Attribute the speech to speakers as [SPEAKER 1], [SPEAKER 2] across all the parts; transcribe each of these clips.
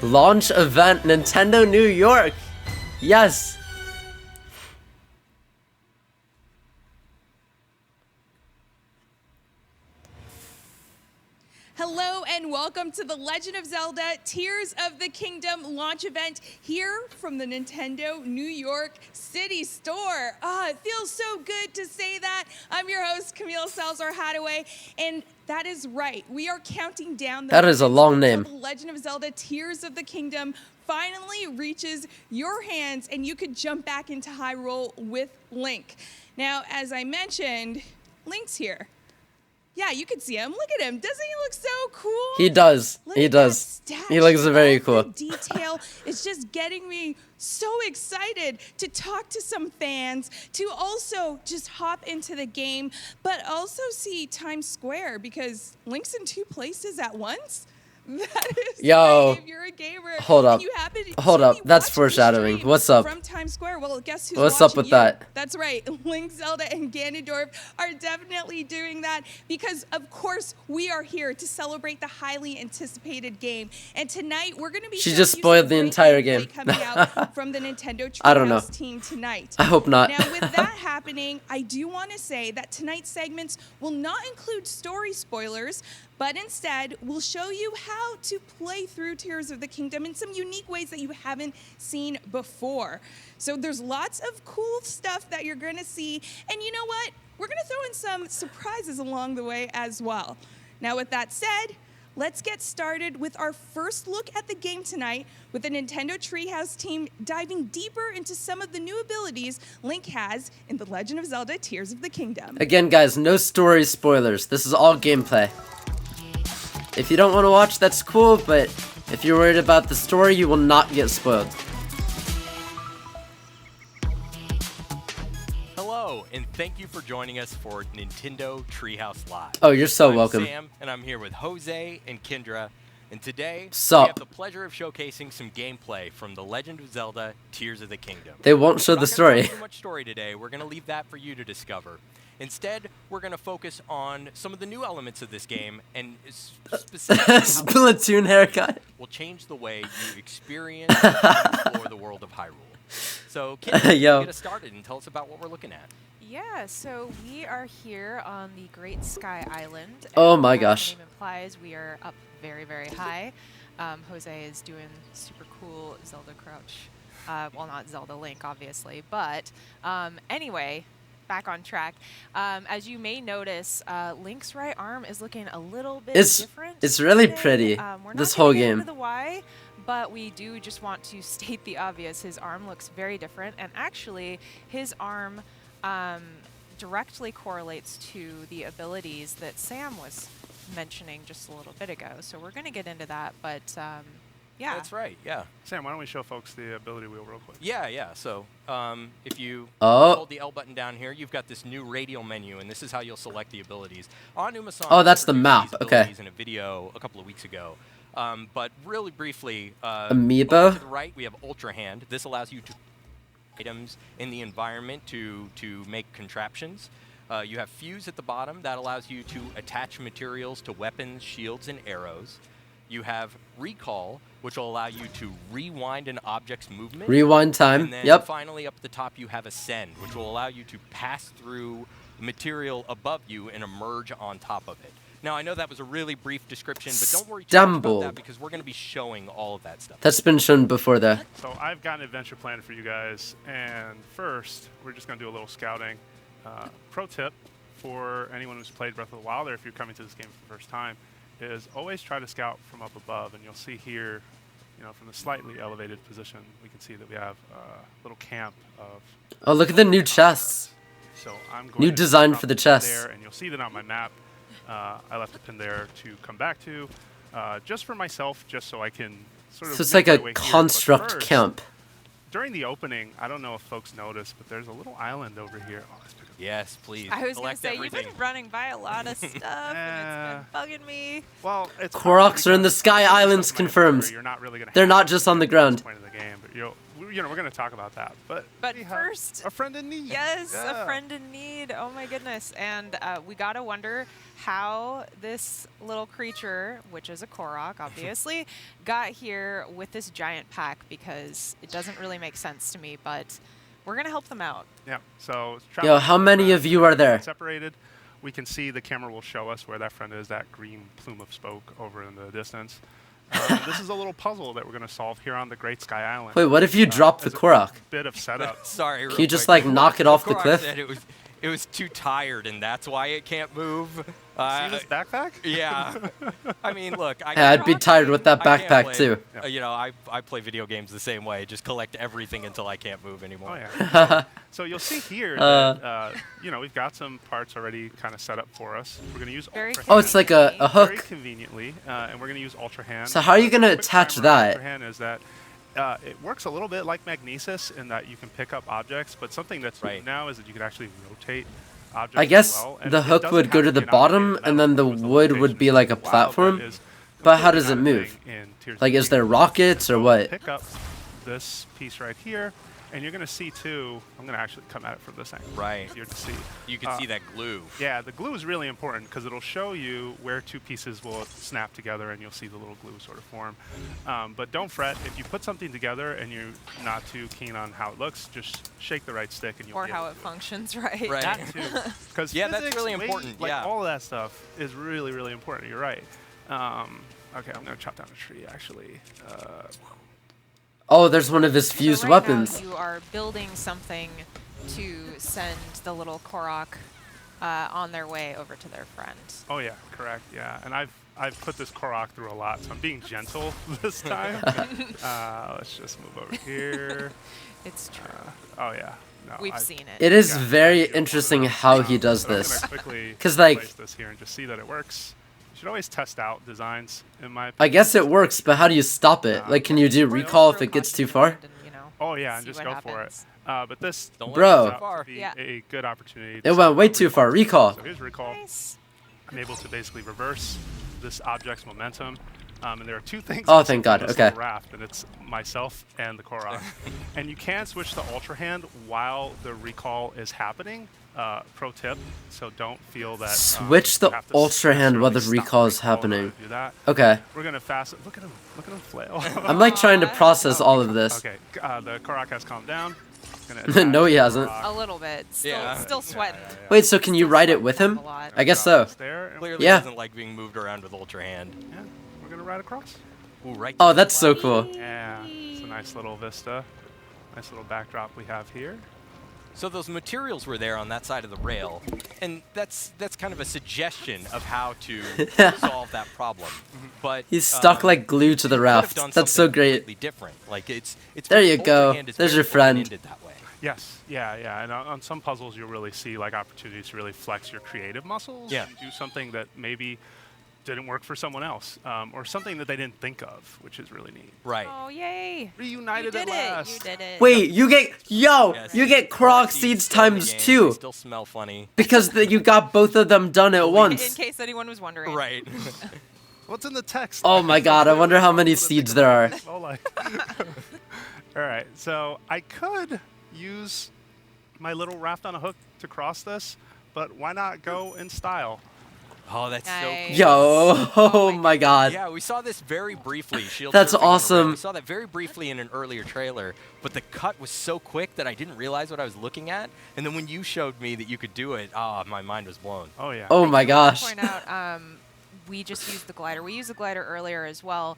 [SPEAKER 1] Launch event, Nintendo New York. Yes.
[SPEAKER 2] Hello and welcome to the Legend of Zelda Tears of the Kingdom launch event here from the Nintendo New York City store. It feels so good to say that. I'm your host, Camille Salazar-Hadaway, and that is right. We are counting down the
[SPEAKER 1] That is a long name.
[SPEAKER 2] until the Legend of Zelda Tears of the Kingdom finally reaches your hands and you could jump back into Hyrule with Link. Now, as I mentioned, Link's here. Yeah, you can see him. Look at him. Doesn't he look so cool?
[SPEAKER 1] He does. He does. He looks very cool.
[SPEAKER 2] The detail is just getting me so excited to talk to some fans, to also just hop into the game, but also see Times Square because Link's in two places at once. That is
[SPEAKER 1] Yo,
[SPEAKER 2] if you're a gamer.
[SPEAKER 1] hold up.
[SPEAKER 2] And you happen to
[SPEAKER 1] Hold up.
[SPEAKER 2] be
[SPEAKER 1] That's
[SPEAKER 2] watching the
[SPEAKER 1] foreshadowing.
[SPEAKER 2] stream
[SPEAKER 1] What's up?
[SPEAKER 2] From Times Square. Well, guess who's
[SPEAKER 1] What's up
[SPEAKER 2] watching
[SPEAKER 1] with
[SPEAKER 2] you?
[SPEAKER 1] that?
[SPEAKER 2] That's right. Link, Zelda, and Ganondorf are definitely doing that because, of course, we are here to celebrate the highly anticipated game. And tonight, we're going to be
[SPEAKER 1] She
[SPEAKER 2] showing
[SPEAKER 1] just
[SPEAKER 2] you
[SPEAKER 1] spoiled
[SPEAKER 2] some
[SPEAKER 1] the
[SPEAKER 2] great
[SPEAKER 1] entire
[SPEAKER 2] gameplay
[SPEAKER 1] game.
[SPEAKER 2] coming out from the Nintendo
[SPEAKER 1] I don't know.
[SPEAKER 2] Treehouse team tonight.
[SPEAKER 1] I hope not.
[SPEAKER 2] Now, with that happening, I do want to say that tonight's segments will not include story spoilers, but instead, we'll show you how to play through Tears of the Kingdom in some unique ways that you haven't seen before. So there's lots of cool stuff that you're going to see. And you know what? We're going to throw in some surprises along the way as well. Now, with that said, let's get started with our first look at the game tonight with the Nintendo Treehouse team diving deeper into some of the new abilities Link has in The Legend of Zelda Tears of the Kingdom.
[SPEAKER 1] Again, guys, no story spoilers. This is all gameplay. If you don't want to watch, that's cool, but if you're worried about the story, you will not get spoiled.
[SPEAKER 3] Hello, and thank you for joining us for Nintendo Treehouse Live.
[SPEAKER 1] Oh, you're so
[SPEAKER 3] I'm
[SPEAKER 1] welcome.
[SPEAKER 3] Sam, and I'm here with Jose and Kendra, and today
[SPEAKER 1] Sup?
[SPEAKER 3] we have the pleasure of showcasing some gameplay from The Legend of Zelda Tears of the Kingdom.
[SPEAKER 1] They won't show
[SPEAKER 3] We're
[SPEAKER 1] the
[SPEAKER 3] not
[SPEAKER 1] story.
[SPEAKER 3] gonna talk too much story today. We're going to leave that for you to discover. Instead, we're going to focus on some of the new elements of this game, and specifically how
[SPEAKER 1] Splatoon haircut.
[SPEAKER 3] will change the way you experience and explore the world of Hyrule. So, Kendra,
[SPEAKER 1] Yo.
[SPEAKER 3] get us started and tell us about what we're looking at.
[SPEAKER 4] Yeah, so we are here on the Great Sky Island.
[SPEAKER 1] Oh
[SPEAKER 4] and
[SPEAKER 1] my
[SPEAKER 4] as
[SPEAKER 1] gosh.
[SPEAKER 4] the name implies, we are up very, very high. Jose is doing super cool Zelda crouch. Well, not Zelda Link, obviously, but anyway, back on track. As you may notice, Link's right arm is looking a little bit different.
[SPEAKER 1] It's really
[SPEAKER 4] today.
[SPEAKER 1] pretty,
[SPEAKER 4] We're
[SPEAKER 1] this
[SPEAKER 4] not
[SPEAKER 1] whole
[SPEAKER 4] gonna get
[SPEAKER 1] game.
[SPEAKER 4] into the why, but we do just want to state the obvious. His arm looks very different, and actually, his arm directly correlates to the abilities that Sam was mentioning just a little bit ago. So we're going to get into that, but yeah.
[SPEAKER 3] That's right, yeah.
[SPEAKER 5] Sam, why don't we show folks the ability wheel real quick?
[SPEAKER 3] Yeah. So, if you
[SPEAKER 1] Oh.
[SPEAKER 3] hold the L button down here, you've got this new radial menu, and this is how you'll select the abilities. Onuma-san
[SPEAKER 1] Oh, that's the
[SPEAKER 3] introduced
[SPEAKER 1] map,
[SPEAKER 3] these
[SPEAKER 1] okay.
[SPEAKER 3] abilities in a video a couple of weeks ago. But really briefly,
[SPEAKER 1] Amiibo?
[SPEAKER 3] over to the right, we have Ultra Hand. This allows you to items in the environment to make contraptions. You have Fuse at the bottom. That allows you to attach materials to weapons, shields, and arrows. You have Recall, which will allow you to rewind an object's movement.
[SPEAKER 1] Rewind time.
[SPEAKER 3] And then
[SPEAKER 1] Yep.
[SPEAKER 3] finally up at the top you have Ascend, which will allow you to pass through material above you and emerge on top of it. Now, I know that was a really brief description, but don't worry too much about
[SPEAKER 1] Stumbled.
[SPEAKER 3] that because we're going to be showing all of that stuff.
[SPEAKER 1] That's been shown before, though.
[SPEAKER 5] So I've got an adventure planned for you guys, and first, we're just going to do a little scouting. Pro tip for anyone who's played Breath of the Wild, or if you're coming to this game for the first time, is always try to scout from up above, and you'll see here, you know, from the slightly elevated position, we can see that we have a little camp of...
[SPEAKER 1] Oh, look at the new chests.
[SPEAKER 5] So I'm going
[SPEAKER 1] New
[SPEAKER 5] to
[SPEAKER 1] design
[SPEAKER 5] drop
[SPEAKER 1] for the
[SPEAKER 5] a pin
[SPEAKER 1] chests.
[SPEAKER 5] there, and you'll see that on my map. I left a pin there to come back to, just for myself, just so I can sort of...
[SPEAKER 1] So it's
[SPEAKER 5] make
[SPEAKER 1] like
[SPEAKER 5] my
[SPEAKER 1] a
[SPEAKER 5] way here. But
[SPEAKER 1] construct
[SPEAKER 5] first,
[SPEAKER 1] camp.
[SPEAKER 5] During the opening, I don't know if folks noticed, but there's a little island over here. Oh, let's pick up.
[SPEAKER 3] Yes, please.
[SPEAKER 4] I was going to
[SPEAKER 3] Collect
[SPEAKER 4] say,
[SPEAKER 3] everything.
[SPEAKER 4] you've been running by a lot of stuff, and it's been bugging me.
[SPEAKER 5] Well, it's
[SPEAKER 1] Koroks are in the Sky
[SPEAKER 5] because
[SPEAKER 1] Islands
[SPEAKER 5] of my
[SPEAKER 1] confirmed.
[SPEAKER 5] inventory, You're not really gonna
[SPEAKER 1] They're
[SPEAKER 5] have
[SPEAKER 1] not
[SPEAKER 5] to
[SPEAKER 1] just on the
[SPEAKER 5] at this
[SPEAKER 1] ground.
[SPEAKER 5] point in the game, but you know, we're going to talk about that. But we have
[SPEAKER 4] first,
[SPEAKER 5] a friend in need.
[SPEAKER 4] yes,
[SPEAKER 5] Yeah.
[SPEAKER 4] a friend in need. Oh my goodness. And we got to wonder how this little creature, which is a Korok, obviously, got here with this giant pack, because it doesn't really make sense to me, but we're going to help them out.
[SPEAKER 5] Yeah. So
[SPEAKER 1] Yo, how many of you are there?
[SPEAKER 5] Separated. We can see the camera will show us where that friend is, that green plume of smoke over in the distance. This is a little puzzle that we're going to solve here on the Great Sky Island.
[SPEAKER 1] Wait, what if you drop the
[SPEAKER 5] as a
[SPEAKER 1] Korok?
[SPEAKER 5] Bit of setup.
[SPEAKER 3] Sorry.
[SPEAKER 1] Can you just like knock it off the cliff?
[SPEAKER 3] Said it was too tired, and that's why it can't move.
[SPEAKER 5] See this backpack?
[SPEAKER 3] Yeah. I mean, look.
[SPEAKER 1] Yeah, I'd be tired with that
[SPEAKER 3] I can't
[SPEAKER 1] backpack
[SPEAKER 3] play-
[SPEAKER 1] too.
[SPEAKER 3] You know, I play video games the same way. Just collect everything until I can't move anymore.
[SPEAKER 5] Oh yeah. So you'll see here that you know, we've got some parts already kind of set up for us. We're going to use
[SPEAKER 4] Very
[SPEAKER 5] Ultra
[SPEAKER 1] Oh,
[SPEAKER 5] Hand
[SPEAKER 1] it's like a
[SPEAKER 5] very
[SPEAKER 1] hook.
[SPEAKER 5] conveniently, and we're going to use Ultra Hand.
[SPEAKER 1] So how are you gonna
[SPEAKER 5] Quick
[SPEAKER 1] attach
[SPEAKER 5] timer on
[SPEAKER 1] that?
[SPEAKER 5] Ultra Hand is that it works a little bit like magnesis in that you can pick up objects, but something that's
[SPEAKER 3] Right.
[SPEAKER 5] new now is that you can actually rotate objects.
[SPEAKER 1] I guess
[SPEAKER 5] as well, and
[SPEAKER 1] the
[SPEAKER 5] it
[SPEAKER 1] hook
[SPEAKER 5] doesn't
[SPEAKER 1] would
[SPEAKER 5] have
[SPEAKER 1] go to the
[SPEAKER 5] be an
[SPEAKER 1] bottom,
[SPEAKER 5] automated
[SPEAKER 1] and then the
[SPEAKER 5] metal, which was
[SPEAKER 1] wood
[SPEAKER 5] location
[SPEAKER 1] would be like a
[SPEAKER 5] wow, that
[SPEAKER 1] platform.
[SPEAKER 5] is
[SPEAKER 1] But how
[SPEAKER 5] completely
[SPEAKER 1] does it
[SPEAKER 5] not a
[SPEAKER 1] move?
[SPEAKER 5] thing in Tears of
[SPEAKER 1] Like,
[SPEAKER 5] the
[SPEAKER 1] is there
[SPEAKER 5] Kingdom.
[SPEAKER 1] rockets or
[SPEAKER 5] So
[SPEAKER 1] what?
[SPEAKER 5] Pick up this piece right here, and you're going to see too. I'm going to actually come at it from this angle.
[SPEAKER 3] Right.
[SPEAKER 5] Easier to see.
[SPEAKER 3] You can see that glue.
[SPEAKER 5] Yeah, the glue is really important because it'll show you where two pieces will snap together, and you'll see the little glue sort of form. But don't fret if you put something together and you're not too keen on how it looks. Just shake the right stick, and you'll
[SPEAKER 4] Or
[SPEAKER 5] be
[SPEAKER 4] how
[SPEAKER 5] able
[SPEAKER 4] it
[SPEAKER 5] to
[SPEAKER 4] functions, right?
[SPEAKER 3] Right.
[SPEAKER 5] that too. Because
[SPEAKER 3] Yeah, that's really important,
[SPEAKER 5] Like
[SPEAKER 3] yeah.
[SPEAKER 5] all of that stuff is really, really important. You're right. Okay, I'm gonna chop down a tree actually.
[SPEAKER 1] Oh, there's one of his
[SPEAKER 4] So
[SPEAKER 1] fused
[SPEAKER 4] right
[SPEAKER 1] weapons.
[SPEAKER 4] Now you are building something to send the little Korok on their way over to their friend.
[SPEAKER 5] Oh yeah, correct. Yeah, and I've put this Korok through a lot, so I'm being gentle this time. Let's just move over here.
[SPEAKER 4] It's true.
[SPEAKER 5] Oh yeah. No,
[SPEAKER 4] We've seen it.
[SPEAKER 1] It is
[SPEAKER 5] yeah,
[SPEAKER 1] very
[SPEAKER 5] I feel
[SPEAKER 1] interesting
[SPEAKER 5] it.
[SPEAKER 1] how he does
[SPEAKER 5] but I'm
[SPEAKER 1] this.
[SPEAKER 5] gonna quickly
[SPEAKER 1] 'Cause, like-
[SPEAKER 5] place this here and just see that it works. You should always test out designs, in my opinion.
[SPEAKER 1] I guess it works, but how do you stop it? Like, can you do
[SPEAKER 4] Or
[SPEAKER 1] recall
[SPEAKER 4] throw
[SPEAKER 1] if it gets too
[SPEAKER 4] caution
[SPEAKER 1] far?
[SPEAKER 4] and, you know,
[SPEAKER 5] Oh yeah, and
[SPEAKER 4] see
[SPEAKER 5] just
[SPEAKER 4] what
[SPEAKER 5] go for it.
[SPEAKER 4] happens.
[SPEAKER 5] But this
[SPEAKER 3] Don't let
[SPEAKER 1] Bro.
[SPEAKER 3] it
[SPEAKER 5] turns
[SPEAKER 3] go
[SPEAKER 5] out
[SPEAKER 3] far.
[SPEAKER 5] to be
[SPEAKER 4] Yeah.
[SPEAKER 5] a good opportunity.
[SPEAKER 1] It
[SPEAKER 5] to
[SPEAKER 1] went
[SPEAKER 5] set
[SPEAKER 1] way
[SPEAKER 5] up
[SPEAKER 1] too far. Recall.
[SPEAKER 5] So here's recall.
[SPEAKER 4] Nice.
[SPEAKER 5] I'm able to basically reverse this object's momentum. And there are two things.
[SPEAKER 1] Oh,
[SPEAKER 5] that
[SPEAKER 1] thank
[SPEAKER 5] sit on
[SPEAKER 1] God,
[SPEAKER 5] this
[SPEAKER 1] okay.
[SPEAKER 5] little Raft, and it's myself and the Korok. And you can switch to Ultra Hand while the recall is happening. Pro tip, so don't feel that.
[SPEAKER 1] Switch the
[SPEAKER 5] you have to
[SPEAKER 1] Ultra Hand while the
[SPEAKER 5] necessarily stop
[SPEAKER 1] recall is
[SPEAKER 5] recall in order
[SPEAKER 1] happening.
[SPEAKER 5] to do that.
[SPEAKER 1] Okay.
[SPEAKER 5] We're gonna fast. Look at him flail.
[SPEAKER 1] I'm like trying to process all of this.
[SPEAKER 5] Okay, the Korok has calmed down. Gonna
[SPEAKER 1] No, he
[SPEAKER 5] attach
[SPEAKER 1] hasn't.
[SPEAKER 5] the
[SPEAKER 4] A
[SPEAKER 5] Korok.
[SPEAKER 4] little bit. Still,
[SPEAKER 3] Yeah.
[SPEAKER 4] still sweating.
[SPEAKER 1] Wait, so can you ride it with him?
[SPEAKER 4] A lot.
[SPEAKER 1] I guess
[SPEAKER 5] Drop
[SPEAKER 1] so.
[SPEAKER 5] this there, and
[SPEAKER 3] Clearly
[SPEAKER 1] Yeah.
[SPEAKER 3] doesn't like being moved around with Ultra Hand.
[SPEAKER 5] yeah, we're gonna ride across.
[SPEAKER 3] Ooh, right.
[SPEAKER 1] Oh,
[SPEAKER 3] to the
[SPEAKER 1] that's so
[SPEAKER 3] left.
[SPEAKER 1] cool.
[SPEAKER 5] Yeah, it's a nice little vista. Nice little backdrop we have here.
[SPEAKER 3] So those materials were there on that side of the rail, and that's kind of a suggestion of how to solve that problem. But
[SPEAKER 1] He's stuck like glue to the
[SPEAKER 3] you could have
[SPEAKER 1] raft.
[SPEAKER 3] done
[SPEAKER 1] That's so
[SPEAKER 3] something
[SPEAKER 1] great.
[SPEAKER 3] completely different. Like it's
[SPEAKER 1] There
[SPEAKER 3] very-
[SPEAKER 1] you
[SPEAKER 3] Ultra
[SPEAKER 1] go.
[SPEAKER 3] Hand is
[SPEAKER 1] There's
[SPEAKER 3] very
[SPEAKER 1] your friend.
[SPEAKER 3] open-ended that way.
[SPEAKER 5] Yes, yeah, and on some puzzles you'll really see like opportunities to really flex your creative muscles
[SPEAKER 3] Yeah.
[SPEAKER 5] and do something that maybe didn't work for someone else, or something that they didn't think of, which is really neat.
[SPEAKER 3] Right.
[SPEAKER 4] Oh, yay. You
[SPEAKER 5] Reunited
[SPEAKER 4] did
[SPEAKER 5] at
[SPEAKER 4] it.
[SPEAKER 5] last.
[SPEAKER 4] You did it.
[SPEAKER 1] Wait, you get
[SPEAKER 3] Yes,
[SPEAKER 1] you get
[SPEAKER 3] Korok
[SPEAKER 1] Korok seeds
[SPEAKER 3] still in the
[SPEAKER 1] times
[SPEAKER 3] game,
[SPEAKER 1] 2
[SPEAKER 3] They still smell funny.
[SPEAKER 1] because you got both of them done at
[SPEAKER 4] In
[SPEAKER 1] once.
[SPEAKER 4] case anyone was wondering.
[SPEAKER 3] Right.
[SPEAKER 5] What's in the text?
[SPEAKER 1] Oh my God, I wonder how many seeds there are.
[SPEAKER 5] Smell like. All right, so I could use my little raft on a hook to cross this, but why not go in style?
[SPEAKER 3] Oh, that's so
[SPEAKER 4] Nice.
[SPEAKER 3] cool.
[SPEAKER 1] Yo, oh my God.
[SPEAKER 3] Yeah, we saw this very briefly. Shield
[SPEAKER 1] That's
[SPEAKER 3] surfing on the rail.
[SPEAKER 1] awesome.
[SPEAKER 3] We saw that very briefly in an earlier trailer, but the cut was so quick that I didn't realize what I was looking at. And then when you showed me that you could do it, my mind was blown.
[SPEAKER 5] Oh yeah.
[SPEAKER 1] Oh my
[SPEAKER 4] I do wanna
[SPEAKER 1] gosh.
[SPEAKER 4] point out, we just used the glider. We used the glider earlier as well.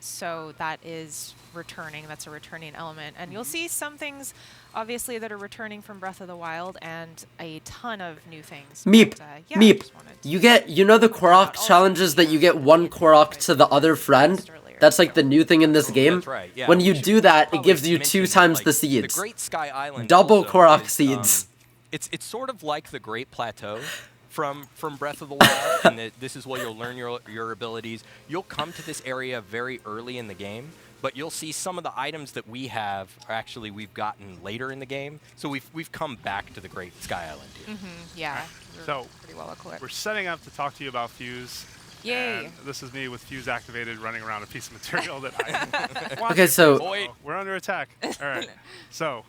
[SPEAKER 4] So that is returning. That's a returning element. And you'll see some things, obviously, that are returning from Breath of the Wild and a ton of new things.
[SPEAKER 1] Meep,
[SPEAKER 4] But, yeah, I
[SPEAKER 1] Meep.
[SPEAKER 4] just wanted to
[SPEAKER 1] You know the Korok
[SPEAKER 4] Also,
[SPEAKER 1] challenges that you get one Korok to the other friend? That's like the new thing in this game.
[SPEAKER 3] That's right. Yeah.
[SPEAKER 1] When
[SPEAKER 3] we
[SPEAKER 1] you
[SPEAKER 3] should
[SPEAKER 1] do that, it
[SPEAKER 3] probably
[SPEAKER 1] gives you
[SPEAKER 3] mention
[SPEAKER 1] 2
[SPEAKER 3] that,
[SPEAKER 1] times
[SPEAKER 3] like,
[SPEAKER 1] the seeds.
[SPEAKER 3] The Great Sky Island.
[SPEAKER 1] Double
[SPEAKER 3] also
[SPEAKER 1] Korok
[SPEAKER 3] is,
[SPEAKER 1] seeds.
[SPEAKER 3] It's sort of like the Great Plateau from Breath of the Wild, and that this is where you'll learn your abilities. You'll come to this area very early in the game, but you'll see some of the items that we have are actually we've gotten later in the game. So we've come back to the Great Sky Island here.
[SPEAKER 4] Yeah. We're
[SPEAKER 5] So,
[SPEAKER 4] pretty well equipped.
[SPEAKER 5] We're setting up to talk to you about Fuse.
[SPEAKER 4] Yay.
[SPEAKER 5] And this is me with fuse activated running around a piece of material that I want.
[SPEAKER 1] Okay, so
[SPEAKER 3] Boy.
[SPEAKER 5] We're under attack. All right. So,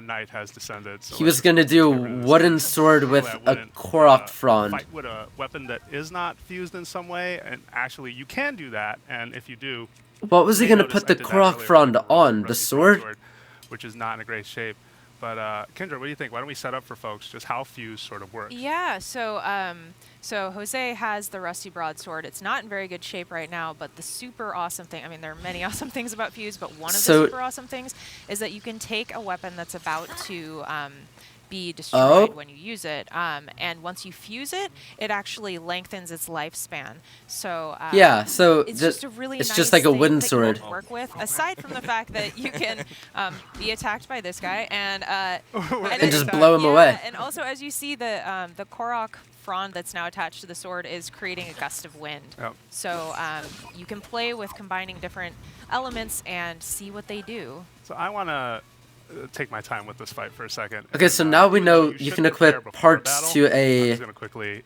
[SPEAKER 5] night has descended. So
[SPEAKER 1] he was gonna do wooden sword with a Korok frond.
[SPEAKER 5] Fight with a weapon that is not fused in some way, and actually you can do that. And if you do,
[SPEAKER 1] What was he
[SPEAKER 5] you
[SPEAKER 1] gonna
[SPEAKER 5] notice
[SPEAKER 1] put
[SPEAKER 5] I
[SPEAKER 1] the
[SPEAKER 5] did that
[SPEAKER 1] Korok
[SPEAKER 5] earlier
[SPEAKER 1] frond
[SPEAKER 5] with
[SPEAKER 1] on?
[SPEAKER 5] rusty
[SPEAKER 1] The sword?
[SPEAKER 5] which is not in a great shape. But Kendra, what do you think? Why don't we set up for folks just how fuse sort of works?
[SPEAKER 4] Yeah, so Jose has the rusty broadsword. It's not in very good shape right now, but the super awesome thing, I mean, there are many awesome things about fuse, but one of the super awesome things is that you can take a weapon that's about to be destroyed when you use it, and once you fuse it, it actually lengthens its lifespan. So
[SPEAKER 1] Yeah, so
[SPEAKER 4] it's just a really
[SPEAKER 1] it's
[SPEAKER 4] nice
[SPEAKER 1] just like a
[SPEAKER 4] thing
[SPEAKER 1] wooden
[SPEAKER 4] that you can
[SPEAKER 1] sword.
[SPEAKER 4] work with. Aside from the fact that you can be attacked by this guy and
[SPEAKER 1] just blow him away.
[SPEAKER 4] And also, as you see, the Korok frond that's now attached to the sword is creating a gust of wind.
[SPEAKER 5] Yep.
[SPEAKER 4] So you can play with combining different elements and see what they do.
[SPEAKER 5] So I want to take my time with this fight for a second.
[SPEAKER 1] Okay, so now we know you can equip parts to a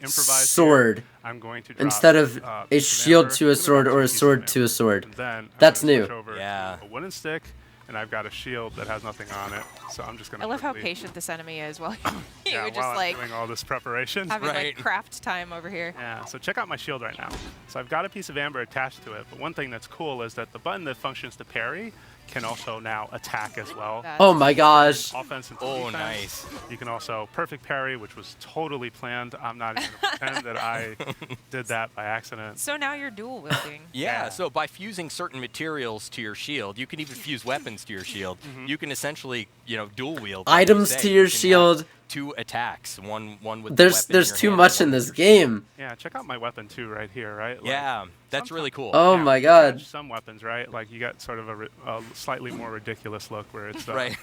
[SPEAKER 1] sword
[SPEAKER 5] I'm going to drop,
[SPEAKER 1] instead of a
[SPEAKER 5] piece
[SPEAKER 1] shield
[SPEAKER 5] amber.
[SPEAKER 1] to
[SPEAKER 5] I'm
[SPEAKER 1] a
[SPEAKER 5] gonna
[SPEAKER 1] sword
[SPEAKER 5] drop
[SPEAKER 1] or a
[SPEAKER 5] two pieces of
[SPEAKER 1] sword
[SPEAKER 5] amber.
[SPEAKER 1] to a sword.
[SPEAKER 5] And then I'm
[SPEAKER 1] That's
[SPEAKER 5] gonna
[SPEAKER 1] new.
[SPEAKER 5] switch over
[SPEAKER 3] Yeah.
[SPEAKER 5] to a wooden stick, and I've got a shield that has nothing on it. So I'm just going
[SPEAKER 4] I
[SPEAKER 5] to
[SPEAKER 4] love how patient this enemy is while you
[SPEAKER 5] yeah,
[SPEAKER 4] just
[SPEAKER 5] while
[SPEAKER 4] like
[SPEAKER 5] I'm doing all this preparation.
[SPEAKER 4] having
[SPEAKER 3] Right.
[SPEAKER 4] like craft time over here.
[SPEAKER 5] Yeah, so check out my shield right now. So I've got a piece of amber attached to it, but one thing that's cool is that the button that functions to parry can also now attack as well.
[SPEAKER 4] That's
[SPEAKER 1] Oh my gosh.
[SPEAKER 5] Offense and
[SPEAKER 3] Oh,
[SPEAKER 5] defense.
[SPEAKER 3] nice.
[SPEAKER 5] You can also perfect parry, which was totally planned. I'm not even going to pretend that I did that by accident.
[SPEAKER 4] So now you're dual wielding.
[SPEAKER 3] Yeah,
[SPEAKER 5] Yeah.
[SPEAKER 3] so by fusing certain materials to your shield, you can even fuse weapons to your shield. You can essentially, dual wield. like you
[SPEAKER 1] Items
[SPEAKER 3] say.
[SPEAKER 1] to
[SPEAKER 3] You
[SPEAKER 1] your
[SPEAKER 3] can have
[SPEAKER 1] shield.
[SPEAKER 3] 2 attacks, one with the
[SPEAKER 1] There's
[SPEAKER 3] weapon in
[SPEAKER 1] there's
[SPEAKER 3] your
[SPEAKER 1] too
[SPEAKER 3] hand
[SPEAKER 1] much
[SPEAKER 3] and
[SPEAKER 1] in
[SPEAKER 3] one
[SPEAKER 1] this
[SPEAKER 3] with your shield.
[SPEAKER 1] game.
[SPEAKER 5] Yeah, check out my weapon too right here, right? Like,
[SPEAKER 3] Yeah, that's really cool.
[SPEAKER 1] Oh
[SPEAKER 5] yeah,
[SPEAKER 1] my
[SPEAKER 5] you
[SPEAKER 1] god.
[SPEAKER 5] attach some weapons, right? Like you got sort of a slightly more ridiculous look where it's
[SPEAKER 3] Right.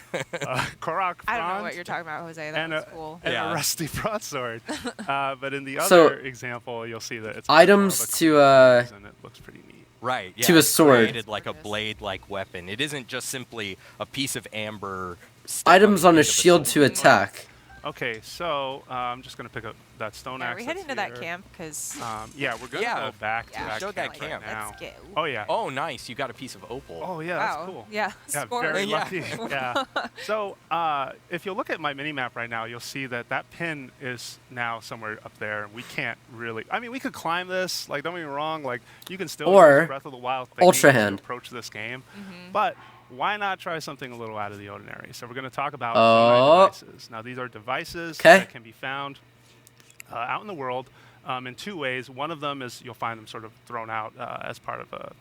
[SPEAKER 5] Korok
[SPEAKER 4] I don't know
[SPEAKER 5] frond
[SPEAKER 4] what you're talking about, Jose. That
[SPEAKER 5] and
[SPEAKER 4] was
[SPEAKER 5] a,
[SPEAKER 4] cool.
[SPEAKER 5] and
[SPEAKER 3] Yeah.
[SPEAKER 5] a rusty broadsword. But in the
[SPEAKER 1] So,
[SPEAKER 5] other example, you'll see that it's
[SPEAKER 1] items
[SPEAKER 5] more of a
[SPEAKER 1] to,
[SPEAKER 5] fuse, and it looks pretty neat.
[SPEAKER 3] Right, yeah.
[SPEAKER 1] To a
[SPEAKER 3] it's
[SPEAKER 1] sword.
[SPEAKER 3] created like a blade-like weapon. It isn't just simply a piece of amber. stuck
[SPEAKER 1] Items
[SPEAKER 3] on
[SPEAKER 1] on
[SPEAKER 3] the
[SPEAKER 1] a
[SPEAKER 3] end of
[SPEAKER 1] shield to
[SPEAKER 3] sword.
[SPEAKER 1] attack.
[SPEAKER 5] Okay, so I'm just gonna pick up that stone
[SPEAKER 4] Yeah,
[SPEAKER 5] axe.
[SPEAKER 4] are we heading to
[SPEAKER 5] that's
[SPEAKER 4] that
[SPEAKER 5] here.
[SPEAKER 4] camp? Because
[SPEAKER 5] Yeah, we're gonna
[SPEAKER 3] Yeah.
[SPEAKER 5] go back to
[SPEAKER 4] Yeah.
[SPEAKER 5] that
[SPEAKER 3] Show that
[SPEAKER 5] camp right
[SPEAKER 3] camp.
[SPEAKER 5] now.
[SPEAKER 4] let's go.
[SPEAKER 5] Oh yeah.
[SPEAKER 3] Oh, nice. You got a piece of opal.
[SPEAKER 5] Oh yeah,
[SPEAKER 4] Wow.
[SPEAKER 5] that's cool.
[SPEAKER 4] Yeah,
[SPEAKER 5] Yeah,
[SPEAKER 4] score.
[SPEAKER 5] very
[SPEAKER 3] Yeah.
[SPEAKER 5] lucky. Yeah. So if you look at my mini map right now, you'll see that that pin is now somewhere up there, and we can't really. I mean, we could climb this. Like, don't get me wrong. Like, you can still
[SPEAKER 1] Or
[SPEAKER 5] use Breath of the Wild thinking
[SPEAKER 1] Ultra
[SPEAKER 5] to
[SPEAKER 1] Hand.
[SPEAKER 5] approach this game,
[SPEAKER 4] Mm-hmm.
[SPEAKER 5] but why not try something a little out of the ordinary? So we're going to talk about
[SPEAKER 1] Oh.
[SPEAKER 5] Zonai devices. Now, these are devices
[SPEAKER 1] 'Kay.
[SPEAKER 5] that can be found out in the world in 2 ways. One of them is you'll find them sort of thrown out as part of a,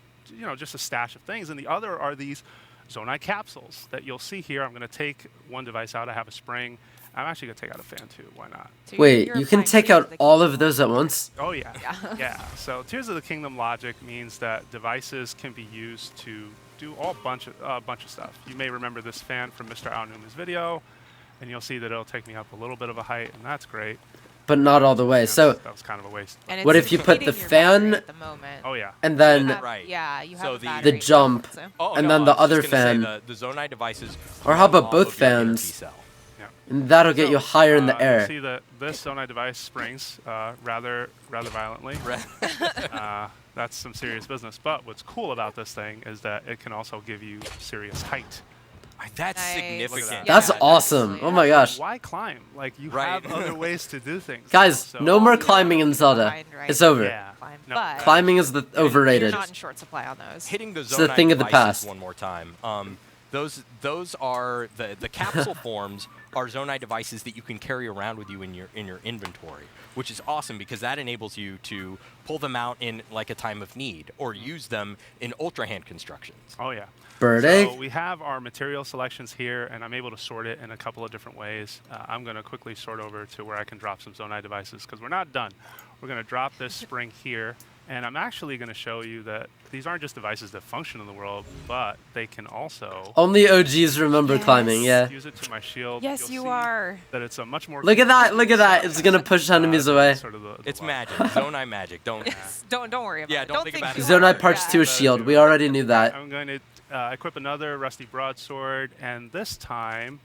[SPEAKER 5] just a stash of things, and the other are these Zonai capsules that you'll see here. I'm going to take one device out. I have a spring. I'm actually going to take out a fan too. Why not?
[SPEAKER 4] So
[SPEAKER 1] Wait,
[SPEAKER 4] you're
[SPEAKER 1] you can
[SPEAKER 4] applying
[SPEAKER 1] take
[SPEAKER 4] Tears
[SPEAKER 1] out
[SPEAKER 4] the
[SPEAKER 1] all
[SPEAKER 4] Kingdom
[SPEAKER 1] of those at once?
[SPEAKER 5] Oh yeah,
[SPEAKER 4] Yeah.
[SPEAKER 5] yeah. So Tears of the Kingdom logic means that devices can be used to do a bunch of stuff. You may remember this fan from Mr. Aonuma's video, and you'll see that it'll take me up a little bit of a height, and that's great.
[SPEAKER 1] But not all the way.
[SPEAKER 5] And
[SPEAKER 1] So
[SPEAKER 5] that was kind of a waste.
[SPEAKER 4] And
[SPEAKER 1] What
[SPEAKER 4] it's
[SPEAKER 1] if you put the
[SPEAKER 4] heating your
[SPEAKER 1] fan-
[SPEAKER 4] battery at the moment.
[SPEAKER 5] Oh yeah.
[SPEAKER 1] and then
[SPEAKER 3] Right.
[SPEAKER 4] Yeah, you have
[SPEAKER 3] So
[SPEAKER 4] a
[SPEAKER 3] the-
[SPEAKER 4] battery.
[SPEAKER 1] The jump.
[SPEAKER 4] So.
[SPEAKER 3] Oh,
[SPEAKER 1] And
[SPEAKER 3] no,
[SPEAKER 1] then
[SPEAKER 3] I
[SPEAKER 1] the
[SPEAKER 3] was
[SPEAKER 1] other
[SPEAKER 3] just gonna say
[SPEAKER 1] fan.
[SPEAKER 3] the Zonai devices.
[SPEAKER 1] Or how
[SPEAKER 3] run
[SPEAKER 1] about
[SPEAKER 3] off
[SPEAKER 1] both
[SPEAKER 3] of your energy
[SPEAKER 1] fans?
[SPEAKER 3] cell.
[SPEAKER 1] and that'll get you higher in the
[SPEAKER 5] You'll
[SPEAKER 1] air.
[SPEAKER 5] see that this Zonai device springs rather violently. That's some serious business. But what's cool about this thing is that it can also give you serious height.
[SPEAKER 3] That's
[SPEAKER 4] Nice.
[SPEAKER 3] significant.
[SPEAKER 5] Look at
[SPEAKER 1] That's
[SPEAKER 4] Yeah,
[SPEAKER 1] awesome.
[SPEAKER 4] absolutely.
[SPEAKER 1] Oh my gosh.
[SPEAKER 5] Why climb? Like you
[SPEAKER 3] Right.
[SPEAKER 5] have other ways to do things.
[SPEAKER 1] Guys,
[SPEAKER 5] So-
[SPEAKER 1] no more climbing in Zelda.
[SPEAKER 4] Behind, right?
[SPEAKER 1] It's over.
[SPEAKER 5] Yeah.
[SPEAKER 4] Fine.
[SPEAKER 5] No,
[SPEAKER 4] But
[SPEAKER 1] Climbing is the
[SPEAKER 4] you're
[SPEAKER 1] overrated.
[SPEAKER 4] not in short supply on those.
[SPEAKER 3] Hitting the
[SPEAKER 1] It's the
[SPEAKER 3] Zonai
[SPEAKER 1] thing of the
[SPEAKER 3] devices
[SPEAKER 1] past.
[SPEAKER 3] one more time. Those are the capsule forms are Zonai devices that you can carry around with you in your inventory, which is awesome because that enables you to pull them out in like a time of need or use them in Ultra Hand constructions.
[SPEAKER 5] Oh yeah.
[SPEAKER 1] Bird egg?
[SPEAKER 5] So we have our material selections here, and I'm able to sort it in a couple of different ways. I'm going to quickly sort over to where I can drop some Zonai devices because we're not done. We're going to drop this spring here, and I'm actually going to show you that these aren't just devices that function in the world, but they can also
[SPEAKER 1] Only OGs remember climbing, yeah.
[SPEAKER 5] use it to my shield.
[SPEAKER 4] Yes,
[SPEAKER 5] You'll
[SPEAKER 4] you
[SPEAKER 5] see
[SPEAKER 4] are.
[SPEAKER 5] That it's a much more.
[SPEAKER 1] Look at that, look at that. It's gonna push enemies away.
[SPEAKER 5] Sort of the
[SPEAKER 3] It's
[SPEAKER 5] logic.
[SPEAKER 3] magic, Zonai magic. Don't.
[SPEAKER 4] Don't worry about
[SPEAKER 3] Yeah,
[SPEAKER 4] it.
[SPEAKER 3] don't think about
[SPEAKER 4] too
[SPEAKER 3] it.
[SPEAKER 4] hard.
[SPEAKER 1] Zonai parts to a
[SPEAKER 4] Yeah.
[SPEAKER 1] shield. We already knew that.
[SPEAKER 5] I'm going to equip another rusty broadsword, and this time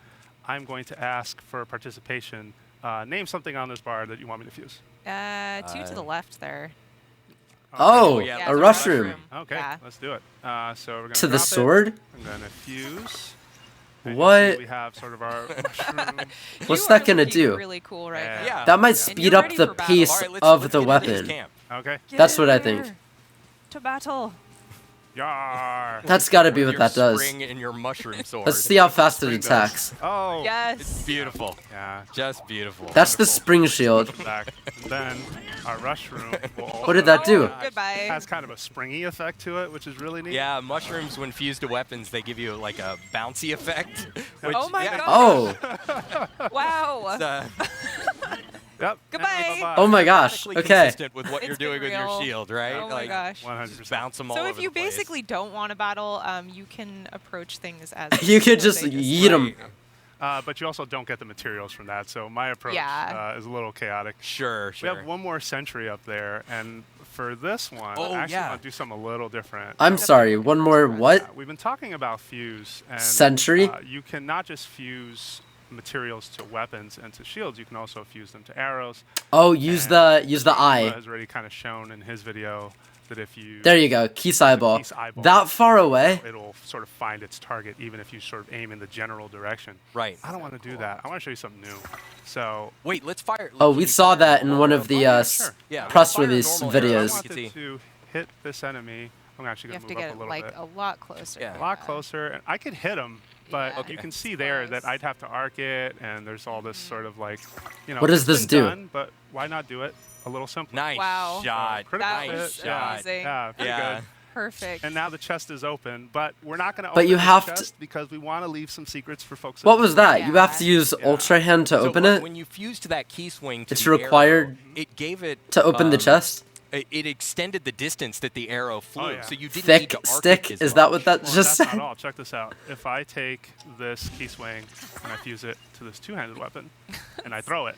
[SPEAKER 5] I'm going to ask for participation. Name something on this bar that you want me to fuse.
[SPEAKER 4] 2 to the left there.
[SPEAKER 1] Oh,
[SPEAKER 3] yeah,
[SPEAKER 4] Yeah,
[SPEAKER 1] a
[SPEAKER 4] the
[SPEAKER 1] rush room.
[SPEAKER 4] mushroom.
[SPEAKER 5] Okay,
[SPEAKER 4] Yeah.
[SPEAKER 5] let's do it. So we're gonna
[SPEAKER 1] To the
[SPEAKER 5] drop it.
[SPEAKER 1] sword?
[SPEAKER 5] I'm gonna fuse. And you'll
[SPEAKER 1] What?
[SPEAKER 5] see we have sort of our mushroom.
[SPEAKER 1] What's
[SPEAKER 4] You
[SPEAKER 1] that
[SPEAKER 4] are
[SPEAKER 1] gonna
[SPEAKER 4] looking
[SPEAKER 1] do?
[SPEAKER 4] really cool right
[SPEAKER 5] Yeah.
[SPEAKER 4] now.
[SPEAKER 3] Yeah.
[SPEAKER 1] That might
[SPEAKER 5] Yeah.
[SPEAKER 1] speed
[SPEAKER 4] you're
[SPEAKER 1] up
[SPEAKER 4] ready
[SPEAKER 1] the
[SPEAKER 4] for battle.
[SPEAKER 1] pace
[SPEAKER 3] All right, let's
[SPEAKER 1] of
[SPEAKER 3] get
[SPEAKER 1] the
[SPEAKER 3] into this
[SPEAKER 1] weapon.
[SPEAKER 3] camp.
[SPEAKER 5] Okay.
[SPEAKER 4] Get
[SPEAKER 1] That's
[SPEAKER 4] in
[SPEAKER 1] what I think.
[SPEAKER 4] there. To battle.
[SPEAKER 5] Yar.
[SPEAKER 1] That's gotta be
[SPEAKER 3] With
[SPEAKER 1] what
[SPEAKER 3] your
[SPEAKER 1] that does.
[SPEAKER 3] spring and your mushroom sword.
[SPEAKER 1] Let's see how fast it
[SPEAKER 5] Spring does.
[SPEAKER 1] attacks.
[SPEAKER 5] Oh.
[SPEAKER 4] Yes.
[SPEAKER 3] Beautiful.
[SPEAKER 5] Yeah.
[SPEAKER 3] Just beautiful.
[SPEAKER 1] That's the
[SPEAKER 5] Wonderful.
[SPEAKER 1] spring shield.
[SPEAKER 5] Back. And then our rush room. Will
[SPEAKER 1] What did that do?
[SPEAKER 4] Oh, goodbye.
[SPEAKER 5] Has kind of a springy effect to it, which is really neat.
[SPEAKER 3] Yeah, mushrooms when fused to weapons, they give you like a bouncy effect. Which,
[SPEAKER 4] Oh my
[SPEAKER 3] yeah,
[SPEAKER 4] God.
[SPEAKER 1] Oh,
[SPEAKER 4] Wow.
[SPEAKER 3] it's,
[SPEAKER 5] Yep.
[SPEAKER 4] Goodbye.
[SPEAKER 5] Bye-bye.
[SPEAKER 1] oh my gosh.
[SPEAKER 3] perfectly
[SPEAKER 1] Okay.
[SPEAKER 3] consistent with what
[SPEAKER 4] It's
[SPEAKER 3] you're
[SPEAKER 4] been
[SPEAKER 3] doing with your
[SPEAKER 4] real.
[SPEAKER 3] shield, right?
[SPEAKER 4] Oh my
[SPEAKER 3] like,
[SPEAKER 4] gosh.
[SPEAKER 5] 100%.
[SPEAKER 3] just bounce them all
[SPEAKER 4] So
[SPEAKER 3] over
[SPEAKER 4] if you
[SPEAKER 3] the place.
[SPEAKER 4] basically don't want to battle, you can approach things as
[SPEAKER 1] You could just
[SPEAKER 4] they
[SPEAKER 1] yeet 'em.
[SPEAKER 5] But you also don't get the materials from that, so my approach
[SPEAKER 4] Yeah.
[SPEAKER 5] is a little chaotic.
[SPEAKER 3] Sure,
[SPEAKER 5] We
[SPEAKER 3] sure.
[SPEAKER 5] have one more sentry up there, and for this one,
[SPEAKER 3] Oh,
[SPEAKER 5] I actually
[SPEAKER 3] yeah.
[SPEAKER 5] want to do something a little different.
[SPEAKER 1] I'm sorry, one more what?
[SPEAKER 5] We've been talking about fuse, and
[SPEAKER 1] Sentry?
[SPEAKER 5] You can not just fuse materials to weapons and to shields, you can also fuse them to arrows.
[SPEAKER 1] Oh, use
[SPEAKER 5] And
[SPEAKER 1] the
[SPEAKER 5] Shima
[SPEAKER 1] eye.
[SPEAKER 5] has already kind of shown in his video that if you
[SPEAKER 1] There you go, Keith's eyeball.
[SPEAKER 5] Keith's eyeball.
[SPEAKER 1] That far away?
[SPEAKER 5] it'll sort of find its target even if you sort of aim in the general direction.
[SPEAKER 3] Right.
[SPEAKER 5] I don't want to do that. I want to show you something new. So
[SPEAKER 3] Wait, let's fire.
[SPEAKER 1] Oh,
[SPEAKER 3] can
[SPEAKER 1] we
[SPEAKER 3] you
[SPEAKER 1] saw
[SPEAKER 3] fire
[SPEAKER 1] that in
[SPEAKER 3] normal
[SPEAKER 1] one
[SPEAKER 3] arrow?
[SPEAKER 1] of the
[SPEAKER 5] sure.
[SPEAKER 3] Yeah,
[SPEAKER 1] press
[SPEAKER 3] fire a
[SPEAKER 1] release
[SPEAKER 3] normal arrow.
[SPEAKER 5] I
[SPEAKER 1] videos.
[SPEAKER 3] You can see.
[SPEAKER 5] wanted to hit this enemy. I'm actually
[SPEAKER 4] You
[SPEAKER 5] going
[SPEAKER 4] have
[SPEAKER 5] to
[SPEAKER 4] to
[SPEAKER 5] move
[SPEAKER 4] get
[SPEAKER 5] up a
[SPEAKER 4] it
[SPEAKER 5] little
[SPEAKER 4] like
[SPEAKER 5] bit.
[SPEAKER 4] a lot closer.
[SPEAKER 3] Yeah.
[SPEAKER 5] A lot closer, and I could hit him, but
[SPEAKER 4] Yeah.
[SPEAKER 5] you can
[SPEAKER 4] It's
[SPEAKER 5] see there that
[SPEAKER 4] close.
[SPEAKER 5] I'd have to arc it, and there's all this sort of like, you know.
[SPEAKER 1] What does
[SPEAKER 5] it's
[SPEAKER 1] this
[SPEAKER 5] been
[SPEAKER 1] do?
[SPEAKER 5] done, but why not do it a little simpler?
[SPEAKER 3] Nice
[SPEAKER 4] Wow.
[SPEAKER 3] shot.
[SPEAKER 5] Critical
[SPEAKER 4] That
[SPEAKER 5] hit,
[SPEAKER 4] was
[SPEAKER 3] shot.
[SPEAKER 4] amazing.
[SPEAKER 5] Yeah, pretty
[SPEAKER 3] Yeah.
[SPEAKER 5] good.
[SPEAKER 4] Perfect.
[SPEAKER 5] And now the chest is open, but we're not going to
[SPEAKER 1] But
[SPEAKER 5] open
[SPEAKER 1] you
[SPEAKER 5] this
[SPEAKER 1] have to-
[SPEAKER 5] chest because we want to leave some secrets for folks.
[SPEAKER 1] What was that? You have to
[SPEAKER 4] Yeah.
[SPEAKER 1] use Ultra Hand to
[SPEAKER 3] So
[SPEAKER 1] open
[SPEAKER 3] when-
[SPEAKER 1] it?
[SPEAKER 3] When you fused that key swing to
[SPEAKER 1] It's
[SPEAKER 3] the
[SPEAKER 1] required
[SPEAKER 3] arrow, it gave it
[SPEAKER 1] To open the chest?
[SPEAKER 3] It extended the distance that the arrow flew,
[SPEAKER 5] yeah.
[SPEAKER 3] so you didn't
[SPEAKER 1] Thick
[SPEAKER 3] need to arc
[SPEAKER 1] stick?
[SPEAKER 3] it as
[SPEAKER 1] Is that what
[SPEAKER 3] much.
[SPEAKER 1] that
[SPEAKER 5] Well,
[SPEAKER 1] just
[SPEAKER 5] that's
[SPEAKER 1] said?
[SPEAKER 5] not all. Check this out. If I take this key swing and I fuse it to this two-handed weapon, and I throw it,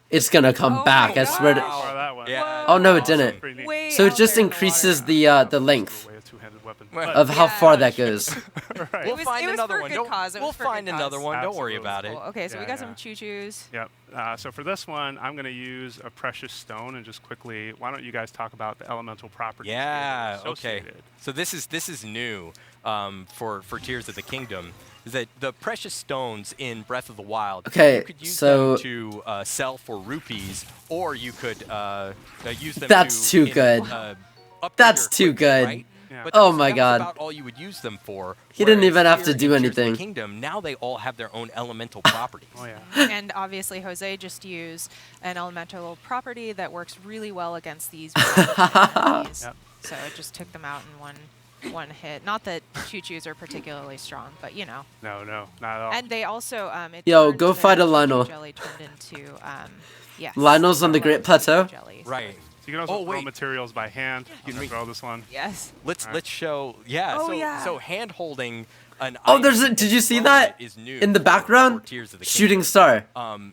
[SPEAKER 1] It's gonna come
[SPEAKER 4] Oh
[SPEAKER 1] back,
[SPEAKER 4] my
[SPEAKER 1] I swear to.
[SPEAKER 4] gosh.
[SPEAKER 5] fire that one.
[SPEAKER 3] Yeah.
[SPEAKER 1] Oh no, it
[SPEAKER 5] Awesome.
[SPEAKER 1] didn't.
[SPEAKER 5] Pretty neat.
[SPEAKER 4] Way
[SPEAKER 1] So it
[SPEAKER 4] out
[SPEAKER 1] just
[SPEAKER 4] there in the
[SPEAKER 1] increases
[SPEAKER 4] water.
[SPEAKER 1] the
[SPEAKER 5] That's
[SPEAKER 1] length
[SPEAKER 5] the way a two-handed weapon.
[SPEAKER 3] Right.
[SPEAKER 1] of how
[SPEAKER 4] Yeah.
[SPEAKER 1] far that goes.
[SPEAKER 5] right.
[SPEAKER 3] We'll
[SPEAKER 4] was-
[SPEAKER 3] find
[SPEAKER 4] it was
[SPEAKER 3] another
[SPEAKER 4] for a
[SPEAKER 3] one.
[SPEAKER 4] good
[SPEAKER 3] Don't-
[SPEAKER 4] cause. It
[SPEAKER 3] we'll
[SPEAKER 4] was for a good
[SPEAKER 3] find another
[SPEAKER 4] cause.
[SPEAKER 3] one. Don't worry
[SPEAKER 5] Absolutely.
[SPEAKER 3] about it.
[SPEAKER 4] Cool. Okay, so we
[SPEAKER 5] Yeah,
[SPEAKER 4] got
[SPEAKER 5] yeah.
[SPEAKER 4] some choo-choos.
[SPEAKER 5] Yep. So for this one, I'm going to use a precious stone, and just quickly, why don't you guys talk about the elemental properties? here that
[SPEAKER 3] Yeah.
[SPEAKER 5] are
[SPEAKER 3] Okay.
[SPEAKER 5] associated?
[SPEAKER 3] So this is new for Tears of the Kingdom. Is that the precious stones in Breath of the Wild?
[SPEAKER 1] Okay,
[SPEAKER 3] You could use
[SPEAKER 1] so-
[SPEAKER 3] them to sell for rupees, or you could use them.
[SPEAKER 1] That's
[SPEAKER 3] to
[SPEAKER 1] too good.
[SPEAKER 3] upgrade
[SPEAKER 1] That's
[SPEAKER 3] your
[SPEAKER 1] too
[SPEAKER 3] equipment,
[SPEAKER 1] good.
[SPEAKER 3] Right?
[SPEAKER 5] Yeah.
[SPEAKER 3] But
[SPEAKER 1] Oh
[SPEAKER 3] that was-
[SPEAKER 1] my
[SPEAKER 3] that was
[SPEAKER 1] God.
[SPEAKER 3] about all you would use them for.
[SPEAKER 1] He didn't
[SPEAKER 3] whereas
[SPEAKER 1] even have to
[SPEAKER 3] here
[SPEAKER 1] do
[SPEAKER 3] in Tears of the
[SPEAKER 1] anything.
[SPEAKER 3] Kingdom, now they all have their own elemental properties.
[SPEAKER 5] Oh, yeah.
[SPEAKER 4] And obviously, Jose just used an elemental property that works really well against these enemies.
[SPEAKER 5] Yep.
[SPEAKER 4] So it just took them out in one hit. Not that choo-choos are particularly strong, but you know.
[SPEAKER 5] No, not at all.
[SPEAKER 4] And they also it
[SPEAKER 1] Yo,
[SPEAKER 4] turned
[SPEAKER 1] go
[SPEAKER 4] their
[SPEAKER 1] fight a
[SPEAKER 4] choo-choo
[SPEAKER 1] Lionel.
[SPEAKER 4] Jelly turned into yes.
[SPEAKER 1] Lionel's on the Great Plateau?
[SPEAKER 4] Jelly, so-
[SPEAKER 3] Right.
[SPEAKER 5] So you can also
[SPEAKER 3] Oh,
[SPEAKER 5] throw
[SPEAKER 3] wait.
[SPEAKER 5] materials by hand. You
[SPEAKER 3] can
[SPEAKER 5] can throw this one.
[SPEAKER 4] Yes.
[SPEAKER 3] Let's show. Yeah.
[SPEAKER 4] Oh,
[SPEAKER 3] so
[SPEAKER 4] yeah.
[SPEAKER 3] so hand holding an.
[SPEAKER 1] Oh,
[SPEAKER 3] item
[SPEAKER 1] there's a.
[SPEAKER 3] and
[SPEAKER 1] Did you see
[SPEAKER 3] throwing
[SPEAKER 1] that
[SPEAKER 3] it is new
[SPEAKER 1] in the
[SPEAKER 3] for
[SPEAKER 1] background?
[SPEAKER 3] Tears of the
[SPEAKER 1] Shooting
[SPEAKER 3] Kingdom.
[SPEAKER 1] star.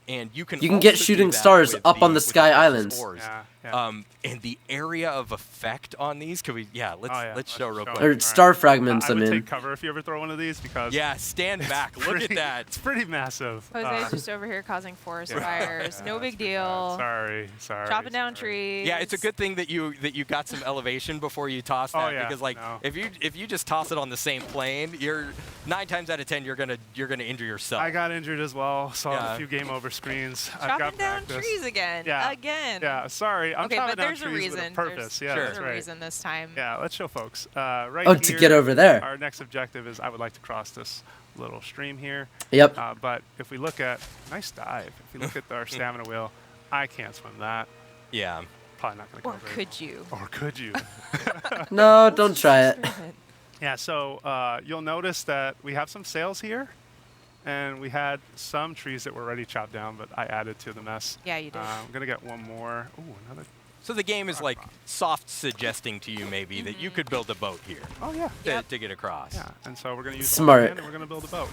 [SPEAKER 3] And you can
[SPEAKER 1] You can get
[SPEAKER 3] also do
[SPEAKER 1] shooting
[SPEAKER 3] that
[SPEAKER 1] stars
[SPEAKER 3] with
[SPEAKER 1] up on the
[SPEAKER 3] with
[SPEAKER 1] Sky
[SPEAKER 3] precious
[SPEAKER 1] Islands.
[SPEAKER 3] ores.
[SPEAKER 5] Yeah.
[SPEAKER 3] And the area of effect on these, could we? Yeah, let's
[SPEAKER 5] Oh, yeah.
[SPEAKER 3] let's show real
[SPEAKER 5] show
[SPEAKER 3] quick.
[SPEAKER 5] it.
[SPEAKER 1] Or
[SPEAKER 5] Alright.
[SPEAKER 1] star fragments,
[SPEAKER 5] I
[SPEAKER 1] I
[SPEAKER 5] would
[SPEAKER 1] mean.
[SPEAKER 5] take cover if you ever throw one of these because
[SPEAKER 3] Yeah, stand back. Look at that.
[SPEAKER 5] it's pretty massive.
[SPEAKER 4] Jose's just over here causing forest fires. No big deal.
[SPEAKER 5] Sorry.
[SPEAKER 4] Chopping down
[SPEAKER 5] sorry.
[SPEAKER 4] trees.
[SPEAKER 3] Yeah, it's a good thing that you got some elevation before you toss that,
[SPEAKER 5] Oh, yeah,
[SPEAKER 3] because like
[SPEAKER 5] no.
[SPEAKER 3] if you just toss it on the same plane, you're 9 times out of 10 you're gonna injure yourself.
[SPEAKER 5] I got injured as well. Saw
[SPEAKER 3] Yeah.
[SPEAKER 5] a few game over screens. I've
[SPEAKER 4] Chopping
[SPEAKER 5] got
[SPEAKER 4] down
[SPEAKER 5] practice.
[SPEAKER 4] trees again.
[SPEAKER 5] Yeah.
[SPEAKER 4] Again.
[SPEAKER 5] Yeah, sorry. I'm
[SPEAKER 4] Okay,
[SPEAKER 5] chopping
[SPEAKER 4] but
[SPEAKER 5] down
[SPEAKER 4] there's a
[SPEAKER 5] trees with
[SPEAKER 4] reason.
[SPEAKER 5] purpose. Yeah,
[SPEAKER 4] There's
[SPEAKER 5] that's
[SPEAKER 4] a
[SPEAKER 5] right.
[SPEAKER 4] reason this time.
[SPEAKER 5] Yeah, let's show folks. Right
[SPEAKER 1] Oh,
[SPEAKER 5] here,
[SPEAKER 1] to get over there.
[SPEAKER 5] Our next objective is I would like to cross this little stream here.
[SPEAKER 1] Yep.
[SPEAKER 5] But if we look at nice dive. If we look at our stamina wheel, I can't swim that.
[SPEAKER 3] Yeah.
[SPEAKER 5] Probably not going to
[SPEAKER 4] Or
[SPEAKER 5] come very
[SPEAKER 4] could you?
[SPEAKER 5] Or could you?
[SPEAKER 1] No, don't try it.
[SPEAKER 5] Yeah, so you'll notice that we have some sails here, and we had some trees that were already chopped down, but I added to the mess.
[SPEAKER 4] Yeah, you did.
[SPEAKER 5] I'm going to get one more. Ooh, another.
[SPEAKER 3] So the game is like soft suggesting to you maybe that you could build a boat here
[SPEAKER 5] Oh, yeah.
[SPEAKER 3] to get across.
[SPEAKER 5] Yeah, and so we're going to use
[SPEAKER 1] Smart.
[SPEAKER 5] one hand and we're going to build a boat.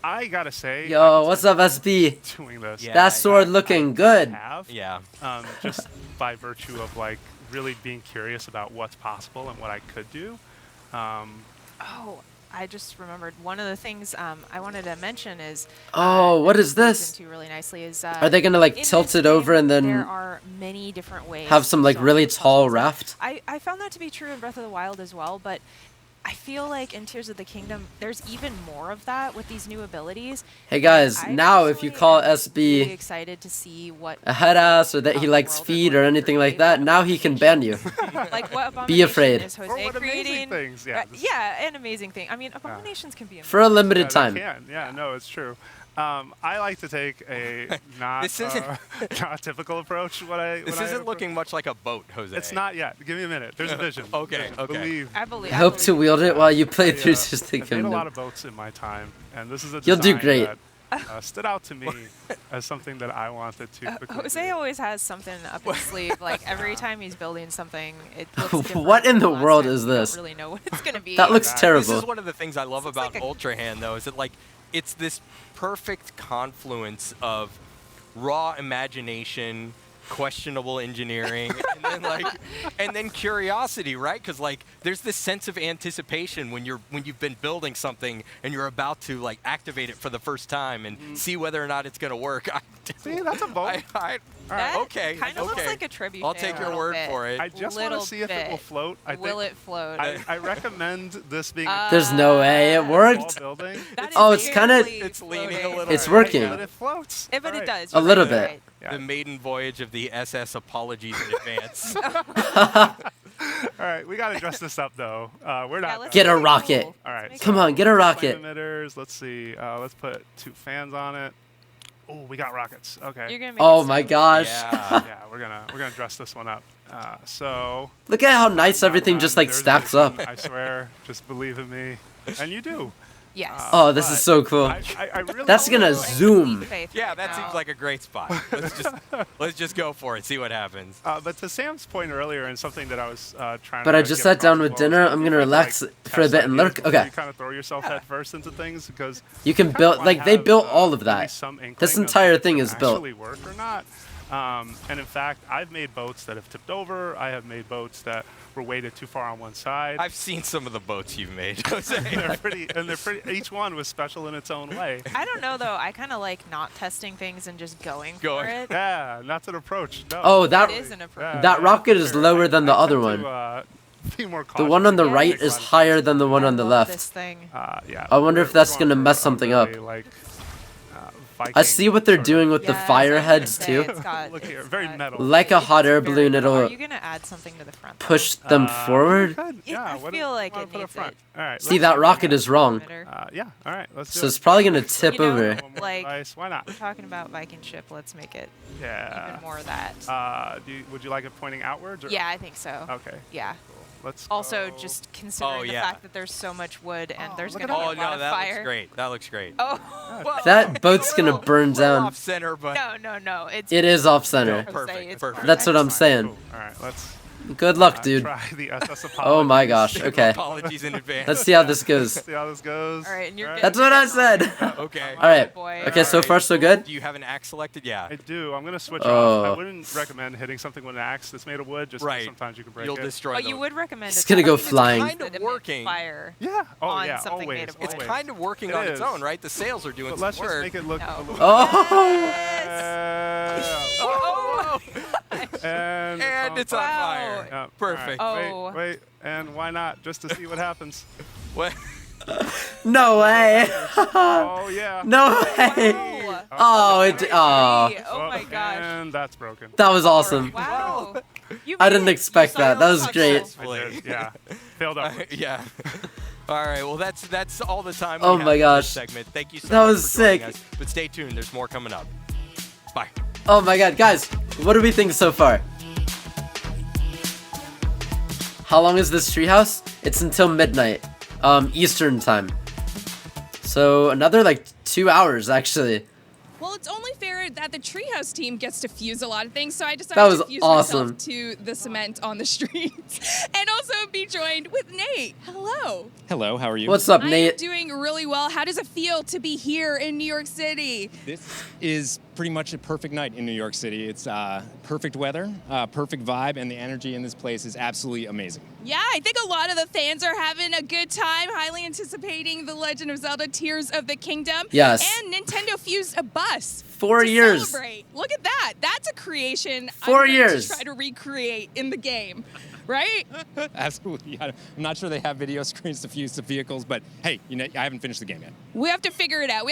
[SPEAKER 5] I got to say,
[SPEAKER 1] Yo, what's up, SB?
[SPEAKER 5] doing this.
[SPEAKER 3] Yeah.
[SPEAKER 1] That sword looking good.
[SPEAKER 5] Have,
[SPEAKER 3] Yeah.
[SPEAKER 5] just by virtue of like really being curious about what's possible and what I could do.
[SPEAKER 4] Oh, I just remembered one of the things I wanted to mention is.
[SPEAKER 1] Oh, what
[SPEAKER 4] that
[SPEAKER 1] is
[SPEAKER 4] leads
[SPEAKER 1] this?
[SPEAKER 4] into really nicely is.
[SPEAKER 1] Are they gonna like
[SPEAKER 4] in
[SPEAKER 1] tilt
[SPEAKER 4] this
[SPEAKER 1] it over
[SPEAKER 4] game,
[SPEAKER 1] and then
[SPEAKER 4] there are many different ways
[SPEAKER 1] have some
[SPEAKER 4] to
[SPEAKER 1] like
[SPEAKER 4] solve
[SPEAKER 1] really
[SPEAKER 4] your
[SPEAKER 1] tall
[SPEAKER 4] puzzles.
[SPEAKER 1] raft?
[SPEAKER 4] I found that to be true in Breath of the Wild as well, but I feel like in Tears of the Kingdom, there's even more of that with these new abilities.
[SPEAKER 1] Hey guys,
[SPEAKER 4] I
[SPEAKER 1] now if you
[SPEAKER 4] personally
[SPEAKER 1] call
[SPEAKER 4] am really
[SPEAKER 1] SB
[SPEAKER 4] excited to see what
[SPEAKER 1] a head ass or that he
[SPEAKER 4] the
[SPEAKER 1] likes
[SPEAKER 4] world are
[SPEAKER 1] feet
[SPEAKER 4] going
[SPEAKER 1] or
[SPEAKER 4] to
[SPEAKER 1] anything like
[SPEAKER 4] create,
[SPEAKER 1] that,
[SPEAKER 4] what
[SPEAKER 1] now he can ban you.
[SPEAKER 4] like what abomination
[SPEAKER 1] Be afraid.
[SPEAKER 4] is Jose
[SPEAKER 5] Or what amazing
[SPEAKER 4] creating?
[SPEAKER 5] things, yeah.
[SPEAKER 4] Yeah, an amazing thing. I mean, abominations can be amazing.
[SPEAKER 1] For a limited
[SPEAKER 5] Yeah,
[SPEAKER 1] time.
[SPEAKER 5] they can. Yeah, no, it's true. I like to take a not
[SPEAKER 3] This isn't-
[SPEAKER 5] not typical approach.
[SPEAKER 3] This isn't looking much like a boat, Jose.
[SPEAKER 5] It's not yet. Give me a minute. There's a vision.
[SPEAKER 3] Okay,
[SPEAKER 5] Vision.
[SPEAKER 3] okay.
[SPEAKER 5] Believe.
[SPEAKER 4] I believe.
[SPEAKER 1] I hope to wield it while you play through
[SPEAKER 5] I,
[SPEAKER 1] Tears of the
[SPEAKER 5] I've made a lot
[SPEAKER 1] Kingdom.
[SPEAKER 5] of boats in my time, and this is a
[SPEAKER 1] You'll do
[SPEAKER 5] design
[SPEAKER 1] great.
[SPEAKER 5] that stood out to me as something that I wanted to quickly
[SPEAKER 4] Jose
[SPEAKER 5] do.
[SPEAKER 4] always has something up his sleeve. Like every time he's building something, it looks different.
[SPEAKER 1] What in
[SPEAKER 4] from
[SPEAKER 1] the
[SPEAKER 4] last
[SPEAKER 1] world
[SPEAKER 4] time.
[SPEAKER 1] is
[SPEAKER 4] We don't
[SPEAKER 1] this?
[SPEAKER 4] really know what it's gonna be.
[SPEAKER 1] That looks
[SPEAKER 5] This is
[SPEAKER 3] This is
[SPEAKER 1] terrible.
[SPEAKER 3] one of the things I love
[SPEAKER 4] This looks
[SPEAKER 3] about
[SPEAKER 4] like a-
[SPEAKER 3] Ultra Hand, though, is that like it's this perfect confluence of raw imagination, questionable engineering, and then curiosity, right? Because like there's this sense of anticipation when you've been building something and you're about to like activate it for the first time and see whether or not it's gonna work.
[SPEAKER 5] See, that's a boat.
[SPEAKER 4] That
[SPEAKER 3] okay,
[SPEAKER 4] kind of looks
[SPEAKER 3] okay.
[SPEAKER 4] like a tribute.
[SPEAKER 3] I'll take your word for it.
[SPEAKER 5] I just want to see if it will float. I
[SPEAKER 4] Will
[SPEAKER 5] think
[SPEAKER 4] it float?
[SPEAKER 5] I recommend this being
[SPEAKER 1] There's no way it
[SPEAKER 5] a
[SPEAKER 1] worked.
[SPEAKER 5] small building.
[SPEAKER 4] That is
[SPEAKER 1] Oh, it's kinda-
[SPEAKER 4] barely
[SPEAKER 3] It's leaning a
[SPEAKER 4] floating.
[SPEAKER 3] little.
[SPEAKER 1] It's
[SPEAKER 5] Alright,
[SPEAKER 1] working.
[SPEAKER 5] But it floats.
[SPEAKER 4] But it
[SPEAKER 5] Alright.
[SPEAKER 4] does.
[SPEAKER 1] A little
[SPEAKER 4] you're
[SPEAKER 1] bit.
[SPEAKER 4] right.
[SPEAKER 5] Yeah.
[SPEAKER 3] The maiden voyage of the SS. Apologies in advance.
[SPEAKER 5] All right, we got to dress this up though. We're
[SPEAKER 4] Yeah,
[SPEAKER 5] not.
[SPEAKER 4] let's
[SPEAKER 1] Get a
[SPEAKER 4] make it
[SPEAKER 1] rocket.
[SPEAKER 4] cool.
[SPEAKER 5] All right.
[SPEAKER 4] Let's make
[SPEAKER 1] Come
[SPEAKER 4] it
[SPEAKER 1] on, get a
[SPEAKER 5] Flame
[SPEAKER 1] rocket.
[SPEAKER 5] emitters. Let's see. Let's put 2 fans on it. Oh, we got rockets. Okay.
[SPEAKER 4] You're gonna make
[SPEAKER 1] Oh
[SPEAKER 4] it
[SPEAKER 1] my
[SPEAKER 4] so-
[SPEAKER 1] gosh.
[SPEAKER 3] Yeah.
[SPEAKER 5] Yeah, we're gonna dress this one up. So.
[SPEAKER 1] Look at how nice everything
[SPEAKER 5] not
[SPEAKER 1] just
[SPEAKER 5] done.
[SPEAKER 1] like
[SPEAKER 5] There's
[SPEAKER 1] stacks
[SPEAKER 5] vision,
[SPEAKER 1] up.
[SPEAKER 5] I swear. Just believe in me, and you do.
[SPEAKER 4] Yes.
[SPEAKER 1] Oh, this is
[SPEAKER 5] But
[SPEAKER 1] so cool.
[SPEAKER 5] I really.
[SPEAKER 1] That's gonna
[SPEAKER 4] Like,
[SPEAKER 1] zoom.
[SPEAKER 4] keep faith
[SPEAKER 3] Yeah,
[SPEAKER 4] right
[SPEAKER 3] that
[SPEAKER 4] now.
[SPEAKER 3] seems like a great spot. Let's just go for it. See what happens.
[SPEAKER 5] But to Sam's point earlier, and something that I was trying.
[SPEAKER 1] But
[SPEAKER 5] to
[SPEAKER 1] I just
[SPEAKER 5] get
[SPEAKER 1] sat down
[SPEAKER 5] across
[SPEAKER 1] with
[SPEAKER 5] as well,
[SPEAKER 1] dinner.
[SPEAKER 5] is
[SPEAKER 1] I'm
[SPEAKER 5] don't
[SPEAKER 1] gonna
[SPEAKER 5] you
[SPEAKER 1] relax
[SPEAKER 5] like,
[SPEAKER 1] for a
[SPEAKER 5] test
[SPEAKER 1] bit and
[SPEAKER 5] ideas
[SPEAKER 1] lurk.
[SPEAKER 5] before
[SPEAKER 1] Okay.
[SPEAKER 5] You kind of throw yourself head first into things because
[SPEAKER 1] You can
[SPEAKER 5] kinda
[SPEAKER 1] build
[SPEAKER 5] wanna
[SPEAKER 1] like they
[SPEAKER 5] have,
[SPEAKER 1] built all of
[SPEAKER 5] really
[SPEAKER 1] that.
[SPEAKER 5] some inkling
[SPEAKER 1] This
[SPEAKER 5] of
[SPEAKER 1] entire
[SPEAKER 5] if
[SPEAKER 1] thing
[SPEAKER 5] it
[SPEAKER 1] is built.
[SPEAKER 5] actually work or not. And in fact, I've made boats that have tipped over. I have made boats that were weighted too far on one side.
[SPEAKER 3] I've seen some of the boats you've made, Jose.
[SPEAKER 5] they're pretty. Each one was special in its own way.
[SPEAKER 4] I don't know though. I kind of like not testing things and just going for it.
[SPEAKER 5] Yeah, and that's an approach. No.
[SPEAKER 1] Oh,
[SPEAKER 4] It
[SPEAKER 1] that
[SPEAKER 4] is an approach.
[SPEAKER 5] Yeah,
[SPEAKER 1] that
[SPEAKER 5] yeah,
[SPEAKER 1] rocket is
[SPEAKER 5] sure.
[SPEAKER 1] lower than the
[SPEAKER 5] I
[SPEAKER 1] other
[SPEAKER 5] tend
[SPEAKER 1] one.
[SPEAKER 5] to, be more
[SPEAKER 1] The one on the
[SPEAKER 4] Yeah.
[SPEAKER 1] right is higher than the one on the
[SPEAKER 4] I love
[SPEAKER 1] left.
[SPEAKER 4] This thing.
[SPEAKER 5] Yeah.
[SPEAKER 1] I wonder if
[SPEAKER 5] we're
[SPEAKER 1] that's
[SPEAKER 5] going
[SPEAKER 1] gonna
[SPEAKER 5] for
[SPEAKER 1] mess
[SPEAKER 5] a
[SPEAKER 1] something
[SPEAKER 5] really,
[SPEAKER 1] up.
[SPEAKER 5] Like,
[SPEAKER 1] I see what they're
[SPEAKER 5] Viking
[SPEAKER 1] doing
[SPEAKER 5] sort
[SPEAKER 1] with the
[SPEAKER 4] Yes,
[SPEAKER 1] fire
[SPEAKER 4] I was
[SPEAKER 1] heads
[SPEAKER 4] gonna say,
[SPEAKER 1] too.
[SPEAKER 4] it's got-
[SPEAKER 5] Look here,
[SPEAKER 4] it's
[SPEAKER 5] very
[SPEAKER 4] got-
[SPEAKER 5] metal.
[SPEAKER 1] Like a
[SPEAKER 4] it's
[SPEAKER 1] hot air
[SPEAKER 4] very
[SPEAKER 1] balloon,
[SPEAKER 4] metal.
[SPEAKER 1] it'll
[SPEAKER 4] Are you gonna add something to the front? though?
[SPEAKER 1] push them forward.
[SPEAKER 5] Yeah,
[SPEAKER 4] I
[SPEAKER 5] what do
[SPEAKER 4] feel
[SPEAKER 5] you
[SPEAKER 4] like
[SPEAKER 5] wanna
[SPEAKER 4] it
[SPEAKER 5] put up
[SPEAKER 4] needs
[SPEAKER 5] front?
[SPEAKER 4] it.
[SPEAKER 5] All right.
[SPEAKER 1] See, that rocket is wrong.
[SPEAKER 5] Yeah. All right. Let's do
[SPEAKER 1] So
[SPEAKER 5] it.
[SPEAKER 1] it's probably gonna tip
[SPEAKER 4] You know,
[SPEAKER 1] over.
[SPEAKER 5] One more
[SPEAKER 4] like-
[SPEAKER 5] device. Why not?
[SPEAKER 4] We're talking about Viking ship. Let's make it
[SPEAKER 5] Yeah.
[SPEAKER 4] even more of that.
[SPEAKER 5] Would you like it pointing outwards? Or?
[SPEAKER 4] Yeah, I think so.
[SPEAKER 5] Okay.
[SPEAKER 4] Yeah.
[SPEAKER 5] Cool. Let's.
[SPEAKER 4] Also,
[SPEAKER 5] go.
[SPEAKER 4] just considering the
[SPEAKER 3] yeah.
[SPEAKER 4] fact that there's so much wood and there's
[SPEAKER 5] look
[SPEAKER 4] gonna
[SPEAKER 5] at
[SPEAKER 4] be
[SPEAKER 3] Oh
[SPEAKER 4] a lot
[SPEAKER 3] no,
[SPEAKER 4] of
[SPEAKER 3] that
[SPEAKER 4] fire.
[SPEAKER 3] looks great. That looks great.
[SPEAKER 4] Oh, whoa.
[SPEAKER 1] That boat's gonna burn
[SPEAKER 3] Little
[SPEAKER 1] down.
[SPEAKER 3] off center, but
[SPEAKER 4] No. It's
[SPEAKER 1] It is off center.
[SPEAKER 4] Jose,
[SPEAKER 3] Perfect,
[SPEAKER 4] it's
[SPEAKER 3] perfect.
[SPEAKER 1] That's what I'm saying.
[SPEAKER 5] Cool. All right. Let's.
[SPEAKER 1] Good luck, dude.
[SPEAKER 5] Try the SS Apollo.
[SPEAKER 1] Oh my gosh. Okay.
[SPEAKER 3] apologies in advance.
[SPEAKER 1] Let's see how this goes.
[SPEAKER 5] See how this goes.
[SPEAKER 4] All right, and you're
[SPEAKER 1] That's what I said.
[SPEAKER 3] Okay.
[SPEAKER 1] All right.
[SPEAKER 4] boy.
[SPEAKER 1] Okay, so
[SPEAKER 3] Alright.
[SPEAKER 1] far so good.
[SPEAKER 3] Do you have an axe selected? Yeah.
[SPEAKER 5] I do. I'm gonna switch
[SPEAKER 1] Oh.
[SPEAKER 5] off. I wouldn't recommend hitting something with an axe that's made of wood, just 'cause
[SPEAKER 3] Right.
[SPEAKER 5] sometimes you can break
[SPEAKER 3] You'll
[SPEAKER 5] it.
[SPEAKER 3] destroy
[SPEAKER 4] But
[SPEAKER 3] the-
[SPEAKER 4] you would recommend
[SPEAKER 1] It's
[SPEAKER 4] a
[SPEAKER 1] gonna go
[SPEAKER 4] technique
[SPEAKER 1] flying.
[SPEAKER 3] It's kind
[SPEAKER 4] that
[SPEAKER 3] of
[SPEAKER 4] emits
[SPEAKER 3] working.
[SPEAKER 4] Fire.
[SPEAKER 5] Yeah. Oh
[SPEAKER 4] on
[SPEAKER 5] yeah.
[SPEAKER 4] something
[SPEAKER 5] Always.
[SPEAKER 4] made of wood.
[SPEAKER 3] It's
[SPEAKER 5] always.
[SPEAKER 3] kind of working
[SPEAKER 5] It
[SPEAKER 3] on its
[SPEAKER 5] is.
[SPEAKER 3] own, right? The sails are doing
[SPEAKER 5] But
[SPEAKER 3] some
[SPEAKER 5] let's just
[SPEAKER 3] work.
[SPEAKER 5] make it look
[SPEAKER 4] No.
[SPEAKER 5] a little.
[SPEAKER 1] Oh.
[SPEAKER 5] And
[SPEAKER 3] It's on
[SPEAKER 4] Wow.
[SPEAKER 3] fire.
[SPEAKER 5] Yeah,
[SPEAKER 3] Perfect.
[SPEAKER 5] all right.
[SPEAKER 4] Oh.
[SPEAKER 5] Wait, and why not? Just to see what happens.
[SPEAKER 3] What?
[SPEAKER 1] No way.
[SPEAKER 5] Oh yeah.
[SPEAKER 1] No way.
[SPEAKER 4] Wow.
[SPEAKER 1] Oh, it. Oh,
[SPEAKER 4] Oh my gosh.
[SPEAKER 5] And that's broken.
[SPEAKER 1] that was awesome.
[SPEAKER 4] Wow. You
[SPEAKER 1] I
[SPEAKER 4] made
[SPEAKER 1] didn't
[SPEAKER 4] it.
[SPEAKER 1] expect
[SPEAKER 4] You
[SPEAKER 1] that. That was
[SPEAKER 4] successful.
[SPEAKER 1] great.
[SPEAKER 5] I did, yeah. Failed upwards.
[SPEAKER 3] Yeah. All right. Well, that's all the time.
[SPEAKER 1] Oh
[SPEAKER 3] we
[SPEAKER 1] my
[SPEAKER 3] have for
[SPEAKER 1] gosh.
[SPEAKER 3] this segment. Thank you so
[SPEAKER 1] That
[SPEAKER 3] much
[SPEAKER 1] was
[SPEAKER 3] for joining
[SPEAKER 1] sick.
[SPEAKER 3] us. But stay tuned. There's more coming up. Bye.
[SPEAKER 1] Oh my god, guys, what do we think so far? How long is this treehouse? It's until midnight, Eastern time. So another like 2 hours actually.
[SPEAKER 2] Well, it's only fair that the Treehouse team gets to fuse a lot of things, so I decided
[SPEAKER 1] That was
[SPEAKER 2] to fuse
[SPEAKER 1] awesome.
[SPEAKER 2] myself to the cement on the streets, and also be joined with Nate. Hello.
[SPEAKER 6] Hello, how are you?
[SPEAKER 1] What's up,
[SPEAKER 2] I am
[SPEAKER 1] Nate?
[SPEAKER 2] doing really well. How does it feel to be here in New York City?
[SPEAKER 6] This is pretty much a perfect night in New York City. It's perfect weather, perfect vibe, and the energy in this place is absolutely amazing.
[SPEAKER 2] Yeah, I think a lot of the fans are having a good time, highly anticipating The Legend of Zelda Tears of the Kingdom.
[SPEAKER 1] Yes.
[SPEAKER 2] And Nintendo fused a bus
[SPEAKER 1] 4
[SPEAKER 2] to
[SPEAKER 1] years.
[SPEAKER 2] celebrate. Look at that. That's a creation
[SPEAKER 1] 4
[SPEAKER 2] I'm going
[SPEAKER 1] years.
[SPEAKER 2] to try to recreate in the game, right?
[SPEAKER 6] Absolutely. I'm not sure they have video screens to fuse the vehicles, but hey, I haven't finished the game yet.
[SPEAKER 2] We have to figure it out.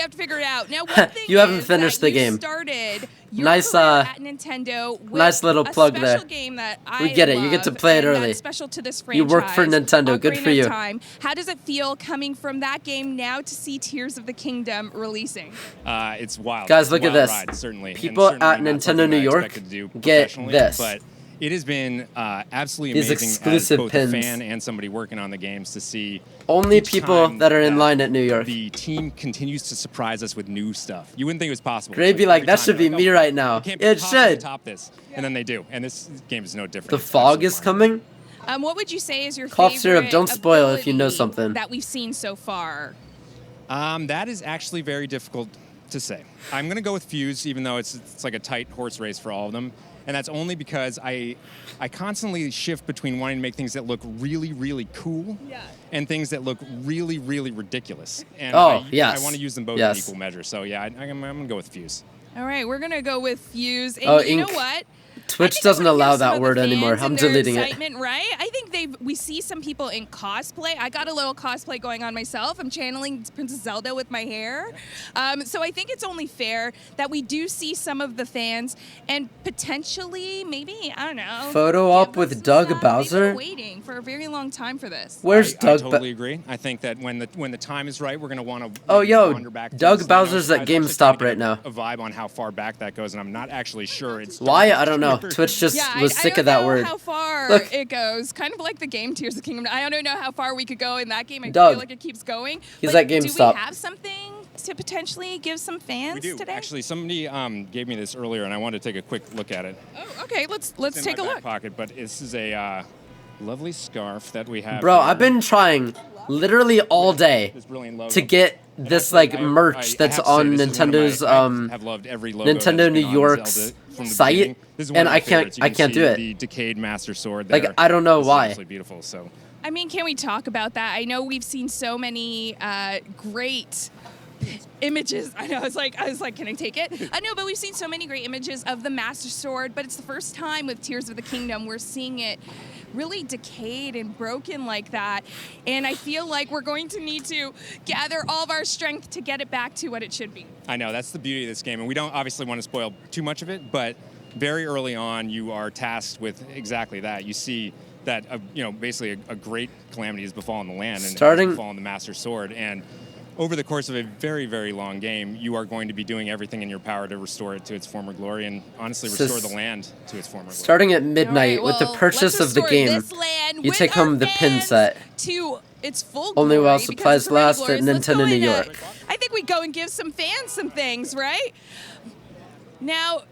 [SPEAKER 2] Now, one thing
[SPEAKER 1] You haven't
[SPEAKER 2] is
[SPEAKER 1] finished
[SPEAKER 2] that
[SPEAKER 1] the
[SPEAKER 2] you
[SPEAKER 1] game.
[SPEAKER 2] started your
[SPEAKER 1] Nice,
[SPEAKER 2] career at Nintendo with
[SPEAKER 1] nice little plug
[SPEAKER 2] a
[SPEAKER 1] there.
[SPEAKER 2] special game that I
[SPEAKER 1] We get it. You get to
[SPEAKER 2] love,
[SPEAKER 1] play it
[SPEAKER 2] and
[SPEAKER 1] early.
[SPEAKER 2] That's special to this franchise.
[SPEAKER 1] You work for Nintendo. Good
[SPEAKER 2] Ocarina
[SPEAKER 1] for
[SPEAKER 2] of
[SPEAKER 1] you.
[SPEAKER 2] Time. How does it feel coming from that game now to see Tears of the Kingdom releasing?
[SPEAKER 6] It's wild.
[SPEAKER 1] Guys,
[SPEAKER 6] It's a
[SPEAKER 1] look at
[SPEAKER 6] wild
[SPEAKER 1] this.
[SPEAKER 6] ride, certainly. And
[SPEAKER 1] People
[SPEAKER 6] certainly
[SPEAKER 1] at
[SPEAKER 6] not
[SPEAKER 1] Nintendo
[SPEAKER 6] something
[SPEAKER 1] New
[SPEAKER 6] I
[SPEAKER 1] York
[SPEAKER 6] expected to do
[SPEAKER 1] get
[SPEAKER 6] professionally,
[SPEAKER 1] this.
[SPEAKER 6] But it has been absolutely
[SPEAKER 1] These
[SPEAKER 6] amazing
[SPEAKER 1] exclusive
[SPEAKER 6] as both
[SPEAKER 1] pins.
[SPEAKER 6] a fan and somebody working on the games to see
[SPEAKER 1] Only
[SPEAKER 6] each
[SPEAKER 1] people
[SPEAKER 6] time
[SPEAKER 1] that are in line at New York.
[SPEAKER 6] The team continues to surprise us with new stuff. You wouldn't think it was possible.
[SPEAKER 1] Gray
[SPEAKER 6] It's
[SPEAKER 1] be like,
[SPEAKER 6] every
[SPEAKER 1] that
[SPEAKER 6] time
[SPEAKER 1] should
[SPEAKER 6] you're
[SPEAKER 1] be
[SPEAKER 6] like,
[SPEAKER 1] me
[SPEAKER 6] oh,
[SPEAKER 1] right now.
[SPEAKER 6] you can't
[SPEAKER 1] It
[SPEAKER 6] possibly
[SPEAKER 1] should.
[SPEAKER 6] top this, and then they do. And this game is no different.
[SPEAKER 1] The
[SPEAKER 6] It's
[SPEAKER 1] fog
[SPEAKER 6] absolutely
[SPEAKER 1] is
[SPEAKER 6] fine.
[SPEAKER 1] coming?
[SPEAKER 2] What would you say is your
[SPEAKER 1] Cough
[SPEAKER 2] favorite
[SPEAKER 1] syrup, don't spoil if you know
[SPEAKER 2] ability
[SPEAKER 1] something.
[SPEAKER 2] that we've seen so far?
[SPEAKER 6] That is actually very difficult to say. I'm going to go with Fuse, even though it's like a tight horse race for all of them. And that's only because I constantly shift between wanting to make things that look really, really cool and things that look really, really ridiculous. And
[SPEAKER 1] yes.
[SPEAKER 6] I want to use them both in equal measure. So yeah, I'm going to go with Fuse.
[SPEAKER 2] All right, we're going to go with Fuse. And
[SPEAKER 1] Oh,
[SPEAKER 2] you know
[SPEAKER 1] ink.
[SPEAKER 2] what?
[SPEAKER 1] Twitch
[SPEAKER 2] I think
[SPEAKER 1] doesn't
[SPEAKER 2] I'm gonna
[SPEAKER 1] allow
[SPEAKER 2] give some
[SPEAKER 1] that
[SPEAKER 2] of
[SPEAKER 1] word
[SPEAKER 2] the
[SPEAKER 1] anymore.
[SPEAKER 2] fans
[SPEAKER 1] I'm
[SPEAKER 2] and their
[SPEAKER 1] deleting it.
[SPEAKER 2] excitement, right? I think we see some people in cosplay. I got a little cosplay going on myself. I'm channeling Princess Zelda with my hair. So I think it's only fair that we do see some of the fans and potentially, maybe, I don't know.
[SPEAKER 1] Photo
[SPEAKER 2] give
[SPEAKER 1] op
[SPEAKER 2] them
[SPEAKER 1] with
[SPEAKER 2] some
[SPEAKER 1] Doug
[SPEAKER 2] stuff.
[SPEAKER 1] Bowser?
[SPEAKER 2] We've been waiting for a very long time for this.
[SPEAKER 1] Where's
[SPEAKER 6] I
[SPEAKER 1] Doug?
[SPEAKER 6] totally agree. I think that when the time is right, we're going to want to wander back to
[SPEAKER 1] Doug
[SPEAKER 6] this.
[SPEAKER 1] Bowser's
[SPEAKER 6] I
[SPEAKER 1] at
[SPEAKER 6] was actually
[SPEAKER 1] GameStop
[SPEAKER 6] trying to
[SPEAKER 1] right
[SPEAKER 6] get
[SPEAKER 1] now.
[SPEAKER 6] A vibe on how far back that goes, and I'm not actually sure. It's
[SPEAKER 1] Why? I don't know. Twitch just was sick of that word.
[SPEAKER 2] I don't know how far
[SPEAKER 1] Look.
[SPEAKER 2] it goes. Kind of like the game Tears of the Kingdom. I don't know how far we could go in that game. I
[SPEAKER 1] Doug.
[SPEAKER 2] feel like it keeps going.
[SPEAKER 1] He's
[SPEAKER 2] But
[SPEAKER 1] at
[SPEAKER 2] do
[SPEAKER 1] GameStop.
[SPEAKER 2] we have something to potentially give some fans
[SPEAKER 6] We do.
[SPEAKER 2] today?
[SPEAKER 6] Actually, somebody gave me this earlier, and I wanted to take a quick look at it.
[SPEAKER 2] Oh, okay. Let's
[SPEAKER 6] It's in
[SPEAKER 2] take
[SPEAKER 6] my
[SPEAKER 2] a
[SPEAKER 6] back
[SPEAKER 2] look.
[SPEAKER 6] pocket, but this is a lovely scarf that we have.
[SPEAKER 1] Bro,
[SPEAKER 6] here.
[SPEAKER 1] I've been trying literally all day
[SPEAKER 6] This brilliant logo.
[SPEAKER 1] to get
[SPEAKER 6] And
[SPEAKER 1] this
[SPEAKER 6] actually,
[SPEAKER 1] like
[SPEAKER 6] I
[SPEAKER 1] merch that's
[SPEAKER 6] have to say,
[SPEAKER 1] on
[SPEAKER 6] this is one of my-
[SPEAKER 1] Nintendo
[SPEAKER 6] I have loved every logo that's
[SPEAKER 1] Nintendo
[SPEAKER 6] been
[SPEAKER 1] New
[SPEAKER 6] on
[SPEAKER 1] York's
[SPEAKER 6] Zelda from the
[SPEAKER 1] site,
[SPEAKER 6] beginning. This is one
[SPEAKER 1] and
[SPEAKER 6] of my
[SPEAKER 1] I can't-
[SPEAKER 6] favorites. You
[SPEAKER 1] I
[SPEAKER 6] can
[SPEAKER 1] can't do
[SPEAKER 6] see
[SPEAKER 1] it.
[SPEAKER 6] The decayed Master Sword
[SPEAKER 1] Like,
[SPEAKER 6] there.
[SPEAKER 1] I don't know
[SPEAKER 6] This is
[SPEAKER 1] why.
[SPEAKER 6] absolutely beautiful. So
[SPEAKER 2] I mean, can we talk about that? I know we've seen so many great images. I know. I was like, can I take it? I know, but we've seen so many great images of the Master Sword. But it's the first time with Tears of the Kingdom we're seeing it really decayed and broken like that. And I feel like we're going to need to gather all of our strength to get it back to what it should be.
[SPEAKER 6] I know that's the beauty of this game, and we don't obviously want to spoil too much of it, but very early on you are tasked with exactly that. You see that basically a great calamity has befallen the land and has befallen the Master Sword, and over the course of a very, very long game, you are going to be doing everything in your power to restore it to its former glory and honestly restore the land to its former glory.
[SPEAKER 1] Starting at midnight
[SPEAKER 2] All right,
[SPEAKER 1] with the
[SPEAKER 2] well,
[SPEAKER 1] purchase
[SPEAKER 2] let's
[SPEAKER 1] of the
[SPEAKER 2] restore
[SPEAKER 1] game,
[SPEAKER 2] this land
[SPEAKER 1] you
[SPEAKER 2] with
[SPEAKER 1] take
[SPEAKER 2] our
[SPEAKER 1] home the pin
[SPEAKER 2] fans
[SPEAKER 1] set.
[SPEAKER 2] to its full
[SPEAKER 1] Only
[SPEAKER 2] glory
[SPEAKER 1] while
[SPEAKER 2] because
[SPEAKER 1] supplies
[SPEAKER 2] it's already
[SPEAKER 1] last at
[SPEAKER 2] glorious. Let's
[SPEAKER 1] Nintendo
[SPEAKER 2] go
[SPEAKER 1] New
[SPEAKER 2] in,
[SPEAKER 1] York.
[SPEAKER 2] I think we go and give some fans some things, right? Now,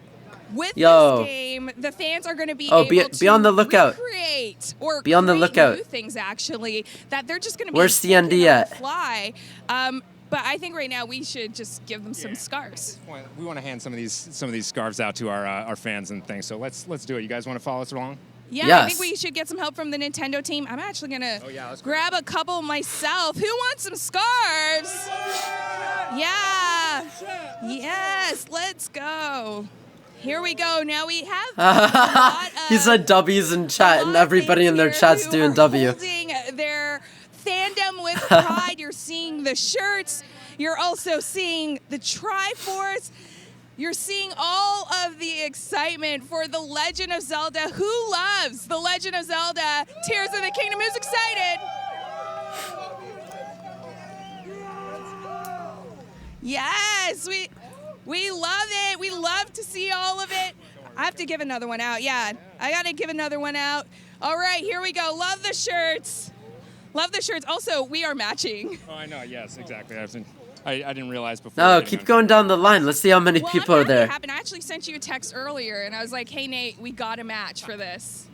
[SPEAKER 2] with
[SPEAKER 1] Yo.
[SPEAKER 2] this game, the fans are going to be
[SPEAKER 1] Oh,
[SPEAKER 2] able
[SPEAKER 1] be
[SPEAKER 2] to
[SPEAKER 1] on the lookout.
[SPEAKER 2] recreate or
[SPEAKER 1] Be on the
[SPEAKER 2] create
[SPEAKER 1] lookout.
[SPEAKER 2] new things, actually, that they're just going to be
[SPEAKER 1] Where's
[SPEAKER 2] thinking
[SPEAKER 1] CND
[SPEAKER 2] on
[SPEAKER 1] at?
[SPEAKER 2] the fly. But I think right now we should just give them some scarves.
[SPEAKER 6] We want to hand some of these scarves out to our fans and things. So let's do it. You guys want to follow us along?
[SPEAKER 2] Yeah, I
[SPEAKER 1] Yes.
[SPEAKER 2] think we should get some help from the Nintendo team. I'm actually gonna
[SPEAKER 6] let's go.
[SPEAKER 2] grab a couple myself. Who wants some scarves? Yeah. Yes, let's go. Here we go. Now we have a lot
[SPEAKER 1] He
[SPEAKER 2] of,
[SPEAKER 1] said W's in chat, and
[SPEAKER 2] lot of
[SPEAKER 1] everybody in
[SPEAKER 2] fans
[SPEAKER 1] their
[SPEAKER 2] here
[SPEAKER 1] chat's
[SPEAKER 2] who
[SPEAKER 1] doing
[SPEAKER 2] are
[SPEAKER 1] W.
[SPEAKER 2] holding their fandom with pride. You're seeing the shirts. You're also seeing the Triforce. You're seeing all of the excitement for The Legend of Zelda. Who loves The Legend of Zelda? Tears of the Kingdom. Who's excited? Yes, we love it. We love to see all of it. I have to give another one out. Yeah, I got to give another one out. All right, here we go. Love the shirts. Love the shirts. Also, we are matching.
[SPEAKER 6] Oh, I know. Yes, exactly. I didn't realize before.
[SPEAKER 1] No,
[SPEAKER 6] getting
[SPEAKER 1] keep
[SPEAKER 6] on-
[SPEAKER 1] going down the line. Let's see how many
[SPEAKER 2] Well,
[SPEAKER 1] people
[SPEAKER 2] I'm
[SPEAKER 1] are
[SPEAKER 2] happy it
[SPEAKER 1] there.
[SPEAKER 2] happened. I actually sent you a text earlier, and I was like, hey, Nate, we got a match for this.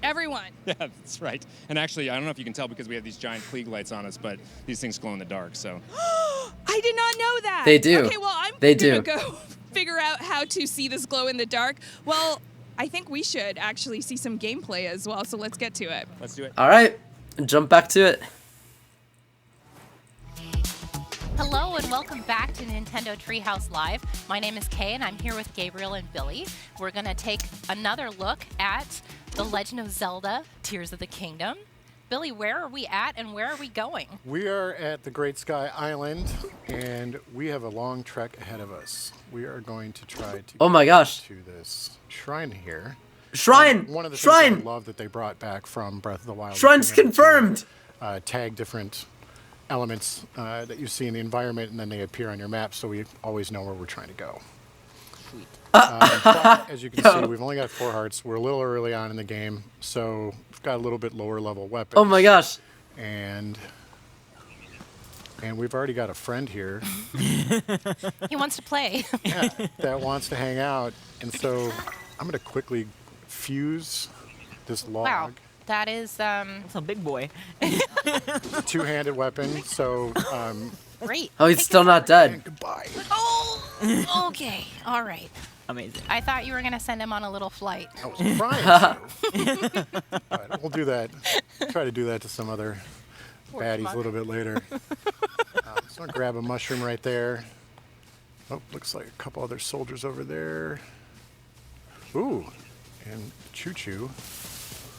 [SPEAKER 2] Everyone.
[SPEAKER 6] Yeah, that's right. And actually, I don't know if you can tell because we have these giant Klieg lights on us, but these things glow in the dark. So
[SPEAKER 2] I did not know that.
[SPEAKER 1] They do.
[SPEAKER 2] Okay, well, I'm
[SPEAKER 1] They
[SPEAKER 2] gonna
[SPEAKER 1] do.
[SPEAKER 2] go figure out how to see this glow in the dark. Well, I think we should actually see some gameplay as well, so let's get to it.
[SPEAKER 6] Let's do it.
[SPEAKER 1] All right, jump back to it.
[SPEAKER 7] Hello and welcome back to Nintendo Treehouse Live. My name is Kay and I'm here with Gabriel and Billy. We're going to take another look at The Legend of Zelda, Tears of the Kingdom. Billy, where are we at and where are we going?
[SPEAKER 8] We are at the Great Sky Island and we have a long trek ahead of us. We are going to try to
[SPEAKER 1] Oh my gosh.
[SPEAKER 8] to this shrine here.
[SPEAKER 1] Shrine!
[SPEAKER 8] One of the
[SPEAKER 1] Shrine!
[SPEAKER 8] things I love that they brought back from Breath of the Wild. is
[SPEAKER 1] Shrine's
[SPEAKER 8] being able to,
[SPEAKER 1] confirmed!
[SPEAKER 8] Tag different elements that you see in the environment, and then they appear on your map, so we always know where we're trying to go. But as you can see, we've only got 4 hearts. We're a little early on in the game, so we've got a little bit lower level weapons.
[SPEAKER 1] Oh my gosh.
[SPEAKER 8] And we've already got a friend here
[SPEAKER 7] He wants to play.
[SPEAKER 8] that wants to hang out, and so I'm going to quickly fuse this log.
[SPEAKER 7] Wow, that is
[SPEAKER 9] It's a big boy.
[SPEAKER 8] It's a two-handed weapon, so
[SPEAKER 7] great.
[SPEAKER 1] Oh, he's
[SPEAKER 7] Take
[SPEAKER 1] still
[SPEAKER 7] it
[SPEAKER 1] not dead.
[SPEAKER 8] goodbye.
[SPEAKER 7] Oh, okay, all right.
[SPEAKER 9] Amazing.
[SPEAKER 7] I thought you were going to send him on a little flight.
[SPEAKER 8] I was trying to. But we'll do that. Try to do that to some other baddies
[SPEAKER 7] schmuck.
[SPEAKER 8] a little bit later. So I'll grab a mushroom right there. Oh, looks like a couple other soldiers over there. Ooh, and Choo Choo.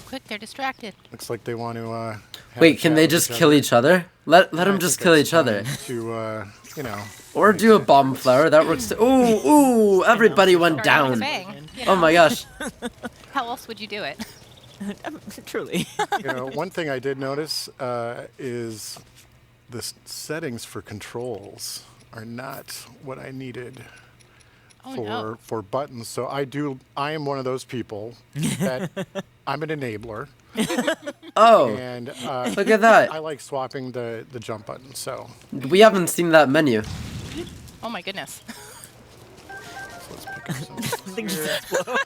[SPEAKER 7] Quick, they're distracted.
[SPEAKER 8] Looks like they want to. Have a
[SPEAKER 1] Wait, can
[SPEAKER 8] chat
[SPEAKER 1] they
[SPEAKER 8] with
[SPEAKER 1] just
[SPEAKER 8] each
[SPEAKER 1] kill
[SPEAKER 8] other.
[SPEAKER 1] each other? Let
[SPEAKER 8] I
[SPEAKER 1] them
[SPEAKER 8] think
[SPEAKER 1] just kill
[SPEAKER 8] that's
[SPEAKER 1] each other.
[SPEAKER 8] time To you know.
[SPEAKER 1] Or do a bomb flower, that works too. Ooh, ooh, everybody went
[SPEAKER 7] Start with a
[SPEAKER 1] down.
[SPEAKER 7] bang, you
[SPEAKER 1] Oh
[SPEAKER 7] know.
[SPEAKER 1] my gosh.
[SPEAKER 7] How else would you do it?
[SPEAKER 9] Truly.
[SPEAKER 8] You know, one thing I did notice is the settings for controls are not what I needed
[SPEAKER 7] Oh,
[SPEAKER 8] for
[SPEAKER 7] no.
[SPEAKER 8] for buttons. So I am one of those people that I'm an enabler,
[SPEAKER 1] Oh,
[SPEAKER 8] and
[SPEAKER 1] look at that.
[SPEAKER 8] I like swapping the jump button. So
[SPEAKER 1] We haven't seen that menu.
[SPEAKER 7] Oh my goodness.
[SPEAKER 8] let's pick up some.
[SPEAKER 9] Things just explode.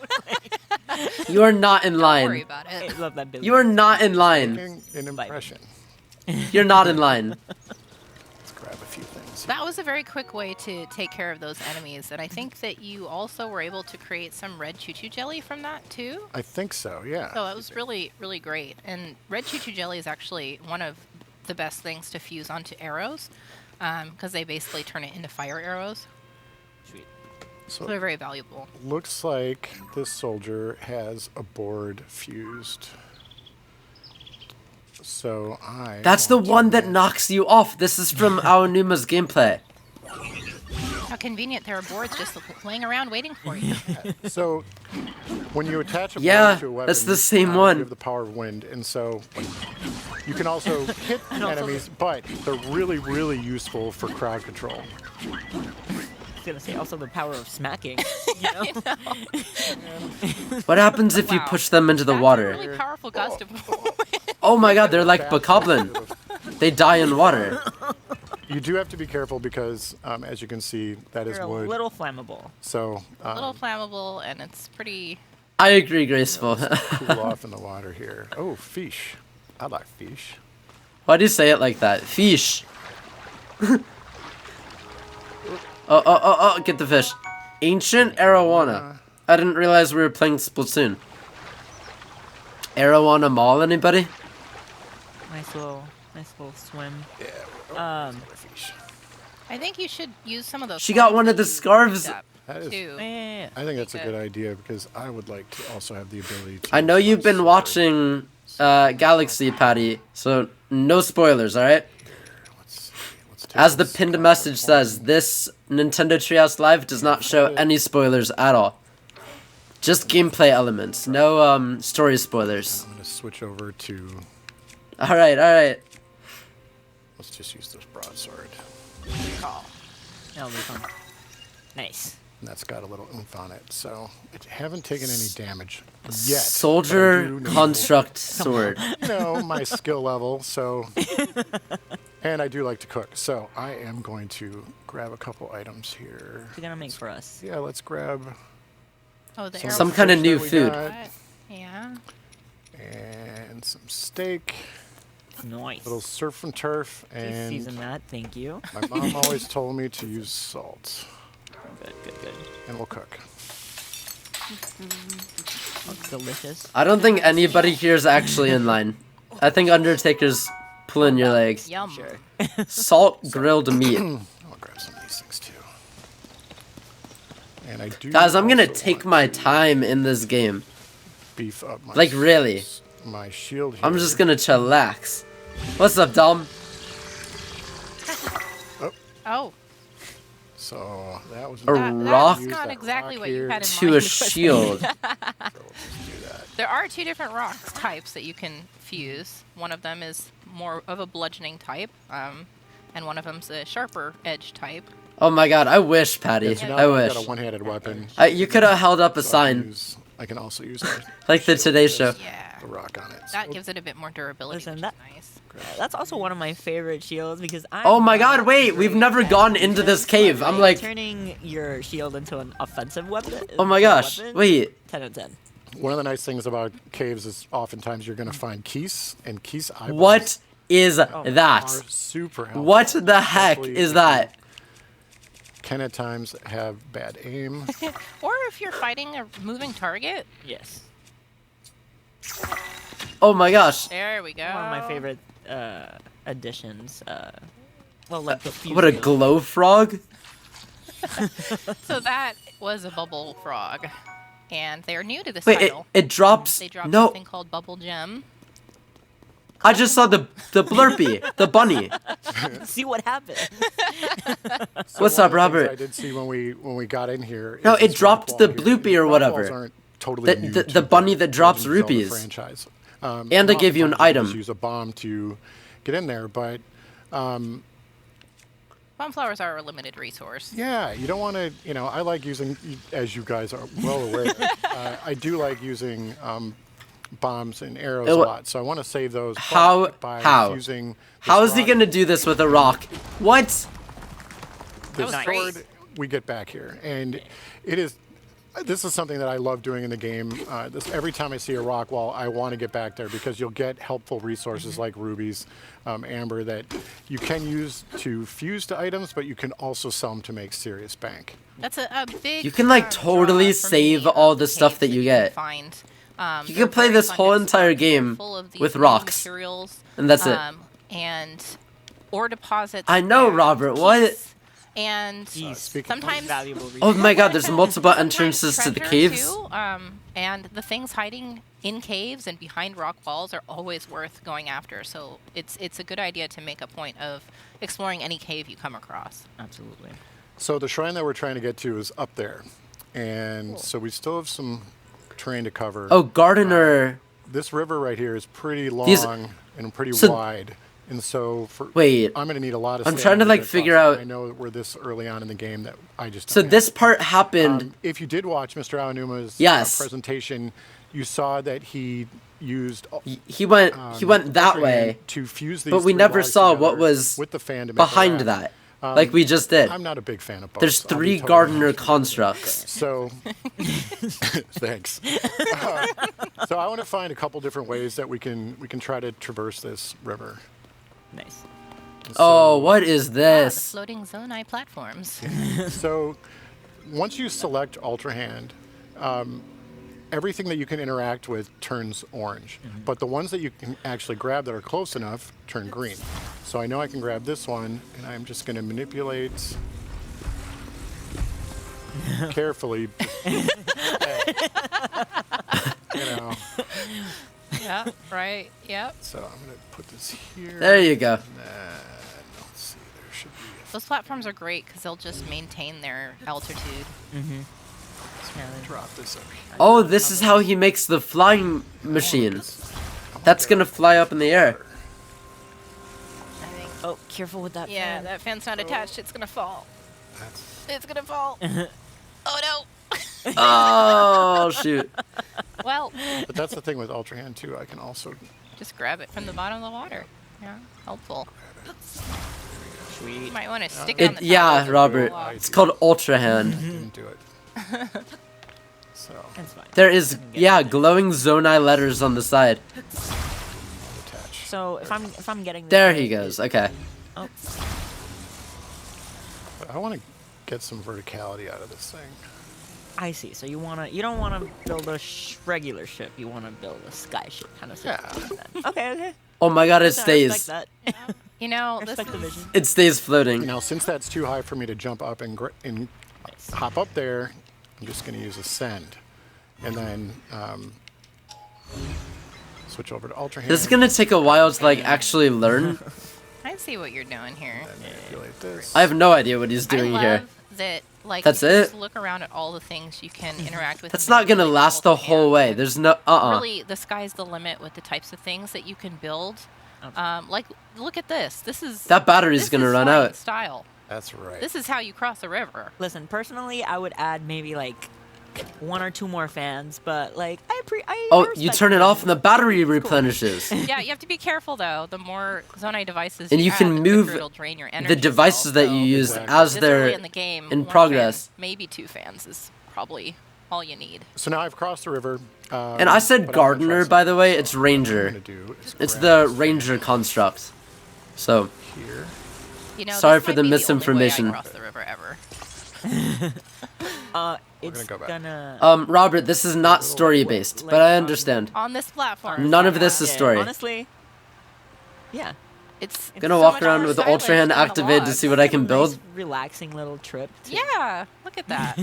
[SPEAKER 1] You are not in
[SPEAKER 7] Don't worry
[SPEAKER 1] line.
[SPEAKER 7] about
[SPEAKER 9] I
[SPEAKER 7] it.
[SPEAKER 9] love that Billy.
[SPEAKER 1] You are not in line.
[SPEAKER 8] Making an impression.
[SPEAKER 1] You're not in line.
[SPEAKER 8] Let's grab a few things.
[SPEAKER 7] That was a very quick way to take care of those enemies, and I think that you also were able to create some red choo-choo jelly from that too.
[SPEAKER 8] I think so. Yeah.
[SPEAKER 7] So that was really, really great. And red choo-choo jelly is actually one of the best things to fuse onto arrows, because they basically turn it into fire arrows.
[SPEAKER 9] Sweet.
[SPEAKER 7] So they're very valuable.
[SPEAKER 8] Looks like this soldier has a board fused. So
[SPEAKER 1] That's the
[SPEAKER 8] want to-
[SPEAKER 1] one that knocks you off. This is from Aonuma's gameplay.
[SPEAKER 7] How convenient, there are boards just laying around waiting for you.
[SPEAKER 8] So when you attach a
[SPEAKER 1] Yeah,
[SPEAKER 8] board to a weapon,
[SPEAKER 1] that's the same one.
[SPEAKER 8] You have the power of wind, and so you can also hit enemies, but they're really, really useful for crowd control.
[SPEAKER 9] I was gonna say also the power of smacking. You know?
[SPEAKER 1] What happens if you
[SPEAKER 7] Wow.
[SPEAKER 1] push them into the
[SPEAKER 7] That's
[SPEAKER 1] water?
[SPEAKER 7] a really powerful gust of
[SPEAKER 1] Oh my god, they're like bokoblin. They die in water.
[SPEAKER 8] You do have to be careful because, as you can see, that is
[SPEAKER 9] They're a
[SPEAKER 8] wood.
[SPEAKER 9] little flammable.
[SPEAKER 8] So
[SPEAKER 7] a little flammable, and it's pretty.
[SPEAKER 1] I agree, Graceful.
[SPEAKER 8] cool off in the water here. Oh, fish. I like fish.
[SPEAKER 1] Why do you say it like that? Fish. Oh, get the fish. Ancient Arowana. I didn't realize we were playing Splatoon. Arowana Mall, anybody?
[SPEAKER 9] Nice little swim.
[SPEAKER 8] Yeah. Fish.
[SPEAKER 7] I think you should use some of those.
[SPEAKER 1] She got
[SPEAKER 7] coins
[SPEAKER 1] one of
[SPEAKER 7] that
[SPEAKER 1] the
[SPEAKER 7] you
[SPEAKER 1] scarves.
[SPEAKER 7] picked up,
[SPEAKER 8] That is-
[SPEAKER 7] too.
[SPEAKER 9] Yeah.
[SPEAKER 8] I think that's a
[SPEAKER 7] Good.
[SPEAKER 8] good idea because I would like to also have the ability to.
[SPEAKER 1] I know you've been watching Galaxy, Patty, so no spoilers, alright?
[SPEAKER 8] Let's take
[SPEAKER 1] As the
[SPEAKER 8] this
[SPEAKER 1] pinned
[SPEAKER 8] scarf
[SPEAKER 1] message
[SPEAKER 8] off.
[SPEAKER 1] says, this Nintendo Treehouse Live does not show any spoilers at all. Just gameplay elements, no story spoilers.
[SPEAKER 8] I'm gonna switch over to.
[SPEAKER 1] Alright.
[SPEAKER 8] Let's just use this broadsword.
[SPEAKER 9] That'll be fun. Nice.
[SPEAKER 8] And that's got a little oomph on it, so I haven't taken any damage yet.
[SPEAKER 1] Soldier
[SPEAKER 8] but I do know,
[SPEAKER 1] construct sword.
[SPEAKER 8] You know, my skill level, so. And I do like to cook, so I am going to grab a couple items here.
[SPEAKER 9] What you gonna make for us?
[SPEAKER 8] Yeah, let's grab
[SPEAKER 7] Oh, the
[SPEAKER 8] some,
[SPEAKER 7] arrow.
[SPEAKER 1] Some kind of
[SPEAKER 8] fish
[SPEAKER 1] new
[SPEAKER 8] that we
[SPEAKER 1] food.
[SPEAKER 8] got,
[SPEAKER 7] Yeah.
[SPEAKER 8] and some steak,
[SPEAKER 9] Nice.
[SPEAKER 8] little surf and turf,
[SPEAKER 9] Please
[SPEAKER 8] and
[SPEAKER 9] season that. Thank you.
[SPEAKER 8] my mom always told me to use salt.
[SPEAKER 9] Good.
[SPEAKER 8] and we'll cook.
[SPEAKER 9] Looks delicious.
[SPEAKER 1] I don't think anybody here is actually in line. I think Undertaker's pulling your legs.
[SPEAKER 7] Yum.
[SPEAKER 9] Sure.
[SPEAKER 1] Salt grilled meat.
[SPEAKER 8] I'll grab some of these things too. And I do.
[SPEAKER 1] Guys, I'm gonna
[SPEAKER 8] also
[SPEAKER 1] take
[SPEAKER 8] want
[SPEAKER 1] my
[SPEAKER 8] to
[SPEAKER 1] time in this game.
[SPEAKER 8] beef up my
[SPEAKER 1] Like, really.
[SPEAKER 8] my shield here.
[SPEAKER 1] I'm just gonna chillax. What's up, Dom?
[SPEAKER 7] Oh,
[SPEAKER 8] So that was
[SPEAKER 1] A rock
[SPEAKER 7] that's not exactly what you had in
[SPEAKER 1] to
[SPEAKER 7] mind.
[SPEAKER 1] a shield.
[SPEAKER 8] So we'll just do that.
[SPEAKER 7] There are two different rock types that you can fuse. One of them is more of a bludgeoning type, and one of them's a sharper edge type.
[SPEAKER 1] Oh my god, I wish, Patty.
[SPEAKER 8] So now
[SPEAKER 1] I
[SPEAKER 8] I've
[SPEAKER 1] wish.
[SPEAKER 8] got a one-handed weapon.
[SPEAKER 1] You could have held up a
[SPEAKER 8] so I can
[SPEAKER 1] sign.
[SPEAKER 8] I can also use my
[SPEAKER 1] Like the
[SPEAKER 8] shield
[SPEAKER 1] Today
[SPEAKER 8] with
[SPEAKER 1] Show.
[SPEAKER 7] Yeah,
[SPEAKER 8] the rock on it.
[SPEAKER 7] that gives it a bit more durability,
[SPEAKER 9] Listen,
[SPEAKER 7] which
[SPEAKER 9] that-
[SPEAKER 7] is nice.
[SPEAKER 9] That's also one of my favorite shields because I.
[SPEAKER 1] Oh my god, wait, we've never gone into this cave. I'm like,
[SPEAKER 9] turning your shield into an offensive weapon.
[SPEAKER 1] oh my gosh, wait.
[SPEAKER 9] 10 out of 10.
[SPEAKER 8] One of the nice things about caves is oftentimes you're going to find keys, and keys eyeballs
[SPEAKER 1] What is
[SPEAKER 8] are
[SPEAKER 1] that?
[SPEAKER 8] super helpful.
[SPEAKER 1] What the heck
[SPEAKER 8] especially
[SPEAKER 1] is
[SPEAKER 8] if
[SPEAKER 1] that?
[SPEAKER 8] you can at times have bad aim.
[SPEAKER 7] Or if you're fighting a moving target.
[SPEAKER 9] Yes.
[SPEAKER 1] Oh my gosh.
[SPEAKER 7] There we go.
[SPEAKER 9] One of my favorite additions. Well, like the fuse
[SPEAKER 1] What a
[SPEAKER 9] shield.
[SPEAKER 1] glow frog?
[SPEAKER 7] So that was a bubble frog, and they're new to this
[SPEAKER 1] Wait,
[SPEAKER 7] title.
[SPEAKER 1] it drops.
[SPEAKER 7] They dropped
[SPEAKER 1] No,
[SPEAKER 7] something called Bubble Gem.
[SPEAKER 1] I just saw the blurpee, the bunny.
[SPEAKER 9] See what happened.
[SPEAKER 8] So
[SPEAKER 1] What's
[SPEAKER 8] one
[SPEAKER 1] up,
[SPEAKER 8] of the things
[SPEAKER 1] Robert?
[SPEAKER 8] I did see when we got in here.
[SPEAKER 1] No,
[SPEAKER 8] is
[SPEAKER 1] it
[SPEAKER 8] this
[SPEAKER 1] dropped
[SPEAKER 8] rock
[SPEAKER 1] the
[SPEAKER 8] wall here.
[SPEAKER 1] bloopy or
[SPEAKER 8] Rock
[SPEAKER 1] whatever.
[SPEAKER 8] walls aren't totally new
[SPEAKER 1] The
[SPEAKER 8] to
[SPEAKER 1] bunny that drops
[SPEAKER 8] Legend of Zelda
[SPEAKER 1] rupees.
[SPEAKER 8] franchise.
[SPEAKER 1] And they give you an
[SPEAKER 8] oftentimes
[SPEAKER 1] item.
[SPEAKER 8] Just use a bomb to get in there, but
[SPEAKER 7] Bomb flowers are a limited resource.
[SPEAKER 8] yeah, you don't want to. I like using, as you guys are well aware, I do like using bombs and arrows a lot. So I want to save those. but
[SPEAKER 1] How?
[SPEAKER 8] by
[SPEAKER 1] How?
[SPEAKER 8] Using
[SPEAKER 1] How
[SPEAKER 8] this
[SPEAKER 1] is he
[SPEAKER 8] rock-
[SPEAKER 1] gonna do this with a rock? What?
[SPEAKER 8] the
[SPEAKER 7] was
[SPEAKER 8] sword,
[SPEAKER 7] great.
[SPEAKER 8] we get back here, and it is. This is something that I love doing in the game. Every time I see a rock wall, I want to get back there because you'll get helpful resources like rubies, amber that you can use to fuse to items, but you can also sell them to make serious bank.
[SPEAKER 7] That's a big.
[SPEAKER 1] You can, like,
[SPEAKER 7] draw
[SPEAKER 1] totally
[SPEAKER 7] for
[SPEAKER 1] save
[SPEAKER 7] me
[SPEAKER 1] all
[SPEAKER 7] of
[SPEAKER 1] the stuff
[SPEAKER 7] caves
[SPEAKER 1] that you
[SPEAKER 7] can
[SPEAKER 1] get.
[SPEAKER 7] Find.
[SPEAKER 1] You
[SPEAKER 7] They're
[SPEAKER 1] can play
[SPEAKER 7] very
[SPEAKER 1] this
[SPEAKER 7] fun
[SPEAKER 1] whole
[SPEAKER 7] to
[SPEAKER 1] entire
[SPEAKER 7] explore. They're
[SPEAKER 1] game
[SPEAKER 7] full of these
[SPEAKER 1] with
[SPEAKER 7] new
[SPEAKER 1] rocks.
[SPEAKER 7] materials,
[SPEAKER 1] And that's it.
[SPEAKER 7] And ore deposits.
[SPEAKER 1] I know,
[SPEAKER 7] and
[SPEAKER 1] Robert, what?
[SPEAKER 7] keys, And
[SPEAKER 8] Speaking of
[SPEAKER 7] sometimes
[SPEAKER 9] valuable
[SPEAKER 1] Oh
[SPEAKER 9] resource.
[SPEAKER 1] my god, there's multiple
[SPEAKER 7] sometimes
[SPEAKER 1] entrances to the
[SPEAKER 7] treasure,
[SPEAKER 1] caves.
[SPEAKER 7] Too, and the things hiding in caves and behind rock walls are always worth going after. So it's a good idea to make a point of exploring any cave you come across.
[SPEAKER 9] Absolutely.
[SPEAKER 8] So the shrine that we're trying to get to is up there, and so we still have some terrain to cover.
[SPEAKER 1] Oh, gardener.
[SPEAKER 8] This river right here is pretty long
[SPEAKER 1] These-
[SPEAKER 8] and pretty
[SPEAKER 1] so-
[SPEAKER 8] wide, and so
[SPEAKER 1] Wait.
[SPEAKER 8] I'm going to need a lot of.
[SPEAKER 1] I'm
[SPEAKER 8] stamina
[SPEAKER 1] trying to, like,
[SPEAKER 8] get
[SPEAKER 1] figure
[SPEAKER 8] across.
[SPEAKER 1] out-
[SPEAKER 8] I know that we're this early on in the game that I just.
[SPEAKER 1] So
[SPEAKER 8] don't
[SPEAKER 1] this
[SPEAKER 8] have.
[SPEAKER 1] part happened.
[SPEAKER 8] If you did watch Mr. Aonuma's
[SPEAKER 1] Yes.
[SPEAKER 8] presentation, you saw that he used.
[SPEAKER 1] He went that
[SPEAKER 8] Ultra
[SPEAKER 1] way,
[SPEAKER 8] Hand to fuse these
[SPEAKER 1] but we
[SPEAKER 8] three
[SPEAKER 1] never
[SPEAKER 8] logs
[SPEAKER 1] saw what
[SPEAKER 8] together
[SPEAKER 1] was
[SPEAKER 8] with the fan to make a
[SPEAKER 1] behind
[SPEAKER 8] raft.
[SPEAKER 1] that, like we just did.
[SPEAKER 8] I'm not a big fan of both.
[SPEAKER 1] There's
[SPEAKER 8] I'll be
[SPEAKER 1] 3
[SPEAKER 8] totally
[SPEAKER 1] gardener
[SPEAKER 8] honest.
[SPEAKER 1] constructs.
[SPEAKER 8] So, thanks. So I want to find a couple different ways that we can try to traverse this river.
[SPEAKER 9] Nice.
[SPEAKER 1] Oh, what is
[SPEAKER 7] The
[SPEAKER 1] this?
[SPEAKER 7] floating Zonai platforms.
[SPEAKER 8] So once you select Ultra Hand, everything that you can interact with turns orange, but the ones that you can actually grab that are close enough turn green. So I know I can grab this one, and I'm just going to manipulate carefully. You know.
[SPEAKER 7] Yeah, right. Yep.
[SPEAKER 8] So I'm going to put this here.
[SPEAKER 1] There you go.
[SPEAKER 8] And then, let's see, there should be
[SPEAKER 7] Those platforms are great because they'll just maintain their altitude.
[SPEAKER 8] drop this up here.
[SPEAKER 1] Oh, this is how he makes the flying machine. That's gonna fly up in the air.
[SPEAKER 7] I think.
[SPEAKER 9] Oh, careful with that
[SPEAKER 7] Yeah,
[SPEAKER 9] fan.
[SPEAKER 7] that fan's not attached. It's gonna fall.
[SPEAKER 8] That's
[SPEAKER 7] It's gonna fall. Oh no.
[SPEAKER 1] Oh shoot!
[SPEAKER 7] Well,
[SPEAKER 8] But that's the thing with Ultra Hand too. I can also
[SPEAKER 7] just grab it from the bottom of the water. Yeah, helpful.
[SPEAKER 9] Sweet.
[SPEAKER 7] You might want to stick it on the top
[SPEAKER 1] Yeah,
[SPEAKER 7] of the
[SPEAKER 1] Robert.
[SPEAKER 7] wall.
[SPEAKER 1] It's called Ultra Hand.
[SPEAKER 8] didn't do it. So
[SPEAKER 9] That's fine.
[SPEAKER 1] There is glowing Zonai letters on the side.
[SPEAKER 8] attach.
[SPEAKER 9] So if I'm getting this
[SPEAKER 1] There
[SPEAKER 9] right,
[SPEAKER 1] he goes. Okay.
[SPEAKER 9] Oh,
[SPEAKER 8] But I want to get some verticality out of this thing.
[SPEAKER 9] I see. So you don't wanna build a regular ship. You wanna build a sky ship kind of situation. Okay, okay.
[SPEAKER 1] Oh my god, it
[SPEAKER 9] Listen, I respect
[SPEAKER 1] stays.
[SPEAKER 9] that.
[SPEAKER 4] You know,
[SPEAKER 9] I
[SPEAKER 4] this
[SPEAKER 9] respect the
[SPEAKER 4] is,
[SPEAKER 9] vision.
[SPEAKER 1] It stays floating.
[SPEAKER 8] Now, since that's too high for me to jump up and hop up there, I'm just going to use Ascend. And then switch over to Ultra Hand.
[SPEAKER 1] This is gonna take a while to like actually learn.
[SPEAKER 4] I see what you're doing here.
[SPEAKER 8] Manipulate this.
[SPEAKER 1] I have no idea what he's doing
[SPEAKER 4] I
[SPEAKER 1] here.
[SPEAKER 4] love that, like,
[SPEAKER 1] That's
[SPEAKER 4] if you
[SPEAKER 1] it?
[SPEAKER 4] just look around at all the things you can interact with.
[SPEAKER 1] That's
[SPEAKER 4] and
[SPEAKER 1] not gonna
[SPEAKER 4] manipulate
[SPEAKER 1] last the
[SPEAKER 4] with
[SPEAKER 1] whole
[SPEAKER 4] hand.
[SPEAKER 1] way. There's no
[SPEAKER 4] Really, the sky's the limit with the types of things that you can build. Like, look at this. This is
[SPEAKER 1] That battery's
[SPEAKER 4] this
[SPEAKER 1] gonna
[SPEAKER 4] is
[SPEAKER 1] run
[SPEAKER 4] flying
[SPEAKER 1] out.
[SPEAKER 4] Style.
[SPEAKER 8] That's right.
[SPEAKER 4] This is how you cross a river.
[SPEAKER 9] Listen, personally, I would add maybe like 1 or 2 more fans, but like I
[SPEAKER 1] Oh, you
[SPEAKER 9] respect
[SPEAKER 1] turn it
[SPEAKER 9] the
[SPEAKER 1] off and the battery
[SPEAKER 9] It's cool.
[SPEAKER 1] replenishes.
[SPEAKER 4] Yeah, you have to be careful though. The more Zonai devices
[SPEAKER 1] And you
[SPEAKER 4] have,
[SPEAKER 1] can
[SPEAKER 4] the
[SPEAKER 1] move
[SPEAKER 4] quicker it'll drain your energy
[SPEAKER 1] The devices
[SPEAKER 4] cell,
[SPEAKER 1] that
[SPEAKER 4] so
[SPEAKER 1] you use
[SPEAKER 8] Exactly.
[SPEAKER 1] as
[SPEAKER 4] this
[SPEAKER 1] they're
[SPEAKER 4] early in the game,
[SPEAKER 1] in
[SPEAKER 4] 1
[SPEAKER 1] progress.
[SPEAKER 4] fan, maybe 2 fans is probably all you need.
[SPEAKER 8] So now I've crossed the river.
[SPEAKER 1] And I said
[SPEAKER 8] but I'm gonna
[SPEAKER 1] gardener,
[SPEAKER 8] try
[SPEAKER 1] by the way.
[SPEAKER 8] something.
[SPEAKER 1] It's
[SPEAKER 8] So what I'm
[SPEAKER 1] ranger.
[SPEAKER 8] gonna do is
[SPEAKER 1] It's
[SPEAKER 8] grab
[SPEAKER 1] the
[SPEAKER 8] this
[SPEAKER 1] ranger construct. So
[SPEAKER 8] here.
[SPEAKER 4] You know,
[SPEAKER 1] Sorry
[SPEAKER 4] this
[SPEAKER 1] for
[SPEAKER 4] might
[SPEAKER 1] the
[SPEAKER 4] be
[SPEAKER 1] misinformation.
[SPEAKER 4] The only way I cross the river ever.
[SPEAKER 9] It's
[SPEAKER 8] go back.
[SPEAKER 9] gonna
[SPEAKER 1] Robert, this is not story based, but I understand.
[SPEAKER 4] On this platform.
[SPEAKER 1] None of this is
[SPEAKER 9] yeah,
[SPEAKER 1] story.
[SPEAKER 9] Honestly, yeah.
[SPEAKER 4] It's
[SPEAKER 1] Gonna
[SPEAKER 4] so
[SPEAKER 1] walk
[SPEAKER 4] much
[SPEAKER 1] around
[SPEAKER 4] more
[SPEAKER 1] with the
[SPEAKER 4] stylish
[SPEAKER 1] Ultra Hand
[SPEAKER 4] than the
[SPEAKER 1] activated to
[SPEAKER 4] logs.
[SPEAKER 1] see what I can
[SPEAKER 9] Nice,
[SPEAKER 1] build.
[SPEAKER 9] relaxing little trip. To
[SPEAKER 4] Yeah, look at that.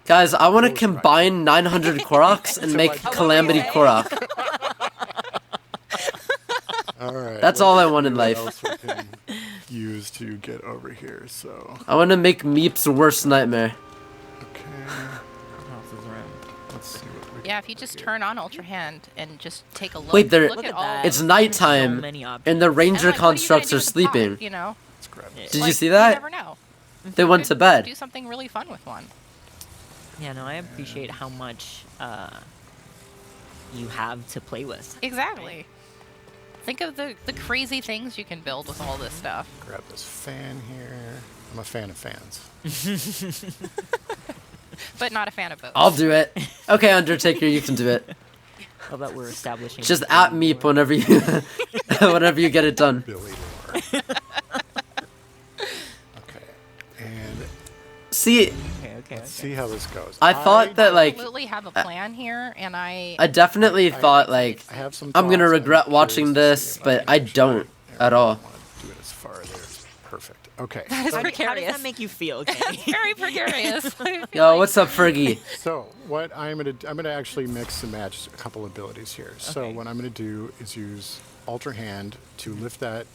[SPEAKER 1] Guys, I want to combine 900 Koroks and make Calamity Korok.
[SPEAKER 8] All right.
[SPEAKER 1] That's
[SPEAKER 8] let's
[SPEAKER 1] all I
[SPEAKER 8] see
[SPEAKER 1] want in
[SPEAKER 8] what
[SPEAKER 1] life.
[SPEAKER 8] else we can use to get over here. So,
[SPEAKER 1] I want to make Meep's worst nightmare.
[SPEAKER 8] okay. Let's see what we
[SPEAKER 4] Yeah, if you just turn on Ultra Hand and just take a look.
[SPEAKER 1] Wait, there-
[SPEAKER 4] look
[SPEAKER 9] Look
[SPEAKER 4] at
[SPEAKER 9] at
[SPEAKER 4] all.
[SPEAKER 9] that.
[SPEAKER 1] It's
[SPEAKER 9] So
[SPEAKER 1] nighttime,
[SPEAKER 9] many options.
[SPEAKER 1] and the
[SPEAKER 4] and,
[SPEAKER 1] ranger
[SPEAKER 4] like, what are you gonna
[SPEAKER 1] constructs
[SPEAKER 4] do
[SPEAKER 1] are
[SPEAKER 4] with the pot,
[SPEAKER 1] sleeping.
[SPEAKER 4] You know.
[SPEAKER 8] Let's grab this.
[SPEAKER 1] Did you
[SPEAKER 4] Like,
[SPEAKER 1] see that?
[SPEAKER 4] You never know.
[SPEAKER 1] They went to bed.
[SPEAKER 4] Do something really fun with one.
[SPEAKER 9] Yeah, no, I appreciate how much you have to play with.
[SPEAKER 4] Exactly. Think of the crazy things you can build with all this stuff.
[SPEAKER 8] Grab this fan here. I'm a fan of fans.
[SPEAKER 4] But not a fan of both.
[SPEAKER 1] I'll do it. Okay, Undertaker, you can do it.
[SPEAKER 9] How about we're establishing?
[SPEAKER 1] Just at Meep whenever you whenever you get it done.
[SPEAKER 8] Billy Lore. Okay. And
[SPEAKER 1] See,
[SPEAKER 9] Okay.
[SPEAKER 8] see how this goes.
[SPEAKER 1] I thought that like
[SPEAKER 4] Absolutely have a plan here, and I
[SPEAKER 1] I thought like
[SPEAKER 8] I have some
[SPEAKER 1] I'm gonna
[SPEAKER 8] thoughts,
[SPEAKER 1] regret
[SPEAKER 8] I'm
[SPEAKER 1] watching
[SPEAKER 8] curious to
[SPEAKER 1] this,
[SPEAKER 8] see if
[SPEAKER 1] but
[SPEAKER 8] can
[SPEAKER 1] I
[SPEAKER 8] actually-
[SPEAKER 1] don't at all.
[SPEAKER 8] I want to do it as far there. It's perfect. Okay.
[SPEAKER 4] that is
[SPEAKER 9] How does
[SPEAKER 4] precarious.
[SPEAKER 9] that make you feel? Okay.
[SPEAKER 4] Very precarious. I feel
[SPEAKER 1] Yo,
[SPEAKER 4] like-
[SPEAKER 1] what's up, Fergie?
[SPEAKER 8] So what I'm gonna actually mix and match a couple abilities here. So
[SPEAKER 9] Okay.
[SPEAKER 8] what I'm gonna do is use Ultra Hand to lift that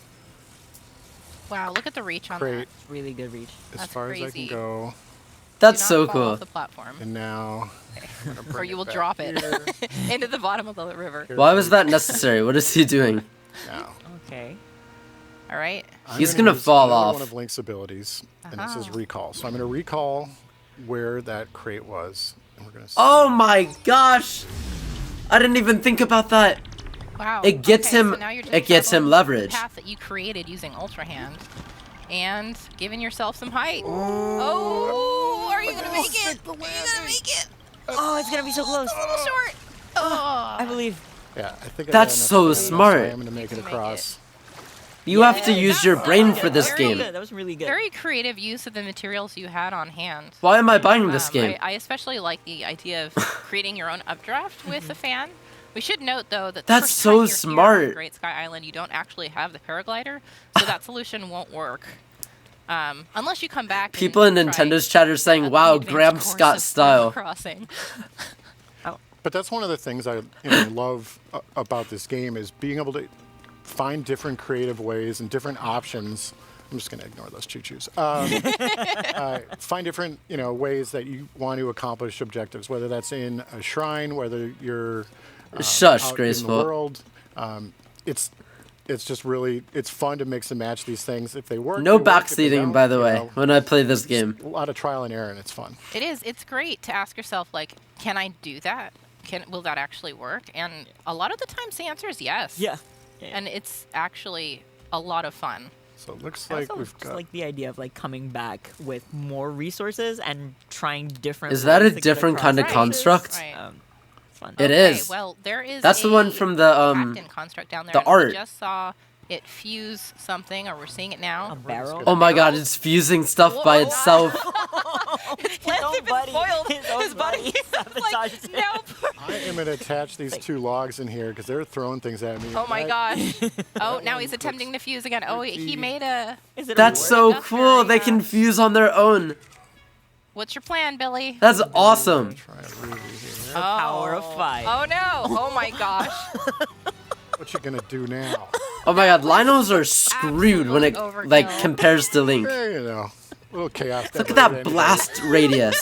[SPEAKER 4] Wow, look at the reach on
[SPEAKER 8] crate
[SPEAKER 9] Really good reach.
[SPEAKER 8] as
[SPEAKER 4] That's
[SPEAKER 8] far as I
[SPEAKER 4] crazy.
[SPEAKER 8] can go,
[SPEAKER 4] that.
[SPEAKER 1] That's
[SPEAKER 4] Do
[SPEAKER 1] so
[SPEAKER 4] not fall
[SPEAKER 1] cool.
[SPEAKER 4] off the platform,
[SPEAKER 8] and now I'm gonna
[SPEAKER 4] or
[SPEAKER 8] bring
[SPEAKER 4] you will
[SPEAKER 8] back
[SPEAKER 4] drop it
[SPEAKER 8] here.
[SPEAKER 4] into the bottom of the river.
[SPEAKER 1] Why was that necessary? What is he doing?
[SPEAKER 8] Now
[SPEAKER 9] Okay.
[SPEAKER 4] All right.
[SPEAKER 8] I'm
[SPEAKER 1] He's gonna
[SPEAKER 8] use
[SPEAKER 1] fall
[SPEAKER 8] another
[SPEAKER 1] off.
[SPEAKER 8] One of Link's abilities, and this is
[SPEAKER 4] Uh-huh.
[SPEAKER 8] recall. So I'm gonna recall where that crate was, and we're gonna. See.
[SPEAKER 1] Oh my gosh! I didn't even think about that.
[SPEAKER 4] Wow.
[SPEAKER 1] It gets
[SPEAKER 4] okay,
[SPEAKER 1] him-
[SPEAKER 4] So now you're just
[SPEAKER 1] it gets him
[SPEAKER 4] traveling
[SPEAKER 1] leverage.
[SPEAKER 4] The path that you created using Ultra Hand, and giving yourself some height. Oh, are you gonna make it? Are you gonna make it?
[SPEAKER 9] Oh, it's gonna be so close.
[SPEAKER 4] A little short. Oh.
[SPEAKER 9] I believe.
[SPEAKER 8] Yeah, I think I
[SPEAKER 1] That's
[SPEAKER 8] got
[SPEAKER 1] so
[SPEAKER 8] enough stamina,
[SPEAKER 1] smart.
[SPEAKER 8] So I am gonna make it
[SPEAKER 4] can make
[SPEAKER 8] across.
[SPEAKER 1] You have to
[SPEAKER 9] Yeah,
[SPEAKER 1] use
[SPEAKER 9] that's
[SPEAKER 1] your brain
[SPEAKER 9] good.
[SPEAKER 1] for this
[SPEAKER 9] Very
[SPEAKER 1] game.
[SPEAKER 9] Good. That was really good.
[SPEAKER 4] Very creative use of the materials you had on hand.
[SPEAKER 1] Why am I buying this game?
[SPEAKER 4] I especially like the idea of creating your own updraft with the fan. We should note, though, that the
[SPEAKER 1] That's
[SPEAKER 4] first
[SPEAKER 1] so
[SPEAKER 4] time you're here on
[SPEAKER 1] smart.
[SPEAKER 4] Great Sky Island, you don't actually have the paraglider, so that solution won't work. Unless you come back.
[SPEAKER 1] People in
[SPEAKER 4] and try
[SPEAKER 1] Nintendo's chat are saying,
[SPEAKER 4] the
[SPEAKER 1] "Wow,
[SPEAKER 4] advanced
[SPEAKER 1] Gramps
[SPEAKER 4] course
[SPEAKER 1] got
[SPEAKER 4] of
[SPEAKER 1] style."
[SPEAKER 4] Crossing.
[SPEAKER 8] But that's one of the things I love about this game is being able to find different creative ways and different options. I'm just going to ignore those choo-choos. Find different ways that you want to accomplish objectives, whether that's in a shrine, whether you're
[SPEAKER 1] Shush,
[SPEAKER 8] out in
[SPEAKER 1] Graceful.
[SPEAKER 8] the world. It's just really fun to mix and match these things. If they work,
[SPEAKER 1] No
[SPEAKER 8] they work. If they
[SPEAKER 1] backseating,
[SPEAKER 8] don't,
[SPEAKER 1] by the
[SPEAKER 8] you
[SPEAKER 1] way,
[SPEAKER 8] know,
[SPEAKER 1] when I play this game.
[SPEAKER 8] a lot of trial and error, and it's fun.
[SPEAKER 4] It is. It's great to ask yourself, like, can I do that? Will that actually work? And a lot of the times the answer is yes.
[SPEAKER 9] Yeah.
[SPEAKER 4] And it's actually a lot of fun.
[SPEAKER 8] So it looks
[SPEAKER 9] I
[SPEAKER 8] like
[SPEAKER 9] also
[SPEAKER 8] we've
[SPEAKER 9] just
[SPEAKER 8] got.
[SPEAKER 9] like the idea of like coming back with more resources and trying different.
[SPEAKER 1] Is that a
[SPEAKER 9] ways to get
[SPEAKER 1] different kind of
[SPEAKER 9] across
[SPEAKER 1] construct?
[SPEAKER 9] places.
[SPEAKER 4] Right.
[SPEAKER 9] It's fun.
[SPEAKER 1] It
[SPEAKER 4] Okay,
[SPEAKER 1] is.
[SPEAKER 4] Well, there is.
[SPEAKER 1] That's the one
[SPEAKER 4] a
[SPEAKER 1] from the,
[SPEAKER 4] Captain construct down there.
[SPEAKER 1] the
[SPEAKER 4] and we
[SPEAKER 1] art.
[SPEAKER 4] just saw it fuse something, or we're seeing it now.
[SPEAKER 9] A barrel.
[SPEAKER 1] Oh my god, it's fusing stuff by itself.
[SPEAKER 4] His plans have been foiled. His buddy
[SPEAKER 9] sabotages him.
[SPEAKER 4] nope.
[SPEAKER 8] I am going to attach these 2 logs in here because they're throwing things at me.
[SPEAKER 4] Oh my
[SPEAKER 8] That-
[SPEAKER 4] gosh. Oh, now he's attempting to fuse again. Oh, he made a...
[SPEAKER 9] Is it a
[SPEAKER 1] That's
[SPEAKER 9] war?
[SPEAKER 1] so
[SPEAKER 4] That's
[SPEAKER 1] cool.
[SPEAKER 4] very
[SPEAKER 1] They can
[SPEAKER 4] fast.
[SPEAKER 1] fuse on their own.
[SPEAKER 4] What's your plan, Billy?
[SPEAKER 1] That's awesome.
[SPEAKER 8] Try a ruby here.
[SPEAKER 9] The power of 5.
[SPEAKER 4] Oh no. Oh my gosh.
[SPEAKER 8] What you going to do now?
[SPEAKER 1] Oh my god, Linos are screwed when it
[SPEAKER 4] Absolute
[SPEAKER 1] like
[SPEAKER 4] overkill.
[SPEAKER 1] compares to Link.
[SPEAKER 8] You know, a little chaos.
[SPEAKER 1] Look at that blast radius.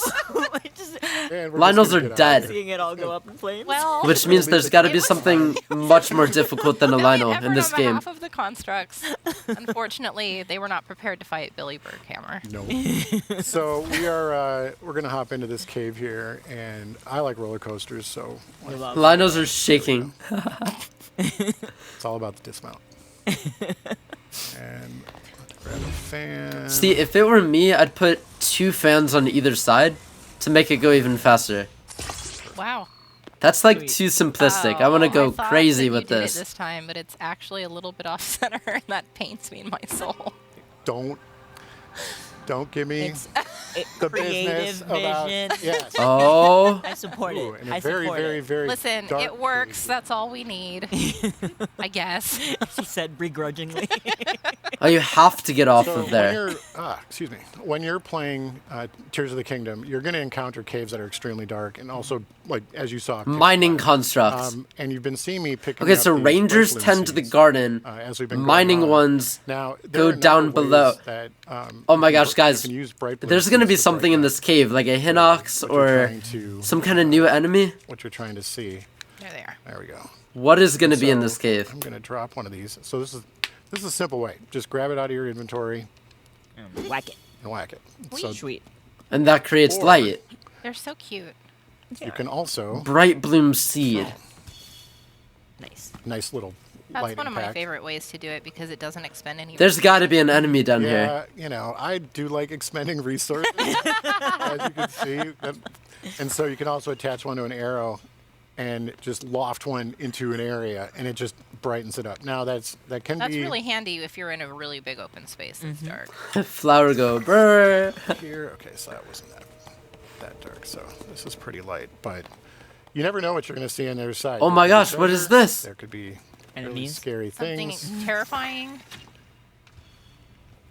[SPEAKER 1] Linos are dead.
[SPEAKER 9] Seeing it all go up in flames.
[SPEAKER 4] Well,
[SPEAKER 1] Which means there's got to be something much more difficult than a
[SPEAKER 4] Billy and
[SPEAKER 1] Lino in
[SPEAKER 4] Everett
[SPEAKER 1] this
[SPEAKER 4] on
[SPEAKER 1] game.
[SPEAKER 4] behalf of the constructs. Unfortunately, they were not prepared to fight Billy Berghammer.
[SPEAKER 8] No. So we're gonna hop into this cave here, and I like roller coasters, so
[SPEAKER 9] We love
[SPEAKER 1] Linos are shaking.
[SPEAKER 8] it's all about the dismount. And grab a fan.
[SPEAKER 1] See, if it were me, I'd put 2 fans on either side to make it go even faster.
[SPEAKER 4] Wow.
[SPEAKER 1] That's like
[SPEAKER 9] Sweet.
[SPEAKER 1] too simplistic. I want to go
[SPEAKER 4] thought
[SPEAKER 1] crazy
[SPEAKER 4] that
[SPEAKER 1] with
[SPEAKER 4] you did
[SPEAKER 1] this.
[SPEAKER 4] it this time, but it's actually a little bit off center, and that pains me in my soul.
[SPEAKER 8] Don't give me
[SPEAKER 9] It's
[SPEAKER 8] the
[SPEAKER 9] creative
[SPEAKER 8] business about
[SPEAKER 9] vision.
[SPEAKER 8] yes.
[SPEAKER 1] Oh,
[SPEAKER 9] I support
[SPEAKER 8] Ooh,
[SPEAKER 9] it.
[SPEAKER 8] and
[SPEAKER 9] I
[SPEAKER 8] a very,
[SPEAKER 9] support
[SPEAKER 8] very,
[SPEAKER 9] it.
[SPEAKER 8] very
[SPEAKER 4] Listen,
[SPEAKER 8] dark
[SPEAKER 4] it works.
[SPEAKER 8] cave.
[SPEAKER 4] That's all we need. I guess.
[SPEAKER 9] She said begrudgingly.
[SPEAKER 1] oh, you have to get off
[SPEAKER 8] So
[SPEAKER 1] of
[SPEAKER 8] when
[SPEAKER 1] there.
[SPEAKER 8] you're, excuse me, when you're playing Tears of the Kingdom, you're going to encounter caves that are extremely dark, and also, like as you saw,
[SPEAKER 1] Mining constructs.
[SPEAKER 8] and you've been seeing me picking.
[SPEAKER 1] Okay,
[SPEAKER 8] up
[SPEAKER 1] so
[SPEAKER 8] these
[SPEAKER 1] rangers
[SPEAKER 8] breakloom
[SPEAKER 1] tend to the
[SPEAKER 8] seeds,
[SPEAKER 1] garden.
[SPEAKER 8] as we've been going
[SPEAKER 1] Mining
[SPEAKER 8] on.
[SPEAKER 1] ones
[SPEAKER 8] Now
[SPEAKER 1] go
[SPEAKER 8] there are a
[SPEAKER 1] down
[SPEAKER 8] number of
[SPEAKER 1] below.
[SPEAKER 8] ways That,
[SPEAKER 1] Oh my
[SPEAKER 8] you can
[SPEAKER 1] gosh, guys.
[SPEAKER 8] you can use bright bloom
[SPEAKER 1] There's gonna be
[SPEAKER 8] seeds to break
[SPEAKER 1] something in
[SPEAKER 8] that.
[SPEAKER 1] this cave, like a Hinox
[SPEAKER 8] What you're
[SPEAKER 1] or
[SPEAKER 8] trying to-
[SPEAKER 1] some kind of new enemy.
[SPEAKER 8] What you're trying to see.
[SPEAKER 4] There they are.
[SPEAKER 8] There we go.
[SPEAKER 1] What is gonna be in
[SPEAKER 8] So
[SPEAKER 1] this cave?
[SPEAKER 8] I'm gonna drop one of these. So this is a simple way. Just grab it out of your inventory
[SPEAKER 9] Whack it.
[SPEAKER 8] and whack it. So
[SPEAKER 9] Sweet.
[SPEAKER 1] And that creates
[SPEAKER 8] Or-
[SPEAKER 1] light.
[SPEAKER 4] They're so cute.
[SPEAKER 8] you can also
[SPEAKER 1] Bright bloom seed.
[SPEAKER 9] Nice.
[SPEAKER 8] nice little
[SPEAKER 4] That's
[SPEAKER 8] light
[SPEAKER 4] one of my
[SPEAKER 8] impact.
[SPEAKER 4] favorite ways to do it because it doesn't expend any.
[SPEAKER 1] There's got to be an enemy down here.
[SPEAKER 8] Yeah, you know, I do like expending resources, as you can see. And so you can also attach one to an arrow and just loft one into an area, and it just brightens it up. Now that can
[SPEAKER 4] That's
[SPEAKER 8] be
[SPEAKER 4] really handy if you're in a really big open space that's dark.
[SPEAKER 1] Flower go brr.
[SPEAKER 8] here. Okay, so that wasn't that dark. So this is pretty light, but you never know what you're going to see on the other side.
[SPEAKER 1] Oh
[SPEAKER 8] There
[SPEAKER 1] my
[SPEAKER 8] could be
[SPEAKER 1] gosh, what is
[SPEAKER 8] treasure,
[SPEAKER 1] this?
[SPEAKER 8] There could be really
[SPEAKER 9] Enemies?
[SPEAKER 8] scary
[SPEAKER 4] Something
[SPEAKER 8] things.
[SPEAKER 4] terrifying.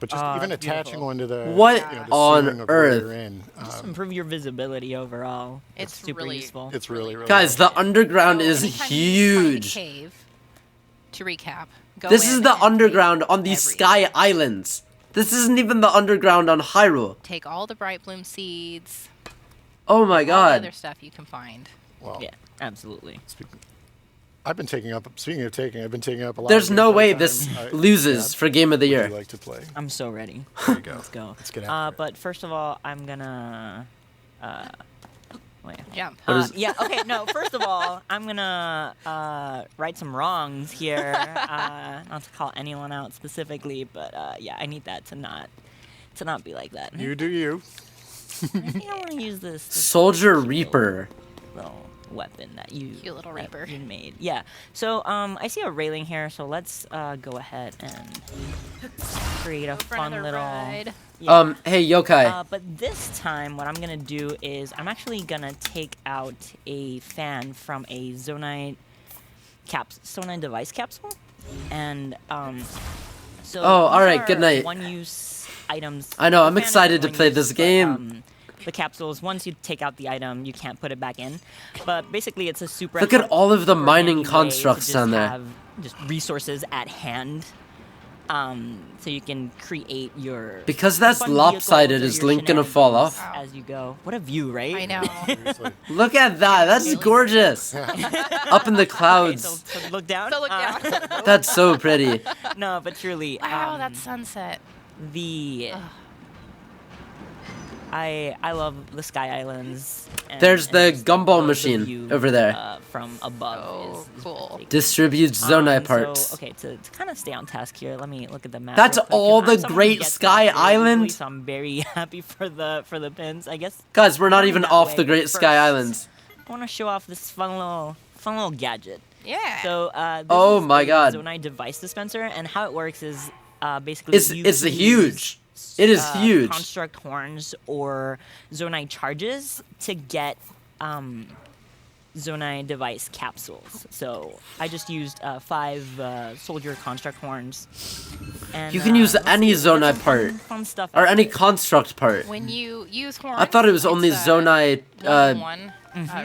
[SPEAKER 8] But just even attaching
[SPEAKER 9] beautiful.
[SPEAKER 8] one to the
[SPEAKER 1] What
[SPEAKER 8] the
[SPEAKER 1] on
[SPEAKER 8] ceiling of where
[SPEAKER 1] earth?
[SPEAKER 8] you're in,
[SPEAKER 9] Just improve your visibility overall.
[SPEAKER 4] It's
[SPEAKER 9] super
[SPEAKER 4] really-
[SPEAKER 9] useful.
[SPEAKER 8] it's really
[SPEAKER 1] Guys, the underground
[SPEAKER 4] So
[SPEAKER 1] is
[SPEAKER 4] anytime you find a
[SPEAKER 1] huge.
[SPEAKER 4] cave, to recap, go
[SPEAKER 1] This
[SPEAKER 4] in
[SPEAKER 1] is the
[SPEAKER 4] and take
[SPEAKER 1] underground on the
[SPEAKER 4] everything.
[SPEAKER 1] Sky Islands. This isn't even the underground on Hyrule.
[SPEAKER 4] Take all the bright bloom seeds,
[SPEAKER 1] Oh my
[SPEAKER 4] all the
[SPEAKER 1] god.
[SPEAKER 4] other stuff you can find.
[SPEAKER 8] well,
[SPEAKER 9] Yeah, absolutely.
[SPEAKER 8] I've been taking up. Speaking of taking, I've been taking up a lot.
[SPEAKER 1] There's
[SPEAKER 8] of
[SPEAKER 1] no
[SPEAKER 8] gameplay
[SPEAKER 1] way
[SPEAKER 8] time.
[SPEAKER 1] this
[SPEAKER 8] I-
[SPEAKER 1] loses
[SPEAKER 8] Gab,
[SPEAKER 1] for Game of the
[SPEAKER 8] would
[SPEAKER 1] Year.
[SPEAKER 8] you like to play?
[SPEAKER 9] I'm so ready.
[SPEAKER 8] There you go.
[SPEAKER 9] Let's go.
[SPEAKER 8] Let's get after it.
[SPEAKER 9] But first of all, I'm gonna. Wait.
[SPEAKER 4] Jump.
[SPEAKER 1] What is-
[SPEAKER 9] Yeah. Okay. No. First of all, I'm gonna right some wrongs here. Not to call anyone out specifically, but yeah, I need that to not be like that.
[SPEAKER 8] You do you.
[SPEAKER 9] I think I want to use this
[SPEAKER 1] Soldier Reaper.
[SPEAKER 9] little weapon that you
[SPEAKER 4] Cute little
[SPEAKER 9] that
[SPEAKER 4] Reaper.
[SPEAKER 9] you made. Yeah. So I see a railing here, so let's go ahead and create a
[SPEAKER 4] Go for
[SPEAKER 9] fun
[SPEAKER 4] another
[SPEAKER 9] little.
[SPEAKER 4] ride.
[SPEAKER 9] Yeah.
[SPEAKER 1] Hey Yokai.
[SPEAKER 9] But this time, what I'm gonna do is I'm actually gonna take out a fan from a Zonite device capsule, and so
[SPEAKER 1] Oh,
[SPEAKER 9] these
[SPEAKER 1] alright,
[SPEAKER 9] are
[SPEAKER 1] good night.
[SPEAKER 9] One-use items.
[SPEAKER 1] I know,
[SPEAKER 9] The
[SPEAKER 1] I'm
[SPEAKER 9] fan is
[SPEAKER 1] excited to play
[SPEAKER 9] one-use,
[SPEAKER 1] this
[SPEAKER 9] but,
[SPEAKER 1] game.
[SPEAKER 9] the capsules, once you take out the item, you can't put it back in. But basically, it's a super.
[SPEAKER 1] Look at all of the
[SPEAKER 9] super
[SPEAKER 1] mining
[SPEAKER 9] handy way to
[SPEAKER 1] constructs
[SPEAKER 9] just
[SPEAKER 1] down there.
[SPEAKER 9] have just resources at hand. So you can create your.
[SPEAKER 1] Because that's
[SPEAKER 9] fun
[SPEAKER 1] lopsided,
[SPEAKER 9] vehicles or
[SPEAKER 1] is
[SPEAKER 9] your
[SPEAKER 1] Link gonna fall
[SPEAKER 9] shenanigans
[SPEAKER 1] off?
[SPEAKER 9] as you go? What a view, right?
[SPEAKER 4] I know.
[SPEAKER 8] Seriously.
[SPEAKER 1] Look at that. That's
[SPEAKER 4] Really?
[SPEAKER 1] gorgeous. Up in the
[SPEAKER 9] Okay,
[SPEAKER 1] clouds.
[SPEAKER 9] so look down.
[SPEAKER 4] So look down.
[SPEAKER 1] That's so pretty.
[SPEAKER 9] No, but truly.
[SPEAKER 4] Wow, that sunset.
[SPEAKER 9] the. I love the Sky Islands. And,
[SPEAKER 1] There's
[SPEAKER 9] and
[SPEAKER 1] the
[SPEAKER 9] just
[SPEAKER 1] gumball machine
[SPEAKER 9] view,
[SPEAKER 1] over there.
[SPEAKER 9] From above.
[SPEAKER 4] Oh,
[SPEAKER 9] is
[SPEAKER 4] cool.
[SPEAKER 9] pretty
[SPEAKER 1] Distributes Zonai
[SPEAKER 9] So,
[SPEAKER 1] parts.
[SPEAKER 9] okay, to kind of stay on task here, let me look at the map.
[SPEAKER 1] That's
[SPEAKER 9] real quick, 'cause
[SPEAKER 1] all
[SPEAKER 9] I'm
[SPEAKER 1] the
[SPEAKER 9] someone who
[SPEAKER 1] Great
[SPEAKER 9] gets
[SPEAKER 1] Sky
[SPEAKER 9] maps very easily,
[SPEAKER 1] Island?
[SPEAKER 9] So I'm very happy for the pins. I guess
[SPEAKER 1] Guys, we're not
[SPEAKER 9] going
[SPEAKER 1] even
[SPEAKER 9] that
[SPEAKER 1] off
[SPEAKER 9] way,
[SPEAKER 1] the Great
[SPEAKER 9] but
[SPEAKER 1] Sky
[SPEAKER 9] first,
[SPEAKER 1] Islands.
[SPEAKER 9] I want to show off this fun little gadget.
[SPEAKER 4] Yeah.
[SPEAKER 9] So this
[SPEAKER 1] Oh
[SPEAKER 9] is
[SPEAKER 1] my
[SPEAKER 9] a
[SPEAKER 1] god.
[SPEAKER 9] Zonai device dispenser, and how it works is basically
[SPEAKER 1] It's
[SPEAKER 9] you can
[SPEAKER 1] huge. It is huge.
[SPEAKER 9] construct horns or Zonai charges to get Zonai device capsules. So I just used 5 soldier construct horns. And,
[SPEAKER 1] You can use
[SPEAKER 9] let's
[SPEAKER 1] any
[SPEAKER 9] see, let's
[SPEAKER 1] Zonai
[SPEAKER 9] some
[SPEAKER 1] part.
[SPEAKER 9] fun stuff
[SPEAKER 1] Or
[SPEAKER 9] out
[SPEAKER 1] any
[SPEAKER 9] there.
[SPEAKER 1] construct part.
[SPEAKER 7] When you use horns,
[SPEAKER 1] I thought it was only
[SPEAKER 7] it's,
[SPEAKER 1] Zonai
[SPEAKER 7] one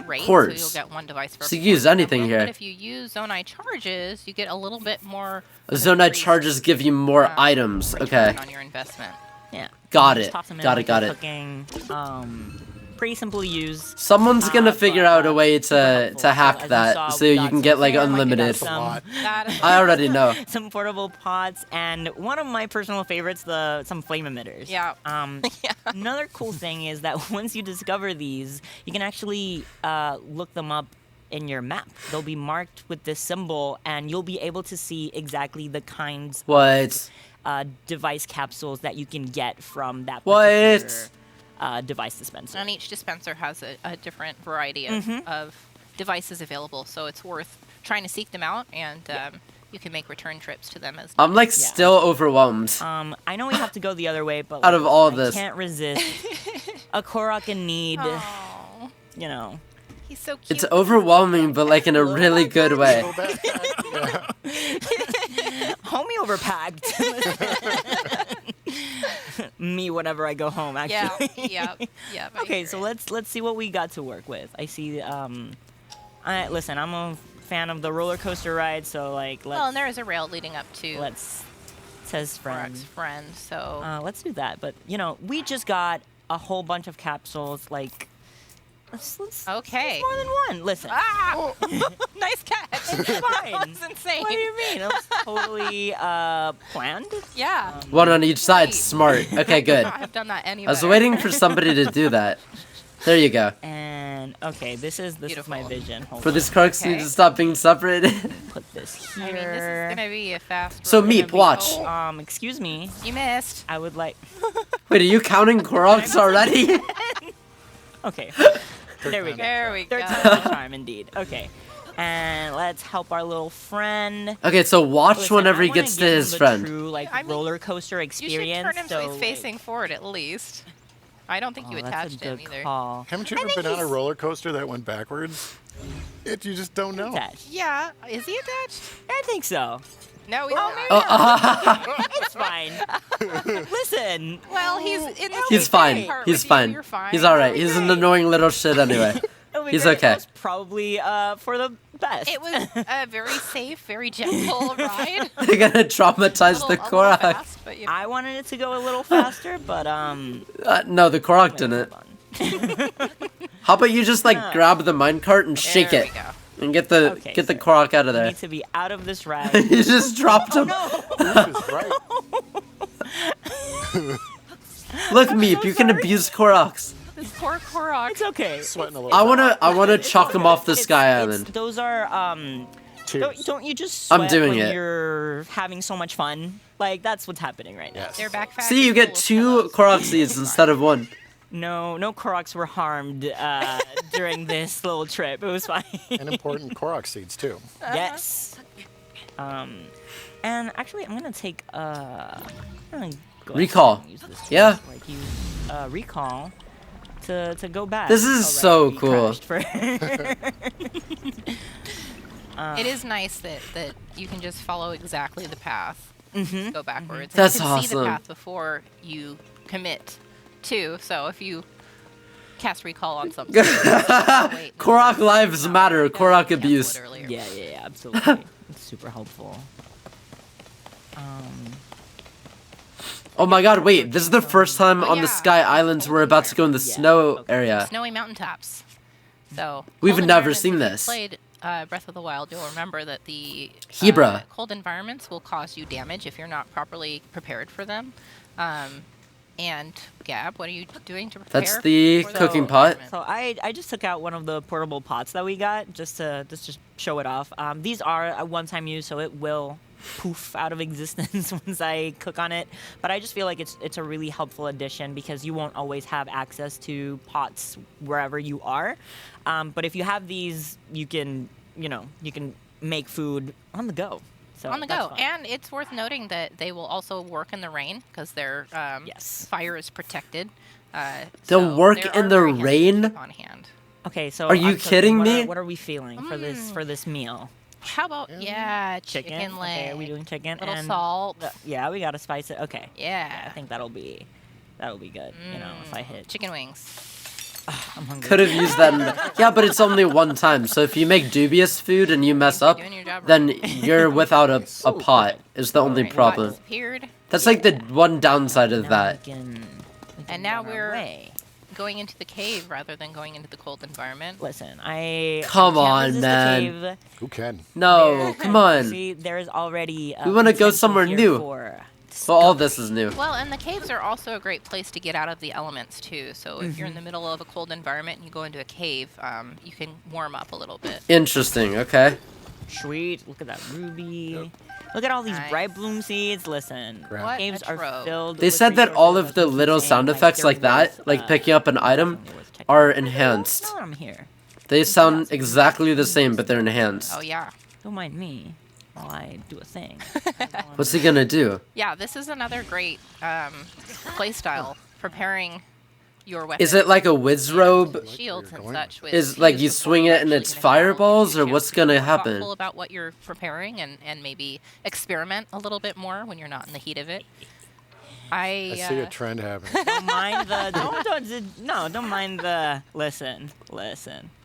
[SPEAKER 7] rate,
[SPEAKER 1] cores.
[SPEAKER 7] so you'll get 1 device for
[SPEAKER 1] So you
[SPEAKER 7] every
[SPEAKER 1] use
[SPEAKER 7] horn
[SPEAKER 1] anything
[SPEAKER 7] level.
[SPEAKER 1] here.
[SPEAKER 7] But if you use Zonai charges, you get a little bit more. of an
[SPEAKER 1] Zonai
[SPEAKER 7] increased,
[SPEAKER 1] charges give you more items.
[SPEAKER 7] return
[SPEAKER 1] Okay.
[SPEAKER 7] on your investment.
[SPEAKER 9] Yeah.
[SPEAKER 1] Got
[SPEAKER 9] Just
[SPEAKER 1] it.
[SPEAKER 9] toss 'em in
[SPEAKER 1] Got
[SPEAKER 9] like
[SPEAKER 1] it, got
[SPEAKER 9] you're
[SPEAKER 1] it.
[SPEAKER 9] Cooking. Pretty simple to use.
[SPEAKER 1] Someone's gonna
[SPEAKER 9] but,
[SPEAKER 1] figure out a way
[SPEAKER 9] super helpful.
[SPEAKER 1] to
[SPEAKER 9] So
[SPEAKER 1] hack
[SPEAKER 9] as you
[SPEAKER 1] that
[SPEAKER 9] saw,
[SPEAKER 1] so
[SPEAKER 9] we
[SPEAKER 1] you
[SPEAKER 9] got
[SPEAKER 1] can
[SPEAKER 9] some
[SPEAKER 1] get like
[SPEAKER 9] fam, we got
[SPEAKER 1] unlimited.
[SPEAKER 8] That's a lot.
[SPEAKER 7] That is
[SPEAKER 1] I already know.
[SPEAKER 9] Some portable pots, and one of my personal favorites, some flame emitters.
[SPEAKER 7] Yeah.
[SPEAKER 9] Another cool thing is that once you discover these, you can actually look them up in your map. They'll be marked with this symbol, and you'll be able to see exactly the kinds
[SPEAKER 1] What?
[SPEAKER 9] of device capsules that you can get from that
[SPEAKER 1] What?
[SPEAKER 9] particular device dispenser.
[SPEAKER 7] And each dispenser has a different variety of devices available, so it's worth trying to seek them out, and you can make return trips to them as
[SPEAKER 1] I'm like
[SPEAKER 9] Yeah.
[SPEAKER 1] still overwhelmed.
[SPEAKER 9] I know we have to go the other way, but
[SPEAKER 1] Out of all
[SPEAKER 9] I
[SPEAKER 1] this.
[SPEAKER 9] can't resist a Korok in need.
[SPEAKER 7] Oh,
[SPEAKER 9] You know.
[SPEAKER 7] he's so cute.
[SPEAKER 1] It's overwhelming, but like in a really good way.
[SPEAKER 8] Go back. Yeah.
[SPEAKER 9] Homie overpacked. Me whenever I go home, actually.
[SPEAKER 7] Yeah. I
[SPEAKER 9] Okay,
[SPEAKER 7] hear
[SPEAKER 9] so
[SPEAKER 7] it.
[SPEAKER 9] let's see what we got to work with. I see. Listen, I'm a fan of the roller coaster ride, so like let's
[SPEAKER 7] Well, and there is a rail leading up to
[SPEAKER 9] says
[SPEAKER 7] Korok's
[SPEAKER 9] friend.
[SPEAKER 7] friend, so
[SPEAKER 9] Let's do that. But we just got a whole bunch of capsules. Like, let's
[SPEAKER 7] okay.
[SPEAKER 9] more than one. Listen.
[SPEAKER 7] Ah! Nice catch.
[SPEAKER 9] It's fine.
[SPEAKER 7] That was insane.
[SPEAKER 9] What do you mean? It was totally planned.
[SPEAKER 7] Yeah.
[SPEAKER 1] One on each side. Smart. Okay, good.
[SPEAKER 7] Could not have done that any
[SPEAKER 1] I was
[SPEAKER 7] better.
[SPEAKER 1] waiting for somebody to do that. There you go.
[SPEAKER 9] And okay, this is my
[SPEAKER 7] Beautiful.
[SPEAKER 9] vision. Hold
[SPEAKER 1] For
[SPEAKER 9] on.
[SPEAKER 1] these Kroks need
[SPEAKER 7] Okay.
[SPEAKER 1] to stop being separated.
[SPEAKER 9] Put this
[SPEAKER 7] I
[SPEAKER 9] here.
[SPEAKER 7] mean, this is gonna be a fast.
[SPEAKER 1] So,
[SPEAKER 7] road.
[SPEAKER 1] Meep, watch.
[SPEAKER 7] Oh,
[SPEAKER 9] Excuse me.
[SPEAKER 7] you missed.
[SPEAKER 9] I would like.
[SPEAKER 1] Wait, are you counting Koroks already?
[SPEAKER 9] Okay. There we go.
[SPEAKER 7] There we go.
[SPEAKER 9] Third time's the charm, indeed. Okay. And let's help our little friend.
[SPEAKER 1] Okay, so watch
[SPEAKER 9] Listen,
[SPEAKER 1] whenever
[SPEAKER 9] I
[SPEAKER 1] he
[SPEAKER 9] wanna
[SPEAKER 1] gets to
[SPEAKER 9] give him
[SPEAKER 1] his
[SPEAKER 9] the
[SPEAKER 1] friend.
[SPEAKER 9] True, like,
[SPEAKER 7] I mean,
[SPEAKER 9] roller coaster
[SPEAKER 7] You should
[SPEAKER 9] experience.
[SPEAKER 7] turn him so he's
[SPEAKER 9] like-
[SPEAKER 7] facing forward at least. I don't think you
[SPEAKER 9] that's
[SPEAKER 7] attached
[SPEAKER 9] a
[SPEAKER 7] him
[SPEAKER 9] good
[SPEAKER 7] either.
[SPEAKER 9] call.
[SPEAKER 8] Haven't you ever been on a roller coaster that went backwards? You just don't know.
[SPEAKER 9] Attached.
[SPEAKER 7] Yeah. Is he attached?
[SPEAKER 9] I think so.
[SPEAKER 7] No, he's not.
[SPEAKER 9] It's fine. Listen.
[SPEAKER 7] Well, he's in the
[SPEAKER 1] He's
[SPEAKER 7] same
[SPEAKER 1] fine.
[SPEAKER 7] part
[SPEAKER 1] He's
[SPEAKER 7] with you.
[SPEAKER 1] fine.
[SPEAKER 7] You're fine.
[SPEAKER 1] He's alright. He's an annoying little shit anyway. He's
[SPEAKER 9] It
[SPEAKER 1] okay.
[SPEAKER 9] was probably for the best.
[SPEAKER 7] It was a very safe, very gentle ride.
[SPEAKER 1] They're gonna traumatize the
[SPEAKER 7] a little
[SPEAKER 1] Korok.
[SPEAKER 7] fast, but,
[SPEAKER 9] I wanted it to go a little faster, but
[SPEAKER 1] No, the Korok didn't.
[SPEAKER 9] hold on.
[SPEAKER 1] How about you just like grab the minecart and shake
[SPEAKER 7] There
[SPEAKER 1] it
[SPEAKER 7] we go.
[SPEAKER 1] and get the
[SPEAKER 9] Okay,
[SPEAKER 1] get the
[SPEAKER 9] so
[SPEAKER 1] Korok out of
[SPEAKER 9] We
[SPEAKER 1] there?
[SPEAKER 9] need to be out of this ride.
[SPEAKER 1] You just dropped him.
[SPEAKER 8] Bruce is right.
[SPEAKER 1] Look, Meep, you can abuse Koroks.
[SPEAKER 7] This poor Korok.
[SPEAKER 9] It's okay.
[SPEAKER 8] Sweating a little.
[SPEAKER 1] I wanna chuck him off the Sky Island.
[SPEAKER 9] Those are
[SPEAKER 8] Cheers.
[SPEAKER 9] don't you just
[SPEAKER 1] I'm
[SPEAKER 9] sweat
[SPEAKER 1] doing
[SPEAKER 9] when
[SPEAKER 1] it.
[SPEAKER 9] you're having so much fun? Like that's what's happening right now.
[SPEAKER 8] Yes.
[SPEAKER 7] They're back fast.
[SPEAKER 1] See, you get 2 Korok seeds instead of 1.
[SPEAKER 9] No Koroks were harmed during this little trip. It was fine.
[SPEAKER 8] And important Korok seeds too.
[SPEAKER 9] Yes. And actually, I'm gonna take I'm gonna go ahead
[SPEAKER 1] Recall.
[SPEAKER 9] and use this
[SPEAKER 1] Yeah.
[SPEAKER 9] to, like use recall to go back.
[SPEAKER 1] This is so
[SPEAKER 9] we
[SPEAKER 1] cool.
[SPEAKER 9] crashed for-
[SPEAKER 7] It is nice that you can just follow exactly the path. Go backwards. And
[SPEAKER 1] That's
[SPEAKER 7] you can see the
[SPEAKER 1] awesome.
[SPEAKER 7] path before you commit too. So if you cast recall on something,
[SPEAKER 1] Korok lives matter. Korok abuse.
[SPEAKER 9] Yeah, absolutely. It's super helpful.
[SPEAKER 1] Oh my god, wait, this is the first time on the
[SPEAKER 7] yeah.
[SPEAKER 1] Sky Islands we're about to go in the snow area.
[SPEAKER 7] Snowy mountaintops. So
[SPEAKER 1] We've
[SPEAKER 7] cold
[SPEAKER 1] never
[SPEAKER 7] environments,
[SPEAKER 1] seen
[SPEAKER 7] if you've
[SPEAKER 1] this.
[SPEAKER 7] Played Breath of the Wild, you'll remember that the
[SPEAKER 1] Hebra.
[SPEAKER 7] cold environments will cause you damage if you're not properly prepared for them. And Gab, what are you doing to prepare?
[SPEAKER 1] That's the
[SPEAKER 7] for
[SPEAKER 1] cooking
[SPEAKER 7] cold
[SPEAKER 1] pot.
[SPEAKER 7] environment?
[SPEAKER 9] So I just took out one of the portable pots that we got just to show it off. These are a one-time use, so it will poof out of existence once I cook on it. But I just feel like it's a really helpful addition because you won't always have access to pots wherever you are. But if you have these, you can make food on the go. So
[SPEAKER 7] On the
[SPEAKER 9] that's
[SPEAKER 7] go.
[SPEAKER 9] fun.
[SPEAKER 7] And it's worth noting that they will also work in the rain because their fire is protected.
[SPEAKER 1] They'll
[SPEAKER 7] so
[SPEAKER 1] work
[SPEAKER 7] they
[SPEAKER 1] in
[SPEAKER 7] are
[SPEAKER 1] the
[SPEAKER 7] very handy to
[SPEAKER 1] rain?
[SPEAKER 7] keep on hand.
[SPEAKER 9] Okay, so
[SPEAKER 1] Are you
[SPEAKER 9] I'm cooking.
[SPEAKER 1] kidding me?
[SPEAKER 9] What are we feeling for this meal?
[SPEAKER 7] How about chicken leg?
[SPEAKER 9] Okay, are we doing chicken?
[SPEAKER 7] Little
[SPEAKER 9] and
[SPEAKER 7] salt.
[SPEAKER 9] Yeah, we gotta spice it. Okay.
[SPEAKER 7] Yeah.
[SPEAKER 9] I think that'll be good. You know, if I hit.
[SPEAKER 7] Chicken wings.
[SPEAKER 9] I'm hungry.
[SPEAKER 1] Could have used that. Yeah, but it's only one time. So if you make dubious food and you mess up,
[SPEAKER 7] doing your job
[SPEAKER 1] then you're without a pot. Is the only
[SPEAKER 7] Right,
[SPEAKER 1] problem.
[SPEAKER 7] pot disappeared.
[SPEAKER 1] That's like the one downside of
[SPEAKER 9] Now
[SPEAKER 1] that.
[SPEAKER 9] we can
[SPEAKER 7] And now
[SPEAKER 9] go on our
[SPEAKER 7] we're
[SPEAKER 9] way.
[SPEAKER 7] going into the cave rather than going into the cold environment.
[SPEAKER 9] Listen, I
[SPEAKER 1] Come
[SPEAKER 9] can't
[SPEAKER 1] on,
[SPEAKER 9] resist the
[SPEAKER 1] man.
[SPEAKER 9] cave.
[SPEAKER 8] Who can?
[SPEAKER 1] No, come on.
[SPEAKER 9] See, there is already.
[SPEAKER 1] We wanna go
[SPEAKER 9] potential
[SPEAKER 1] somewhere
[SPEAKER 9] here
[SPEAKER 1] new.
[SPEAKER 9] for
[SPEAKER 1] Well, all this is new.
[SPEAKER 7] Well, and the caves are also a great place to get out of the elements too. So if you're in the middle of a cold environment and you go into a cave, you can warm up a little bit.
[SPEAKER 1] Interesting, okay.
[SPEAKER 9] Sweet. Look at that ruby. Look at all these
[SPEAKER 7] Nice.
[SPEAKER 9] bright bloom seeds. Listen,
[SPEAKER 8] What
[SPEAKER 7] a
[SPEAKER 9] caves are
[SPEAKER 7] trove.
[SPEAKER 9] filled.
[SPEAKER 1] They
[SPEAKER 9] with
[SPEAKER 1] said that all
[SPEAKER 9] resources.
[SPEAKER 1] of the
[SPEAKER 9] That's what
[SPEAKER 1] little
[SPEAKER 9] I'm saying,
[SPEAKER 1] sound effects
[SPEAKER 9] they're
[SPEAKER 1] like that,
[SPEAKER 9] worth,
[SPEAKER 1] like picking up an item,
[SPEAKER 9] definitely worth checking
[SPEAKER 1] are
[SPEAKER 9] out.
[SPEAKER 1] enhanced.
[SPEAKER 9] Now that I'm here.
[SPEAKER 1] They sound exactly the same, but they're enhanced.
[SPEAKER 7] Oh yeah.
[SPEAKER 9] Don't mind me while I do a thing.
[SPEAKER 1] What's he gonna do?
[SPEAKER 7] Yeah, this is another great play style, preparing your weapons.
[SPEAKER 1] Is it like a whiz robe?
[SPEAKER 7] shields and
[SPEAKER 8] going?
[SPEAKER 7] such? With
[SPEAKER 1] Is like
[SPEAKER 7] use
[SPEAKER 1] you
[SPEAKER 7] before
[SPEAKER 1] swing
[SPEAKER 7] you're
[SPEAKER 1] it and
[SPEAKER 7] actually
[SPEAKER 1] it's
[SPEAKER 7] gonna battle,
[SPEAKER 1] fireballs,
[SPEAKER 7] gives you
[SPEAKER 1] or
[SPEAKER 7] a chance
[SPEAKER 1] what's
[SPEAKER 7] to
[SPEAKER 1] gonna
[SPEAKER 7] be
[SPEAKER 1] happen?
[SPEAKER 7] thoughtful about what you're preparing and maybe experiment a little bit more when you're not in the heat of it.
[SPEAKER 8] I see a trend happening.
[SPEAKER 9] Don't mind the. Don't mind the. Listen.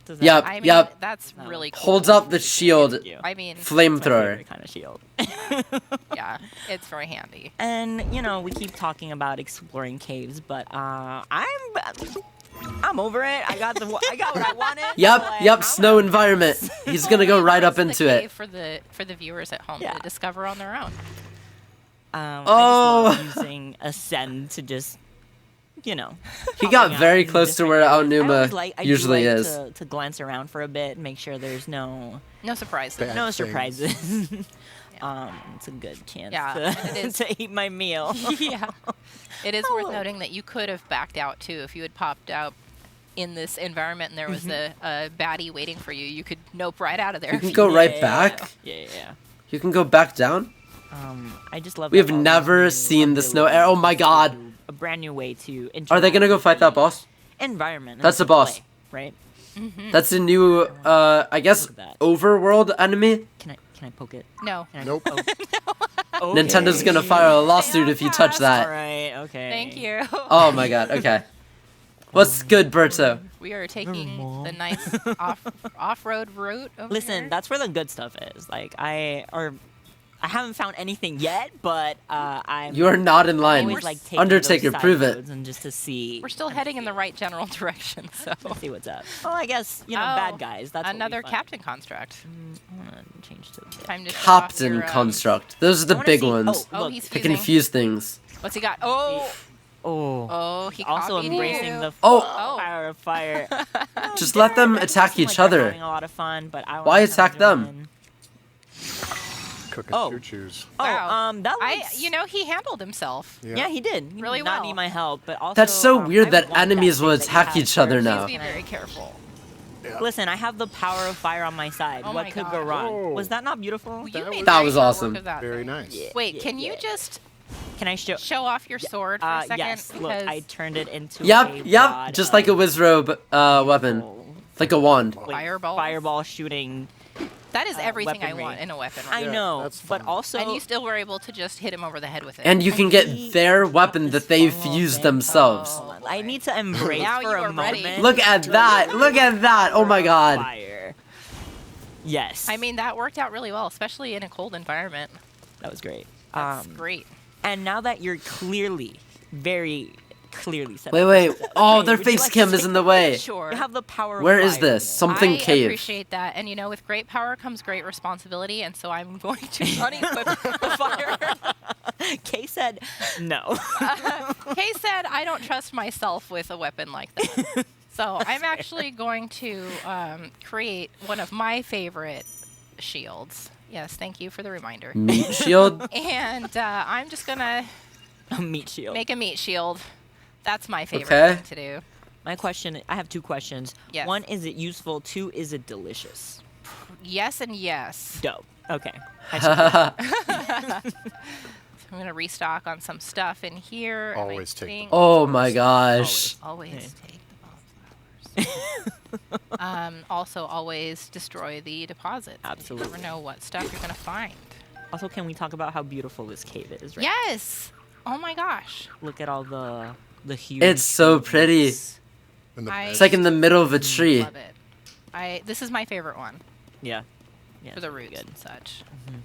[SPEAKER 9] Does that-
[SPEAKER 1] Yep,
[SPEAKER 7] I mean,
[SPEAKER 1] yep.
[SPEAKER 7] that's really cool.
[SPEAKER 1] Holds up the shield.
[SPEAKER 9] Thank you.
[SPEAKER 7] I mean,
[SPEAKER 9] It's my
[SPEAKER 1] Flamethrower.
[SPEAKER 9] favorite kind of shield.
[SPEAKER 7] yeah, it's very handy.
[SPEAKER 9] And we keep talking about exploring caves, but I'm over it. I got what I wanted.
[SPEAKER 1] Yep,
[SPEAKER 9] Like,
[SPEAKER 1] yep.
[SPEAKER 9] I'm
[SPEAKER 1] Snow environment. He's gonna go right up into
[SPEAKER 7] the
[SPEAKER 1] it.
[SPEAKER 7] For the viewers at home
[SPEAKER 9] Yeah.
[SPEAKER 7] to discover on their own.
[SPEAKER 9] I
[SPEAKER 1] Oh.
[SPEAKER 9] just love using Ascend to just,
[SPEAKER 1] He
[SPEAKER 9] popping
[SPEAKER 1] got
[SPEAKER 9] out
[SPEAKER 1] very
[SPEAKER 9] in
[SPEAKER 1] close to
[SPEAKER 9] different
[SPEAKER 1] where
[SPEAKER 9] areas.
[SPEAKER 1] Aonuma
[SPEAKER 9] I
[SPEAKER 1] usually
[SPEAKER 9] do like
[SPEAKER 1] is.
[SPEAKER 9] To glance around for a bit, make sure there's no
[SPEAKER 7] No surprises.
[SPEAKER 8] Bad things.
[SPEAKER 9] surprises. It's a good chance
[SPEAKER 7] Yeah, and it
[SPEAKER 9] to,
[SPEAKER 7] is-
[SPEAKER 9] to eat my meal.
[SPEAKER 7] Yeah. It is worth
[SPEAKER 9] Hello.
[SPEAKER 7] noting that you could have backed out too if you had popped out in this environment and there was a baddie waiting for you. You could nope right out of there.
[SPEAKER 1] You can go right
[SPEAKER 9] Yeah.
[SPEAKER 1] back.
[SPEAKER 9] Yeah.
[SPEAKER 1] You can go back down.
[SPEAKER 9] I just love.
[SPEAKER 1] We
[SPEAKER 9] that
[SPEAKER 1] have
[SPEAKER 9] all these
[SPEAKER 1] never
[SPEAKER 9] new
[SPEAKER 1] seen the snow.
[SPEAKER 9] abilities
[SPEAKER 1] Oh my god.
[SPEAKER 9] do A brand new way to.
[SPEAKER 1] Are they gonna go fight that boss?
[SPEAKER 9] Environment. and
[SPEAKER 1] That's
[SPEAKER 9] to
[SPEAKER 1] a boss.
[SPEAKER 9] play, right?
[SPEAKER 1] That's a new, I guess,
[SPEAKER 9] Look at that.
[SPEAKER 1] overworld enemy.
[SPEAKER 9] Can I poke it?
[SPEAKER 7] No.
[SPEAKER 9] Can I
[SPEAKER 8] Nope.
[SPEAKER 9] poke-
[SPEAKER 1] Nintendo's gonna fire a lawsuit if you touch
[SPEAKER 9] All
[SPEAKER 1] that.
[SPEAKER 9] right. Okay.
[SPEAKER 7] Thank you.
[SPEAKER 1] Oh my god. Okay. What's good, Berto?
[SPEAKER 7] We are taking the nice off-road route over
[SPEAKER 9] Listen,
[SPEAKER 7] here.
[SPEAKER 9] that's where the good stuff is. Like I haven't found anything yet, but I'm.
[SPEAKER 1] You are not in line.
[SPEAKER 9] always like taking
[SPEAKER 1] Undertaker,
[SPEAKER 9] those side
[SPEAKER 1] prove it.
[SPEAKER 9] roads and just to see.
[SPEAKER 7] We're still heading in the right general direction, so.
[SPEAKER 9] Let's see what's up. Well, I guess
[SPEAKER 7] Oh,
[SPEAKER 9] bad guys. That's what we
[SPEAKER 7] another
[SPEAKER 9] find.
[SPEAKER 7] captain construct.
[SPEAKER 9] I want to change to.
[SPEAKER 7] Time to show off
[SPEAKER 1] Captain
[SPEAKER 7] your,
[SPEAKER 1] construct. Those are the
[SPEAKER 9] I wanna
[SPEAKER 1] big
[SPEAKER 9] see-
[SPEAKER 1] ones.
[SPEAKER 7] Oh,
[SPEAKER 9] look,
[SPEAKER 7] he's
[SPEAKER 1] To
[SPEAKER 7] fusing.
[SPEAKER 1] confuse things.
[SPEAKER 7] What's he got? Oh,
[SPEAKER 9] Oh.
[SPEAKER 7] he
[SPEAKER 9] Also
[SPEAKER 7] copied
[SPEAKER 9] embracing
[SPEAKER 7] you.
[SPEAKER 9] the
[SPEAKER 1] Oh.
[SPEAKER 9] power of fire.
[SPEAKER 1] Just let them attack each other.
[SPEAKER 9] Having a lot of fun, but I
[SPEAKER 1] Why
[SPEAKER 9] wanna
[SPEAKER 1] attack
[SPEAKER 9] join
[SPEAKER 1] them?
[SPEAKER 9] in.
[SPEAKER 8] Cooking
[SPEAKER 9] Oh.
[SPEAKER 8] choo-choos.
[SPEAKER 7] Wow.
[SPEAKER 9] That looks.
[SPEAKER 7] he handled himself.
[SPEAKER 9] Yeah, he did. He
[SPEAKER 7] Really
[SPEAKER 9] did not
[SPEAKER 7] well.
[SPEAKER 9] need my help, but also.
[SPEAKER 1] That's so weird
[SPEAKER 9] I
[SPEAKER 1] that
[SPEAKER 9] want
[SPEAKER 1] enemies
[SPEAKER 9] thing
[SPEAKER 1] will
[SPEAKER 9] that you
[SPEAKER 1] attack
[SPEAKER 9] have
[SPEAKER 1] each other
[SPEAKER 9] where-
[SPEAKER 1] now.
[SPEAKER 7] Please be very careful.
[SPEAKER 9] Listen, I have the power of fire on my side.
[SPEAKER 7] Oh
[SPEAKER 9] what
[SPEAKER 7] my
[SPEAKER 9] could
[SPEAKER 7] God.
[SPEAKER 9] go wrong?
[SPEAKER 8] Whoa.
[SPEAKER 9] Was that not beautiful?
[SPEAKER 7] Well, you made
[SPEAKER 1] That
[SPEAKER 7] very
[SPEAKER 1] was
[SPEAKER 7] short work
[SPEAKER 1] awesome.
[SPEAKER 7] of that
[SPEAKER 8] Very
[SPEAKER 7] thing.
[SPEAKER 8] nice.
[SPEAKER 7] Wait,
[SPEAKER 9] Yeah,
[SPEAKER 7] can you
[SPEAKER 9] yeah.
[SPEAKER 7] just
[SPEAKER 9] Can I
[SPEAKER 7] show off your sword for a second?
[SPEAKER 9] Yes. Look,
[SPEAKER 7] Because
[SPEAKER 9] I turned it into. a
[SPEAKER 1] Yep,
[SPEAKER 9] broad,
[SPEAKER 1] just like a whiz robe weapon. Like a wand.
[SPEAKER 9] like
[SPEAKER 7] Fireballs?
[SPEAKER 9] Fireball shooting.
[SPEAKER 7] that is everything I
[SPEAKER 9] weaponry.
[SPEAKER 7] want in a weapon.
[SPEAKER 9] I
[SPEAKER 7] Right?
[SPEAKER 9] know,
[SPEAKER 8] that's
[SPEAKER 9] but
[SPEAKER 8] fun.
[SPEAKER 9] also.
[SPEAKER 7] And you still were able to just hit him over the head with it.
[SPEAKER 1] And you can
[SPEAKER 9] he
[SPEAKER 1] get their weapon
[SPEAKER 9] this
[SPEAKER 1] that they
[SPEAKER 9] fun little
[SPEAKER 1] fused
[SPEAKER 9] thing.
[SPEAKER 1] themselves.
[SPEAKER 9] Hold on, I need to embrace
[SPEAKER 7] Now
[SPEAKER 9] for
[SPEAKER 7] you
[SPEAKER 9] a
[SPEAKER 7] are ready.
[SPEAKER 9] moment.
[SPEAKER 1] Look at that! Look at that! Oh my god.
[SPEAKER 9] Fire. Yes.
[SPEAKER 7] I mean, that worked out really well, especially in a cold environment.
[SPEAKER 9] that was great.
[SPEAKER 7] That's great.
[SPEAKER 9] And now that you're very clearly set
[SPEAKER 1] Wait,
[SPEAKER 9] up,
[SPEAKER 1] wait. Oh,
[SPEAKER 9] okay,
[SPEAKER 1] their
[SPEAKER 9] would you
[SPEAKER 1] face
[SPEAKER 9] like to
[SPEAKER 1] cam is
[SPEAKER 9] say-
[SPEAKER 1] in the way.
[SPEAKER 7] Sure.
[SPEAKER 9] You have the power. of
[SPEAKER 1] Where is
[SPEAKER 9] fire.
[SPEAKER 1] this? Something
[SPEAKER 7] I
[SPEAKER 1] cave.
[SPEAKER 7] appreciate that. And, with great power comes great responsibility, and so I'm going to unequip the fire.
[SPEAKER 9] Kay said no.
[SPEAKER 7] Kay said, I don't trust myself with a weapon like that. So I'm actually going to create one of my favorite shields. Yes, thank you for the reminder.
[SPEAKER 1] Meat shield?
[SPEAKER 7] And I'm just going to
[SPEAKER 9] A meat shield.
[SPEAKER 7] make a meat shield. That's my favorite
[SPEAKER 1] Okay.
[SPEAKER 7] thing to do.
[SPEAKER 9] My question. I have two questions.
[SPEAKER 7] Yes.
[SPEAKER 9] One, is it useful? Two, is it delicious?
[SPEAKER 7] Yes and yes.
[SPEAKER 9] Dope. Okay.
[SPEAKER 7] I'm going to restock on some stuff in here. and I
[SPEAKER 8] Always take the
[SPEAKER 7] think-
[SPEAKER 1] Oh my gosh.
[SPEAKER 7] Always take the wildflowers. Also, always destroy the deposits.
[SPEAKER 9] Absolutely.
[SPEAKER 7] You never know what stuff you're going to find.
[SPEAKER 9] Also, can we talk about how beautiful this cave is? Right?
[SPEAKER 7] Yes! Oh my gosh.
[SPEAKER 9] Look at all the huge.
[SPEAKER 1] It's so pretty.
[SPEAKER 8] And the
[SPEAKER 7] I-
[SPEAKER 1] It's like in the middle of a tree.
[SPEAKER 7] Love it. This is my favorite one
[SPEAKER 9] Yeah. Yeah.
[SPEAKER 7] for the
[SPEAKER 9] it's
[SPEAKER 7] roots
[SPEAKER 9] good.
[SPEAKER 7] and such.
[SPEAKER 9] Mhm.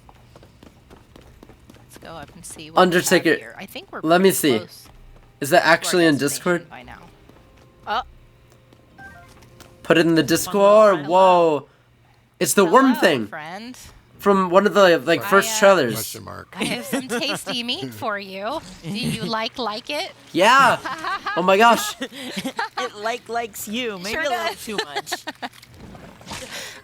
[SPEAKER 7] Let's go up and see what
[SPEAKER 1] Undertaker,
[SPEAKER 7] we have here. I think we're
[SPEAKER 1] let me
[SPEAKER 7] pretty
[SPEAKER 1] see.
[SPEAKER 7] close
[SPEAKER 1] Is that
[SPEAKER 7] to our
[SPEAKER 1] actually in
[SPEAKER 7] destination
[SPEAKER 1] Discord?
[SPEAKER 7] by now. Oh,
[SPEAKER 1] Put it in the Discord. Whoa. It's the worm
[SPEAKER 7] hello,
[SPEAKER 1] thing
[SPEAKER 7] friend.
[SPEAKER 1] from one of the like first trailers.
[SPEAKER 8] question mark.
[SPEAKER 7] I have some tasty meat for you. Do you like it?
[SPEAKER 1] Yeah. Oh my gosh.
[SPEAKER 9] It likes you. Maybe
[SPEAKER 7] Sure
[SPEAKER 9] a little
[SPEAKER 7] does.
[SPEAKER 9] too much.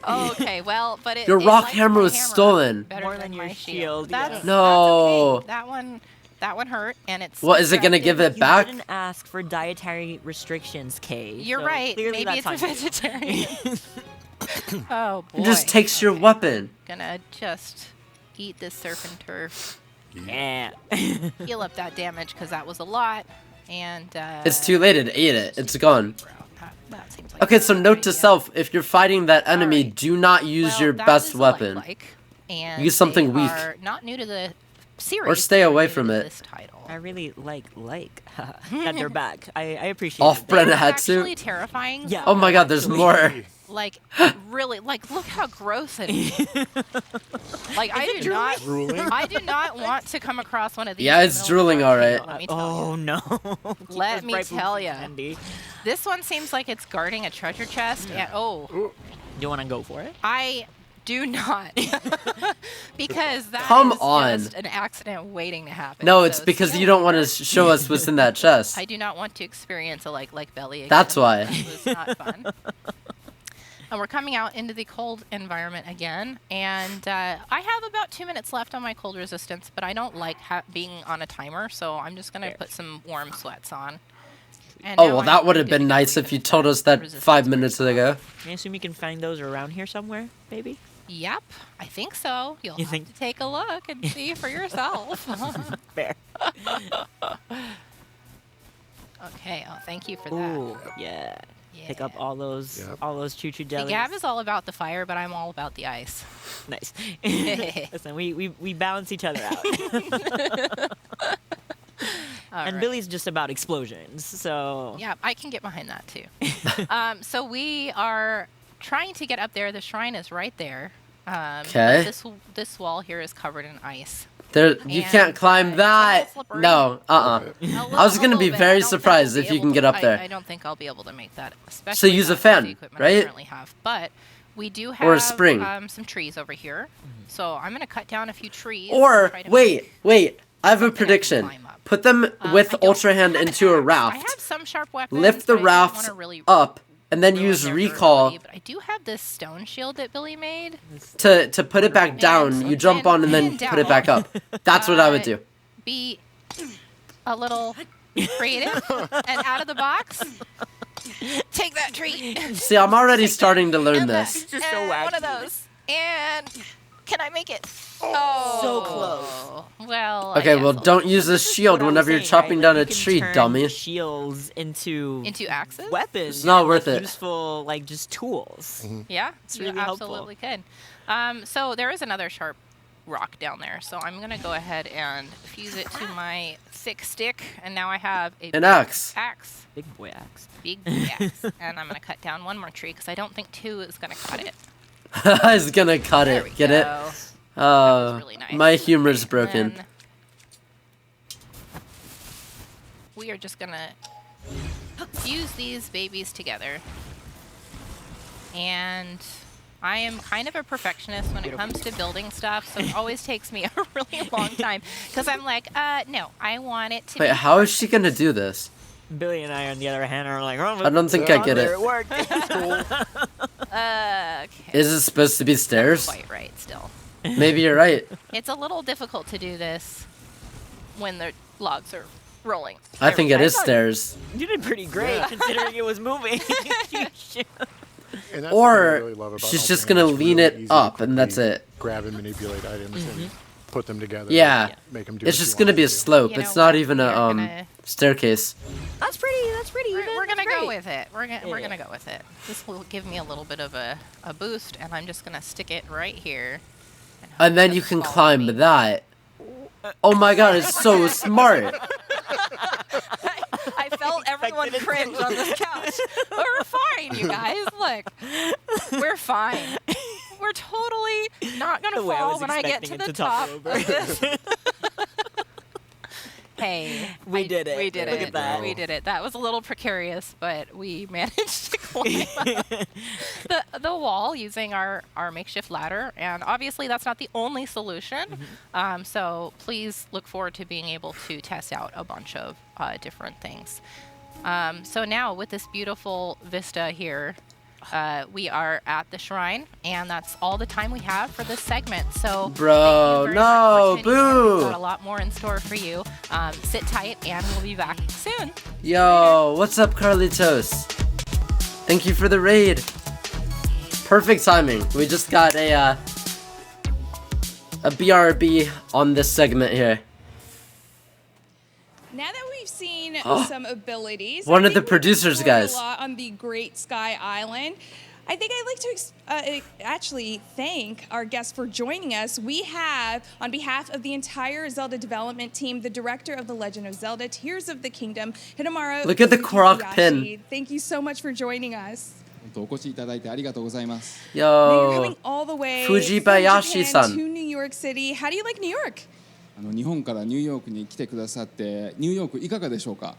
[SPEAKER 7] Oh, okay, well, but it
[SPEAKER 1] Your
[SPEAKER 7] it
[SPEAKER 1] rock
[SPEAKER 7] likes
[SPEAKER 1] hammer
[SPEAKER 7] my
[SPEAKER 1] was stolen.
[SPEAKER 7] better
[SPEAKER 9] More than your
[SPEAKER 7] my
[SPEAKER 9] shield,
[SPEAKER 7] That's,
[SPEAKER 9] yeah.
[SPEAKER 1] No.
[SPEAKER 7] That's okay. That one hurt, and it's.
[SPEAKER 1] What is it gonna give it
[SPEAKER 9] You
[SPEAKER 1] back?
[SPEAKER 9] didn't ask for dietary restrictions, Kay.
[SPEAKER 7] You're
[SPEAKER 9] so
[SPEAKER 7] right.
[SPEAKER 9] Clearly
[SPEAKER 7] Maybe
[SPEAKER 9] that's
[SPEAKER 7] it's a
[SPEAKER 9] on you.
[SPEAKER 7] vegetarian. Oh boy.
[SPEAKER 1] It just takes your
[SPEAKER 7] Okay.
[SPEAKER 1] weapon.
[SPEAKER 7] Gonna just eat this surf and turf,
[SPEAKER 9] Yeah.
[SPEAKER 7] heal up that damage because that was a lot, and.
[SPEAKER 1] It's too late. It ate it. It's gone.
[SPEAKER 7] That seems like
[SPEAKER 1] Okay,
[SPEAKER 7] a
[SPEAKER 1] so
[SPEAKER 7] good
[SPEAKER 1] note to
[SPEAKER 7] idea.
[SPEAKER 1] self: if you're fighting that enemy,
[SPEAKER 7] Alright.
[SPEAKER 1] do not use
[SPEAKER 7] Well,
[SPEAKER 1] your
[SPEAKER 7] that
[SPEAKER 1] best
[SPEAKER 7] was
[SPEAKER 1] weapon.
[SPEAKER 7] lifelike, and
[SPEAKER 1] Use something
[SPEAKER 7] they
[SPEAKER 1] weak.
[SPEAKER 7] are not new to the series.
[SPEAKER 1] stay
[SPEAKER 7] they're
[SPEAKER 1] away
[SPEAKER 7] new
[SPEAKER 1] from
[SPEAKER 7] to
[SPEAKER 1] it.
[SPEAKER 7] This title.
[SPEAKER 9] I really like that they're back. I appreciate
[SPEAKER 1] Off
[SPEAKER 9] it.
[SPEAKER 1] brand
[SPEAKER 7] They're
[SPEAKER 1] Hatsu.
[SPEAKER 7] actually terrifying.
[SPEAKER 9] Yeah.
[SPEAKER 1] Oh my God, there's more.
[SPEAKER 7] Like really, like look how gross it is. Like I do not,
[SPEAKER 8] Drooling?
[SPEAKER 7] I do not want to come across one of these.
[SPEAKER 1] Yeah,
[SPEAKER 7] in
[SPEAKER 1] it's
[SPEAKER 7] the middle of the
[SPEAKER 1] drooling,
[SPEAKER 7] dark
[SPEAKER 1] alright.
[SPEAKER 7] field, Let me tell
[SPEAKER 9] Oh
[SPEAKER 7] you.
[SPEAKER 9] no. Keep
[SPEAKER 7] Let
[SPEAKER 9] those
[SPEAKER 7] me
[SPEAKER 9] bright
[SPEAKER 7] tell
[SPEAKER 9] boots
[SPEAKER 7] ya.
[SPEAKER 9] handy.
[SPEAKER 7] This one seems like it's guarding a treasure chest. And, oh,
[SPEAKER 9] You want to go for it?
[SPEAKER 7] I do not, because that
[SPEAKER 1] Come
[SPEAKER 7] is
[SPEAKER 1] on.
[SPEAKER 7] just an accident waiting to happen.
[SPEAKER 1] No, it's
[SPEAKER 7] So
[SPEAKER 1] because
[SPEAKER 7] see
[SPEAKER 1] you
[SPEAKER 7] you
[SPEAKER 1] don't want to
[SPEAKER 7] later.
[SPEAKER 1] show us what's in that chest.
[SPEAKER 7] I do not want to experience a like belly again.
[SPEAKER 1] That's why.
[SPEAKER 7] It was not fun. And we're coming out into the cold environment again, and I have about 2 minutes left on my cold resistance, but I don't like being on a timer, so I'm just gonna put some warm sweats on. And
[SPEAKER 1] Oh
[SPEAKER 7] now
[SPEAKER 1] well,
[SPEAKER 7] I'm
[SPEAKER 1] that would have
[SPEAKER 7] good to
[SPEAKER 1] been
[SPEAKER 7] go
[SPEAKER 1] nice
[SPEAKER 7] even
[SPEAKER 1] if you
[SPEAKER 7] if
[SPEAKER 1] told us that
[SPEAKER 7] resistance
[SPEAKER 1] 5
[SPEAKER 7] wears
[SPEAKER 1] minutes
[SPEAKER 7] off.
[SPEAKER 1] ago.
[SPEAKER 9] I assume you can find those around here somewhere, maybe?
[SPEAKER 7] Yep, I think so. You'll
[SPEAKER 9] You
[SPEAKER 7] have
[SPEAKER 9] think-
[SPEAKER 7] to take a look and see for yourself.
[SPEAKER 9] Fair.
[SPEAKER 7] Okay. Oh, thank you for that.
[SPEAKER 9] Ooh, yeah. Pick up
[SPEAKER 7] Yeah.
[SPEAKER 9] all those
[SPEAKER 8] Yep.
[SPEAKER 9] choo-choo
[SPEAKER 7] The
[SPEAKER 9] jellies.
[SPEAKER 7] Gab is all about the fire, but I'm all about the ice.
[SPEAKER 9] Nice. Listen, we balance each other out.
[SPEAKER 7] All
[SPEAKER 9] And
[SPEAKER 7] right.
[SPEAKER 9] Billy's just about explosions, so
[SPEAKER 7] Yeah, I can get behind that too. So we are trying to get up there. The shrine is right there. But
[SPEAKER 1] 'Kay.
[SPEAKER 7] This wall here is covered in ice.
[SPEAKER 1] There, you
[SPEAKER 7] And,
[SPEAKER 1] can't climb
[SPEAKER 7] it's a
[SPEAKER 1] that.
[SPEAKER 7] little slippery.
[SPEAKER 1] No,
[SPEAKER 7] I
[SPEAKER 1] was gonna be very surprised if you can get up there.
[SPEAKER 7] I don't think I'll be able to make that, especially
[SPEAKER 1] use a
[SPEAKER 7] not with
[SPEAKER 1] fan,
[SPEAKER 7] the equipment I
[SPEAKER 1] right?
[SPEAKER 7] currently have. But we do have
[SPEAKER 1] Or a spring.
[SPEAKER 7] Some trees over here. So I'm gonna cut down a few trees.
[SPEAKER 1] Or
[SPEAKER 7] and try to
[SPEAKER 1] wait. I have a
[SPEAKER 7] something I can
[SPEAKER 1] prediction.
[SPEAKER 7] climb up.
[SPEAKER 1] Put them with
[SPEAKER 7] I don't
[SPEAKER 1] Ultra Hand
[SPEAKER 7] have an
[SPEAKER 1] into a
[SPEAKER 7] axe. I
[SPEAKER 1] raft.
[SPEAKER 7] have some sharp weapons.
[SPEAKER 1] Lift the
[SPEAKER 7] but I don't
[SPEAKER 1] raft
[SPEAKER 7] wanna really
[SPEAKER 1] up, and then
[SPEAKER 7] ruin
[SPEAKER 1] use
[SPEAKER 7] their
[SPEAKER 1] recall
[SPEAKER 7] durability, But I do have this stone shield that Billy made.
[SPEAKER 1] to put it back down.
[SPEAKER 7] And
[SPEAKER 1] You jump on and then
[SPEAKER 7] down.
[SPEAKER 1] put it back up. That's what I would do.
[SPEAKER 7] Be a little creative and out of the box. Take that tree.
[SPEAKER 1] See, I'm already starting to learn
[SPEAKER 7] And that.
[SPEAKER 1] this.
[SPEAKER 9] just so
[SPEAKER 7] And one of
[SPEAKER 9] wacky.
[SPEAKER 7] those. And can I make it? Oh,
[SPEAKER 9] So close.
[SPEAKER 7] Well. I
[SPEAKER 1] Okay,
[SPEAKER 7] guess
[SPEAKER 1] well,
[SPEAKER 7] I'll
[SPEAKER 1] don't use the shield
[SPEAKER 9] What I was
[SPEAKER 1] whenever you're
[SPEAKER 9] saying,
[SPEAKER 1] chopping
[SPEAKER 9] right?
[SPEAKER 1] down
[SPEAKER 9] Like,
[SPEAKER 1] a
[SPEAKER 9] you can
[SPEAKER 1] tree,
[SPEAKER 9] turn
[SPEAKER 1] dummy.
[SPEAKER 9] shields into
[SPEAKER 7] into axes.
[SPEAKER 9] weapons.
[SPEAKER 1] It's not
[SPEAKER 9] and,
[SPEAKER 1] worth
[SPEAKER 9] like,
[SPEAKER 1] it.
[SPEAKER 9] Useful, like just tools.
[SPEAKER 7] Yeah,
[SPEAKER 9] It's
[SPEAKER 7] you
[SPEAKER 9] really helpful.
[SPEAKER 7] absolutely could. So there is another sharp rock down there. So I'm gonna go ahead and fuse it to my thick stick, and now I have a
[SPEAKER 1] An
[SPEAKER 7] big
[SPEAKER 1] axe.
[SPEAKER 7] Axe,
[SPEAKER 9] Big boy axe.
[SPEAKER 7] big axe, and I'm gonna cut down one more tree because I don't think 2 is gonna cut it.
[SPEAKER 1] It's gonna cut
[SPEAKER 7] There we
[SPEAKER 1] it. Get it?
[SPEAKER 7] go.
[SPEAKER 1] Oh,
[SPEAKER 7] Really nice.
[SPEAKER 1] my humor's
[SPEAKER 7] And
[SPEAKER 1] broken.
[SPEAKER 7] then we are just gonna fuse these babies together. And I am kind of a perfectionist when it comes to building stuff, so it always takes me a really long time because I'm like, no, I want it to
[SPEAKER 1] Wait,
[SPEAKER 7] be
[SPEAKER 1] how is she gonna do this?
[SPEAKER 9] Billy and I, on the other hand, are like, oh,
[SPEAKER 1] I don't think I get
[SPEAKER 9] there
[SPEAKER 1] it.
[SPEAKER 9] it worked.
[SPEAKER 7] okay.
[SPEAKER 1] Is it supposed to be stairs?
[SPEAKER 7] Quite right still.
[SPEAKER 1] Maybe you're right.
[SPEAKER 7] It's a little difficult to do this when the logs are rolling.
[SPEAKER 1] I think it is
[SPEAKER 9] thought-
[SPEAKER 1] stairs.
[SPEAKER 9] You did pretty great considering it was moving.
[SPEAKER 8] And that's what I
[SPEAKER 1] or
[SPEAKER 8] really love about
[SPEAKER 1] she's just
[SPEAKER 8] Ultimate.
[SPEAKER 1] gonna
[SPEAKER 8] It's
[SPEAKER 1] lean
[SPEAKER 8] really
[SPEAKER 1] it
[SPEAKER 8] easy
[SPEAKER 1] up
[SPEAKER 8] to
[SPEAKER 1] and that's
[SPEAKER 8] quickly
[SPEAKER 1] it.
[SPEAKER 8] Grab and manipulate items and put them together.
[SPEAKER 1] Yeah,
[SPEAKER 8] and make them do
[SPEAKER 1] it's
[SPEAKER 8] what
[SPEAKER 1] just
[SPEAKER 8] you
[SPEAKER 1] gonna
[SPEAKER 8] want
[SPEAKER 1] be a
[SPEAKER 8] them to do.
[SPEAKER 1] slope.
[SPEAKER 7] You
[SPEAKER 1] It's
[SPEAKER 7] know
[SPEAKER 1] not
[SPEAKER 7] what?
[SPEAKER 1] even
[SPEAKER 7] We
[SPEAKER 1] a
[SPEAKER 7] are gonna-
[SPEAKER 1] staircase.
[SPEAKER 9] That's pretty. That's pretty.
[SPEAKER 7] We're
[SPEAKER 9] That's
[SPEAKER 7] gonna go
[SPEAKER 9] great.
[SPEAKER 7] with it. We're gonna go with it. This will give me a little bit of a boost, and I'm just gonna stick it right here. hope
[SPEAKER 1] And
[SPEAKER 7] it
[SPEAKER 1] then you
[SPEAKER 7] doesn't
[SPEAKER 1] can
[SPEAKER 7] fall on me.
[SPEAKER 1] climb that. Oh my god, it's so smart.
[SPEAKER 7] I felt everyone cringe on this couch. But we're fine, you guys. Look, we're fine. We're totally not gonna
[SPEAKER 9] The way I
[SPEAKER 7] fall
[SPEAKER 9] was
[SPEAKER 7] when I get to
[SPEAKER 9] expecting
[SPEAKER 7] the
[SPEAKER 9] it to topple
[SPEAKER 7] top
[SPEAKER 9] over.
[SPEAKER 7] of this. Hey,
[SPEAKER 9] We did it.
[SPEAKER 7] We did
[SPEAKER 9] Look
[SPEAKER 7] it.
[SPEAKER 9] at that.
[SPEAKER 7] We did it. That was a little precarious, but we managed to climb up the wall using our makeshift ladder. And obviously, that's not the only solution. So please look forward to being able to test out a bunch of different things. So now, with this beautiful vista here, we are at the shrine, and that's all the time we have for this segment. So,
[SPEAKER 1] Bro,
[SPEAKER 7] thank you very
[SPEAKER 1] no,
[SPEAKER 7] much for tuning in. We've
[SPEAKER 1] boo.
[SPEAKER 7] got a lot more in store for you. Sit tight, and we'll be back soon.
[SPEAKER 1] Yo, what's up, Carlitos? Thank you for the raid. Perfect timing. We just got a BRB on this segment here.
[SPEAKER 2] Now that we've seen
[SPEAKER 1] Oh.
[SPEAKER 2] some abilities,
[SPEAKER 1] One
[SPEAKER 2] I
[SPEAKER 1] of the
[SPEAKER 2] think we've
[SPEAKER 1] producers,
[SPEAKER 2] explored
[SPEAKER 1] guys.
[SPEAKER 2] a lot on the Great Sky Island. I think I'd like to actually thank our guests for joining us. We have, on behalf of the entire Zelda development team, the director of The Legend of Zelda, Tears of the Kingdom, Hidemaru.
[SPEAKER 1] Look at the Korok
[SPEAKER 2] Fujibayashi.
[SPEAKER 1] pin.
[SPEAKER 2] Thank you so much for joining us.
[SPEAKER 10] お越しいただいてありがとうございます。
[SPEAKER 2] Now you're
[SPEAKER 1] Yo,
[SPEAKER 2] coming all the way
[SPEAKER 1] Fujibayashi-san.
[SPEAKER 2] from Japan to New York City. How do you like New York?
[SPEAKER 10] 日本からニューヨークに来てくださってニューヨークいかがでしょうか。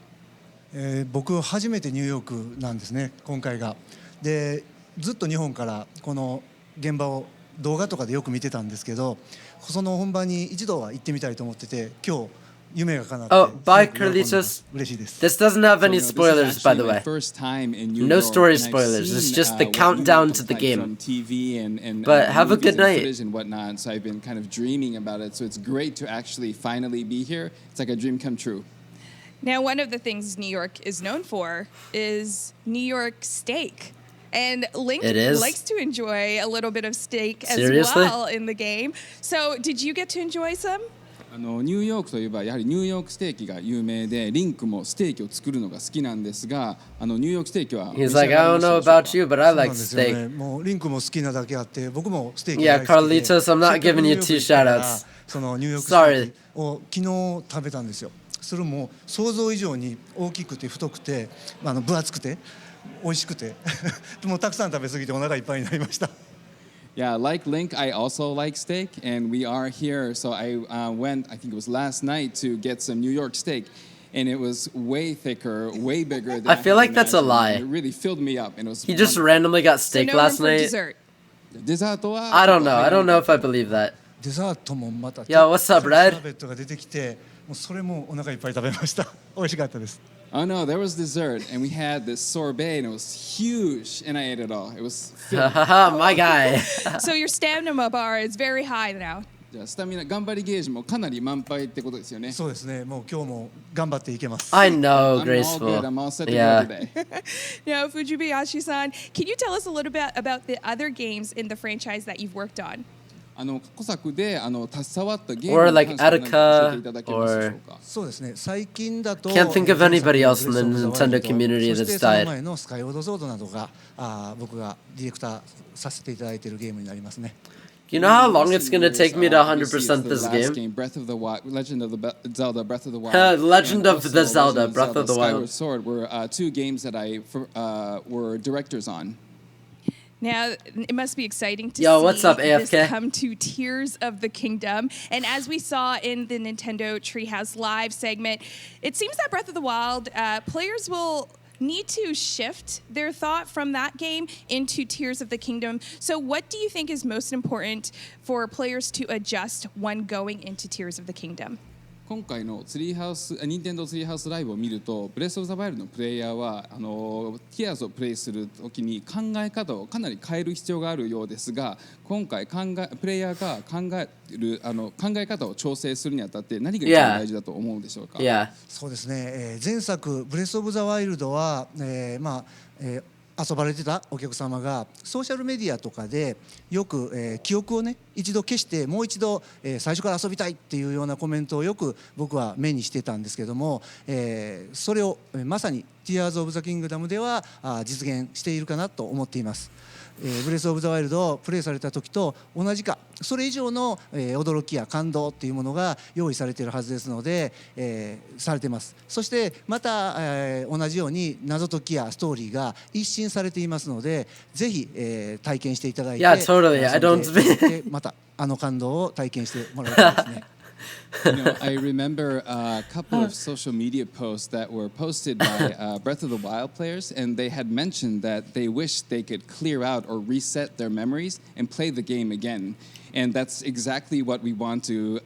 [SPEAKER 11] 僕初めてニューヨークなんですね今回が。でずっと日本からこの現場を動画とかでよく見てたんですけど、その本番に一度は行ってみたいと思ってて、今日夢が叶って
[SPEAKER 1] Oh, bye,
[SPEAKER 11] すごく喜んでます
[SPEAKER 1] Carlitos.
[SPEAKER 11] 嬉しいです。
[SPEAKER 1] this doesn't have
[SPEAKER 10] So,
[SPEAKER 1] any
[SPEAKER 10] this is
[SPEAKER 1] spoilers, by
[SPEAKER 10] actually
[SPEAKER 1] the
[SPEAKER 10] my
[SPEAKER 1] way.
[SPEAKER 10] first time in New
[SPEAKER 1] No
[SPEAKER 10] York,
[SPEAKER 1] story
[SPEAKER 10] and I've
[SPEAKER 1] spoilers. It's
[SPEAKER 10] seen,
[SPEAKER 1] just the
[SPEAKER 10] what New
[SPEAKER 1] countdown
[SPEAKER 10] York
[SPEAKER 1] to
[SPEAKER 10] looks
[SPEAKER 1] the
[SPEAKER 10] like
[SPEAKER 1] game.
[SPEAKER 10] from TV and
[SPEAKER 1] But have a
[SPEAKER 10] movies
[SPEAKER 1] good
[SPEAKER 10] and
[SPEAKER 1] night.
[SPEAKER 10] footage and whatnot. So I've been kind of dreaming about it. So it's great to actually finally be here. It's like a dream come true.
[SPEAKER 2] Now, one of the things New York is known for is New York steak. And Link
[SPEAKER 1] It is?
[SPEAKER 2] likes to enjoy a little bit of steak as
[SPEAKER 1] Seriously?
[SPEAKER 2] well in the game. So, did you get to enjoy some?
[SPEAKER 10] ニューヨークといえばやはりニューヨークステーキが有名でリンクもステーキを作るのが好きなんですがニューヨークステーキは
[SPEAKER 1] He's like, I don't know about you, but I
[SPEAKER 11] そうな
[SPEAKER 1] like
[SPEAKER 11] んですよ
[SPEAKER 1] steak.
[SPEAKER 11] ね。もうリンクも好きなだけあって、僕もステーキ
[SPEAKER 1] Yeah,
[SPEAKER 11] 大好きで。
[SPEAKER 1] Carlitos, I'm not
[SPEAKER 11] せっかく
[SPEAKER 1] giving you
[SPEAKER 11] ニューヨーク
[SPEAKER 1] two
[SPEAKER 11] 行ったから
[SPEAKER 1] shoutouts.
[SPEAKER 11] そのニューヨークステーキを昨日食べたんですよ。それも想像以上に大きくて太くて、分厚くて美味しくて、もうたくさん食べ過ぎてお腹いっぱいになりました。
[SPEAKER 10] Yeah, like Link, I also like steak, and we are here. So I went, I think it was last night, to get some New York steak, and it was way thicker, way bigger than
[SPEAKER 1] I feel
[SPEAKER 10] had
[SPEAKER 1] like that's a
[SPEAKER 10] imagined,
[SPEAKER 1] lie.
[SPEAKER 10] and it really filled me up, and it was
[SPEAKER 1] He just
[SPEAKER 10] wonderful.
[SPEAKER 1] randomly got
[SPEAKER 2] So,
[SPEAKER 1] steak
[SPEAKER 2] no room
[SPEAKER 1] last
[SPEAKER 2] for
[SPEAKER 1] night.
[SPEAKER 2] dessert.
[SPEAKER 10] デザートは
[SPEAKER 1] I don't know. I don't know if I believe that.
[SPEAKER 11] デザートもまた
[SPEAKER 1] Yo, what's up,
[SPEAKER 11] シ
[SPEAKER 1] Red?
[SPEAKER 11] ャーベットが出てきて、もうそれもお腹いっぱい食べました。美味しかったです。
[SPEAKER 10] Oh no, there was dessert, and we had this sorbet, and it was huge, and I ate it all. It was filled.
[SPEAKER 1] Haha, my guy.
[SPEAKER 2] So, your stamina bar is very high now.
[SPEAKER 10] じゃあスタミナ頑張りゲージもかなり満杯ってことですよね。
[SPEAKER 11] そうですね。もう今日も頑張っていけます。
[SPEAKER 1] I know,
[SPEAKER 10] I'm all good.
[SPEAKER 1] Graceful.
[SPEAKER 10] I'm all set to
[SPEAKER 1] Yeah.
[SPEAKER 10] go today.
[SPEAKER 2] Now, Fujibayashi-san, can you tell us a little bit about the other games in the franchise that you've worked on?
[SPEAKER 10] 過去作で携わったゲーム
[SPEAKER 1] Or
[SPEAKER 10] に
[SPEAKER 1] like
[SPEAKER 10] 関しては何か教えてい
[SPEAKER 1] Attica
[SPEAKER 10] ただけますでしょ
[SPEAKER 1] or
[SPEAKER 10] うか。
[SPEAKER 11] そうですね。最近だと
[SPEAKER 1] Can't think of anybody else in the
[SPEAKER 11] 前作
[SPEAKER 1] Nintendo community
[SPEAKER 11] そして
[SPEAKER 1] that's
[SPEAKER 11] その
[SPEAKER 1] died.
[SPEAKER 11] 前のスカイオードゾードなどが僕がディレクターさせていただいているゲームになりますね。
[SPEAKER 1] You know how long it's gonna take me to
[SPEAKER 10] Obviously, it's
[SPEAKER 1] 100%
[SPEAKER 10] the
[SPEAKER 1] this
[SPEAKER 10] last
[SPEAKER 1] game?
[SPEAKER 10] Breath of the Wild, Legend of the Zelda, Breath of the Wild.
[SPEAKER 1] Legend
[SPEAKER 10] and
[SPEAKER 1] of the
[SPEAKER 10] also
[SPEAKER 1] Zelda,
[SPEAKER 10] Legend
[SPEAKER 1] Breath of the
[SPEAKER 10] Skyward
[SPEAKER 1] Wild.
[SPEAKER 10] Sword were two games that I were directors on.
[SPEAKER 2] Now, it must be exciting to
[SPEAKER 1] Yo,
[SPEAKER 2] see
[SPEAKER 1] what's up,
[SPEAKER 2] this
[SPEAKER 1] AFK?
[SPEAKER 2] come to Tears of the Kingdom. And as we saw in the Nintendo Treehouse Live segment, it seems that Breath of the Wild players will need to shift their thought from that game into Tears of the Kingdom. So what do you think is most important for players to adjust when going into Tears of the Kingdom?
[SPEAKER 10] 今回のツリーハウス、Nintendo ツリーハウスライブを見ると、ブレスオブザワイルドのプレイヤーはティアーズをプレイするときに考え方をかなり変える必要があるようですが、今回プレイヤーが考え方を調整するにあたって何が一番大事だと思うでしょうか。
[SPEAKER 1] Yeah.
[SPEAKER 11] そうですね。前作ブレスオブザワイルドは遊ばれてたお客様がソーシャルメディアとかでよく、記憶をね一度消してもう一度、最初から遊びたいっていうようなコメントをよく僕は目にしてたんですけども、それをまさに Tears of the Kingdom では実現しているかなと思っています。ブレス・オブ・ザ・ワイルドをプレイされた時と同じかそれ以上の、驚きや感動っていうものが用意されているはずですので、されてます。そしてまた、同じように謎解きやストーリーが一新されていますのでぜひ、体験していただいて
[SPEAKER 1] Yeah, totally. I don't
[SPEAKER 11] またあの感動を体験してもらいたいですね。
[SPEAKER 10] I remember a couple of social media posts that were posted by Breath of the Wild players, and they had mentioned that they wish they could clear out or reset their memories and play the game again. And that's exactly what we want to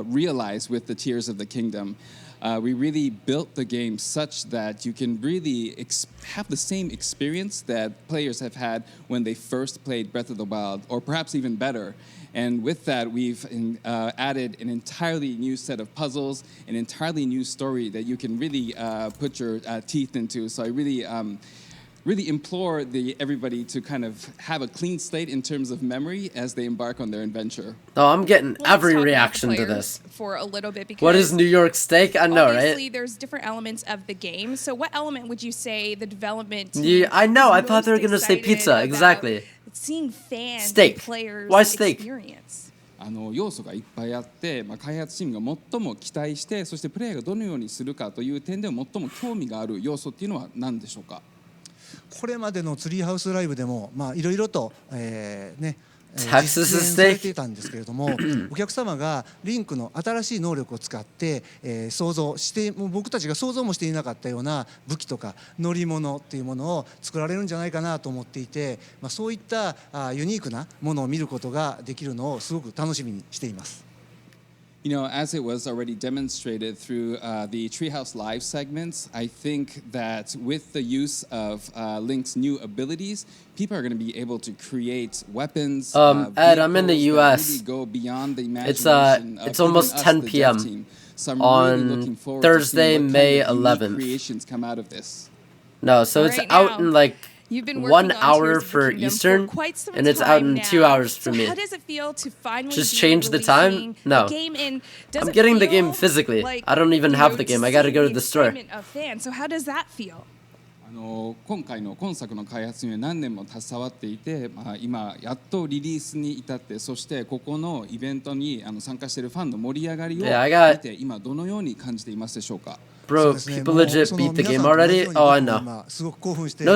[SPEAKER 10] realize with the Tears of the Kingdom. We really built the game such that you can really have the same experience that players have had when they first played Breath of the Wild, or perhaps even better. And with that, we've added an entirely new set of puzzles, an entirely new story that you can really put your teeth into. So I really implore everybody to kind of have a clean slate in terms of memory as they embark on their adventure.
[SPEAKER 1] Oh, I'm getting
[SPEAKER 2] Well, let's
[SPEAKER 1] every
[SPEAKER 2] talk about the
[SPEAKER 1] reaction to
[SPEAKER 2] players
[SPEAKER 1] this.
[SPEAKER 2] for a little bit because
[SPEAKER 1] What is New York steak? I know,
[SPEAKER 2] obviously
[SPEAKER 1] right?
[SPEAKER 2] there's different elements of the game. So what element would you say the development team
[SPEAKER 1] Yeah, I know. I
[SPEAKER 2] is
[SPEAKER 1] thought they were
[SPEAKER 2] most
[SPEAKER 1] gonna say
[SPEAKER 2] excited
[SPEAKER 1] pizza.
[SPEAKER 2] about
[SPEAKER 1] Exactly.
[SPEAKER 2] Seeing fans
[SPEAKER 1] Steak.
[SPEAKER 2] and players
[SPEAKER 1] Why steak?
[SPEAKER 2] experience.
[SPEAKER 10] 要素がいっぱいあって、開発チームが最も期待して、そしてプレイヤーがどのようにするかという点で最も興味がある要素っていうのは何でしょうか。
[SPEAKER 11] これまでのツリーハウスライブでもいろいろと、ね
[SPEAKER 1] Texas
[SPEAKER 11] 実現されていたんですけれどもお客様がリンクの新しい能力を使って、想像してもう僕たちが想像もしていなかったような武器とか乗り物っていうものを作られるんじゃないかなと思っていて、そういったユニークなものを見ることができるのをすごく楽しみにしています。
[SPEAKER 10] You know, as it was already demonstrated through the Treehouse Live segments, I think that with the use of Link's new abilities, people are going to be able to create weapons.
[SPEAKER 1] Ed, I'm in the U.S.
[SPEAKER 10] Really go beyond the imagination
[SPEAKER 1] It's
[SPEAKER 10] of
[SPEAKER 1] almost
[SPEAKER 10] us,
[SPEAKER 1] 10
[SPEAKER 10] the dev
[SPEAKER 1] p.m.
[SPEAKER 10] team. So I'm
[SPEAKER 1] on
[SPEAKER 10] really looking forward
[SPEAKER 1] Thursday,
[SPEAKER 10] to seeing what
[SPEAKER 1] May
[SPEAKER 10] kind of unique
[SPEAKER 1] 11th.
[SPEAKER 10] creations come out of this.
[SPEAKER 1] No, so it's out in like
[SPEAKER 2] You've been
[SPEAKER 1] 1
[SPEAKER 2] working on
[SPEAKER 1] hour
[SPEAKER 2] Tears of the
[SPEAKER 1] for
[SPEAKER 2] Kingdom
[SPEAKER 1] Eastern,
[SPEAKER 2] for quite some
[SPEAKER 1] and it's out in
[SPEAKER 2] time
[SPEAKER 1] 2
[SPEAKER 2] now.
[SPEAKER 1] hours for
[SPEAKER 2] so
[SPEAKER 1] me.
[SPEAKER 2] How does it feel to finally
[SPEAKER 1] Just
[SPEAKER 2] be
[SPEAKER 1] change the time?
[SPEAKER 2] releasing
[SPEAKER 1] No.
[SPEAKER 2] the game in, does
[SPEAKER 1] I'm
[SPEAKER 2] it
[SPEAKER 1] getting the
[SPEAKER 2] feel
[SPEAKER 1] game physically.
[SPEAKER 2] like,
[SPEAKER 1] I don't even
[SPEAKER 2] you
[SPEAKER 1] have
[SPEAKER 2] know,
[SPEAKER 1] the game. I gotta go to the store.
[SPEAKER 2] excitement of fans. So how does that feel?
[SPEAKER 10] 今作の開発には何年も携わっていて、今やっとリリースに至って、そしてここのイベントに参加しているファンの盛り上がりを見て、今どのように感じていますでしょうか。
[SPEAKER 1] Bro, people legit beat the game already? Oh, I know. No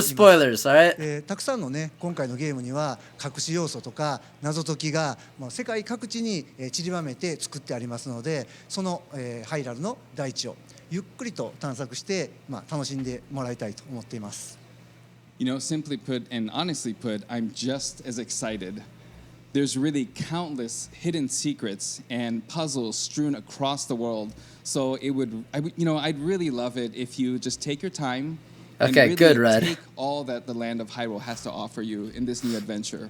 [SPEAKER 1] spoilers, alright?
[SPEAKER 11] たくさんのね今回のゲームには隠し要素とか謎解きが世界各地に散りばめて作ってありますので、そのハイラルの大地をゆっくりと探索して楽しんでもらいたいと思っています。
[SPEAKER 10] You know, simply put and honestly put, I'm just as excited. There's really countless hidden secrets and puzzles strewn across the world. So I'd really love it if you just take your time and really take all that the land of Hyrule has to offer you in this new adventure.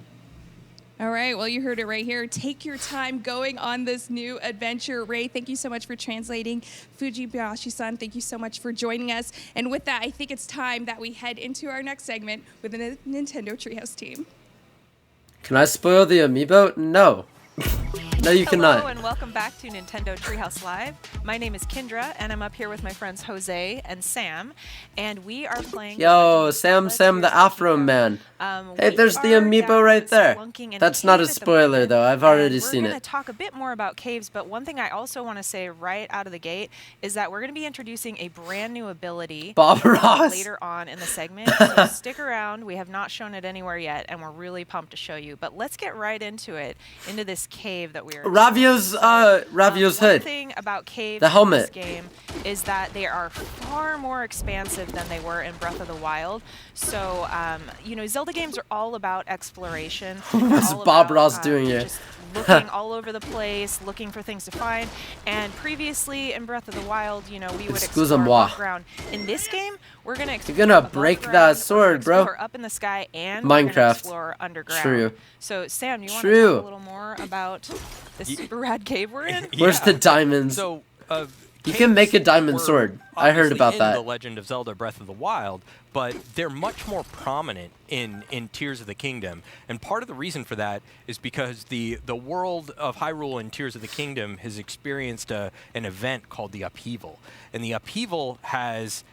[SPEAKER 2] All right, well, you heard it right here. Take your time going on this new adventure. Ray, thank you so much for translating. Fujibayashi-san, thank you so much for joining us. And with that, I think it's time that we head into our next segment with the Nintendo Treehouse team.
[SPEAKER 1] Can I spoil the amiibo? No. No, you cannot.
[SPEAKER 4] Hello and welcome back to Nintendo Treehouse Live. My name is Kendra and I'm up here with my friends Jose and Sam, and we are playing.
[SPEAKER 1] Yo, Sam the Afro Man. Hey, there's the amiibo right there. That's not a spoiler though. I've already seen
[SPEAKER 4] We're
[SPEAKER 1] it.
[SPEAKER 4] going to talk a bit more about caves, but one thing I also want to say right out of the gate is that we're going to be introducing a brand new ability
[SPEAKER 1] Bob Ross.
[SPEAKER 4] later on in the segment. So stick around. We have not shown it anywhere yet, and we're really pumped to show you. But let's get right into it, into this cave that we're.
[SPEAKER 1] Ravio's hood.
[SPEAKER 4] One thing about caves
[SPEAKER 1] the helmet.
[SPEAKER 4] in this game is that they are far more expansive than they were in Breath of the Wild. So, Zelda games are all about exploration.
[SPEAKER 1] What's Bob Ross doing here?
[SPEAKER 4] Just looking all over the place, looking for things to find. And previously in Breath of the Wild, we would explore above ground. In this game, we're going to explore
[SPEAKER 1] You're gonna break that sword, bro.
[SPEAKER 4] Up in the sky and
[SPEAKER 1] Minecraft.
[SPEAKER 4] explore underground.
[SPEAKER 1] True.
[SPEAKER 4] So, Sam, you want to talk a little more about this super rad cave we're in?
[SPEAKER 1] Where's the diamonds?
[SPEAKER 3] So,
[SPEAKER 1] You can make a diamond
[SPEAKER 3] were
[SPEAKER 1] sword. I heard
[SPEAKER 3] obviously
[SPEAKER 1] about
[SPEAKER 3] in
[SPEAKER 1] that.
[SPEAKER 3] The Legend of Zelda: Breath of the Wild, but they're much more prominent in Tears of the Kingdom. And part of the reason for that is because the world of Hyrule in Tears of the Kingdom has experienced an event called the Upheaval, and the Upheaval has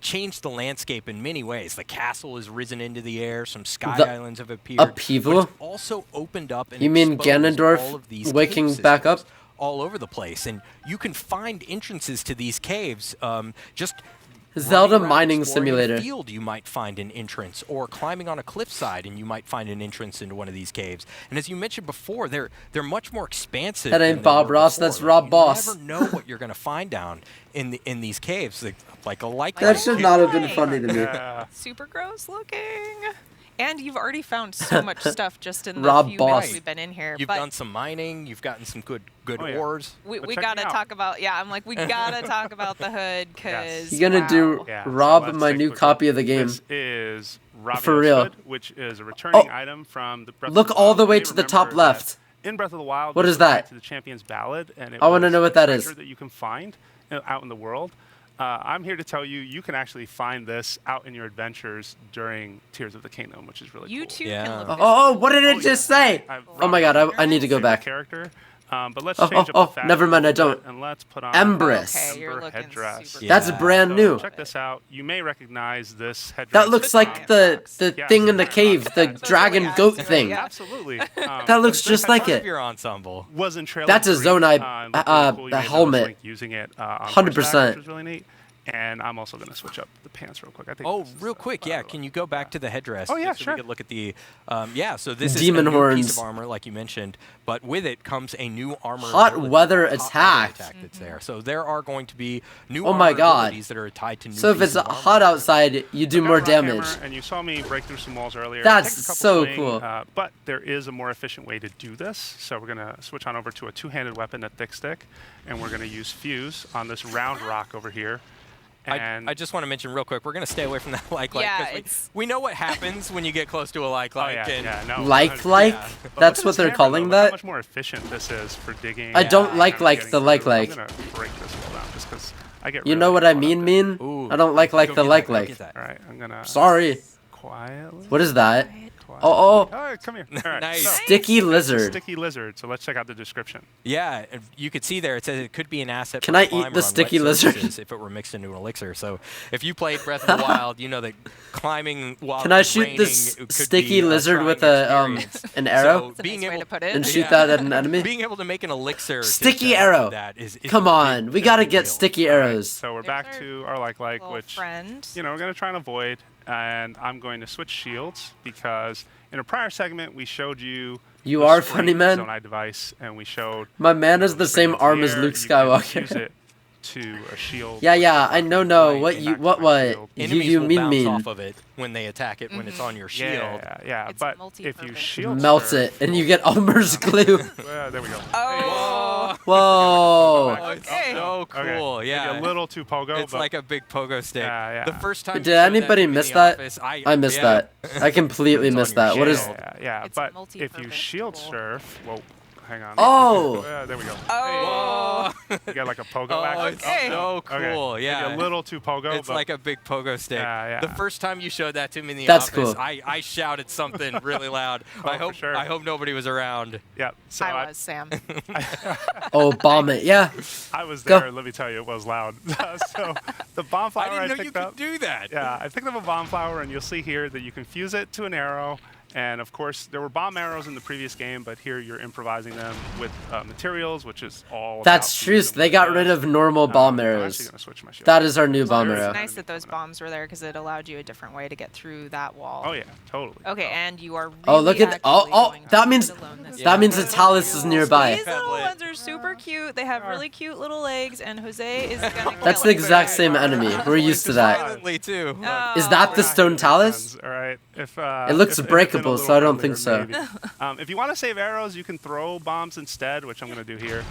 [SPEAKER 3] changed the landscape in many ways. The castle has risen into the air. Some sky islands have appeared.
[SPEAKER 1] Upheaval?
[SPEAKER 3] Which also opened up and
[SPEAKER 1] You mean
[SPEAKER 3] exposed all
[SPEAKER 1] Ganondorf
[SPEAKER 3] of these
[SPEAKER 1] waking
[SPEAKER 3] cave
[SPEAKER 1] back up?
[SPEAKER 3] systems all over the place, and you can find entrances to these caves just
[SPEAKER 1] Zelda
[SPEAKER 3] running around
[SPEAKER 1] mining
[SPEAKER 3] exploring
[SPEAKER 1] simulator.
[SPEAKER 3] a field, you might find an entrance, or climbing on a cliffside and you might find an entrance into one of these caves. And as you mentioned before, they're much more expansive.
[SPEAKER 1] That ain't
[SPEAKER 3] than they
[SPEAKER 1] Bob
[SPEAKER 3] were
[SPEAKER 1] Ross,
[SPEAKER 3] before.
[SPEAKER 1] that's
[SPEAKER 3] Like,
[SPEAKER 1] Rob
[SPEAKER 3] you
[SPEAKER 1] Boss.
[SPEAKER 3] never know what you're going to find down in these caves, like a
[SPEAKER 1] That should not have been funny to me.
[SPEAKER 4] Super gross looking. And you've already found so much stuff just in the
[SPEAKER 1] Rob
[SPEAKER 4] few
[SPEAKER 1] Boss.
[SPEAKER 4] minutes we've been in here.
[SPEAKER 3] You've
[SPEAKER 4] but
[SPEAKER 3] done some mining. You've gotten some good
[SPEAKER 5] yeah.
[SPEAKER 3] ores.
[SPEAKER 4] we
[SPEAKER 5] But check
[SPEAKER 4] gotta
[SPEAKER 5] me out.
[SPEAKER 4] talk about we gotta talk about the hood because
[SPEAKER 1] You're gonna do
[SPEAKER 5] Yeah, so
[SPEAKER 1] Rob
[SPEAKER 5] let's
[SPEAKER 1] my
[SPEAKER 5] take a
[SPEAKER 1] new
[SPEAKER 5] quick
[SPEAKER 1] copy
[SPEAKER 5] look.
[SPEAKER 1] of the game.
[SPEAKER 5] This is Ravio's
[SPEAKER 1] For real.
[SPEAKER 5] Hood, which is a returning item from the Breath of
[SPEAKER 1] Look
[SPEAKER 5] the
[SPEAKER 1] all
[SPEAKER 5] Wild.
[SPEAKER 1] the way
[SPEAKER 5] You may
[SPEAKER 1] to the top
[SPEAKER 5] remember that
[SPEAKER 1] left.
[SPEAKER 5] In Breath of the Wild,
[SPEAKER 1] What
[SPEAKER 5] you
[SPEAKER 1] is
[SPEAKER 5] go back
[SPEAKER 1] that?
[SPEAKER 5] to the Champion's Ballad, and it
[SPEAKER 1] I wanna
[SPEAKER 5] was
[SPEAKER 1] know what
[SPEAKER 5] a
[SPEAKER 1] that
[SPEAKER 5] treasure
[SPEAKER 1] is.
[SPEAKER 5] that you can find out in the world. I'm here to tell you, you can actually find this out in your adventures during Tears of the Kingdom, which is really
[SPEAKER 4] you
[SPEAKER 5] cool.
[SPEAKER 4] two
[SPEAKER 3] Yeah.
[SPEAKER 4] can look
[SPEAKER 1] Oh, what did it
[SPEAKER 5] Oh,
[SPEAKER 1] just
[SPEAKER 5] yeah.
[SPEAKER 1] say? Oh my god, I need to go
[SPEAKER 5] Favorite
[SPEAKER 1] back.
[SPEAKER 5] Character. But let's
[SPEAKER 1] Oh,
[SPEAKER 5] change
[SPEAKER 1] oh,
[SPEAKER 5] up the
[SPEAKER 1] oh, never
[SPEAKER 5] fashion
[SPEAKER 1] mind,
[SPEAKER 5] a
[SPEAKER 1] I
[SPEAKER 5] little bit,
[SPEAKER 1] don't.
[SPEAKER 5] and let's put on
[SPEAKER 1] Empress.
[SPEAKER 4] Okay, you're
[SPEAKER 5] Ember
[SPEAKER 4] looking
[SPEAKER 5] headdress.
[SPEAKER 4] super
[SPEAKER 1] That's
[SPEAKER 3] Yeah.
[SPEAKER 1] brand
[SPEAKER 5] So
[SPEAKER 1] new.
[SPEAKER 5] check this out. You may recognize this headdress.
[SPEAKER 1] That looks like the
[SPEAKER 5] Yeah.
[SPEAKER 1] thing in the cave, the dragon
[SPEAKER 4] really
[SPEAKER 1] goat
[SPEAKER 4] adds to it,
[SPEAKER 1] thing.
[SPEAKER 4] yeah.
[SPEAKER 5] Absolutely.
[SPEAKER 1] That looks
[SPEAKER 5] this
[SPEAKER 1] just like
[SPEAKER 5] headdress
[SPEAKER 1] it.
[SPEAKER 3] Your ensemble.
[SPEAKER 5] Was in trailer
[SPEAKER 1] That's a
[SPEAKER 5] 3,
[SPEAKER 1] Zonai,
[SPEAKER 5] and looked really cool. You may have
[SPEAKER 1] helmet.
[SPEAKER 5] noticed Link using it on
[SPEAKER 1] 100%.
[SPEAKER 5] horseback, which was really neat. And I'm also going to switch up the pants real quick. I think.
[SPEAKER 3] Oh,
[SPEAKER 5] this is,
[SPEAKER 3] real quick, yeah. Can you go back to the headdress?
[SPEAKER 5] Oh, yeah,
[SPEAKER 3] just so
[SPEAKER 5] sure.
[SPEAKER 3] we could look at the, so this
[SPEAKER 1] Demon
[SPEAKER 3] is a new
[SPEAKER 1] horns.
[SPEAKER 3] piece of armor, like you mentioned, but with it comes a new armor.
[SPEAKER 1] Hot
[SPEAKER 3] ability,
[SPEAKER 1] weather
[SPEAKER 3] hot
[SPEAKER 1] attack.
[SPEAKER 3] that's there. So there are going to be new
[SPEAKER 1] Oh my
[SPEAKER 3] armor
[SPEAKER 1] God.
[SPEAKER 3] abilities that are tied to new
[SPEAKER 1] So if
[SPEAKER 3] pieces
[SPEAKER 1] it's
[SPEAKER 3] of armor.
[SPEAKER 1] hot outside, you do
[SPEAKER 5] I've got
[SPEAKER 1] more
[SPEAKER 5] a rock hammer,
[SPEAKER 1] damage.
[SPEAKER 5] and you saw me break through some walls earlier.
[SPEAKER 1] That's
[SPEAKER 5] It takes a couple
[SPEAKER 1] so
[SPEAKER 5] swing,
[SPEAKER 1] cool.
[SPEAKER 5] But there is a more efficient way to do this. So we're going to switch on over to a two-handed weapon, a thick stick, and we're going to use fuse on this round rock over here. And
[SPEAKER 3] I just want to mention real quick, we're going to stay away from that like.
[SPEAKER 4] Yeah,
[SPEAKER 3] 'cause
[SPEAKER 4] it's-
[SPEAKER 3] we know what happens when you get close to a like.
[SPEAKER 5] oh, yeah,
[SPEAKER 3] and
[SPEAKER 5] yeah, no,
[SPEAKER 1] Like?
[SPEAKER 5] 100%. But
[SPEAKER 1] That's
[SPEAKER 5] look at
[SPEAKER 1] what
[SPEAKER 5] this
[SPEAKER 1] they're
[SPEAKER 5] hammer,
[SPEAKER 1] calling
[SPEAKER 5] though. Look
[SPEAKER 1] that?
[SPEAKER 5] How much more efficient this is for digging.
[SPEAKER 1] I don't
[SPEAKER 5] and
[SPEAKER 1] like
[SPEAKER 5] kind of getting
[SPEAKER 1] the
[SPEAKER 5] through.
[SPEAKER 1] like.
[SPEAKER 5] I'm going to break this wall down just because I get
[SPEAKER 1] You know
[SPEAKER 5] really
[SPEAKER 1] what I
[SPEAKER 5] caught up in
[SPEAKER 1] mean?
[SPEAKER 5] it.
[SPEAKER 3] Ooh,
[SPEAKER 1] I don't like
[SPEAKER 3] go
[SPEAKER 1] the
[SPEAKER 3] get that,
[SPEAKER 1] like.
[SPEAKER 3] go get that.
[SPEAKER 5] All right, I'm going to
[SPEAKER 1] Sorry.
[SPEAKER 5] quietly.
[SPEAKER 1] What is that?
[SPEAKER 5] quietly-
[SPEAKER 1] Oh,
[SPEAKER 5] Oh, come here. All right,
[SPEAKER 3] Nice.
[SPEAKER 5] so
[SPEAKER 1] sticky
[SPEAKER 5] it's a
[SPEAKER 1] lizard.
[SPEAKER 5] sticky lizard. So let's check out the description.
[SPEAKER 3] Yeah, you could see there it says it could be an asset.
[SPEAKER 1] Can
[SPEAKER 3] for a
[SPEAKER 1] I eat
[SPEAKER 3] climber
[SPEAKER 1] the
[SPEAKER 3] on
[SPEAKER 1] sticky
[SPEAKER 3] wet
[SPEAKER 1] lizard?
[SPEAKER 3] surfaces if it were mixed into an elixir. So if you played Breath of the Wild, you know that climbing while
[SPEAKER 1] Can I
[SPEAKER 3] it's
[SPEAKER 1] shoot
[SPEAKER 3] raining,
[SPEAKER 1] this
[SPEAKER 3] it could
[SPEAKER 1] sticky
[SPEAKER 3] be
[SPEAKER 1] lizard
[SPEAKER 3] trying
[SPEAKER 1] with a
[SPEAKER 3] experience.
[SPEAKER 1] an arrow
[SPEAKER 3] So
[SPEAKER 4] That's a
[SPEAKER 3] being
[SPEAKER 4] nice way
[SPEAKER 3] able
[SPEAKER 4] to put it.
[SPEAKER 1] and shoot that at an enemy?
[SPEAKER 3] being able to make an elixir
[SPEAKER 1] Sticky
[SPEAKER 3] system
[SPEAKER 1] arrow.
[SPEAKER 3] that is
[SPEAKER 1] Come
[SPEAKER 3] a
[SPEAKER 1] on,
[SPEAKER 3] big,
[SPEAKER 1] we gotta
[SPEAKER 3] big
[SPEAKER 1] get
[SPEAKER 3] deal.
[SPEAKER 1] sticky arrows.
[SPEAKER 5] So we're
[SPEAKER 4] There's
[SPEAKER 5] back
[SPEAKER 4] our
[SPEAKER 5] to our like,
[SPEAKER 4] Little
[SPEAKER 5] which
[SPEAKER 4] friend.
[SPEAKER 5] you know we're going to try and avoid. And I'm going to switch shields because in a prior segment we showed you.
[SPEAKER 1] You
[SPEAKER 5] the
[SPEAKER 1] are
[SPEAKER 5] spring
[SPEAKER 1] funny, man.
[SPEAKER 5] Zonai device, and we showed.
[SPEAKER 1] My man is
[SPEAKER 5] you know,
[SPEAKER 1] the same
[SPEAKER 5] spring
[SPEAKER 1] arm
[SPEAKER 5] into
[SPEAKER 1] as
[SPEAKER 5] the
[SPEAKER 1] Luke
[SPEAKER 5] air, you can use
[SPEAKER 1] Skywalker.
[SPEAKER 5] it to a shield.
[SPEAKER 1] Yeah, I know. No,
[SPEAKER 5] Right,
[SPEAKER 1] what
[SPEAKER 5] back
[SPEAKER 1] you,
[SPEAKER 5] to
[SPEAKER 1] what,
[SPEAKER 5] my
[SPEAKER 1] what?
[SPEAKER 5] shield.
[SPEAKER 3] Enemies
[SPEAKER 1] You
[SPEAKER 3] will
[SPEAKER 1] mean?
[SPEAKER 3] bounce off of it when they attack it when it's on your shield.
[SPEAKER 5] Yeah.
[SPEAKER 4] It's
[SPEAKER 5] But if you
[SPEAKER 4] multi-purpose.
[SPEAKER 5] shield
[SPEAKER 1] Melts
[SPEAKER 5] surf-
[SPEAKER 1] it, and you get Elmer's glue.
[SPEAKER 5] There we go.
[SPEAKER 4] Oh,
[SPEAKER 1] Whoa!
[SPEAKER 3] Oh, it's
[SPEAKER 4] Okay.
[SPEAKER 3] so cool.
[SPEAKER 5] Okay.
[SPEAKER 3] Yeah.
[SPEAKER 5] Maybe a little too pogo.
[SPEAKER 3] It's
[SPEAKER 5] but
[SPEAKER 3] like a big pogo stick.
[SPEAKER 5] Yeah.
[SPEAKER 3] The first time.
[SPEAKER 1] Did
[SPEAKER 3] you showed
[SPEAKER 1] anybody
[SPEAKER 3] that to me
[SPEAKER 1] miss
[SPEAKER 3] in the
[SPEAKER 1] that?
[SPEAKER 3] office,
[SPEAKER 1] I missed
[SPEAKER 3] yeah.
[SPEAKER 1] that. I completely
[SPEAKER 3] It's on
[SPEAKER 1] missed
[SPEAKER 3] your
[SPEAKER 1] that. What is?
[SPEAKER 3] shield.
[SPEAKER 5] Yeah.
[SPEAKER 4] It's
[SPEAKER 5] But if
[SPEAKER 4] multi-purpose
[SPEAKER 5] you shield
[SPEAKER 4] tool.
[SPEAKER 5] surf, well, hang on.
[SPEAKER 1] Oh!
[SPEAKER 5] There we go.
[SPEAKER 4] oh.
[SPEAKER 5] You got like a pogo
[SPEAKER 3] Oh,
[SPEAKER 5] action.
[SPEAKER 3] it's
[SPEAKER 4] Okay.
[SPEAKER 3] so cool.
[SPEAKER 5] Okay.
[SPEAKER 3] Yeah.
[SPEAKER 5] Maybe a little too pogo.
[SPEAKER 3] It's
[SPEAKER 5] but
[SPEAKER 3] like a big pogo stick.
[SPEAKER 5] Yeah.
[SPEAKER 3] The first time you showed that to me in the
[SPEAKER 1] That's
[SPEAKER 3] office,
[SPEAKER 1] cool.
[SPEAKER 3] I shouted something really loud. I
[SPEAKER 5] for
[SPEAKER 3] hope
[SPEAKER 5] sure.
[SPEAKER 3] I hope nobody was around.
[SPEAKER 5] Yeah. So
[SPEAKER 4] I was Sam.
[SPEAKER 1] Oh, bomb it! Yeah.
[SPEAKER 5] I was
[SPEAKER 1] Go.
[SPEAKER 5] there. Let me tell you, it was loud. So the bomb flower
[SPEAKER 3] I didn't know you
[SPEAKER 5] picked
[SPEAKER 3] could
[SPEAKER 5] up.
[SPEAKER 3] do that.
[SPEAKER 5] Yeah, I picked up a bomb flower, and you'll see here that you can fuse it to an arrow. And of course, there were bomb arrows in the previous game, but here you're improvising them with materials, which is all.
[SPEAKER 1] That's
[SPEAKER 5] about
[SPEAKER 1] true.
[SPEAKER 5] using
[SPEAKER 1] So they got
[SPEAKER 5] them.
[SPEAKER 1] rid of normal bomb
[SPEAKER 5] I'm actually
[SPEAKER 1] arrows.
[SPEAKER 5] gonna switch my shield.
[SPEAKER 1] That is our new bomb
[SPEAKER 5] It's
[SPEAKER 1] arrow.
[SPEAKER 4] It's nice that those bombs were there because it allowed you a different way to get through that wall.
[SPEAKER 5] Oh yeah, totally.
[SPEAKER 4] Okay, and you are really
[SPEAKER 1] Oh, look at- oh,
[SPEAKER 4] actually
[SPEAKER 1] oh,
[SPEAKER 4] going
[SPEAKER 1] that
[SPEAKER 4] to
[SPEAKER 1] means-
[SPEAKER 4] it alone this
[SPEAKER 1] That
[SPEAKER 4] time.
[SPEAKER 1] means the Talus is nearby.
[SPEAKER 4] These little
[SPEAKER 3] Tablet.
[SPEAKER 4] ones are super cute. They have really cute little legs, and Jose is gonna kill
[SPEAKER 1] That's the
[SPEAKER 4] it.
[SPEAKER 1] exact same enemy. We're used to that.
[SPEAKER 3] Silently too.
[SPEAKER 4] Oh.
[SPEAKER 1] Is that the stone talus?
[SPEAKER 5] All right. If
[SPEAKER 1] It looks
[SPEAKER 5] if it's been a
[SPEAKER 1] breakable, so I
[SPEAKER 5] little
[SPEAKER 1] don't think so.
[SPEAKER 5] earlier, maybe. If you want to save arrows, you can throw bombs instead, which I'm going to do here.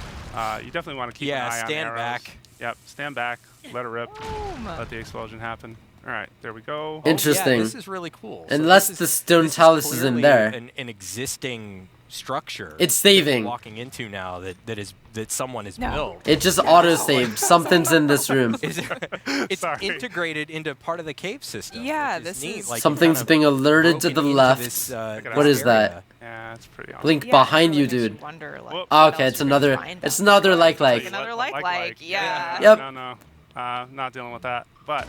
[SPEAKER 5] You definitely want to keep
[SPEAKER 3] Yeah,
[SPEAKER 5] an eye on
[SPEAKER 3] stand
[SPEAKER 5] arrows.
[SPEAKER 3] back.
[SPEAKER 5] Yep, stand back. Let it rip.
[SPEAKER 4] Boom.
[SPEAKER 5] Let the explosion happen. All right, there we go.
[SPEAKER 3] Oh,
[SPEAKER 1] Interesting.
[SPEAKER 3] Yeah, this is really cool. So
[SPEAKER 1] Unless
[SPEAKER 3] this
[SPEAKER 1] the stone
[SPEAKER 3] this
[SPEAKER 1] talus is in
[SPEAKER 3] clearly
[SPEAKER 1] there.
[SPEAKER 3] An existing structure
[SPEAKER 1] It's
[SPEAKER 3] that you're
[SPEAKER 1] saving.
[SPEAKER 3] walking into now that someone has built.
[SPEAKER 1] It just auto-saved. Something's in this room.
[SPEAKER 3] It's
[SPEAKER 5] Sorry.
[SPEAKER 3] integrated into part of the cave system.
[SPEAKER 4] Yeah,
[SPEAKER 3] which
[SPEAKER 4] this
[SPEAKER 3] neat.
[SPEAKER 4] is-
[SPEAKER 3] Like, you've
[SPEAKER 1] Something's
[SPEAKER 3] kind of
[SPEAKER 1] being alerted to
[SPEAKER 3] broken
[SPEAKER 1] the
[SPEAKER 3] into
[SPEAKER 1] left.
[SPEAKER 3] this,
[SPEAKER 1] What
[SPEAKER 3] this
[SPEAKER 1] is that?
[SPEAKER 3] area.
[SPEAKER 5] Yeah, it's pretty awesome.
[SPEAKER 1] Blink
[SPEAKER 4] Yeah, it
[SPEAKER 1] behind
[SPEAKER 4] really
[SPEAKER 1] you,
[SPEAKER 4] makes you
[SPEAKER 1] dude.
[SPEAKER 4] wonder, like,
[SPEAKER 5] Whoop.
[SPEAKER 4] what
[SPEAKER 1] Oh,
[SPEAKER 4] else
[SPEAKER 1] okay, it's
[SPEAKER 4] you're gonna
[SPEAKER 1] another.
[SPEAKER 4] find
[SPEAKER 1] It's
[SPEAKER 4] out.
[SPEAKER 1] another like.
[SPEAKER 4] Another like.
[SPEAKER 5] Yeah.
[SPEAKER 1] Yep.
[SPEAKER 5] No. Not dealing with that. But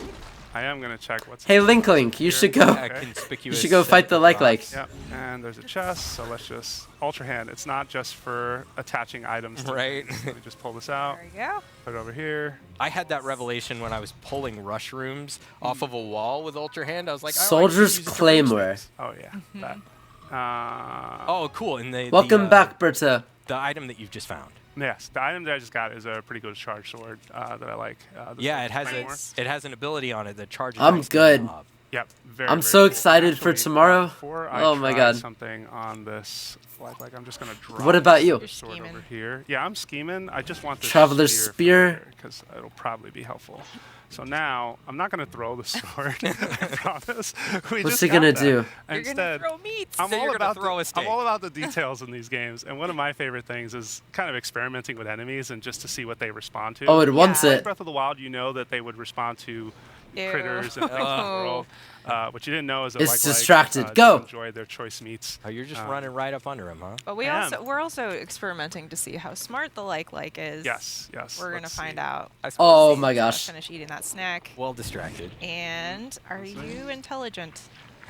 [SPEAKER 5] I am gonna check what's.
[SPEAKER 1] Hey, Link, you should go.
[SPEAKER 3] A
[SPEAKER 1] You
[SPEAKER 3] conspicuous
[SPEAKER 1] should go fight the
[SPEAKER 3] set of
[SPEAKER 1] like.
[SPEAKER 3] rocks.
[SPEAKER 5] Yep. And there's a chest. So let's just Ultra Hand. It's not just for attaching items. To
[SPEAKER 3] Right.
[SPEAKER 5] Let me just pull this out.
[SPEAKER 4] There you go.
[SPEAKER 5] Put it over here.
[SPEAKER 3] I had that revelation when I was pulling rush rooms off of a wall with Ultra Hand. I was like,
[SPEAKER 1] Soldier's
[SPEAKER 3] use it to
[SPEAKER 1] Claymore.
[SPEAKER 3] reach things.
[SPEAKER 5] Oh yeah. That.
[SPEAKER 3] Oh, cool. And
[SPEAKER 1] Welcome back, Berto.
[SPEAKER 3] The item that you've just found.
[SPEAKER 5] Yes, the item that I just got is a pretty good charge sword that I like.
[SPEAKER 3] Yeah,
[SPEAKER 5] Claymore.
[SPEAKER 3] it has an ability on it that charges.
[SPEAKER 1] I'm
[SPEAKER 3] next to
[SPEAKER 1] good.
[SPEAKER 3] the mob.
[SPEAKER 5] Yep. Very,
[SPEAKER 1] I'm
[SPEAKER 5] very
[SPEAKER 1] so
[SPEAKER 5] cool.
[SPEAKER 1] excited for
[SPEAKER 5] Actually,
[SPEAKER 1] tomorrow.
[SPEAKER 5] Before I
[SPEAKER 1] Oh my
[SPEAKER 5] try
[SPEAKER 1] God.
[SPEAKER 5] something on this, like I'm just gonna drop.
[SPEAKER 1] What about you?
[SPEAKER 5] this sword over here. Yeah, I'm scheming. I just want the
[SPEAKER 1] Traveler's Spear.
[SPEAKER 5] because it'll probably be helpful. So now I'm not gonna throw the sword. I promise.
[SPEAKER 1] What's he gonna do?
[SPEAKER 4] You're
[SPEAKER 5] Instead,
[SPEAKER 4] gonna throw meats.
[SPEAKER 5] I'm
[SPEAKER 3] So
[SPEAKER 5] all
[SPEAKER 3] you're gonna
[SPEAKER 5] about
[SPEAKER 3] throw a
[SPEAKER 5] I'm
[SPEAKER 3] steak.
[SPEAKER 5] all about the details in these games, and one of my favorite things is kind of experimenting with enemies and just to see what they respond to.
[SPEAKER 1] Oh, it wants
[SPEAKER 5] Like
[SPEAKER 1] it.
[SPEAKER 5] Breath of the Wild, you know that they would respond to
[SPEAKER 4] Ew.
[SPEAKER 5] critters and things in the world. What you didn't know is that
[SPEAKER 1] It's distracted. Go.
[SPEAKER 5] enjoy their choice meats.
[SPEAKER 3] Oh, you're just running right up under him, huh?
[SPEAKER 4] But
[SPEAKER 5] I am.
[SPEAKER 4] we're also experimenting to see how smart the like is.
[SPEAKER 5] Yes.
[SPEAKER 4] We're gonna
[SPEAKER 5] let's
[SPEAKER 4] find
[SPEAKER 5] see.
[SPEAKER 4] out.
[SPEAKER 1] Oh my
[SPEAKER 4] So
[SPEAKER 1] gosh.
[SPEAKER 4] finish eating that snack.
[SPEAKER 3] Well distracted.
[SPEAKER 4] And are you intelligent?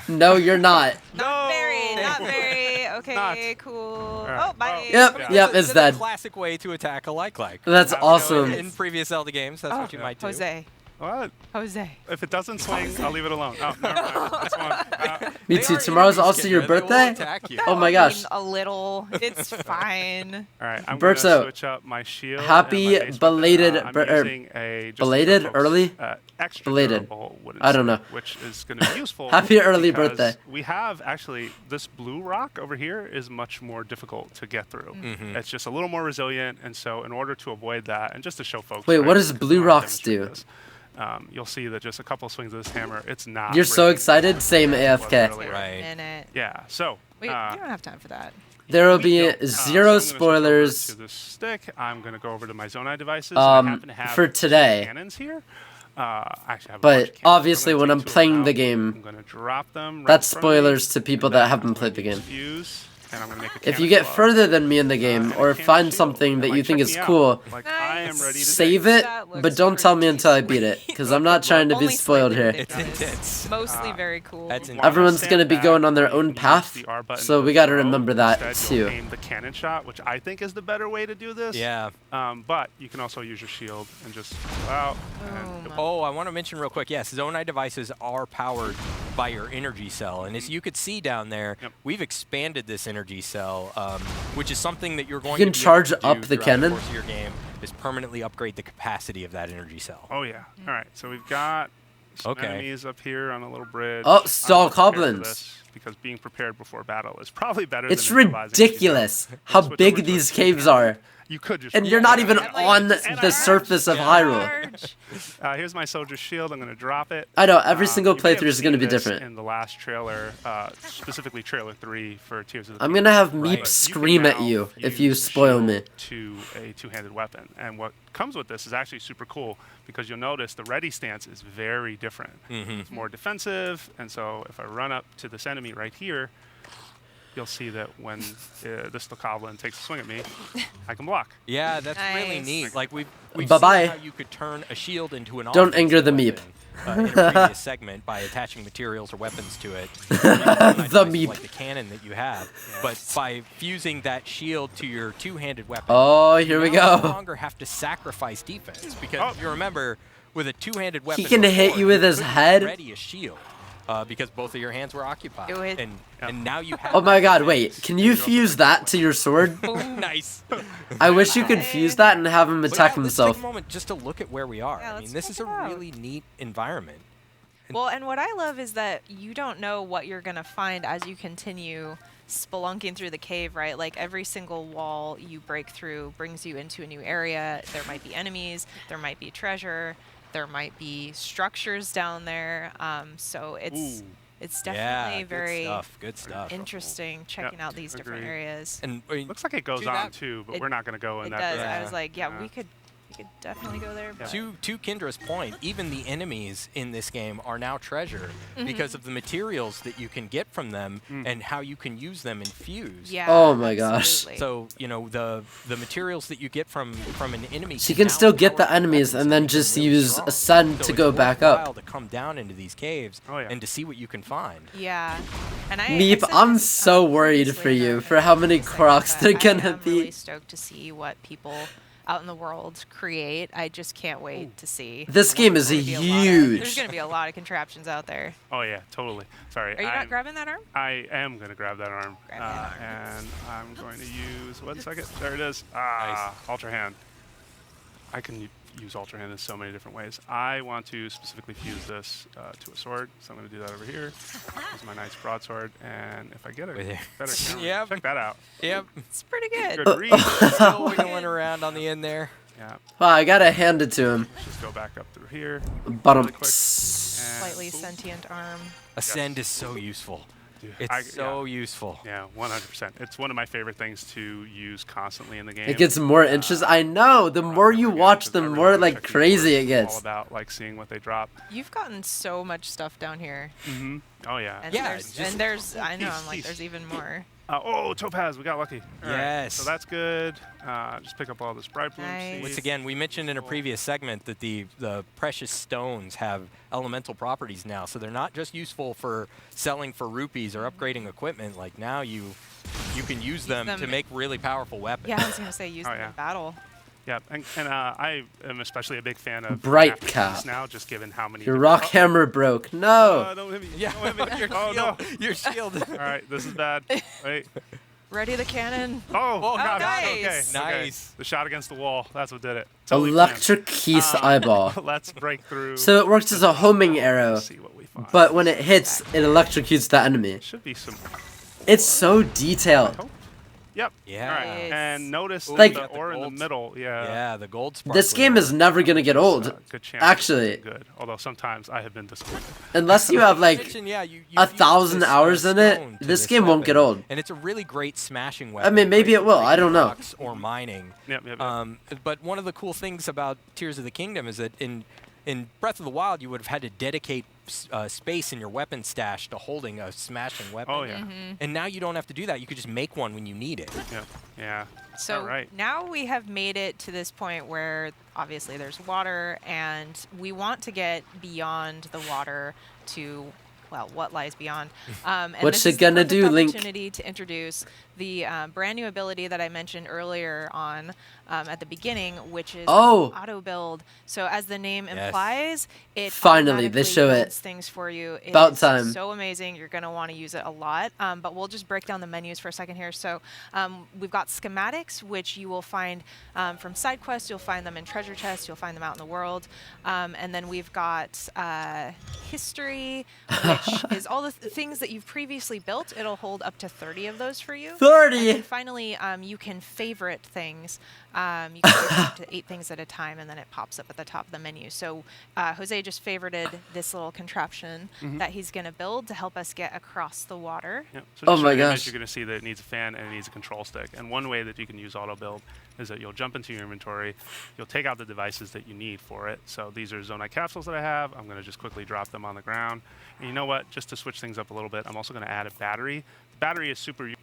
[SPEAKER 1] No, you're not.
[SPEAKER 4] Not very. Not very. Okay.
[SPEAKER 5] Not.
[SPEAKER 4] Cool.
[SPEAKER 5] right.
[SPEAKER 4] Oh, bye.
[SPEAKER 1] Yep,
[SPEAKER 5] Yeah.
[SPEAKER 1] yep, it's
[SPEAKER 3] That's
[SPEAKER 1] dead.
[SPEAKER 3] a classic way to attack a like.
[SPEAKER 1] That's
[SPEAKER 3] You know,
[SPEAKER 1] awesome.
[SPEAKER 3] in previous Zelda games, that's what you might do.
[SPEAKER 4] Jose.
[SPEAKER 5] What?
[SPEAKER 4] Jose.
[SPEAKER 5] If it doesn't swing, I'll leave it alone. Oh, never mind. This one.
[SPEAKER 1] Me
[SPEAKER 3] They
[SPEAKER 1] too.
[SPEAKER 3] are
[SPEAKER 1] Tomorrow's
[SPEAKER 3] enemies,
[SPEAKER 1] also your
[SPEAKER 3] Kendra. They will
[SPEAKER 1] birthday.
[SPEAKER 3] attack you.
[SPEAKER 1] Oh my
[SPEAKER 4] I
[SPEAKER 1] gosh.
[SPEAKER 4] mean, a little. It's fine.
[SPEAKER 5] All right, I'm
[SPEAKER 1] Berto,
[SPEAKER 5] gonna switch up my shield. and
[SPEAKER 1] happy
[SPEAKER 5] my base weapon.
[SPEAKER 1] belated
[SPEAKER 5] I'm using a just
[SPEAKER 1] belated,
[SPEAKER 5] a
[SPEAKER 1] early?
[SPEAKER 5] extra
[SPEAKER 1] Belated.
[SPEAKER 5] durable wooden
[SPEAKER 1] I don't know.
[SPEAKER 5] stick, which is going to be useful.
[SPEAKER 1] Happy early
[SPEAKER 5] because
[SPEAKER 1] birthday.
[SPEAKER 5] We have actually this blue rock over here is much more difficult to get through.
[SPEAKER 3] Mm-hmm.
[SPEAKER 5] It's just a little more resilient, and so in order to avoid that, and just to show folks.
[SPEAKER 1] Wait,
[SPEAKER 5] right,
[SPEAKER 1] what does
[SPEAKER 5] because I
[SPEAKER 1] blue
[SPEAKER 5] wanna
[SPEAKER 1] rocks
[SPEAKER 5] demonstrate
[SPEAKER 1] do?
[SPEAKER 5] this, you'll see that just a couple swings of this hammer, it's not.
[SPEAKER 1] You're so
[SPEAKER 5] breaking.
[SPEAKER 1] excited. Same
[SPEAKER 5] It wasn't
[SPEAKER 1] AFK.
[SPEAKER 5] really
[SPEAKER 3] Right.
[SPEAKER 4] Minute.
[SPEAKER 5] Yeah. So.
[SPEAKER 4] Wait, you don't have time for that.
[SPEAKER 1] There will
[SPEAKER 5] we
[SPEAKER 1] be
[SPEAKER 5] don't. So
[SPEAKER 1] zero
[SPEAKER 5] I'm gonna switch over
[SPEAKER 1] spoilers
[SPEAKER 5] To the stick, I'm going to go over to my Zonai devices. I happen to have
[SPEAKER 1] for
[SPEAKER 5] two
[SPEAKER 1] today.
[SPEAKER 5] Cannons here. Actually, I have a bunch
[SPEAKER 1] But
[SPEAKER 5] of cannons.
[SPEAKER 1] obviously
[SPEAKER 5] I'm
[SPEAKER 1] when
[SPEAKER 5] gonna
[SPEAKER 1] I'm
[SPEAKER 5] take two of
[SPEAKER 1] playing
[SPEAKER 5] them
[SPEAKER 1] the
[SPEAKER 5] out.
[SPEAKER 1] game,
[SPEAKER 5] I'm going to drop them. Right
[SPEAKER 1] that's
[SPEAKER 5] in front of me,
[SPEAKER 1] spoilers to people
[SPEAKER 5] and
[SPEAKER 1] that
[SPEAKER 5] then
[SPEAKER 1] haven't
[SPEAKER 5] I'm
[SPEAKER 1] played the
[SPEAKER 5] gonna
[SPEAKER 1] game.
[SPEAKER 5] Fuse, and I'm going to make a
[SPEAKER 1] If
[SPEAKER 5] cannon
[SPEAKER 1] you get
[SPEAKER 5] club.
[SPEAKER 1] further than me in the game,
[SPEAKER 5] And a
[SPEAKER 1] or
[SPEAKER 5] cannon
[SPEAKER 1] find
[SPEAKER 5] shield.
[SPEAKER 1] something
[SPEAKER 5] And,
[SPEAKER 1] that
[SPEAKER 5] like,
[SPEAKER 1] you think
[SPEAKER 5] check
[SPEAKER 1] is
[SPEAKER 5] me out.
[SPEAKER 1] cool,
[SPEAKER 5] Like, I am ready to
[SPEAKER 1] save
[SPEAKER 5] take
[SPEAKER 1] it,
[SPEAKER 4] That looks
[SPEAKER 1] but don't tell me
[SPEAKER 4] pretty
[SPEAKER 1] until I beat it, because I'm not trying to be
[SPEAKER 4] Only
[SPEAKER 1] spoiled
[SPEAKER 4] slightly
[SPEAKER 1] here.
[SPEAKER 3] It's
[SPEAKER 4] ridiculous.
[SPEAKER 3] intense.
[SPEAKER 4] Mostly very cool.
[SPEAKER 3] That's intense.
[SPEAKER 5] While I'm
[SPEAKER 1] Everyone's
[SPEAKER 5] standing
[SPEAKER 1] gonna be
[SPEAKER 5] back,
[SPEAKER 1] going on their
[SPEAKER 5] you
[SPEAKER 1] own
[SPEAKER 5] use
[SPEAKER 1] path,
[SPEAKER 5] the R button
[SPEAKER 1] so
[SPEAKER 5] to
[SPEAKER 1] we gotta
[SPEAKER 5] throw.
[SPEAKER 1] remember that
[SPEAKER 5] Instead, you'll
[SPEAKER 1] too.
[SPEAKER 5] aim the cannon shot, which I think is the better way to do this.
[SPEAKER 3] Yeah.
[SPEAKER 5] But you can also use your shield and just go out. And
[SPEAKER 3] Oh, I want to mention real quick. Yes, Zonai devices are powered by your energy cell, and as you could see down there,
[SPEAKER 5] Yep.
[SPEAKER 3] we've expanded this energy cell, which is something that you're going
[SPEAKER 1] can
[SPEAKER 3] to be
[SPEAKER 1] charge
[SPEAKER 3] able to
[SPEAKER 1] up
[SPEAKER 3] do
[SPEAKER 1] the
[SPEAKER 3] throughout
[SPEAKER 1] cannon?
[SPEAKER 3] The course of your game is permanently upgrade the capacity of that energy cell.
[SPEAKER 5] Oh yeah. All right. So we've got some
[SPEAKER 3] Okay.
[SPEAKER 5] enemies up here on a little bridge.
[SPEAKER 1] Oh,
[SPEAKER 5] I'm
[SPEAKER 1] stall
[SPEAKER 5] not prepared for
[SPEAKER 1] goblins.
[SPEAKER 5] this, because being prepared before battle is probably better.
[SPEAKER 1] It's
[SPEAKER 5] than improvising as you go.
[SPEAKER 1] ridiculous
[SPEAKER 5] Let's
[SPEAKER 1] how
[SPEAKER 5] switch
[SPEAKER 1] big
[SPEAKER 5] over to
[SPEAKER 1] these
[SPEAKER 5] a
[SPEAKER 1] caves
[SPEAKER 5] cannon.
[SPEAKER 1] are.
[SPEAKER 5] You could just.
[SPEAKER 1] And you're not even
[SPEAKER 4] like,
[SPEAKER 1] on
[SPEAKER 5] and
[SPEAKER 1] the
[SPEAKER 5] I-
[SPEAKER 1] surface of
[SPEAKER 3] Yeah.
[SPEAKER 1] Hyrule.
[SPEAKER 5] Here's my soldier's shield. I'm going to drop it.
[SPEAKER 1] I know, every single
[SPEAKER 5] you may have
[SPEAKER 1] playthrough is going to
[SPEAKER 5] seen
[SPEAKER 1] be
[SPEAKER 5] this
[SPEAKER 1] different.
[SPEAKER 5] In the last trailer, specifically trailer 3 for Tears of the
[SPEAKER 1] I'm
[SPEAKER 5] Kingdom.
[SPEAKER 1] gonna have
[SPEAKER 5] But
[SPEAKER 1] Meep
[SPEAKER 5] you can
[SPEAKER 1] scream at
[SPEAKER 5] now
[SPEAKER 1] you if
[SPEAKER 5] use
[SPEAKER 1] you
[SPEAKER 5] the
[SPEAKER 1] spoil
[SPEAKER 5] shield
[SPEAKER 1] me.
[SPEAKER 5] To a two-handed weapon, and what comes with this is actually super cool because you'll notice the ready stance is very different. It's more defensive, and so if I run up to this enemy right here, you'll see that when this goblin takes a swing at me, I can block.
[SPEAKER 3] Yeah, that's really
[SPEAKER 4] Nice.
[SPEAKER 3] neat. Like we've
[SPEAKER 1] Bye-bye.
[SPEAKER 3] seen how you could turn a shield into an
[SPEAKER 1] Don't anger the
[SPEAKER 3] offensive
[SPEAKER 1] Meep.
[SPEAKER 3] weapon, in a previous segment by attaching materials or weapons to it. The
[SPEAKER 1] Meep.
[SPEAKER 3] like the cannon that you have, but by fusing that shield to your two-handed weapon.
[SPEAKER 1] Oh, here we
[SPEAKER 3] you no
[SPEAKER 1] go.
[SPEAKER 3] longer have to sacrifice defense because
[SPEAKER 5] Oh.
[SPEAKER 3] if you remember, with a two-handed weapon,
[SPEAKER 1] can hit
[SPEAKER 3] before,
[SPEAKER 1] you with his
[SPEAKER 3] couldn't
[SPEAKER 1] head.
[SPEAKER 3] Ready a shield. Because both of your hands were occupied,
[SPEAKER 4] Do it.
[SPEAKER 3] and now you have.
[SPEAKER 1] Oh my
[SPEAKER 3] that
[SPEAKER 1] god,
[SPEAKER 3] defense.
[SPEAKER 1] wait, can you fuse that to your sword?
[SPEAKER 3] Nice.
[SPEAKER 1] I wish you could fuse that and have him
[SPEAKER 3] But
[SPEAKER 1] attack
[SPEAKER 3] yeah,
[SPEAKER 1] himself.
[SPEAKER 3] Let's take a moment just to look at where we are.
[SPEAKER 4] Yeah,
[SPEAKER 3] I
[SPEAKER 4] let's
[SPEAKER 3] mean, this is
[SPEAKER 4] check
[SPEAKER 3] a
[SPEAKER 4] it out.
[SPEAKER 3] really neat environment.
[SPEAKER 4] Well, and what I love is that you don't know what you're going to find as you continue spelunking through the cave, right? Like every single wall you break through brings you into a new area. There might be enemies, there might be treasure, there might be structures down there. So it's definitely very
[SPEAKER 3] Good stuff.
[SPEAKER 4] interesting checking out these different
[SPEAKER 5] agreed.
[SPEAKER 4] areas.
[SPEAKER 3] And
[SPEAKER 5] Looks like it goes
[SPEAKER 3] to
[SPEAKER 5] on
[SPEAKER 3] that-
[SPEAKER 5] too, but
[SPEAKER 4] It-
[SPEAKER 5] we're not going to go in
[SPEAKER 4] It
[SPEAKER 5] that
[SPEAKER 4] does.
[SPEAKER 5] direction.
[SPEAKER 4] I was like, yeah, we could definitely go there. But
[SPEAKER 3] To Kendra's point, even the enemies in this game are now treasure because of the materials that you can get from them and how you can use them in Fuse.
[SPEAKER 4] yeah.
[SPEAKER 1] Oh my gosh.
[SPEAKER 4] absolutely.
[SPEAKER 3] So, you know, the materials that you get from an enemy.
[SPEAKER 1] So you can still get the
[SPEAKER 3] power
[SPEAKER 1] enemies
[SPEAKER 3] weapons
[SPEAKER 1] and then
[SPEAKER 3] become
[SPEAKER 1] just
[SPEAKER 3] really
[SPEAKER 1] use
[SPEAKER 3] strong.
[SPEAKER 1] Ascend
[SPEAKER 3] So
[SPEAKER 1] to
[SPEAKER 3] it's
[SPEAKER 1] go back up.
[SPEAKER 3] worthwhile to come down into these caves
[SPEAKER 5] Oh, yeah.
[SPEAKER 3] and to see what you can find.
[SPEAKER 4] Yeah, and I
[SPEAKER 1] Meep,
[SPEAKER 4] said
[SPEAKER 1] I'm
[SPEAKER 4] this,
[SPEAKER 1] so worried
[SPEAKER 4] previously
[SPEAKER 1] for
[SPEAKER 4] in
[SPEAKER 1] you
[SPEAKER 4] the-
[SPEAKER 1] for how many
[SPEAKER 4] in the segment,
[SPEAKER 1] Crocs
[SPEAKER 4] but
[SPEAKER 1] they're gonna
[SPEAKER 4] I am really
[SPEAKER 1] be.
[SPEAKER 4] stoked to see what people out in the world create. I just can't wait to see.
[SPEAKER 1] This game is
[SPEAKER 4] There's There's
[SPEAKER 1] huge.
[SPEAKER 4] going to be a lot of contraptions out there.
[SPEAKER 5] Oh yeah, totally. Sorry.
[SPEAKER 4] Are you not grabbing that arm?
[SPEAKER 5] I am going to grab that arm.
[SPEAKER 4] Grab that arm.
[SPEAKER 5] And I'm going to use, 1 second, there it is. Ah, Ultra Hand. I can use Ultra Hand in so many different ways. I want to specifically fuse this to a sword, so I'm going to do that over here. This is my nice broadsword, and if I get a
[SPEAKER 3] With it.
[SPEAKER 5] better camera,
[SPEAKER 3] Yep.
[SPEAKER 5] check that out.
[SPEAKER 3] Yep.
[SPEAKER 4] It's pretty good.
[SPEAKER 5] Good read.
[SPEAKER 3] Still wiggling around on the end there.
[SPEAKER 5] Yeah,
[SPEAKER 1] Wow, I gotta hand it to him.
[SPEAKER 5] just go back up through here.
[SPEAKER 1] Bottom.
[SPEAKER 5] Really quick. And
[SPEAKER 4] Slightly
[SPEAKER 5] boom.
[SPEAKER 4] sentient arm.
[SPEAKER 3] Ascend is so useful.
[SPEAKER 5] Dude,
[SPEAKER 3] It's so useful.
[SPEAKER 5] Yeah, 100%. It's one of my favorite things to use constantly in the game.
[SPEAKER 1] It gets more inches. I know. The more you watch, the more like crazy it
[SPEAKER 5] All
[SPEAKER 1] gets.
[SPEAKER 5] about like seeing what they drop.
[SPEAKER 4] You've gotten so much stuff down here.
[SPEAKER 5] Mm-hmm. Oh yeah.
[SPEAKER 4] And
[SPEAKER 3] Yeah,
[SPEAKER 4] there's,
[SPEAKER 3] just-
[SPEAKER 4] and there's I know,
[SPEAKER 5] Peace,
[SPEAKER 4] I'm like,
[SPEAKER 5] peace.
[SPEAKER 4] there's even more.
[SPEAKER 5] Oh, topaz, we got lucky. All right,
[SPEAKER 3] Yes.
[SPEAKER 5] so that's good. Just pick up all this bright bloom
[SPEAKER 4] Nice.
[SPEAKER 5] seeds.
[SPEAKER 3] Once again, we mentioned in a previous segment that the precious stones have elemental properties now, so they're not just useful for selling for rupees or upgrading equipment. Like now you can use them
[SPEAKER 4] them
[SPEAKER 3] to make really powerful weapons.
[SPEAKER 4] Yeah, I was gonna say use
[SPEAKER 5] Oh,
[SPEAKER 4] them
[SPEAKER 5] yeah.
[SPEAKER 4] in battle.
[SPEAKER 5] Yeah, and I am especially a big fan of
[SPEAKER 1] Bright
[SPEAKER 5] crafting
[SPEAKER 1] cap.
[SPEAKER 5] these now, just given how many.
[SPEAKER 1] Your
[SPEAKER 5] different-
[SPEAKER 1] rock hammer broke. No.
[SPEAKER 5] Don't hit me.
[SPEAKER 3] Yeah.
[SPEAKER 5] Don't hit me.
[SPEAKER 3] Your
[SPEAKER 5] Oh no.
[SPEAKER 3] shield. Your shield.
[SPEAKER 5] All right, this is bad. Wait.
[SPEAKER 4] Ready the cannon.
[SPEAKER 5] Oh,
[SPEAKER 3] God.
[SPEAKER 4] nice.
[SPEAKER 5] Okay.
[SPEAKER 3] Nice.
[SPEAKER 5] Okay. The shot against the wall. That's what did it. Totally planned.
[SPEAKER 1] Electric Keys eyeball.
[SPEAKER 5] Let's break through.
[SPEAKER 1] So it works as a homing arrow,
[SPEAKER 5] Let's see what we find.
[SPEAKER 1] but when it hits, it electrocutes the enemy.
[SPEAKER 5] Should be some.
[SPEAKER 1] It's so detailed.
[SPEAKER 5] Hope. Yep.
[SPEAKER 3] Yeah.
[SPEAKER 5] All right.
[SPEAKER 4] Nice.
[SPEAKER 5] And notice
[SPEAKER 1] Like-
[SPEAKER 5] the ore in the
[SPEAKER 3] gold-
[SPEAKER 5] middle. Yeah.
[SPEAKER 3] Yeah, the gold sparkle.
[SPEAKER 1] This game is never gonna get old.
[SPEAKER 5] Good chance.
[SPEAKER 1] Actually.
[SPEAKER 5] Good. Although sometimes I have been disappointed.
[SPEAKER 1] Unless you have like
[SPEAKER 3] Mention, yeah, you
[SPEAKER 1] 1,000
[SPEAKER 3] use this,
[SPEAKER 1] hours in it,
[SPEAKER 3] stone to
[SPEAKER 1] this game won't get
[SPEAKER 3] weapon,
[SPEAKER 1] old.
[SPEAKER 3] And it's a really great smashing weapon.
[SPEAKER 1] mean, maybe
[SPEAKER 3] great
[SPEAKER 1] it will,
[SPEAKER 3] for
[SPEAKER 1] I don't know.
[SPEAKER 3] rocks or mining.
[SPEAKER 5] Yep.
[SPEAKER 3] But one of the cool things about Tears of the Kingdom is that in Breath of the Wild, you would have had to dedicate space in your weapon stash to holding a smashing weapon.
[SPEAKER 5] Oh yeah.
[SPEAKER 4] Mm-hmm.
[SPEAKER 3] And now you don't have to do that. You could just make one when you need it.
[SPEAKER 5] Yep. Yeah.
[SPEAKER 4] So
[SPEAKER 5] All right.
[SPEAKER 4] now we have made it to this point where obviously there's water, and we want to get beyond the water to, well, what lies beyond. And
[SPEAKER 1] What's
[SPEAKER 4] this
[SPEAKER 1] it
[SPEAKER 4] is the
[SPEAKER 1] gonna
[SPEAKER 4] perfect
[SPEAKER 1] do, Link?
[SPEAKER 4] Opportunity to introduce the brand new ability that I mentioned earlier on at the beginning, which is
[SPEAKER 1] Oh.
[SPEAKER 4] auto build. So as the name
[SPEAKER 3] Yes.
[SPEAKER 4] implies, it
[SPEAKER 1] Finally, they
[SPEAKER 4] automatically
[SPEAKER 1] show it.
[SPEAKER 4] builds things for you. It
[SPEAKER 1] About
[SPEAKER 4] is
[SPEAKER 1] time.
[SPEAKER 4] So amazing. You're going to want to use it a lot. But we'll just break down the menus for a second here. So we've got schematics, which you will find from side quests. You'll find them in treasure chests. You'll find them out in the world. And then we've got history, which is all the things that you've previously built. It'll hold up to 30 of those for you.
[SPEAKER 1] 30!
[SPEAKER 4] And then finally, you can favorite things. You can favorite up to 8 things at a time, and then it pops up at the top of the menu. So Jose just favorited this little contraption that he's going to build to help us get across the water.
[SPEAKER 5] Yep. So
[SPEAKER 1] Oh
[SPEAKER 5] just
[SPEAKER 1] my
[SPEAKER 5] in the image,
[SPEAKER 1] gosh.
[SPEAKER 5] You're going to see that it needs a fan and it needs a control stick. And one way that you can use auto build is that you'll jump into your inventory, you'll take out the devices that you need for it. So these are Zonite capsules that I have. I'm going to just quickly drop them on the ground. And you know what? Just to switch things up a little bit, I'm also going to add a battery. The battery is super useful.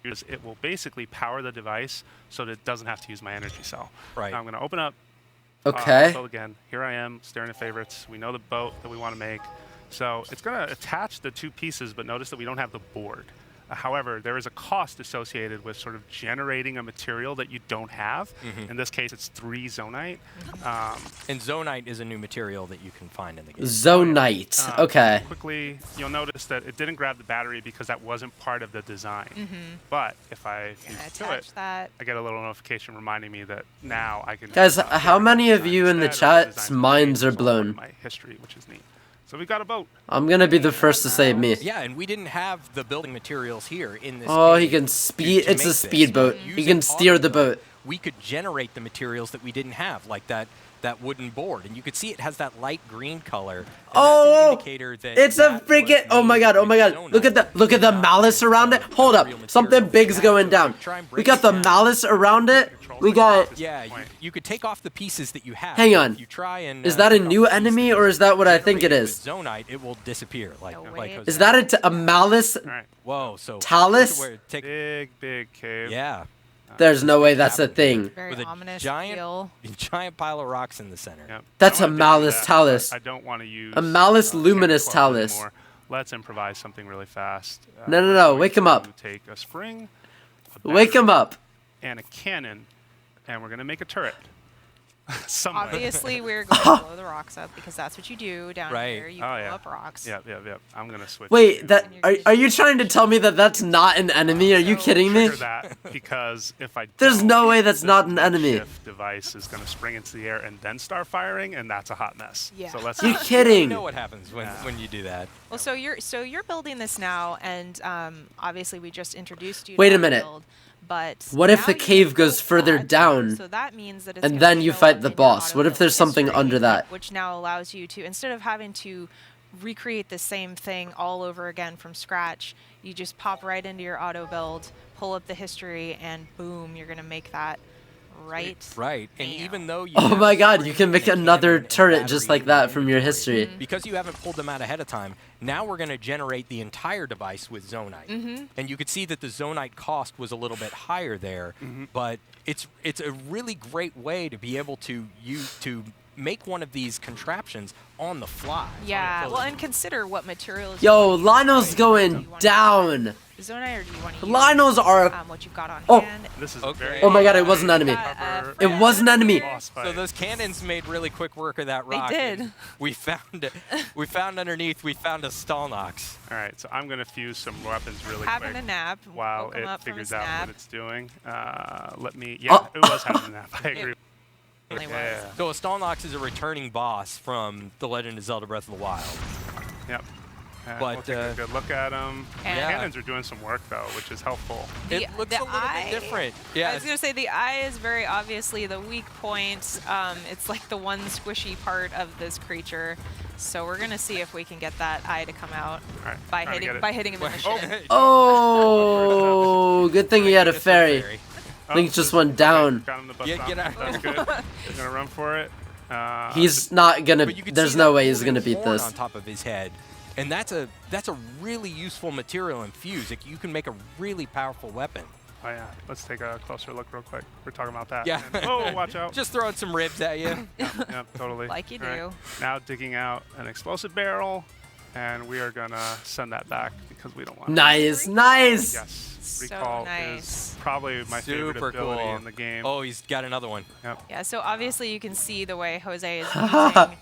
[SPEAKER 5] It will basically power the device so that it doesn't have to use my energy cell.
[SPEAKER 3] Right.
[SPEAKER 5] Now I'm going to open up.
[SPEAKER 1] Okay.
[SPEAKER 5] So again, here I am staring at favorites. We know the boat that we want to make. So it's going to attach the 2 pieces, but notice that we don't have the board. However, there is a cost associated with sort of generating a material that you don't have. In this case, it's 3 zonite.
[SPEAKER 3] And Zonite is a new material that you can find in the game.
[SPEAKER 1] Zonite. Okay.
[SPEAKER 5] Quickly, you'll notice that it didn't grab the battery because that wasn't part of the design. But if I
[SPEAKER 4] Gonna
[SPEAKER 5] fuse to
[SPEAKER 4] attach
[SPEAKER 5] it,
[SPEAKER 4] that.
[SPEAKER 5] I get a little notification reminding me that now I can.
[SPEAKER 1] Guys, how many of you in the chat's minds are blown?
[SPEAKER 5] My history, which is neat. So we've got a boat.
[SPEAKER 1] I'm gonna be the first to say me.
[SPEAKER 3] Yeah, and we didn't have the building materials here in this
[SPEAKER 1] Oh,
[SPEAKER 3] game
[SPEAKER 1] he can
[SPEAKER 3] to
[SPEAKER 1] speed. It's a
[SPEAKER 3] make this.
[SPEAKER 1] speedboat. He
[SPEAKER 3] Using
[SPEAKER 1] can steer the
[SPEAKER 3] auto build,
[SPEAKER 1] boat.
[SPEAKER 3] We could generate the materials that we didn't have, like that that wooden board, and you could see it has that light green color. And
[SPEAKER 1] Oh,
[SPEAKER 3] that's an indicator that
[SPEAKER 1] it's a
[SPEAKER 3] that was
[SPEAKER 1] freaking, oh my
[SPEAKER 3] made
[SPEAKER 1] god, oh my
[SPEAKER 3] with
[SPEAKER 1] god.
[SPEAKER 3] zonite.
[SPEAKER 1] Look at the malice around it. Hold up, something big's going down. We got the malice around it. We got,
[SPEAKER 3] Yeah, you could take off the pieces that you have.
[SPEAKER 1] hang
[SPEAKER 3] If
[SPEAKER 1] on.
[SPEAKER 3] you try and,
[SPEAKER 1] Is that a
[SPEAKER 3] take off
[SPEAKER 1] new
[SPEAKER 3] the piece
[SPEAKER 1] enemy
[SPEAKER 3] that
[SPEAKER 1] or is that what I think it
[SPEAKER 3] generated
[SPEAKER 1] is?
[SPEAKER 3] with zonite, it will disappear. Like,
[SPEAKER 4] No
[SPEAKER 3] like
[SPEAKER 4] way.
[SPEAKER 3] Jose.
[SPEAKER 1] Is that a malice?
[SPEAKER 5] All right.
[SPEAKER 3] Whoa, so
[SPEAKER 1] Talus?
[SPEAKER 3] look at where- take,
[SPEAKER 5] Big cave.
[SPEAKER 3] yeah,
[SPEAKER 1] There's no way that's a thing.
[SPEAKER 4] Very
[SPEAKER 3] with a
[SPEAKER 4] ominous
[SPEAKER 3] giant
[SPEAKER 4] feel.
[SPEAKER 3] giant pile of rocks in the center.
[SPEAKER 5] Yep.
[SPEAKER 1] That's
[SPEAKER 5] I
[SPEAKER 1] a
[SPEAKER 5] wanna dig
[SPEAKER 1] Malus
[SPEAKER 5] that,
[SPEAKER 1] Talus.
[SPEAKER 5] but I don't want to use
[SPEAKER 1] A Malus
[SPEAKER 5] Cannon
[SPEAKER 1] Luminous
[SPEAKER 5] Club
[SPEAKER 1] Talus.
[SPEAKER 5] anymore. Let's improvise something really fast.
[SPEAKER 1] No,
[SPEAKER 5] we're
[SPEAKER 1] no,
[SPEAKER 5] going
[SPEAKER 1] wake him up.
[SPEAKER 5] to Take a spring, a
[SPEAKER 1] Wake him
[SPEAKER 5] battery,
[SPEAKER 1] up.
[SPEAKER 5] and a cannon, and we're going to make a turret. Somewhere.
[SPEAKER 4] Obviously, we're going to blow the rocks up because that's what you do down
[SPEAKER 3] Right.
[SPEAKER 4] here. You
[SPEAKER 5] Oh,
[SPEAKER 4] blow
[SPEAKER 5] yeah.
[SPEAKER 4] up rocks.
[SPEAKER 5] Yep. I'm going to switch.
[SPEAKER 1] Wait,
[SPEAKER 5] to
[SPEAKER 1] that are you trying to tell me that that's not an enemy? Are you
[SPEAKER 4] So-
[SPEAKER 1] kidding me?
[SPEAKER 5] trigger that because if I
[SPEAKER 1] There's
[SPEAKER 5] don't,
[SPEAKER 1] no way that's
[SPEAKER 5] this
[SPEAKER 1] not an enemy.
[SPEAKER 5] makeshift device is going to spring into the air and then start firing, and that's a hot mess.
[SPEAKER 4] Yeah.
[SPEAKER 5] So let's
[SPEAKER 1] You
[SPEAKER 5] not-
[SPEAKER 3] You
[SPEAKER 1] kidding?
[SPEAKER 3] know what happens when you do that.
[SPEAKER 4] Well, so you're building this now, and obviously we just introduced you.
[SPEAKER 1] Wait
[SPEAKER 4] to
[SPEAKER 1] a
[SPEAKER 4] the
[SPEAKER 1] minute.
[SPEAKER 4] build, but
[SPEAKER 1] What if
[SPEAKER 4] now
[SPEAKER 1] the
[SPEAKER 4] you
[SPEAKER 1] cave
[SPEAKER 4] have
[SPEAKER 1] goes
[SPEAKER 4] built
[SPEAKER 1] further
[SPEAKER 4] that,
[SPEAKER 1] down,
[SPEAKER 4] So that means that it's
[SPEAKER 1] and
[SPEAKER 4] gonna
[SPEAKER 1] then you
[SPEAKER 4] show
[SPEAKER 1] fight
[SPEAKER 4] up
[SPEAKER 1] the
[SPEAKER 4] in your
[SPEAKER 1] boss? What if
[SPEAKER 4] auto-build
[SPEAKER 1] there's something
[SPEAKER 4] history,
[SPEAKER 1] under that?
[SPEAKER 4] Which now allows you to, instead of having to recreate the same thing all over again from scratch, you just pop right into your auto build, pull up the history, and boom, you're gonna make that right.
[SPEAKER 3] Right, and
[SPEAKER 4] Damn.
[SPEAKER 3] even though you
[SPEAKER 1] Oh
[SPEAKER 3] have
[SPEAKER 1] my
[SPEAKER 3] a
[SPEAKER 1] god,
[SPEAKER 3] spring
[SPEAKER 1] you can make
[SPEAKER 3] and a
[SPEAKER 1] another
[SPEAKER 3] cannon and
[SPEAKER 1] turret
[SPEAKER 3] battery
[SPEAKER 1] just like
[SPEAKER 3] in
[SPEAKER 1] that from your
[SPEAKER 3] inventory,
[SPEAKER 1] history.
[SPEAKER 3] because you haven't pulled them out ahead of time, now we're going to generate the entire device with zonite. And you could see that the zonite cost was a little bit higher there, but it's a really great way to be able to make one of these contraptions on the fly.
[SPEAKER 4] Yeah.
[SPEAKER 3] So
[SPEAKER 4] Well, and consider what materials.
[SPEAKER 1] Yo,
[SPEAKER 4] you wanna use.
[SPEAKER 1] Lionel's
[SPEAKER 4] Do
[SPEAKER 1] going
[SPEAKER 4] you wanna
[SPEAKER 1] down.
[SPEAKER 4] use Zonite, or do you want to use
[SPEAKER 1] Lionel's are.
[SPEAKER 4] what you've got on
[SPEAKER 1] Oh.
[SPEAKER 4] hand?
[SPEAKER 5] This is
[SPEAKER 3] Okay.
[SPEAKER 5] very.
[SPEAKER 1] Oh my god, it was an enemy.
[SPEAKER 5] Cover
[SPEAKER 1] It was an enemy.
[SPEAKER 5] boss
[SPEAKER 3] So
[SPEAKER 5] fight.
[SPEAKER 3] those cannons made really quick work of that
[SPEAKER 4] They
[SPEAKER 3] rock.
[SPEAKER 4] did.
[SPEAKER 3] and We found underneath. We found a Stalnox.
[SPEAKER 5] All right, so I'm going to fuse some weapons really
[SPEAKER 4] Having
[SPEAKER 5] quick
[SPEAKER 4] a nap.
[SPEAKER 5] while
[SPEAKER 4] woke 'em
[SPEAKER 5] it
[SPEAKER 4] up from a
[SPEAKER 5] figures out
[SPEAKER 4] nap.
[SPEAKER 5] what it's doing. Let me. Yeah,
[SPEAKER 1] Oh.
[SPEAKER 5] it was having a nap. I agree.
[SPEAKER 4] Really was.
[SPEAKER 5] Yeah.
[SPEAKER 3] So a Stalnox is a returning boss from The Legend of Zelda Breath of the Wild.
[SPEAKER 5] Yep.
[SPEAKER 3] But,
[SPEAKER 5] we'll take a good look at them.
[SPEAKER 4] And-
[SPEAKER 3] Yeah.
[SPEAKER 5] Cannons are doing some work though, which is helpful.
[SPEAKER 4] The-
[SPEAKER 3] It looks
[SPEAKER 4] the
[SPEAKER 3] a little
[SPEAKER 4] eye-
[SPEAKER 3] bit different.
[SPEAKER 4] I
[SPEAKER 3] Yeah.
[SPEAKER 4] was gonna say the eye is very obviously the weak point. It's like the one squishy part of this creature. So we're gonna see if we can get that eye to come out
[SPEAKER 5] All right,
[SPEAKER 4] by
[SPEAKER 5] trying to get it.
[SPEAKER 4] hitting him in the
[SPEAKER 5] Oh.
[SPEAKER 4] shin.
[SPEAKER 1] Oh, good thing he had a fairy. Link just went down.
[SPEAKER 5] Got him the bus
[SPEAKER 3] Yeah,
[SPEAKER 5] stop.
[SPEAKER 3] get out.
[SPEAKER 5] That's good. He's gonna run for it.
[SPEAKER 1] He's not gonna.
[SPEAKER 3] But you can
[SPEAKER 1] There's
[SPEAKER 3] see
[SPEAKER 1] no
[SPEAKER 3] that
[SPEAKER 1] way he's
[SPEAKER 3] golden
[SPEAKER 1] gonna beat
[SPEAKER 3] horn
[SPEAKER 1] this.
[SPEAKER 3] on top of his head, and that's a really useful material in fuse. You can make a really powerful weapon.
[SPEAKER 5] Oh yeah. Let's take a closer look real quick. We're talking about that.
[SPEAKER 3] Yeah.
[SPEAKER 5] And- oh, watch out.
[SPEAKER 3] Just throwing some ribs at you.
[SPEAKER 5] Yep, totally.
[SPEAKER 4] Like you
[SPEAKER 5] All right.
[SPEAKER 4] do.
[SPEAKER 5] Now digging out an explosive barrel, and we are gonna send that back because we don't want.
[SPEAKER 1] Nice, nice.
[SPEAKER 5] Yes.
[SPEAKER 4] So
[SPEAKER 5] Recall
[SPEAKER 4] nice.
[SPEAKER 5] is probably my favorite
[SPEAKER 3] Super
[SPEAKER 5] ability
[SPEAKER 3] cool.
[SPEAKER 5] in the game.
[SPEAKER 3] Oh, he's got another one.
[SPEAKER 5] Yep.
[SPEAKER 4] Yeah, so obviously you can see the way Jose is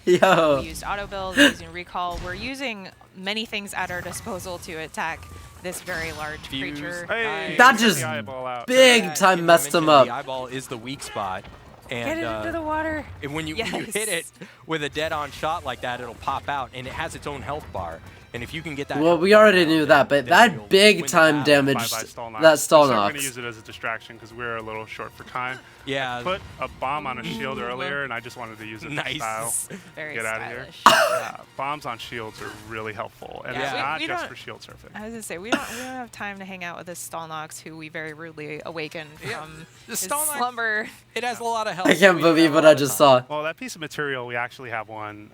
[SPEAKER 1] Yo.
[SPEAKER 4] we used auto build, we're using recall. We're using many things at our disposal to attack this very large
[SPEAKER 3] Fuse.
[SPEAKER 4] creature.
[SPEAKER 5] Hey,
[SPEAKER 1] That
[SPEAKER 5] get
[SPEAKER 1] just
[SPEAKER 5] the eyeball out.
[SPEAKER 1] big
[SPEAKER 3] Yeah,
[SPEAKER 1] time
[SPEAKER 3] Kim
[SPEAKER 1] messed him
[SPEAKER 3] mentioned
[SPEAKER 1] up.
[SPEAKER 3] The eyeball is the weak spot. And
[SPEAKER 4] Get it into the water.
[SPEAKER 3] when you hit it with a dead-on shot like that, it'll pop out, and it has its own health bar. And if you can get that,
[SPEAKER 1] Well,
[SPEAKER 3] health
[SPEAKER 1] we
[SPEAKER 3] bar
[SPEAKER 1] already
[SPEAKER 3] down,
[SPEAKER 1] knew that, but
[SPEAKER 3] then
[SPEAKER 1] that
[SPEAKER 3] you'll
[SPEAKER 1] big
[SPEAKER 3] win the
[SPEAKER 1] time
[SPEAKER 3] battle.
[SPEAKER 1] damaged
[SPEAKER 5] Bye-bye, Stalnox.
[SPEAKER 1] that
[SPEAKER 5] So we're
[SPEAKER 1] Stalnox.
[SPEAKER 5] gonna use it as a distraction because we're a little short for time.
[SPEAKER 3] Yeah.
[SPEAKER 5] Put a bomb on a shield earlier, and I just wanted to use it
[SPEAKER 3] Nice.
[SPEAKER 5] for style.
[SPEAKER 4] Very
[SPEAKER 5] Get out of here.
[SPEAKER 4] stylish.
[SPEAKER 5] Bombs on shields are really helpful, and
[SPEAKER 3] Yeah.
[SPEAKER 5] it's not
[SPEAKER 4] We
[SPEAKER 5] just
[SPEAKER 4] don't-
[SPEAKER 5] for shield surfing.
[SPEAKER 4] I was gonna say we don't have time to hang out with this Stalnox, who we very rudely awakened from
[SPEAKER 3] The
[SPEAKER 4] his
[SPEAKER 3] Stalnox-
[SPEAKER 4] slumber.
[SPEAKER 3] It has a lot of health.
[SPEAKER 1] I can't
[SPEAKER 3] so we don't
[SPEAKER 1] believe
[SPEAKER 3] have a
[SPEAKER 1] what
[SPEAKER 3] lot
[SPEAKER 1] I
[SPEAKER 3] of
[SPEAKER 1] just
[SPEAKER 3] time.
[SPEAKER 1] saw.
[SPEAKER 5] Well, that piece of material, we actually have one.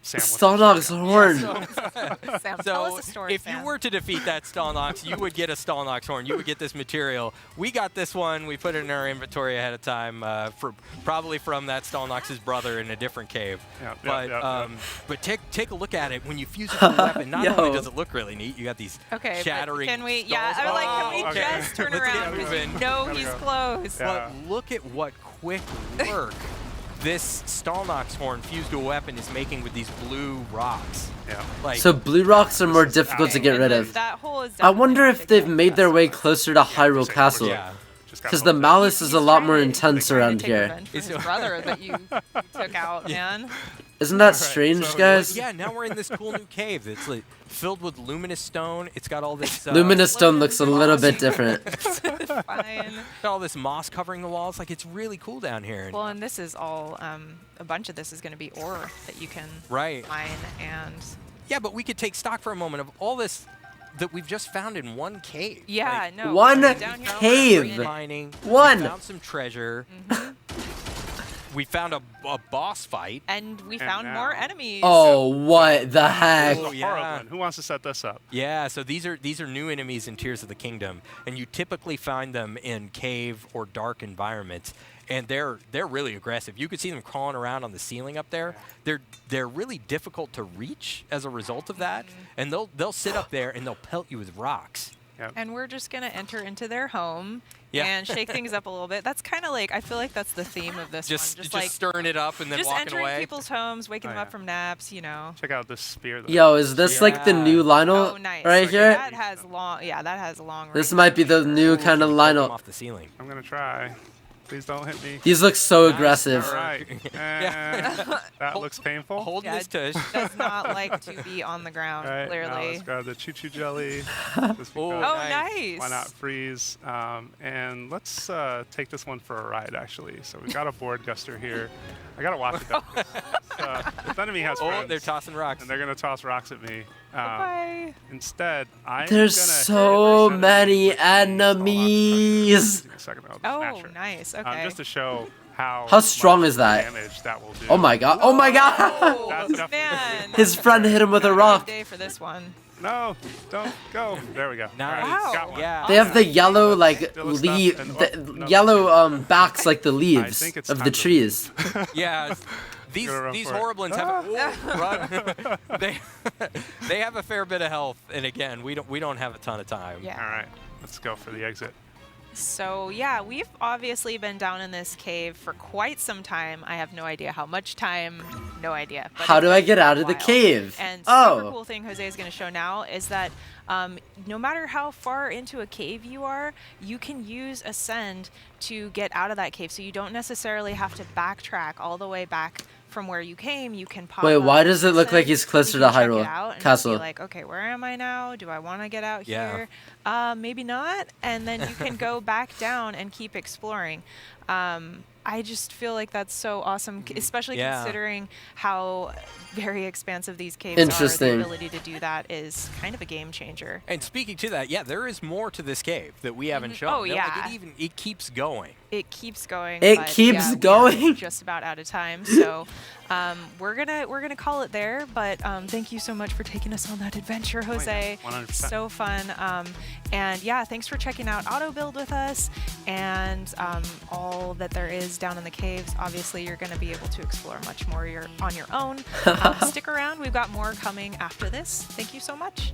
[SPEAKER 5] Sam. with
[SPEAKER 1] Stalnox horn.
[SPEAKER 4] Sam, tell
[SPEAKER 3] So
[SPEAKER 4] us a story,
[SPEAKER 3] if
[SPEAKER 4] Sam.
[SPEAKER 3] you were to defeat that Stalnox, you would get a Stalnox horn. You would get this material. We got this one. We put it in our inventory ahead of time, probably from that Stalnox's brother in a different cave.
[SPEAKER 5] Yep,
[SPEAKER 3] But
[SPEAKER 5] yep.
[SPEAKER 3] but take a look at it when you fuse it to the weapon. Not
[SPEAKER 1] Yo.
[SPEAKER 3] only does it look really neat, you got these
[SPEAKER 4] Okay,
[SPEAKER 3] shattering.
[SPEAKER 4] but can we?
[SPEAKER 3] skulls.
[SPEAKER 4] Yeah, I was like, can we
[SPEAKER 5] Oh, okay.
[SPEAKER 4] just turn
[SPEAKER 3] Let's get
[SPEAKER 4] around because
[SPEAKER 3] moving.
[SPEAKER 4] you know
[SPEAKER 5] Gotta
[SPEAKER 4] he's
[SPEAKER 5] go.
[SPEAKER 4] close.
[SPEAKER 5] Yeah.
[SPEAKER 3] But look at what quick work this Stalnox horn fused to a weapon is making with these blue rocks.
[SPEAKER 5] Yeah.
[SPEAKER 3] Like,
[SPEAKER 1] So blue rocks are more difficult to get rid of.
[SPEAKER 4] That hole is
[SPEAKER 1] I wonder
[SPEAKER 4] definitely
[SPEAKER 1] if they've
[SPEAKER 4] big.
[SPEAKER 1] made their way closer to Hyrule
[SPEAKER 5] same
[SPEAKER 1] Castle.
[SPEAKER 3] yeah.
[SPEAKER 5] Just gotta
[SPEAKER 1] Because
[SPEAKER 5] hope
[SPEAKER 1] the
[SPEAKER 5] that-
[SPEAKER 1] malice is a lot more
[SPEAKER 4] He's
[SPEAKER 1] intense
[SPEAKER 4] trying to
[SPEAKER 1] around
[SPEAKER 4] take
[SPEAKER 1] here.
[SPEAKER 4] revenge for his brother that you took out, man.
[SPEAKER 1] Isn't that
[SPEAKER 5] Alright,
[SPEAKER 1] strange,
[SPEAKER 5] so
[SPEAKER 1] guys?
[SPEAKER 3] Yeah, now we're in this cool new cave that's like filled with luminous stone. It's got all this
[SPEAKER 1] Luminous stone looks a little bit different.
[SPEAKER 4] Fine.
[SPEAKER 3] got all this moss covering the walls. Like, it's really cool down here.
[SPEAKER 4] Well, and this is all, a bunch of this is going to be ore that you can
[SPEAKER 3] Right.
[SPEAKER 4] mine, and
[SPEAKER 3] Yeah, but we could take stock for a moment of all this that we've just found in one cave.
[SPEAKER 4] yeah,
[SPEAKER 3] Like,
[SPEAKER 4] no.
[SPEAKER 1] One
[SPEAKER 4] down here,
[SPEAKER 1] cave.
[SPEAKER 3] mining.
[SPEAKER 1] One.
[SPEAKER 3] We found some treasure. We found a boss fight.
[SPEAKER 4] and we
[SPEAKER 5] And
[SPEAKER 4] found
[SPEAKER 5] now-
[SPEAKER 4] more enemies.
[SPEAKER 1] Oh, what the heck?
[SPEAKER 3] Oh,
[SPEAKER 5] It's a
[SPEAKER 3] yeah.
[SPEAKER 5] horrible one. Who wants to set this up?
[SPEAKER 3] Yeah, so these are new enemies in Tears of the Kingdom, and you typically find them in cave or dark environments, and they're really aggressive. You could see them crawling around on the ceiling up there. They're really difficult to reach as a result of that, and they'll sit up there and they'll pelt you with rocks.
[SPEAKER 4] And we're just going to enter into their home
[SPEAKER 3] Yeah.
[SPEAKER 4] and shake things up a little bit. That's kind of like, I feel like that's the theme of this
[SPEAKER 3] Just
[SPEAKER 4] one. Just
[SPEAKER 3] stirring it up and then
[SPEAKER 4] just
[SPEAKER 3] walking
[SPEAKER 4] entering
[SPEAKER 3] away.
[SPEAKER 4] people's homes, waking them
[SPEAKER 5] Oh,
[SPEAKER 4] up
[SPEAKER 5] yeah.
[SPEAKER 4] from naps, you know.
[SPEAKER 5] Check out this spear. That
[SPEAKER 1] Yo, is this like the new Lionel
[SPEAKER 4] Oh, nice.
[SPEAKER 1] right
[SPEAKER 4] Okay,
[SPEAKER 1] here?
[SPEAKER 4] That has long, yeah, that has long
[SPEAKER 1] This
[SPEAKER 4] range.
[SPEAKER 1] might be the new kind of
[SPEAKER 3] Poke them
[SPEAKER 1] Lionel.
[SPEAKER 3] off the ceiling.
[SPEAKER 5] I'm gonna try. Please don't hit me.
[SPEAKER 1] These look so aggressive.
[SPEAKER 5] All right. And that looks painful.
[SPEAKER 3] Hold
[SPEAKER 4] Yeah,
[SPEAKER 3] this tush.
[SPEAKER 4] does not like to be on the ground,
[SPEAKER 5] All right, now
[SPEAKER 4] clearly.
[SPEAKER 5] let's grab the choo-choo jelly. Just
[SPEAKER 3] Oh,
[SPEAKER 5] because
[SPEAKER 4] Oh, nice.
[SPEAKER 5] why not freeze? And let's take this one for a ride, actually. So we've got a board guster here. I gotta watch it. This enemy has
[SPEAKER 3] Oh,
[SPEAKER 5] friends,
[SPEAKER 3] they're tossing rocks.
[SPEAKER 5] and they're gonna toss rocks at me.
[SPEAKER 4] Bye.
[SPEAKER 5] Instead, I'm
[SPEAKER 1] There's
[SPEAKER 5] gonna
[SPEAKER 1] so
[SPEAKER 5] hit
[SPEAKER 1] many
[SPEAKER 5] with these. Hold on,
[SPEAKER 1] enemies.
[SPEAKER 5] give me a second, I'll just
[SPEAKER 4] Oh,
[SPEAKER 5] smash her.
[SPEAKER 4] nice. Okay.
[SPEAKER 5] Just to show how
[SPEAKER 1] strong
[SPEAKER 5] much
[SPEAKER 1] is that?
[SPEAKER 5] damage that will do.
[SPEAKER 1] Oh my god. Oh my god.
[SPEAKER 5] That's definitely
[SPEAKER 4] Man.
[SPEAKER 1] His friend hit him with a
[SPEAKER 4] Not
[SPEAKER 1] rock.
[SPEAKER 4] good day for this one.
[SPEAKER 5] No, don't go. There we go.
[SPEAKER 3] Nice.
[SPEAKER 5] All right,
[SPEAKER 4] Wow.
[SPEAKER 5] got one.
[SPEAKER 3] Yeah.
[SPEAKER 1] They have the yellow like
[SPEAKER 5] Still a stuff
[SPEAKER 1] leaf,
[SPEAKER 5] and-
[SPEAKER 1] the
[SPEAKER 5] no.
[SPEAKER 1] yellow backs like the leaves
[SPEAKER 5] think it's
[SPEAKER 1] of
[SPEAKER 5] time
[SPEAKER 1] the
[SPEAKER 5] to-
[SPEAKER 1] trees.
[SPEAKER 3] Yeah, these
[SPEAKER 5] Gonna run
[SPEAKER 3] these
[SPEAKER 5] for it.
[SPEAKER 3] horriblins have run. they have a fair bit of health, and again, we don't have a ton of time.
[SPEAKER 4] Yeah.
[SPEAKER 5] All right, let's go for the exit.
[SPEAKER 4] So yeah, we've obviously been down in this cave for quite some time. I have no idea how much time, no idea. But
[SPEAKER 1] How
[SPEAKER 4] it's
[SPEAKER 1] do I
[SPEAKER 4] been
[SPEAKER 1] get
[SPEAKER 4] a
[SPEAKER 1] out of the
[SPEAKER 4] while.
[SPEAKER 1] cave?
[SPEAKER 4] And
[SPEAKER 1] Oh.
[SPEAKER 4] super cool thing Jose is going to show now is that no matter how far into a cave you are, you can use Ascend to get out of that cave. So you don't necessarily have to backtrack all the way back from where you came. You can pop
[SPEAKER 1] Wait,
[SPEAKER 4] up
[SPEAKER 1] why does it look
[SPEAKER 4] Ascend,
[SPEAKER 1] like he's closer
[SPEAKER 4] you
[SPEAKER 1] to
[SPEAKER 4] can check it
[SPEAKER 1] Hyrule
[SPEAKER 4] out and just
[SPEAKER 1] Castle?
[SPEAKER 4] be like, okay, where am I now? Do I want to get out
[SPEAKER 3] Yeah.
[SPEAKER 4] here? Maybe not. And then you can go back down and keep exploring. I just feel like that's so awesome, especially
[SPEAKER 3] Yeah.
[SPEAKER 4] considering how very expansive these caves are.
[SPEAKER 1] Interesting.
[SPEAKER 4] The ability to do that is kind of a game changer.
[SPEAKER 3] And speaking to that, yeah, there is more to this cave that we haven't shown.
[SPEAKER 4] Oh,
[SPEAKER 3] Like,
[SPEAKER 4] yeah.
[SPEAKER 3] it keeps going.
[SPEAKER 4] It keeps going.
[SPEAKER 1] It
[SPEAKER 4] but
[SPEAKER 1] keeps
[SPEAKER 4] yeah, we are
[SPEAKER 1] going?
[SPEAKER 4] just about out of time, so we're gonna call it there. But thank you so much for taking us on that adventure, Jose.
[SPEAKER 5] 100%.
[SPEAKER 4] So fun. And yeah, thanks for checking out Auto Build with us and all that there is down in the caves. Obviously, you're gonna be able to explore much more on your own. Stick around. We've got more coming after this. Thank you so much.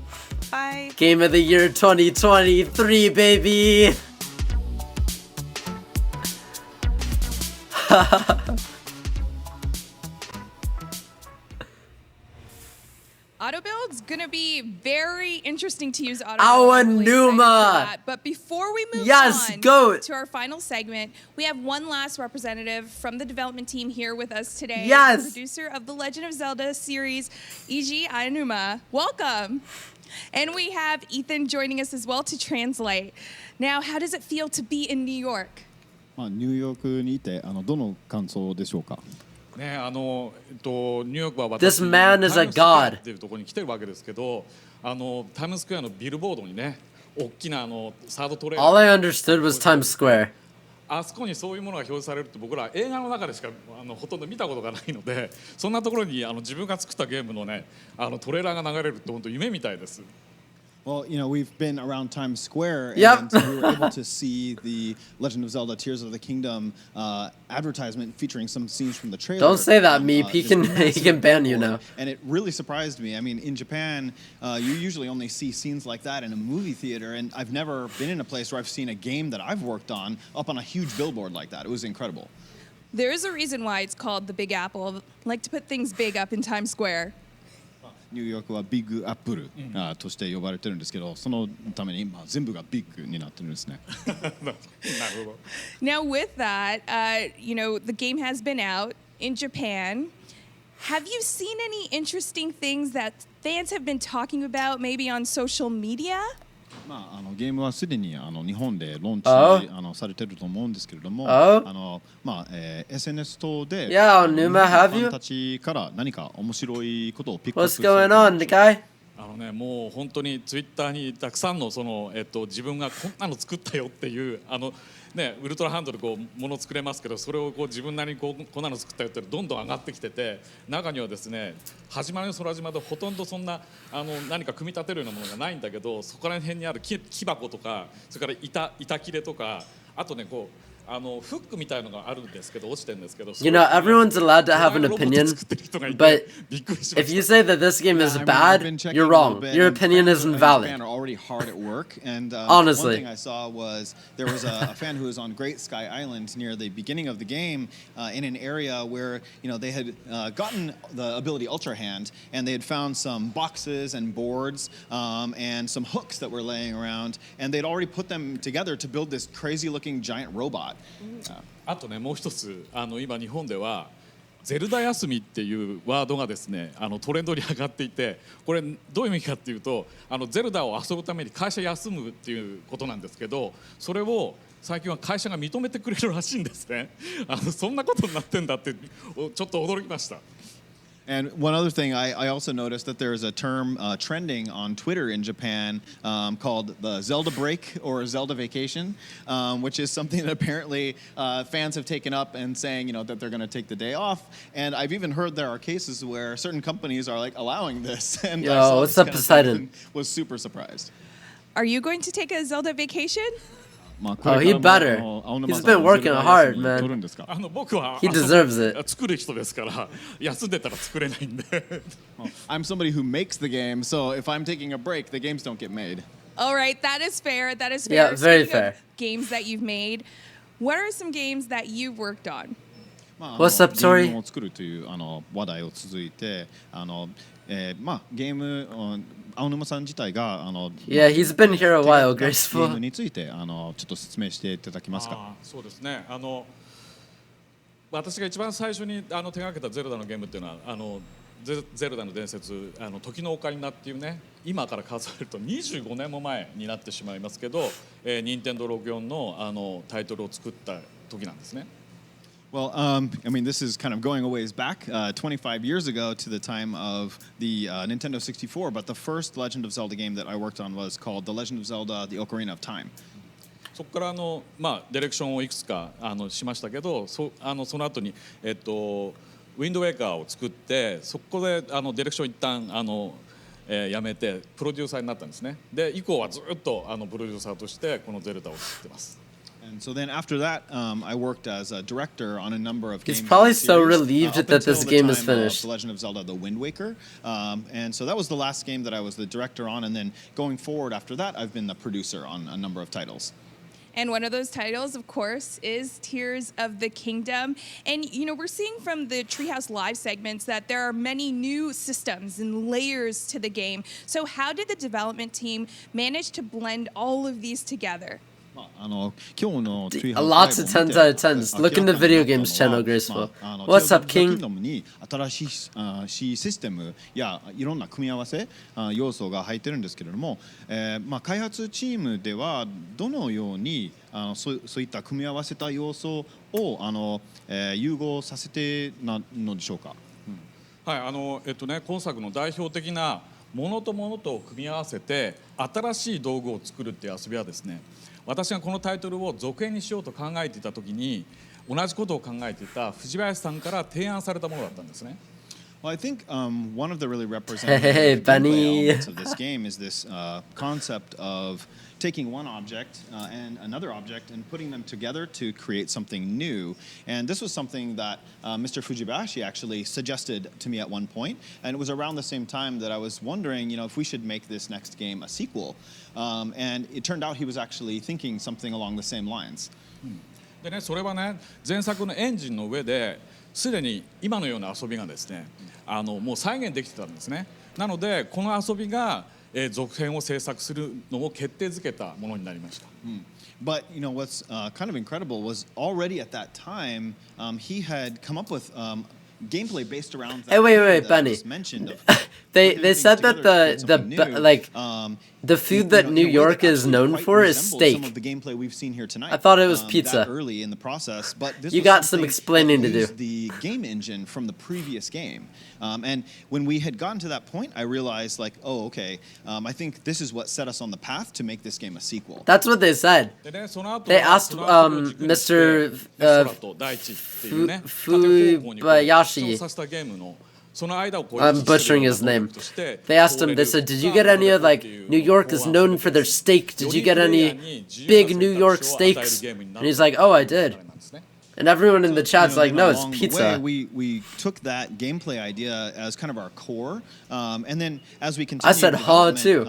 [SPEAKER 4] Bye.
[SPEAKER 1] Game of the year 2023, baby.
[SPEAKER 2] Auto build's gonna be very interesting to use auto build. I'm really excited for
[SPEAKER 1] Awanuma.
[SPEAKER 2] that. But before we move
[SPEAKER 1] Yes,
[SPEAKER 2] on
[SPEAKER 1] goat.
[SPEAKER 2] to our final segment, we have one last representative from the development team here with us today.
[SPEAKER 1] Yes.
[SPEAKER 2] The producer of the Legend of Zelda series, Eiji Aonuma. Welcome. And we have Ethan joining us as well to translate. Now, how does it feel to be in New York?
[SPEAKER 12] ニューヨークにいてどの感想でしょうか。ね、ニューヨークは私
[SPEAKER 1] This man is a
[SPEAKER 12] タイムスクエア
[SPEAKER 1] god.
[SPEAKER 12] っていうところに来てるわけですけど、タイムスクエアのビルボードにね、大きなサードトレーラー
[SPEAKER 1] All I understood was Times Square.
[SPEAKER 12] あそこにそういうものが表示されるって僕ら映画の中でしかほとんど見たことがないので、そんなところに自分が作ったゲームのね、トレーラーが流れるって本当夢みたいです。
[SPEAKER 13] Well, we've been around Times Square,
[SPEAKER 1] Yep.
[SPEAKER 13] and we were able to see the Legend of Zelda: Tears of the Kingdom advertisement featuring some scenes from the trailer.
[SPEAKER 1] Don't say that, Meep. He
[SPEAKER 13] This
[SPEAKER 1] can
[SPEAKER 13] massive
[SPEAKER 1] ban you
[SPEAKER 13] billboard,
[SPEAKER 1] now.
[SPEAKER 13] And it really surprised me. I mean, in Japan, you usually only see scenes like that in a movie theater, and I've never been in a place where I've seen a game that I've worked on up on a huge billboard like that. It was incredible.
[SPEAKER 2] There is a reason why it's called the Big Apple. I like to put things big up in Times Square.
[SPEAKER 13] ニューヨークはビッグアップルとして呼ばれてるんですけど、そのために今全部がビッグになってるんですね。
[SPEAKER 2] Now with that, the game has been out in Japan. Have you seen any interesting things that fans have been talking about, maybe on social media?
[SPEAKER 13] ゲームはすでに日本でローンチされてると思うんですけれども、SNS 等でファンたちから何か面白いことをピックアップして
[SPEAKER 12] もう本当にツイッターにたくさんの自分がこんなの作ったよっていうウルトラハンドでもの作れますけど、それを自分なりにこんなの作ったよってどんどん上がってきてて、中にはですね、始まりの空島でほとんどそんな何か組み立てるようなものがないんだけど、そこら辺にある木箱とか、それから板切れとか、あとねフックみたいのがあるんですけど、落ちてるんですけど。
[SPEAKER 1] You know, everyone's allowed to have an opinion, but if you say that this game is bad, you're wrong. Your opinion is invalid. Honestly.
[SPEAKER 13] One thing I saw was there was a fan who was on Great Sky Island near the beginning of the game in an area where they had gotten the ability Ultra Hand, and they had found some boxes and boards and some hooks that were laying around, and they'd already put them together to build this crazy-looking giant robot.
[SPEAKER 12] あとね、もう一つ今日本ではゼルダ休みっていうワードがですねトレンドに上がっていて、これどういう意味かっていうとゼルダを遊ぶために会社休むっていうことなんですけど、それを最近は会社が認めてくれるらしいんですね。そんなことになってんだってちょっと驚きました。
[SPEAKER 13] And one other thing, I also noticed that there's a term trending on Twitter in Japan called the Zelda break or Zelda vacation, which is something that apparently fans have taken up and saying, that they're going to take the day off. And I've even heard there are cases where certain companies are allowing this. And
[SPEAKER 1] what's up, Poseidon?
[SPEAKER 13] Was super surprised.
[SPEAKER 2] Are you going to take a Zelda vacation?
[SPEAKER 1] Oh, he better. He's been working hard, man. He deserves it.
[SPEAKER 13] I'm somebody who makes the game, so if I'm taking a break, the games don't get made.
[SPEAKER 2] All right, that is fair. That is fair.
[SPEAKER 1] Yeah, very fair.
[SPEAKER 2] Games that you've made. What are some games that you've worked on?
[SPEAKER 1] What's up, Tori?
[SPEAKER 13] ゲームを作るという話題を続いて、ゲーム青沼さん自体が
[SPEAKER 1] Yeah, he's been here a while,
[SPEAKER 13] ゲー
[SPEAKER 1] Graceful.
[SPEAKER 13] ムについてちょっと説明していただけますか。
[SPEAKER 12] そうですね。私が一番最初に手掛けたゼルダのゲームっていうのはゼルダの伝説時のオカリナっていうね、今から数えると25年も前になってしまいますけど、任天堂64のタイトルを作った時なんですね。
[SPEAKER 13] Well, I mean, this is kind of going a ways back, 25 years ago to the time of the Nintendo 64, but the first Legend of Zelda game that I worked on was called The Legend of Zelda: The Ocarina of Time.
[SPEAKER 12] そこからディレクションをいくつかしましたけど、その後にウィンドウェーカーを作って、そこでディレクション一旦やめてプロデューサーになったんですね。で以降はずっとプロデューサーとしてこのゼルダを作ってます。
[SPEAKER 13] And so then after that, I worked as a director on a number of games.
[SPEAKER 1] He's probably so relieved that this game is finished.
[SPEAKER 13] The Legend of Zelda: The Wind Waker, and so that was the last game that I was the director on. And then going forward after that, I've been the producer on a number of titles.
[SPEAKER 2] And one of those titles, of course, is Tears of the Kingdom. And, we're seeing from the Treehouse Live segments that there are many new systems and layers to the game. So how did the development team manage to blend all of these together?
[SPEAKER 1] Lots of 10s out of 10s. Look in the video games channel, Graceful. What's up, King?
[SPEAKER 13] 新しいシステムやいろんな組み合わせ要素が入ってるんですけれども、開発チームではどのようにそういった組み合わせた要素を融合させてなのでしょうか。
[SPEAKER 12] はい、今作の代表的なものとものと組み合わせて新しい道具を作るっていう遊びはですね、私がこのタイトルを続編にしようと考えていたときに同じことを考えていた藤林さんから提案されたものだったんですね。
[SPEAKER 13] Well, I think one of the really representative elements of this game is this concept of taking one object and another object and putting them together to create something new. And this was something that Mr. Fujibashi actually suggested to me at one point. And it was around the same time that I was wondering, if we should make this next game a sequel. And it turned out he was actually thinking something along the same lines.
[SPEAKER 12] でね、それはね、前作のエンジンの上ですでに今のような遊びがですね、もう再現できてたんですね。なのでこの遊びが、続編を制作するのを決定づけたものになりました。
[SPEAKER 13] But you know what's kind of incredible was already at that time he had come up with gameplay based around that
[SPEAKER 1] wait,
[SPEAKER 13] that I
[SPEAKER 1] Benny.
[SPEAKER 13] just mentioned. Of
[SPEAKER 1] They said that the food that New York is known for is steak.
[SPEAKER 13] Some of the gameplay we've seen here tonight.
[SPEAKER 1] I thought it was pizza.
[SPEAKER 13] That early in the process, but this
[SPEAKER 1] You
[SPEAKER 13] was
[SPEAKER 1] got some
[SPEAKER 13] something
[SPEAKER 1] explaining
[SPEAKER 13] that
[SPEAKER 1] to do.
[SPEAKER 13] used the game engine from the previous game. And when we had gotten to that point, I realized like, oh, okay, I think this is what set us on the path to make this game a sequel.
[SPEAKER 1] That's what they said. They asked Mr. Fubayashi. I'm butchering his name. They asked him, they said, did you get any of, like, New York is known for their steak. Did you get any big New York steaks? And he's like, oh, I did. And everyone in the chat's like, no, it's pizza.
[SPEAKER 13] We took that gameplay idea as kind of our core, and then as we continued,
[SPEAKER 1] I said "ha" too.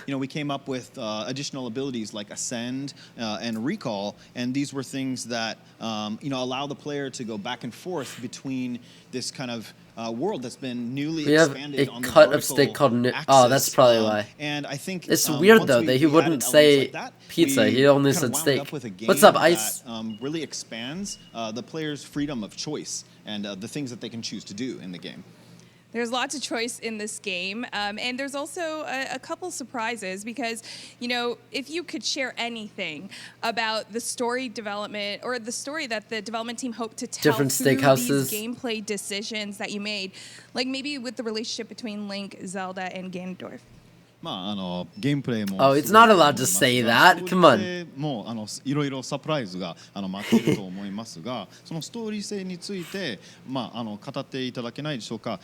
[SPEAKER 13] We came up with additional abilities like Ascend and Recall, and these were things that allow the player to go back and forth between this kind of world that's been newly expanded on the vertical axis. We have a cut of steak called
[SPEAKER 1] oh, that's probably why.
[SPEAKER 13] And I think
[SPEAKER 1] it's weird though that he wouldn't say like that, pizza. He only said steak. What's up, Ice?
[SPEAKER 13] That, really expands the player's freedom of choice and the things that they can choose to do in the game.
[SPEAKER 2] There's lots of choice in this game, and there's also a couple surprises because, if you could share anything about the story development or the story that the development team hoped to tell
[SPEAKER 1] different
[SPEAKER 2] through
[SPEAKER 1] steakhouses,
[SPEAKER 2] these gameplay decisions that you made, like maybe with the relationship between Link, Zelda, and Ganondorf.
[SPEAKER 1] Oh, it's not allowed to say that. Come on.
[SPEAKER 13] いろいろサプライズが待っていると思いますが、そのストーリー性について語っていただけないでしょうか。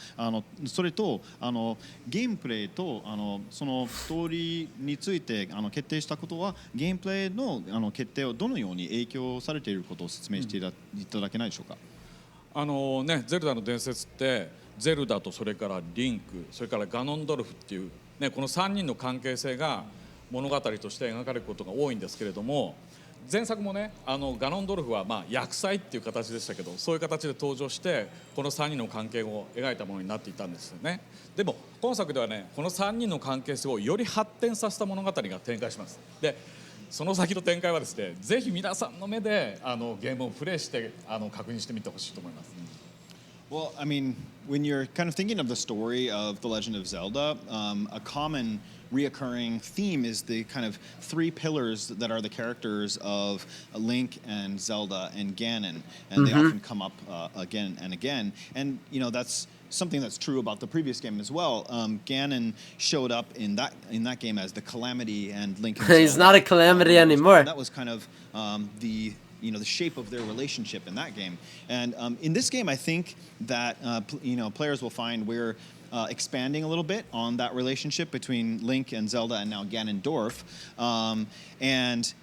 [SPEAKER 13] それとゲームプレイとそのストーリーについて決定したことはゲームプレイの決定をどのように影響されていることを説明していただけないでしょうか。
[SPEAKER 12] ゼルダの伝説ってゼルダとそれからリンク、それからガノンドルフっていうこの3人の関係性が物語として描かれることが多いんですけれども、前作もねガノンドルフは厄災っていう形でしたけど、そういう形で登場してこの3人の関係を描いたものになっていたんですよね。でも今作ではねこの3人の関係性をより発展させた物語が展開します。でその先の展開はですね、ぜひ皆さんの目でゲームをプレイして確認してみてほしいと思います。
[SPEAKER 13] Well, I mean, when you're kind of thinking of the story of The Legend of Zelda, a common reoccurring theme is the kind of three pillars that are the characters of Link and Zelda and Ganon, and they often come up again and again. And that's something that's true about the previous game as well. Ganon showed up in that game as the Calamity, and Link.
[SPEAKER 1] He's not a Calamity anymore.
[SPEAKER 13] That was kind of the shape of their relationship in that game. And in this game, I think that players will find we're expanding a little bit on that relationship between Link and Zelda, and now Ganondorf. And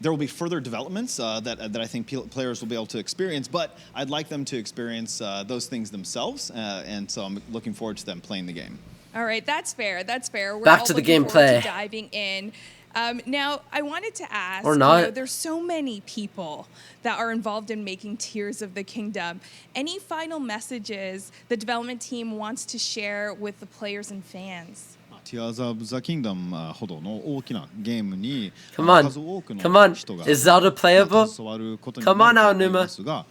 [SPEAKER 13] there will be further developments that I think players will be able to experience, but I'd like them to experience those things themselves, and so I'm looking forward to them playing the game.
[SPEAKER 2] All right, that's fair. We're
[SPEAKER 1] back
[SPEAKER 2] all
[SPEAKER 1] to the
[SPEAKER 2] looking
[SPEAKER 1] gameplay.
[SPEAKER 2] Forward to diving in. Now, I wanted to ask,
[SPEAKER 1] or not.
[SPEAKER 2] There's so many people that are involved in making Tears of the Kingdom. Any final messages the development team wants to share with the players and fans?
[SPEAKER 13] Tears of the Kingdom ほどの大きなゲームに
[SPEAKER 1] Come on.
[SPEAKER 13] 数多くの
[SPEAKER 1] Come on.
[SPEAKER 13] 人が
[SPEAKER 1] Is Zelda playable?
[SPEAKER 13] 携わることに
[SPEAKER 1] Come on
[SPEAKER 13] な
[SPEAKER 1] now,
[SPEAKER 13] っていま
[SPEAKER 1] Numa.
[SPEAKER 13] すが、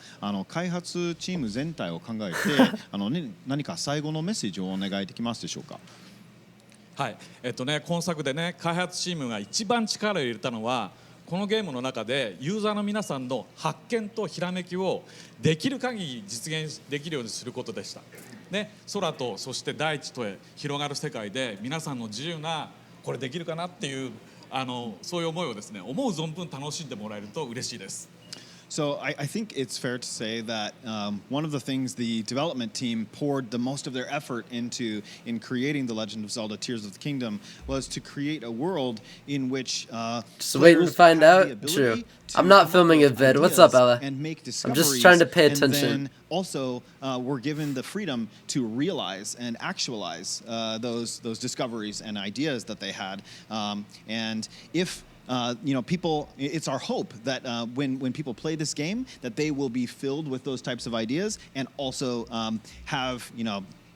[SPEAKER 13] 開発チーム全体を考えて何か最後のメッセージをお願いできますでしょうか。
[SPEAKER 12] はい、今作でね開発チームが一番力を入れたのはこのゲームの中でユーザーの皆さんの発見とひらめきをできる限り実現できるようにすることでした。ね、空とそして大地とへ広がる世界で皆さんの自由なこれできるかなっていうそういう思いをですね思う存分楽しんでもらえると嬉しいです。
[SPEAKER 13] So I think it's fair to say that one of the things the development team poured the most of their effort into in creating The Legend of Zelda Tears of the Kingdom was to create a world in which
[SPEAKER 1] just waiting to find out. True. I'm not filming a vid. What's up, Ella?
[SPEAKER 13] And make
[SPEAKER 1] I'm just trying to pay attention.
[SPEAKER 13] And then also, we're given the freedom to realize and actualize those discoveries and ideas that they had. And if people, it's our hope that when people play this game, that they will be filled with those types of ideas and also have,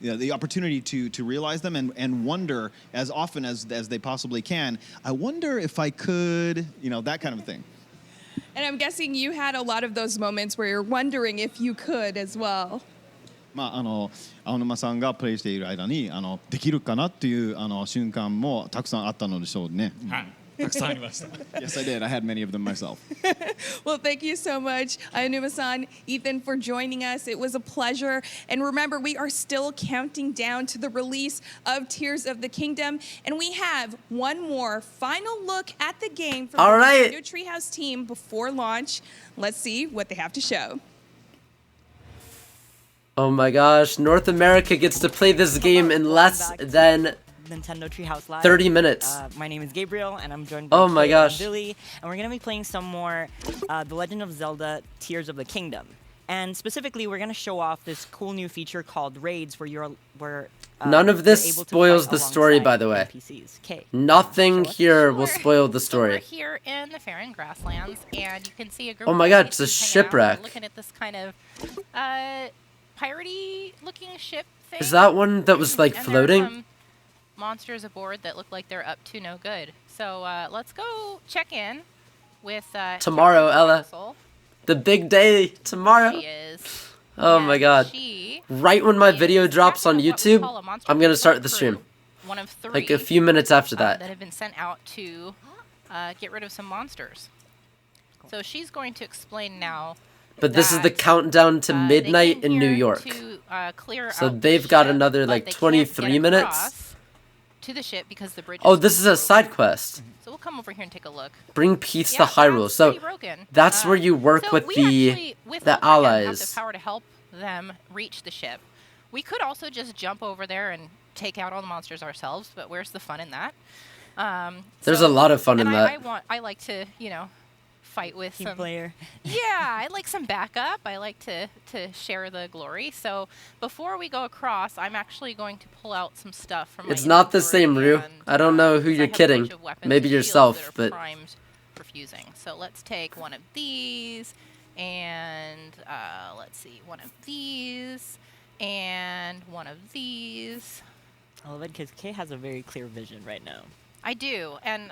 [SPEAKER 13] the opportunity to realize them and wonder as often as they possibly can. I wonder if I could, that kind of thing.
[SPEAKER 2] And I'm guessing you had a lot of those moments where you're wondering if you could as well.
[SPEAKER 13] 青沼さんがプレイしている間にできるかなっていう瞬間もたくさんあったのでしょうね。
[SPEAKER 12] はい。たくさんありました。
[SPEAKER 13] Yes, I did. I had many of them myself.
[SPEAKER 2] Well, thank you so much, Aonuma-san, Ethan, for joining us. It was a pleasure. And remember, we are still counting down to the release of Tears of the Kingdom. And we have one more final look at the game from the Nintendo Treehouse team before launch. Let's see what they have to show.
[SPEAKER 1] Oh my gosh, North America gets to play this game in less than
[SPEAKER 9] Nintendo Treehouse Live.
[SPEAKER 1] 30 minutes.
[SPEAKER 9] My name is Gabriel, and I'm joined by Billy, and we're going to be playing some more The Legend of Zelda Tears of the Kingdom. And specifically, we're going to show off this cool new feature called Raids, where
[SPEAKER 1] none of this spoils the story, by the way. Nothing here will spoil the story.
[SPEAKER 7] So we're here in the Faron Grasslands, and you can see a group
[SPEAKER 1] oh my god, it's a shipwreck.
[SPEAKER 7] Looking at this kind of piratey looking ship thing.
[SPEAKER 1] Is that one that was like floating?
[SPEAKER 7] Monsters aboard that look like they're up to no good. So let's go check in with
[SPEAKER 1] tomorrow, Ella. The big day tomorrow.
[SPEAKER 7] She is.
[SPEAKER 1] Oh my god. Right when my video drops on YouTube, I'm going to start the stream.
[SPEAKER 7] One of 3
[SPEAKER 1] like a few minutes after that.
[SPEAKER 7] That have been sent out to get rid of some monsters. So she's going to explain now.
[SPEAKER 1] But this is the countdown to midnight in New York. So they've got another like 23 minutes.
[SPEAKER 7] To the ship because the bridge
[SPEAKER 1] this is a side quest.
[SPEAKER 7] So we'll come over here and take a look.
[SPEAKER 1] Bring peace to Hyrule. So that's where you work with the allies.
[SPEAKER 7] Have the power to help them reach the ship. We could also just jump over there and take out all the monsters ourselves, but where's the fun in that?
[SPEAKER 1] There's a lot of fun in that.
[SPEAKER 7] I like to, fight with
[SPEAKER 9] Team
[SPEAKER 7] some
[SPEAKER 9] player.
[SPEAKER 7] Yeah, I like some backup. I like to share the glory. So before we go across, I'm actually going to pull out some stuff from my
[SPEAKER 1] It's not the same, Ryu. I don't know who you're kidding. Maybe yourself, but
[SPEAKER 7] primed for fusing. So let's take one of these and let's see, one of these and one of these.
[SPEAKER 9] I love it because Kay has a very clear vision right now.
[SPEAKER 7] I do, and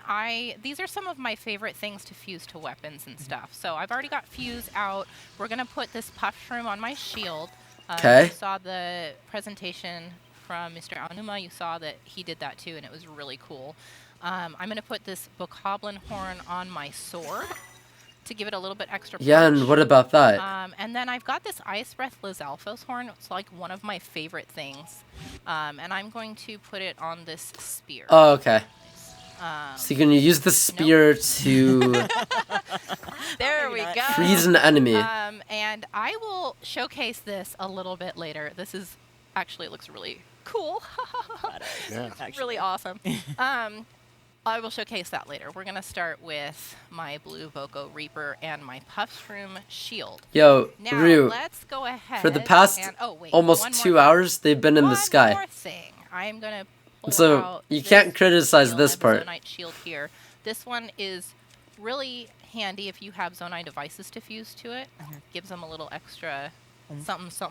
[SPEAKER 7] these are some of my favorite things to fuse to weapons and stuff. So I've already got fuse out. We're gonna put this puff shroom on my shield.
[SPEAKER 1] Okay.
[SPEAKER 7] You saw the presentation from Mr. Aonuma. You saw that he did that too, and it was really cool. I'm gonna put this bokoblin horn on my sword to give it a little bit extra punch.
[SPEAKER 1] Yeah, and what about that?
[SPEAKER 7] And then I've got this Ice Breath Lizalfos horn. It's like one of my favorite things. And I'm going to put it on this spear.
[SPEAKER 1] Oh, okay. So you're going to use the spear to
[SPEAKER 7] there we go.
[SPEAKER 1] freeze an enemy.
[SPEAKER 7] And I will showcase this a little bit later. This is actually, it looks really cool.
[SPEAKER 8] Yeah.
[SPEAKER 7] It's really awesome. I will showcase that later. We're going to start with my blue Boko Reaper and my Puff Shroom shield.
[SPEAKER 1] Yo,
[SPEAKER 7] now,
[SPEAKER 1] Ryu,
[SPEAKER 7] let's go ahead
[SPEAKER 1] for the past almost 2 hours, they've been in the sky.
[SPEAKER 7] One more thing. I'm going to
[SPEAKER 1] so you can't criticize this part.
[SPEAKER 7] Zonite shield here. This one is really handy if you have Zonite devices to fuse to it. Gives them a little extra something. So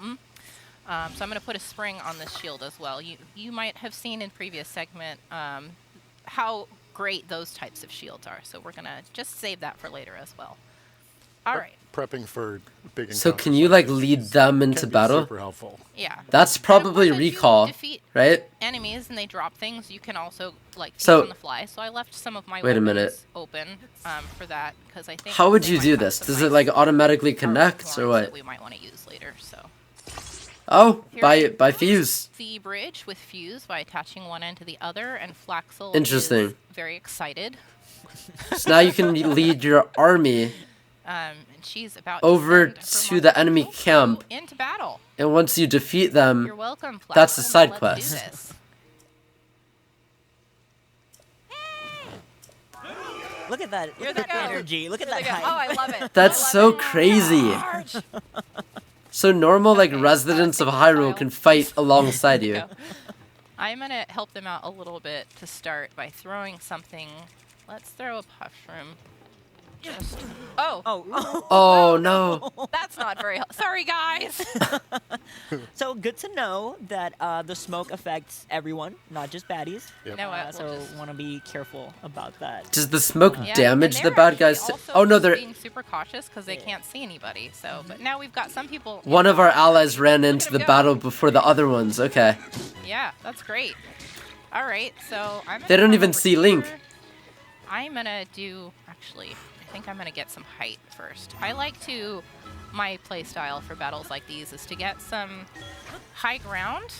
[SPEAKER 7] I'm going to put a spring on this shield as well. You might have seen in previous segment how great those types of shields are. So we're going to just save that for later as well. All right.
[SPEAKER 8] Prepping for big.
[SPEAKER 1] So can you like lead them into battle?
[SPEAKER 8] Super helpful.
[SPEAKER 7] Yeah.
[SPEAKER 1] That's probably recall, right?
[SPEAKER 7] Enemies and they drop things. You can also like fuse
[SPEAKER 1] so,
[SPEAKER 7] on the fly. So I left some of my
[SPEAKER 1] wait a minute.
[SPEAKER 7] open for that because I think.
[SPEAKER 1] How would you do this? Does it like automatically connect or what?
[SPEAKER 7] That we might want to use later. So.
[SPEAKER 1] Oh, by fuse.
[SPEAKER 7] The bridge with fuse by attaching one end to the other, and Flaxel
[SPEAKER 1] Interesting.
[SPEAKER 7] is very excited.
[SPEAKER 1] So now you can lead your army.
[SPEAKER 7] And she's about
[SPEAKER 1] over to the enemy camp.
[SPEAKER 7] Into battle.
[SPEAKER 1] And once you defeat them,
[SPEAKER 7] you're welcome,
[SPEAKER 1] that's a side quest.
[SPEAKER 9] Look at that. Look at that energy. Look at that hype.
[SPEAKER 7] Oh, I love it.
[SPEAKER 1] That's so crazy. So normal like residents of Hyrule can fight alongside you.
[SPEAKER 7] I'm going to help them out a little bit to start by throwing something. Let's throw a puff shroom
[SPEAKER 4] just... Oh.
[SPEAKER 1] Oh, no.
[SPEAKER 4] That's not very... Sorry, guys.
[SPEAKER 9] So good to know that the smoke affects everyone, not just baddies.
[SPEAKER 2] Yep.
[SPEAKER 4] You know what?
[SPEAKER 9] So
[SPEAKER 4] We'll just...
[SPEAKER 9] want to be careful about that.
[SPEAKER 1] Does the smoke
[SPEAKER 4] Yeah,
[SPEAKER 1] damage
[SPEAKER 4] and
[SPEAKER 1] the
[SPEAKER 4] they're
[SPEAKER 1] bad guys?
[SPEAKER 4] actually also
[SPEAKER 1] Oh, no,
[SPEAKER 4] just
[SPEAKER 1] they're...
[SPEAKER 4] being super cautious because they can't see anybody. So, but now we've got some people...
[SPEAKER 1] One of our allies ran into the battle before the other ones. Okay.
[SPEAKER 4] Yeah, that's great. All right, so I'm...
[SPEAKER 1] They don't even see Link.
[SPEAKER 4] I'm gonna do... Actually, I think I'm gonna get some height first. I like to... My play style for battles like these is to get some high ground,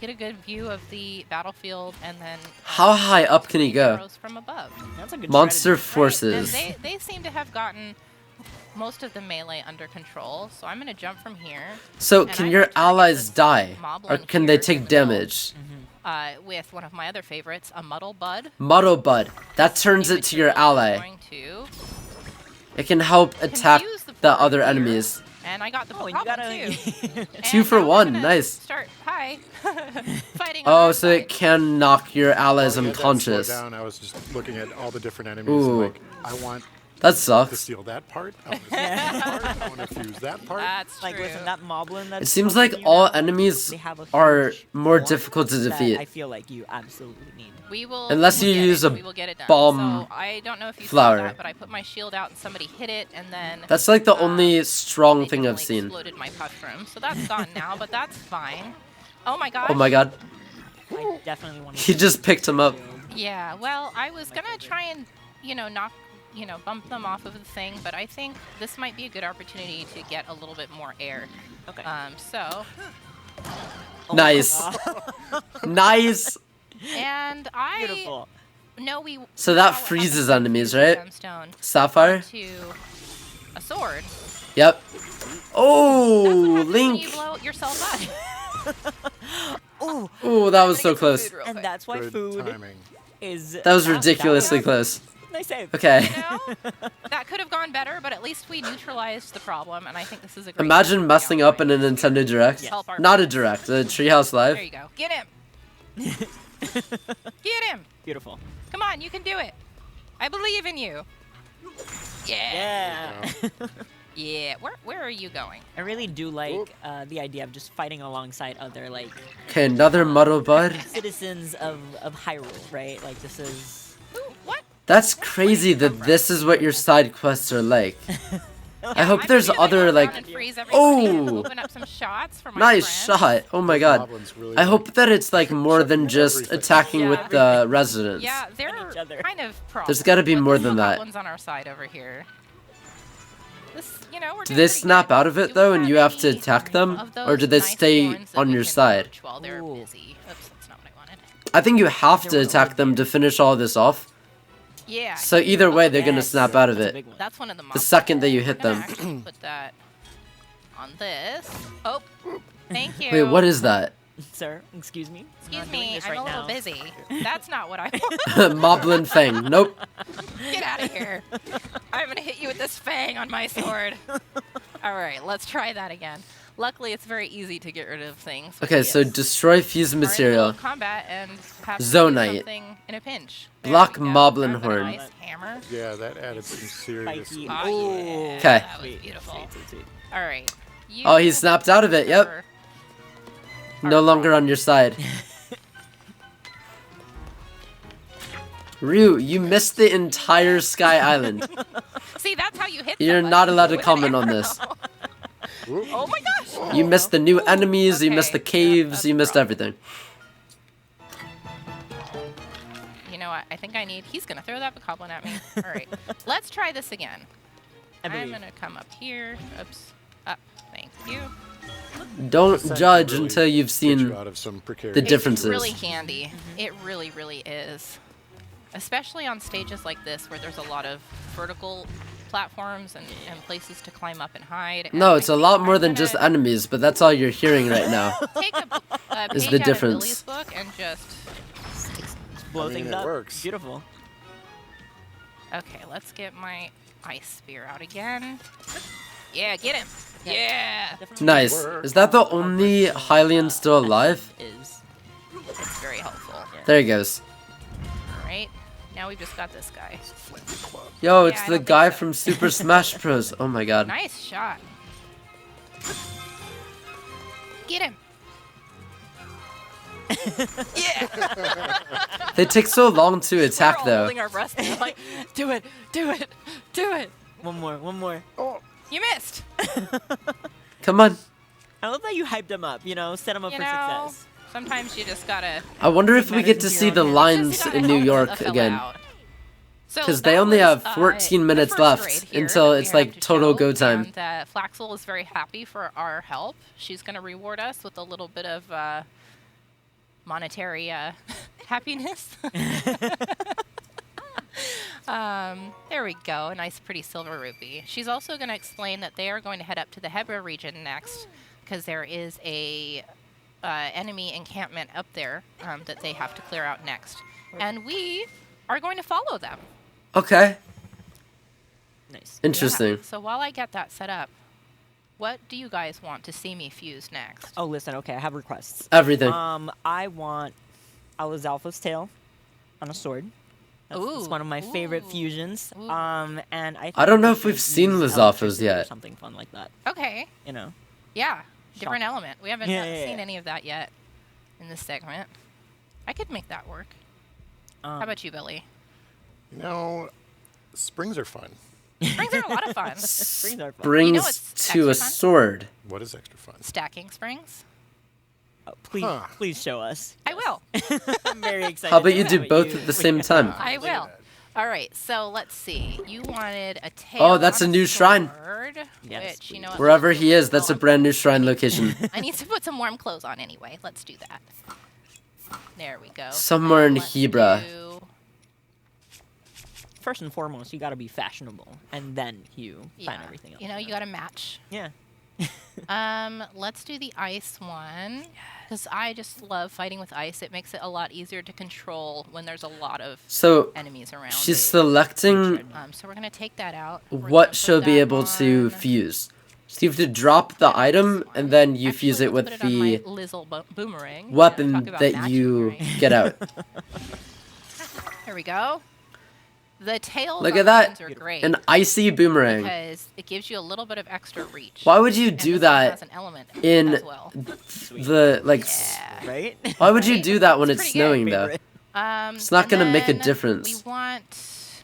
[SPEAKER 4] get a good view of the battlefield, and then...
[SPEAKER 1] How high up can he go?
[SPEAKER 4] Arrows from above.
[SPEAKER 9] That's a good
[SPEAKER 1] Monster
[SPEAKER 9] strategy.
[SPEAKER 1] forces.
[SPEAKER 4] And they seem to have gotten most of the melee under control, so I'm gonna jump from here.
[SPEAKER 1] So
[SPEAKER 4] and
[SPEAKER 1] can
[SPEAKER 4] I'm
[SPEAKER 1] your
[SPEAKER 4] gonna try to get
[SPEAKER 1] allies
[SPEAKER 4] this
[SPEAKER 1] die? Or
[SPEAKER 4] moblin
[SPEAKER 1] can they
[SPEAKER 4] here
[SPEAKER 1] take
[SPEAKER 4] in the middle,
[SPEAKER 1] damage?
[SPEAKER 4] with one of my other favorites, a muddle bud.
[SPEAKER 1] Muddle Bud. That turns it to your ally.
[SPEAKER 4] Going to
[SPEAKER 1] It can help attack
[SPEAKER 4] confuse
[SPEAKER 1] the
[SPEAKER 4] board
[SPEAKER 1] other
[SPEAKER 4] here,
[SPEAKER 1] enemies.
[SPEAKER 4] And I got the
[SPEAKER 9] Oh, you
[SPEAKER 4] problem
[SPEAKER 9] gotta-
[SPEAKER 4] too.
[SPEAKER 1] Two
[SPEAKER 4] And
[SPEAKER 1] for
[SPEAKER 4] now we're
[SPEAKER 1] one,
[SPEAKER 4] gonna
[SPEAKER 1] nice.
[SPEAKER 4] Start fighting. on
[SPEAKER 1] Oh,
[SPEAKER 4] our
[SPEAKER 1] so it
[SPEAKER 4] side.
[SPEAKER 1] can knock your allies
[SPEAKER 8] While you had that slowed
[SPEAKER 1] unconscious.
[SPEAKER 8] down, I was just looking at all the different enemies.
[SPEAKER 1] Ooh.
[SPEAKER 8] Like, I want
[SPEAKER 1] That
[SPEAKER 8] to
[SPEAKER 1] sucks.
[SPEAKER 8] steal that part. I want to steal that part. I want to fuse that part.
[SPEAKER 4] That's
[SPEAKER 9] Like,
[SPEAKER 4] true.
[SPEAKER 9] listen, that moblin that's
[SPEAKER 1] It seems
[SPEAKER 9] coming
[SPEAKER 1] like
[SPEAKER 9] to you
[SPEAKER 1] all
[SPEAKER 9] now,
[SPEAKER 1] enemies
[SPEAKER 9] they have a
[SPEAKER 1] are
[SPEAKER 9] huge
[SPEAKER 1] more
[SPEAKER 9] form
[SPEAKER 1] difficult to
[SPEAKER 9] that
[SPEAKER 1] defeat.
[SPEAKER 9] I feel like you absolutely need.
[SPEAKER 4] We will.
[SPEAKER 1] Unless
[SPEAKER 4] we'll
[SPEAKER 1] you
[SPEAKER 4] get
[SPEAKER 1] use
[SPEAKER 4] it.
[SPEAKER 1] a
[SPEAKER 4] We will get it done.
[SPEAKER 1] bomb
[SPEAKER 4] So I don't know if you
[SPEAKER 1] flower.
[SPEAKER 4] saw that, but I put my shield out and somebody hit it, and then.
[SPEAKER 1] That's like the only strong
[SPEAKER 4] they
[SPEAKER 1] thing I've
[SPEAKER 4] definitely
[SPEAKER 1] seen.
[SPEAKER 4] Exploded my mushroom, so that's gone now, but that's fine. Oh my gosh.
[SPEAKER 1] Oh my god.
[SPEAKER 9] I definitely want to.
[SPEAKER 1] He just picked him up.
[SPEAKER 4] Yeah. Well, I was gonna try and bump them off of the thing, but I think this might be a good opportunity to get a little bit more air.
[SPEAKER 9] Okay.
[SPEAKER 4] So.
[SPEAKER 1] Nice. Nice.
[SPEAKER 4] And I
[SPEAKER 9] Beautiful.
[SPEAKER 4] know we.
[SPEAKER 1] So that
[SPEAKER 4] saw what
[SPEAKER 1] freezes
[SPEAKER 4] happened
[SPEAKER 1] enemies,
[SPEAKER 4] with
[SPEAKER 1] right?
[SPEAKER 4] Gemstone
[SPEAKER 1] Sapphire?
[SPEAKER 4] to a sword.
[SPEAKER 1] Yep.
[SPEAKER 4] That's
[SPEAKER 1] Oh,
[SPEAKER 4] what happens when
[SPEAKER 1] Link.
[SPEAKER 4] you blow yourself up.
[SPEAKER 9] Ooh,
[SPEAKER 1] Oh, that was
[SPEAKER 4] I'm
[SPEAKER 1] so
[SPEAKER 4] gonna get some
[SPEAKER 1] close.
[SPEAKER 4] food real
[SPEAKER 9] and
[SPEAKER 4] quick.
[SPEAKER 9] that's why
[SPEAKER 8] Good
[SPEAKER 9] food
[SPEAKER 8] timing.
[SPEAKER 9] is.
[SPEAKER 1] That was ridiculously close.
[SPEAKER 9] Nice save.
[SPEAKER 1] Okay.
[SPEAKER 4] You know, that could have gone better, but at least we neutralized the problem, and I think this is a great.
[SPEAKER 1] Imagine messing up in a Nintendo Direct.
[SPEAKER 4] Help our
[SPEAKER 1] Not a
[SPEAKER 4] friends.
[SPEAKER 1] Direct, a Treehouse
[SPEAKER 4] There
[SPEAKER 1] Live.
[SPEAKER 4] you go. Get him. Get him.
[SPEAKER 9] Beautiful.
[SPEAKER 4] Come on, you can do it. I believe in you. Yeah.
[SPEAKER 9] Yeah.
[SPEAKER 4] Yeah. Where are you going?
[SPEAKER 9] I really do like the idea of just fighting alongside other like
[SPEAKER 1] Okay, another Muddle Bud.
[SPEAKER 9] citizens of Hyrule, right? Like this is.
[SPEAKER 4] Ooh, what?
[SPEAKER 1] That's crazy that this is what your side quests are like. I hope
[SPEAKER 4] I'm
[SPEAKER 1] there's
[SPEAKER 4] gonna go
[SPEAKER 1] other
[SPEAKER 4] around
[SPEAKER 1] like.
[SPEAKER 4] and freeze everybody and
[SPEAKER 1] Oh,
[SPEAKER 4] open up some shots for my
[SPEAKER 1] nice
[SPEAKER 4] friends.
[SPEAKER 1] shot! Oh my god.
[SPEAKER 8] Goblins really
[SPEAKER 1] I hope that it's like more than
[SPEAKER 8] Everything.
[SPEAKER 1] just attacking
[SPEAKER 4] Yeah.
[SPEAKER 1] with the residents.
[SPEAKER 4] Yeah,
[SPEAKER 9] each
[SPEAKER 4] they're
[SPEAKER 9] other.
[SPEAKER 4] kind of problems.
[SPEAKER 1] There's gotta be
[SPEAKER 4] but
[SPEAKER 1] more
[SPEAKER 4] there's
[SPEAKER 1] than
[SPEAKER 4] still
[SPEAKER 1] that.
[SPEAKER 4] goblins on our side over here. This, we're
[SPEAKER 1] Do
[SPEAKER 4] doing
[SPEAKER 1] they
[SPEAKER 4] pretty
[SPEAKER 1] snap
[SPEAKER 4] good.
[SPEAKER 1] out of it
[SPEAKER 4] Do
[SPEAKER 1] though,
[SPEAKER 4] we
[SPEAKER 1] and you have to
[SPEAKER 4] any
[SPEAKER 1] attack them,
[SPEAKER 4] of
[SPEAKER 1] or
[SPEAKER 4] those
[SPEAKER 1] do they
[SPEAKER 4] nice
[SPEAKER 1] stay
[SPEAKER 4] thorns that
[SPEAKER 1] on
[SPEAKER 4] we
[SPEAKER 1] your
[SPEAKER 4] can
[SPEAKER 1] side?
[SPEAKER 4] poach while they're
[SPEAKER 9] Ooh.
[SPEAKER 4] busy? Oops, that's not what I wanted.
[SPEAKER 1] I think you have to attack them to finish all this off.
[SPEAKER 4] Yeah.
[SPEAKER 1] So either way, they're gonna
[SPEAKER 9] Yes.
[SPEAKER 1] snap out of
[SPEAKER 9] That's a
[SPEAKER 1] it.
[SPEAKER 9] big one.
[SPEAKER 4] That's one of the
[SPEAKER 1] The second that you hit
[SPEAKER 4] I'm gonna
[SPEAKER 1] them.
[SPEAKER 4] actually put that on this. Oh, thank you.
[SPEAKER 1] Wait, what is that?
[SPEAKER 9] Sir, excuse me.
[SPEAKER 4] Excuse
[SPEAKER 9] Not doing
[SPEAKER 4] me,
[SPEAKER 9] this
[SPEAKER 4] I'm
[SPEAKER 9] right
[SPEAKER 4] a little
[SPEAKER 9] now.
[SPEAKER 4] busy. That's not what I want.
[SPEAKER 1] Moblin Fang. Nope.
[SPEAKER 4] Get out of here. I'm gonna hit you with this fang on my sword. All right, let's try that again. Luckily, it's very easy to get rid of things. with
[SPEAKER 1] Okay, so
[SPEAKER 4] this.
[SPEAKER 1] destroy fused
[SPEAKER 4] Are in the middle
[SPEAKER 1] material.
[SPEAKER 4] of combat and have to do
[SPEAKER 1] Zonite.
[SPEAKER 4] something in a pinch. There
[SPEAKER 1] Block
[SPEAKER 4] we go.
[SPEAKER 1] Moblin
[SPEAKER 4] That's a
[SPEAKER 1] Horn.
[SPEAKER 4] Nice hammer.
[SPEAKER 8] Yeah, that added some serious.
[SPEAKER 9] Spiky.
[SPEAKER 4] Oh,
[SPEAKER 9] Ooh.
[SPEAKER 4] yeah.
[SPEAKER 1] Okay.
[SPEAKER 4] That was beautiful.
[SPEAKER 9] Sweet, sweet, sweet.
[SPEAKER 4] All right.
[SPEAKER 1] Oh, he snapped out of it. Yep.
[SPEAKER 4] Remember-
[SPEAKER 1] No longer on your side. Ryu, you missed the entire Sky Island.
[SPEAKER 4] See, that's how you hit.
[SPEAKER 1] You're
[SPEAKER 4] somebody
[SPEAKER 1] not allowed to
[SPEAKER 4] with an
[SPEAKER 1] comment on
[SPEAKER 4] arrow.
[SPEAKER 1] this.
[SPEAKER 4] Oh my gosh.
[SPEAKER 1] You missed the new enemies, you missed the
[SPEAKER 4] Okay,
[SPEAKER 1] caves,
[SPEAKER 4] that's
[SPEAKER 1] you
[SPEAKER 4] a
[SPEAKER 1] missed
[SPEAKER 4] problem.
[SPEAKER 1] everything.
[SPEAKER 4] You know what? I think I need. He's gonna throw that bokoblin at me. All right. Let's try this again.
[SPEAKER 9] I
[SPEAKER 4] I'm
[SPEAKER 9] believe.
[SPEAKER 4] gonna come up here. Oops. Up. Thank you.
[SPEAKER 1] Don't
[SPEAKER 8] This
[SPEAKER 1] judge
[SPEAKER 8] really
[SPEAKER 1] until you've
[SPEAKER 8] gets you
[SPEAKER 1] seen
[SPEAKER 8] out of some precarious
[SPEAKER 1] the differences.
[SPEAKER 4] It's really handy. It really, really is. Especially on stages like this where there's a lot of vertical platforms and places to climb up and hide.
[SPEAKER 1] No,
[SPEAKER 4] And
[SPEAKER 1] it's
[SPEAKER 4] I
[SPEAKER 1] a
[SPEAKER 4] think
[SPEAKER 1] lot more
[SPEAKER 4] I'm
[SPEAKER 1] than just
[SPEAKER 4] gonna
[SPEAKER 1] enemies, but that's all you're hearing right now.
[SPEAKER 4] take a
[SPEAKER 1] is
[SPEAKER 4] page
[SPEAKER 1] the
[SPEAKER 4] out
[SPEAKER 1] difference.
[SPEAKER 4] of Billy's book and just...
[SPEAKER 9] Blow
[SPEAKER 8] I mean,
[SPEAKER 9] things
[SPEAKER 8] it
[SPEAKER 9] up.
[SPEAKER 8] works.
[SPEAKER 9] Beautiful.
[SPEAKER 4] Okay, let's get my ice spear out again. Yeah, get him. Yeah.
[SPEAKER 9] Definitely
[SPEAKER 1] Nice. Is that the only Hylian still alive?
[SPEAKER 9] is.
[SPEAKER 4] It's very helpful.
[SPEAKER 1] There he goes.
[SPEAKER 4] All right.
[SPEAKER 7] Now we've just got this guy.
[SPEAKER 1] Yo, it's
[SPEAKER 7] Yeah, I
[SPEAKER 1] the
[SPEAKER 7] don't
[SPEAKER 1] guy
[SPEAKER 7] think so.
[SPEAKER 1] from Super Smash Bros. Oh my god.
[SPEAKER 7] Nice shot. Get him. Yeah.
[SPEAKER 1] They take so long to attack,
[SPEAKER 7] We're all
[SPEAKER 1] though.
[SPEAKER 7] holding our breath. We're like, do it, do it, do it.
[SPEAKER 9] One more. Oh.
[SPEAKER 7] You missed.
[SPEAKER 1] Come on.
[SPEAKER 9] I love that you hyped him up, set him up
[SPEAKER 7] You
[SPEAKER 9] for
[SPEAKER 7] know,
[SPEAKER 9] success.
[SPEAKER 7] sometimes you just gotta.
[SPEAKER 1] I wonder if we get to see the lines
[SPEAKER 7] Just gotta
[SPEAKER 1] in New
[SPEAKER 7] help
[SPEAKER 1] York
[SPEAKER 7] a fella
[SPEAKER 1] again.
[SPEAKER 7] out. So
[SPEAKER 1] Because they
[SPEAKER 7] that
[SPEAKER 1] only
[SPEAKER 7] was,
[SPEAKER 1] have 14
[SPEAKER 7] the
[SPEAKER 1] minutes
[SPEAKER 7] first
[SPEAKER 1] left
[SPEAKER 7] raid here
[SPEAKER 1] until
[SPEAKER 7] that we
[SPEAKER 1] it's
[SPEAKER 7] have
[SPEAKER 1] like
[SPEAKER 7] to
[SPEAKER 1] total
[SPEAKER 7] show,
[SPEAKER 1] go time.
[SPEAKER 7] And Flaxel is very happy for our help. She's going to reward us with a little bit of monetary happiness. There we go. A nice, pretty silver rupee. She's also going to explain that they are going to head up to the Hebra region next because there is a enemy encampment up there that they have to clear out next. And we are going to follow them.
[SPEAKER 1] Okay.
[SPEAKER 9] Nice.
[SPEAKER 1] Interesting.
[SPEAKER 7] Yeah. So while I get that set up, what do you guys want to see me fuse next?
[SPEAKER 9] Oh, listen. Okay, I have requests.
[SPEAKER 1] Everything.
[SPEAKER 9] I want Alazalfa's tail on a sword. That's one of my favorite fusions. And
[SPEAKER 1] I don't know if we've seen Lizalfa's yet.
[SPEAKER 9] Something fun like that.
[SPEAKER 7] Okay. Yeah. Different element. We haven't seen any of that yet in this segment. I could make that work. How about you, Billy?
[SPEAKER 8] Springs are fun.
[SPEAKER 7] Springs are a lot of fun.
[SPEAKER 9] Springs are fun.
[SPEAKER 1] Brings to a sword.
[SPEAKER 8] What is extra fun?
[SPEAKER 7] Stacking springs.
[SPEAKER 9] Please show us.
[SPEAKER 7] I will.
[SPEAKER 9] I'm very excited.
[SPEAKER 1] How about you do both at the same time?
[SPEAKER 7] I will. All right, so let's see. You wanted a tail.
[SPEAKER 1] Oh, that's a new shrine.
[SPEAKER 7] Sword, which, you know what,
[SPEAKER 1] Wherever he is, that's a brand new shrine location.
[SPEAKER 7] I need to put some warm clothes on anyway. Let's do that. There we go.
[SPEAKER 1] Somewhere in
[SPEAKER 7] Let's
[SPEAKER 1] Hebra.
[SPEAKER 9] First and foremost, you got to be fashionable, and then you find everything else.
[SPEAKER 7] You got to match.
[SPEAKER 9] Yeah.
[SPEAKER 7] Let's do the ice one, because I just love fighting with ice. It makes it a lot easier to control when there's a lot of enemies around.
[SPEAKER 1] She's selecting
[SPEAKER 7] so we're gonna take that out.
[SPEAKER 1] what she'll be able to fuse. So you have to drop the item, and then you fuse it with the
[SPEAKER 7] boomerang.
[SPEAKER 1] weapon that you get out.
[SPEAKER 7] There we go. The tails
[SPEAKER 1] Look
[SPEAKER 7] on
[SPEAKER 1] at that,
[SPEAKER 7] are great
[SPEAKER 1] an icy boomerang.
[SPEAKER 7] because it gives you a little bit of extra reach.
[SPEAKER 1] Why would you
[SPEAKER 7] And
[SPEAKER 1] do
[SPEAKER 7] this one
[SPEAKER 1] that
[SPEAKER 7] has an element
[SPEAKER 1] in
[SPEAKER 7] as well.
[SPEAKER 1] the
[SPEAKER 9] right?
[SPEAKER 1] Why would you do that when it's snowing though? It's not gonna make a
[SPEAKER 7] We
[SPEAKER 1] difference.
[SPEAKER 7] want.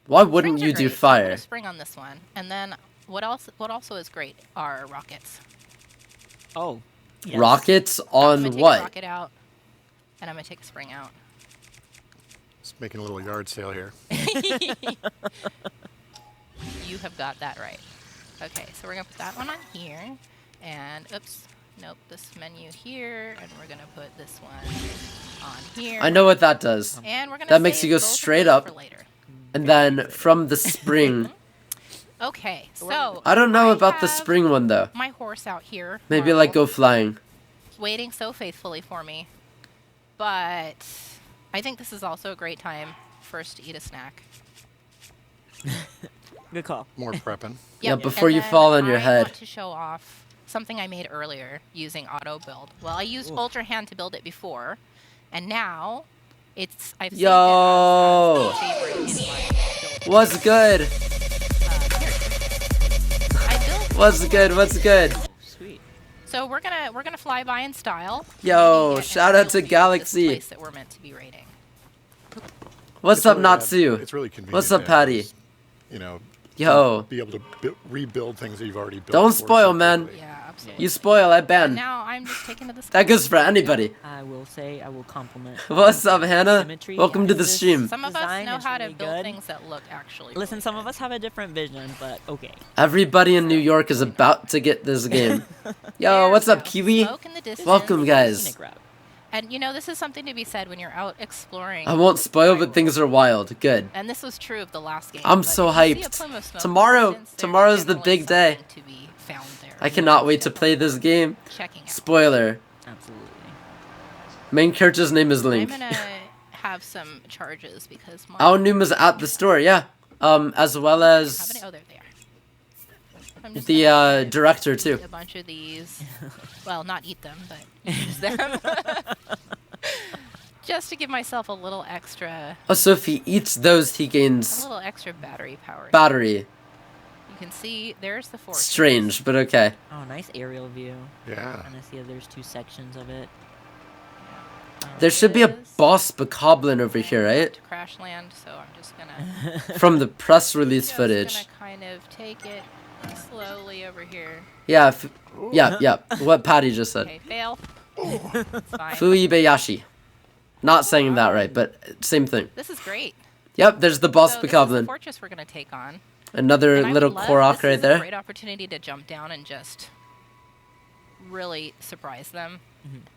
[SPEAKER 1] Why wouldn't
[SPEAKER 7] Springs
[SPEAKER 1] you
[SPEAKER 7] are
[SPEAKER 1] do
[SPEAKER 7] great, so I'm gonna
[SPEAKER 1] fire?
[SPEAKER 7] spring on this one, and then what else? What also is great are rockets.
[SPEAKER 9] Oh.
[SPEAKER 1] Yes. Rockets
[SPEAKER 7] I'm
[SPEAKER 1] on
[SPEAKER 7] gonna take
[SPEAKER 1] what?
[SPEAKER 7] A rocket out, and I'm gonna take a spring out.
[SPEAKER 8] Just making a little yard sale here.
[SPEAKER 7] You have got that right. Okay, so we're gonna put that one on here, and oops, nope, this menu here, and we're gonna put this one on here.
[SPEAKER 1] I know what that does.
[SPEAKER 7] And we're gonna
[SPEAKER 1] That makes you
[SPEAKER 7] save
[SPEAKER 1] go
[SPEAKER 7] both of
[SPEAKER 1] straight
[SPEAKER 7] those
[SPEAKER 1] up,
[SPEAKER 7] for later.
[SPEAKER 1] and then from the spring.
[SPEAKER 7] Okay, so
[SPEAKER 1] I don't know about the spring one though.
[SPEAKER 7] my horse out here.
[SPEAKER 1] Maybe like go flying.
[SPEAKER 7] Waiting so faithfully for me, but I think this is also a great time for us to eat a snack.
[SPEAKER 9] Good call.
[SPEAKER 8] More prepping.
[SPEAKER 1] Yeah, before you fall on your
[SPEAKER 7] I
[SPEAKER 1] head.
[SPEAKER 7] want to show off something I made earlier using auto build. Well, I used Ultra Hand to build it before, and now I've saved
[SPEAKER 1] Yo,
[SPEAKER 7] it as a favorite in my build.
[SPEAKER 1] what's good? What's good? What's good?
[SPEAKER 9] Sweet.
[SPEAKER 7] So we're gonna fly by in style.
[SPEAKER 1] Yo, shout out to Galaxy.
[SPEAKER 7] Place that we're meant to be raiding.
[SPEAKER 1] What's
[SPEAKER 8] It's
[SPEAKER 1] up,
[SPEAKER 8] really,
[SPEAKER 1] Natsu?
[SPEAKER 8] It's really convenient.
[SPEAKER 1] What's up,
[SPEAKER 8] to
[SPEAKER 1] Patty?
[SPEAKER 8] have,
[SPEAKER 1] Yo.
[SPEAKER 8] Be able to rebuild things that you've already built.
[SPEAKER 1] Don't
[SPEAKER 8] before
[SPEAKER 1] spoil,
[SPEAKER 8] so
[SPEAKER 1] man.
[SPEAKER 8] quickly.
[SPEAKER 7] Yeah, absolutely.
[SPEAKER 1] You spoil, I ban.
[SPEAKER 7] Now I'm just taking to the
[SPEAKER 1] That goes for anybody.
[SPEAKER 9] I will compliment.
[SPEAKER 1] What's up, Hannah?
[SPEAKER 9] Symmetry
[SPEAKER 1] Welcome to the
[SPEAKER 9] and this
[SPEAKER 1] stream.
[SPEAKER 7] Some of us
[SPEAKER 9] design
[SPEAKER 7] know
[SPEAKER 9] is
[SPEAKER 7] how to
[SPEAKER 9] really
[SPEAKER 7] build
[SPEAKER 9] good.
[SPEAKER 7] things that look actually.
[SPEAKER 9] Listen, some of us have a different vision, but okay.
[SPEAKER 1] Everybody in New York is about to get this game. Yo, what's up, Kiwi?
[SPEAKER 7] Smoke in the distance.
[SPEAKER 1] Welcome, guys.
[SPEAKER 9] Scenic route.
[SPEAKER 7] And this is something to be said when you're out exploring.
[SPEAKER 1] I won't spoil, but things are wild. Good.
[SPEAKER 7] And this was true of the last game.
[SPEAKER 1] I'm
[SPEAKER 7] but
[SPEAKER 1] so
[SPEAKER 7] if you see a
[SPEAKER 1] hyped.
[SPEAKER 7] plume of smoke in the
[SPEAKER 1] Tomorrow,
[SPEAKER 7] distance, there's
[SPEAKER 1] tomorrow's the
[SPEAKER 7] generally
[SPEAKER 1] big day.
[SPEAKER 7] something to be found there.
[SPEAKER 1] I cannot wait to play this game.
[SPEAKER 7] Checking out.
[SPEAKER 1] Spoiler.
[SPEAKER 9] Absolutely.
[SPEAKER 1] Main character's name is Link.
[SPEAKER 7] I'm gonna have some charges because my
[SPEAKER 1] Aonuma's at the store, yeah. As well as
[SPEAKER 7] oh, they're there. I'm just
[SPEAKER 1] the
[SPEAKER 7] gonna
[SPEAKER 1] director too.
[SPEAKER 7] a bunch of these. Well, not eat them, but use them Just to give myself a little extra.
[SPEAKER 1] Oh, so if he eats those, he
[SPEAKER 7] A
[SPEAKER 1] gains
[SPEAKER 7] little extra battery power.
[SPEAKER 1] battery.
[SPEAKER 7] You can see there's the fortress.
[SPEAKER 1] Strange, but okay.
[SPEAKER 9] Oh, nice aerial view.
[SPEAKER 8] Yeah.
[SPEAKER 9] Kind of see if there's 2 sections of it.
[SPEAKER 1] There should be a boss bokoblin over here, right?
[SPEAKER 7] To crash land, so I'm just gonna.
[SPEAKER 1] From the press release footage.
[SPEAKER 7] Just gonna kind of take it slowly over here.
[SPEAKER 1] Yeah, yeah. What Patty just said.
[SPEAKER 7] Okay, fail. It's fine.
[SPEAKER 1] Fuibayashi. Not saying that right, but same thing.
[SPEAKER 7] This is great.
[SPEAKER 1] Yep, there's the boss
[SPEAKER 7] So this is the
[SPEAKER 1] bokoblin.
[SPEAKER 7] fortress we're gonna take on.
[SPEAKER 1] Another
[SPEAKER 7] And I
[SPEAKER 1] little
[SPEAKER 7] would love-
[SPEAKER 1] Korok
[SPEAKER 7] this
[SPEAKER 1] right
[SPEAKER 7] is a
[SPEAKER 1] there.
[SPEAKER 7] great opportunity to jump down and just really surprise them.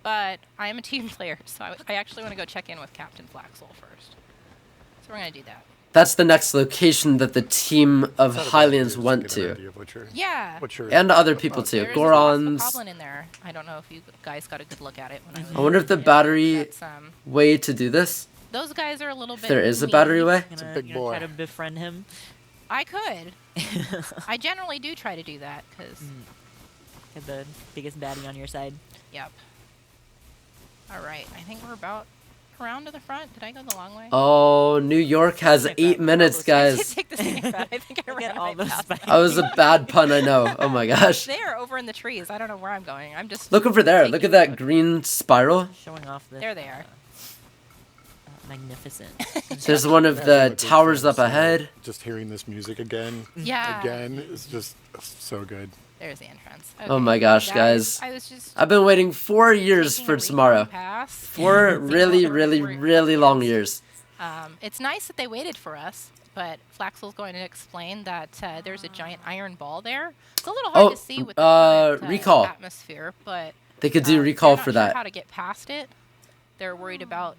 [SPEAKER 7] But I am a team player, so I actually want to go check in with Captain Flaxel first. So we're gonna do that.
[SPEAKER 1] That's the next location that the team of Hylians went to.
[SPEAKER 7] Yeah.
[SPEAKER 1] And other people too.
[SPEAKER 7] There's
[SPEAKER 1] Gorons.
[SPEAKER 7] a goblin in there. I don't know if you guys got a good look at it when I was.
[SPEAKER 1] I wonder if the battery
[SPEAKER 7] That's,
[SPEAKER 1] way to do this.
[SPEAKER 7] those guys are a little
[SPEAKER 1] If
[SPEAKER 7] bit.
[SPEAKER 1] there is a battery way.
[SPEAKER 8] It's a big boy.
[SPEAKER 9] Try to befriend him.
[SPEAKER 7] I could. I generally do try to do that because.
[SPEAKER 9] Get the biggest baddie on your side.
[SPEAKER 7] Yep. All right. I think we're about around to the front. Did I go the long way?
[SPEAKER 1] Oh, New York has 8 minutes,
[SPEAKER 7] I did
[SPEAKER 1] guys.
[SPEAKER 7] take the scenic route. I think I ran
[SPEAKER 9] all
[SPEAKER 7] right
[SPEAKER 9] those
[SPEAKER 7] past.
[SPEAKER 9] spikes.
[SPEAKER 1] That was a bad pun, I know. Oh my gosh.
[SPEAKER 7] They're over in the trees. I don't know where I'm going. I'm just.
[SPEAKER 1] Look over there. Look
[SPEAKER 7] taking
[SPEAKER 1] at that
[SPEAKER 7] the-
[SPEAKER 1] green spiral.
[SPEAKER 9] Showing off this.
[SPEAKER 7] There they are.
[SPEAKER 9] Magnificent.
[SPEAKER 1] There's one of the towers up ahead.
[SPEAKER 8] Just hearing this music again.
[SPEAKER 7] Yeah.
[SPEAKER 8] Again is just so good.
[SPEAKER 7] There's the entrance.
[SPEAKER 1] Oh
[SPEAKER 7] Okay,
[SPEAKER 1] my gosh, guys.
[SPEAKER 7] I was just
[SPEAKER 1] I've been waiting 4 years
[SPEAKER 7] taking a
[SPEAKER 1] for
[SPEAKER 7] recon
[SPEAKER 1] tomorrow.
[SPEAKER 7] pass.
[SPEAKER 1] 4 really, really, really long years.
[SPEAKER 7] It's nice that they waited for us, but Flaxel's going to explain that there's a giant iron ball there. It's a little hard
[SPEAKER 1] Oh,
[SPEAKER 7] to see with the current,
[SPEAKER 1] recall.
[SPEAKER 7] atmosphere, but
[SPEAKER 1] They could do recall
[SPEAKER 7] they're
[SPEAKER 1] for
[SPEAKER 7] not sure
[SPEAKER 1] that.
[SPEAKER 7] how to get past it. They're worried about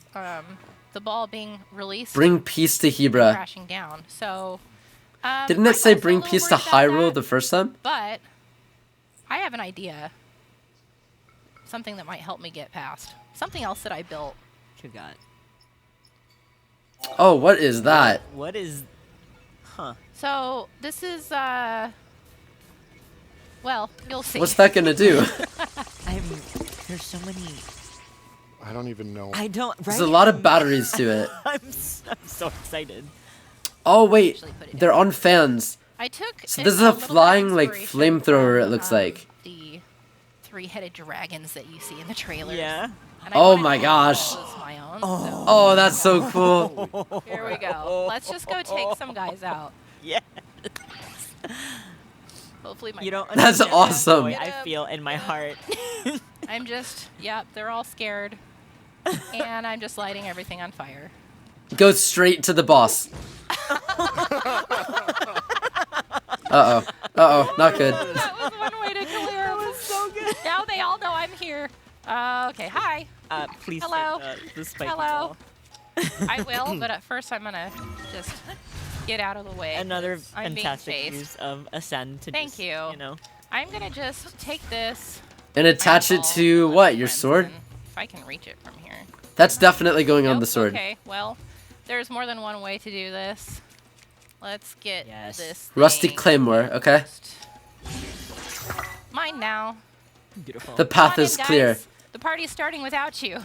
[SPEAKER 7] the ball being released.
[SPEAKER 1] Bring peace to Hebra.
[SPEAKER 7] Crashing down. So.
[SPEAKER 1] Didn't it
[SPEAKER 7] I'm
[SPEAKER 1] say
[SPEAKER 7] also a
[SPEAKER 1] bring
[SPEAKER 7] little
[SPEAKER 1] peace to
[SPEAKER 7] worried about
[SPEAKER 1] Hyrule
[SPEAKER 7] that,
[SPEAKER 1] the first time?
[SPEAKER 7] But I have an idea. Something that might help me get past. Something else that I built.
[SPEAKER 9] What you got?
[SPEAKER 1] Oh, what is that?
[SPEAKER 9] What is? Huh.
[SPEAKER 7] So this is well, you'll see.
[SPEAKER 1] What's that gonna do?
[SPEAKER 9] There's so many.
[SPEAKER 8] I don't even know.
[SPEAKER 9] I don't. Right?
[SPEAKER 1] There's a lot of batteries to it.
[SPEAKER 9] I'm so excited.
[SPEAKER 1] Oh wait, they're on fans.
[SPEAKER 7] I took.
[SPEAKER 1] So this is a flying like flamethrower. It looks like.
[SPEAKER 7] The 3-headed dragons that you see in the trailers.
[SPEAKER 9] Yeah.
[SPEAKER 7] And I
[SPEAKER 1] Oh
[SPEAKER 7] wanted
[SPEAKER 1] my
[SPEAKER 7] to
[SPEAKER 1] gosh.
[SPEAKER 7] build my own,
[SPEAKER 1] Oh, that's so cool.
[SPEAKER 7] so here we go. Let's just go take some guys out.
[SPEAKER 9] Yeah.
[SPEAKER 7] Hopefully my.
[SPEAKER 9] You don't.
[SPEAKER 1] That's
[SPEAKER 9] understand the
[SPEAKER 1] awesome.
[SPEAKER 9] joy I feel in my heart.
[SPEAKER 7] I'm just. Yep. They're all scared. And I'm just lighting everything on fire.
[SPEAKER 1] Go straight to the boss. Uh-oh. Uh-oh, not good.
[SPEAKER 7] That was one way to clear. That was so good. Now they all know I'm here. Okay, hi.
[SPEAKER 9] Please.
[SPEAKER 7] Hello.
[SPEAKER 9] Take the spiky
[SPEAKER 7] Hello.
[SPEAKER 9] ball.
[SPEAKER 7] I will, but at first I'm gonna just get out of the way.
[SPEAKER 9] Another
[SPEAKER 7] 'cause I'm being
[SPEAKER 9] fantastic
[SPEAKER 7] chased.
[SPEAKER 9] use of ascend to
[SPEAKER 7] Thank
[SPEAKER 9] just,
[SPEAKER 7] you.
[SPEAKER 9] You know.
[SPEAKER 7] I'm gonna just take this.
[SPEAKER 1] And attach it to what? Your sword?
[SPEAKER 7] If I can reach it from here.
[SPEAKER 1] That's definitely going on the sword.
[SPEAKER 7] Okay, well, there's more than one way to do this. Let's get this.
[SPEAKER 1] Rusty
[SPEAKER 7] thing
[SPEAKER 1] Claymore, okay?
[SPEAKER 7] Mine now.
[SPEAKER 9] Beautiful.
[SPEAKER 1] The path
[SPEAKER 7] Come on
[SPEAKER 1] is
[SPEAKER 7] in,
[SPEAKER 1] clear.
[SPEAKER 7] guys. The party's starting without you.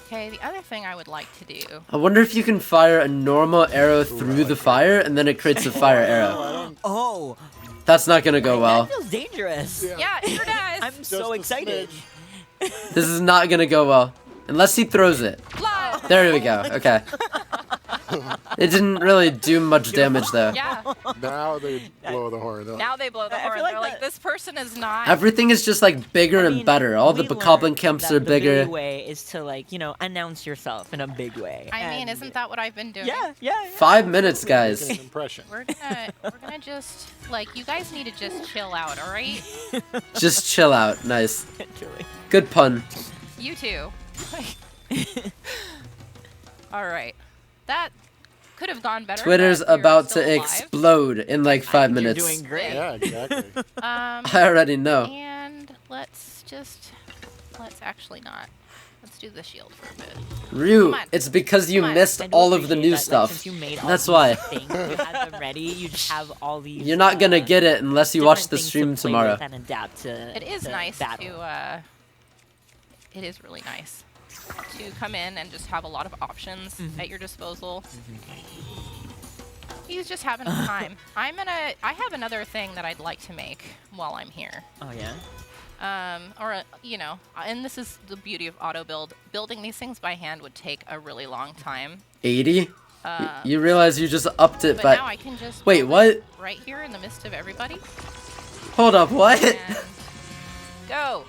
[SPEAKER 7] Okay, the other thing I would like to do.
[SPEAKER 1] I wonder if you can fire a normal arrow through the fire and then it creates a fire arrow.
[SPEAKER 9] Oh.
[SPEAKER 1] That's not gonna go well.
[SPEAKER 9] That feels dangerous.
[SPEAKER 7] Yeah, it sure does.
[SPEAKER 9] I'm so excited.
[SPEAKER 1] This is not gonna go well. Unless he throws it.
[SPEAKER 7] Fly.
[SPEAKER 1] There we go, okay. It didn't really do much damage though.
[SPEAKER 7] Yeah.
[SPEAKER 8] Now they blow the horn.
[SPEAKER 7] Now they blow the horn.
[SPEAKER 9] like
[SPEAKER 7] They're like, this person is not.
[SPEAKER 1] Everything is just like bigger and better. All the
[SPEAKER 9] We
[SPEAKER 1] bokoblin
[SPEAKER 9] learned
[SPEAKER 1] camps
[SPEAKER 9] that
[SPEAKER 1] are
[SPEAKER 9] the
[SPEAKER 1] bigger.
[SPEAKER 9] Billy way is to like announce yourself in a big way.
[SPEAKER 7] I mean,
[SPEAKER 9] And-
[SPEAKER 7] isn't that what I've been doing?
[SPEAKER 9] Yeah.
[SPEAKER 1] 5 minutes, guys.
[SPEAKER 8] Impression.
[SPEAKER 7] We're gonna just like you guys need to just chill out, all right?
[SPEAKER 1] Just chill out. Nice.
[SPEAKER 9] Truly.
[SPEAKER 1] Good pun.
[SPEAKER 7] You too. All right, that could have gone better.
[SPEAKER 1] Twitter's
[SPEAKER 7] but we were
[SPEAKER 1] about
[SPEAKER 7] still
[SPEAKER 1] to
[SPEAKER 7] alive.
[SPEAKER 1] explode in like 5
[SPEAKER 9] You're
[SPEAKER 1] minutes.
[SPEAKER 9] doing great.
[SPEAKER 8] Yeah, exactly.
[SPEAKER 1] I already know.
[SPEAKER 7] And let's actually not. Let's do the shield for a bit.
[SPEAKER 1] Ryu,
[SPEAKER 7] Come on.
[SPEAKER 1] it's because you
[SPEAKER 7] Come on.
[SPEAKER 1] missed
[SPEAKER 9] I do
[SPEAKER 1] all of the
[SPEAKER 9] appreciate
[SPEAKER 1] new
[SPEAKER 9] that, like,
[SPEAKER 1] stuff.
[SPEAKER 9] since you made all
[SPEAKER 1] That's
[SPEAKER 9] these
[SPEAKER 1] why.
[SPEAKER 9] things, you had them ready. You just have all these.
[SPEAKER 1] You're not gonna get it unless you watch
[SPEAKER 9] different
[SPEAKER 1] the
[SPEAKER 9] things to
[SPEAKER 1] stream
[SPEAKER 9] play
[SPEAKER 1] tomorrow.
[SPEAKER 9] with and adapt to.
[SPEAKER 7] It is
[SPEAKER 9] to
[SPEAKER 7] nice
[SPEAKER 9] battle.
[SPEAKER 7] to. It is really nice. to come in and just have a lot of options at your disposal. He's just having a time. I have another thing that I'd like to make while I'm here.
[SPEAKER 9] Oh yeah.
[SPEAKER 7] You know, and this is the beauty of auto build. Building these things by hand would take a really long time.
[SPEAKER 1] 80? You realize you just upped it,
[SPEAKER 7] but now I can just
[SPEAKER 1] wait, what?
[SPEAKER 7] Right here in the midst of everybody.
[SPEAKER 1] Hold up, what?
[SPEAKER 7] And go.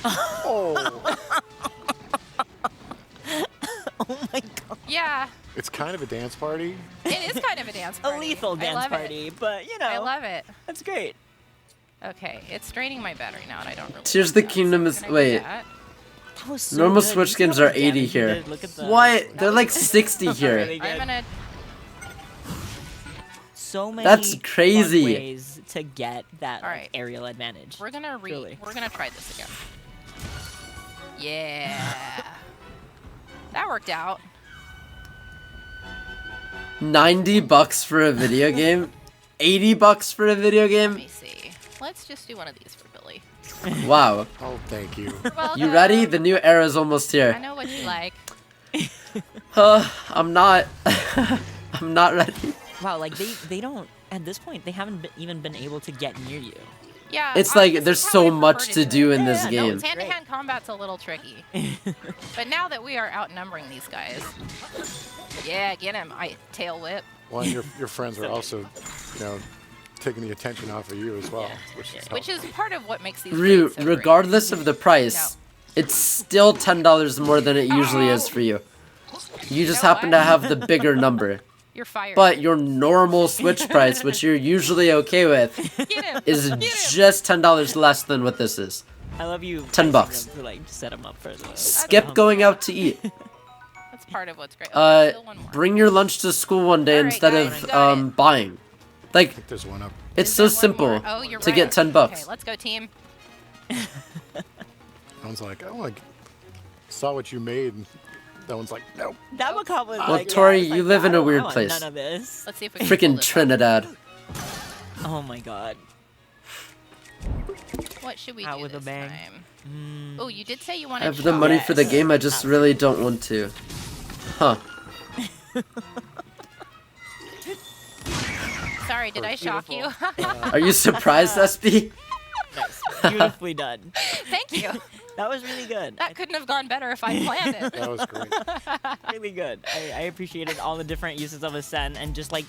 [SPEAKER 8] Oh.
[SPEAKER 9] Oh my god.
[SPEAKER 7] Yeah.
[SPEAKER 8] It's kind of a dance party.
[SPEAKER 7] It is kind of a dance party.
[SPEAKER 9] A lethal dance party, but you know.
[SPEAKER 7] I love it.
[SPEAKER 9] That's great.
[SPEAKER 7] Okay, it's draining my battery now, and I don't really.
[SPEAKER 1] Tears of the Kingdom is wait.
[SPEAKER 9] That was so
[SPEAKER 1] Normal
[SPEAKER 9] good.
[SPEAKER 1] Switch games are 80 here. What? They're like 60 here.
[SPEAKER 9] Really
[SPEAKER 7] I'm gonna.
[SPEAKER 9] So many
[SPEAKER 1] That's crazy.
[SPEAKER 9] fun ways to get that aerial advantage.
[SPEAKER 7] We're gonna
[SPEAKER 9] Really.
[SPEAKER 7] We're gonna try this again. Yeah. That worked out.
[SPEAKER 1] $90 for a video game? $80 for a video
[SPEAKER 7] Let
[SPEAKER 1] game?
[SPEAKER 7] me see. Let's just do one of these for Billy.
[SPEAKER 1] Wow.
[SPEAKER 8] Oh, thank you.
[SPEAKER 1] You ready? The new era's almost
[SPEAKER 7] I
[SPEAKER 1] here.
[SPEAKER 7] know what you like.
[SPEAKER 1] I'm not. I'm not ready.
[SPEAKER 9] Wow, like they don't at this point they haven't even been able to get near you.
[SPEAKER 7] Yeah.
[SPEAKER 1] It's like there's so much to do in this
[SPEAKER 9] No,
[SPEAKER 1] game.
[SPEAKER 7] Hand-to-hand combat's a little tricky. But now that we are outnumbering these guys, yeah, get him! Tail whip.
[SPEAKER 8] Well, and your friends are also, you know, taking the attention off of you as well,
[SPEAKER 7] Which is part of what makes these raids so great.
[SPEAKER 1] Regardless of the price, it's still $10 more than it usually is for you. You just happen to have the bigger number.
[SPEAKER 7] You're fired.
[SPEAKER 1] But your normal Switch price, which you're usually okay with, is just $10 less than what this is.
[SPEAKER 9] I love you.
[SPEAKER 1] $10.
[SPEAKER 9] To like set them up for the.
[SPEAKER 1] Skip going out to eat.
[SPEAKER 7] That's part of what's great. Oh, still one more.
[SPEAKER 1] Bring your lunch to school one day instead of buying. Like,
[SPEAKER 8] there's one up.
[SPEAKER 1] It's so simple to get $10.
[SPEAKER 7] Okay, let's go, team.
[SPEAKER 8] That one's like, oh, I saw what you made. And that one's like, nope.
[SPEAKER 9] That would come with
[SPEAKER 1] Well,
[SPEAKER 9] like,
[SPEAKER 1] Tori,
[SPEAKER 9] yeah,
[SPEAKER 1] you
[SPEAKER 9] like,
[SPEAKER 1] live in a
[SPEAKER 9] I
[SPEAKER 1] weird
[SPEAKER 9] want
[SPEAKER 1] place.
[SPEAKER 9] None of this.
[SPEAKER 7] Let's see if we can
[SPEAKER 1] Freaking Trinidad.
[SPEAKER 9] Oh my god.
[SPEAKER 7] What should we
[SPEAKER 9] Out
[SPEAKER 7] do
[SPEAKER 9] with
[SPEAKER 7] this
[SPEAKER 9] a bang.
[SPEAKER 7] time? Oh, you did say you
[SPEAKER 1] I
[SPEAKER 7] wanted
[SPEAKER 1] have the money for the game, I just really don't want to. Huh.
[SPEAKER 7] Sorry, did I shock you?
[SPEAKER 1] Are you surprised, SB?
[SPEAKER 9] Nice. Beautifully done.
[SPEAKER 7] Thank you.
[SPEAKER 9] That was really good.
[SPEAKER 7] That couldn't have gone better if I planned it.
[SPEAKER 8] That was great.
[SPEAKER 9] Really good. I appreciated all the different uses of a sen and just like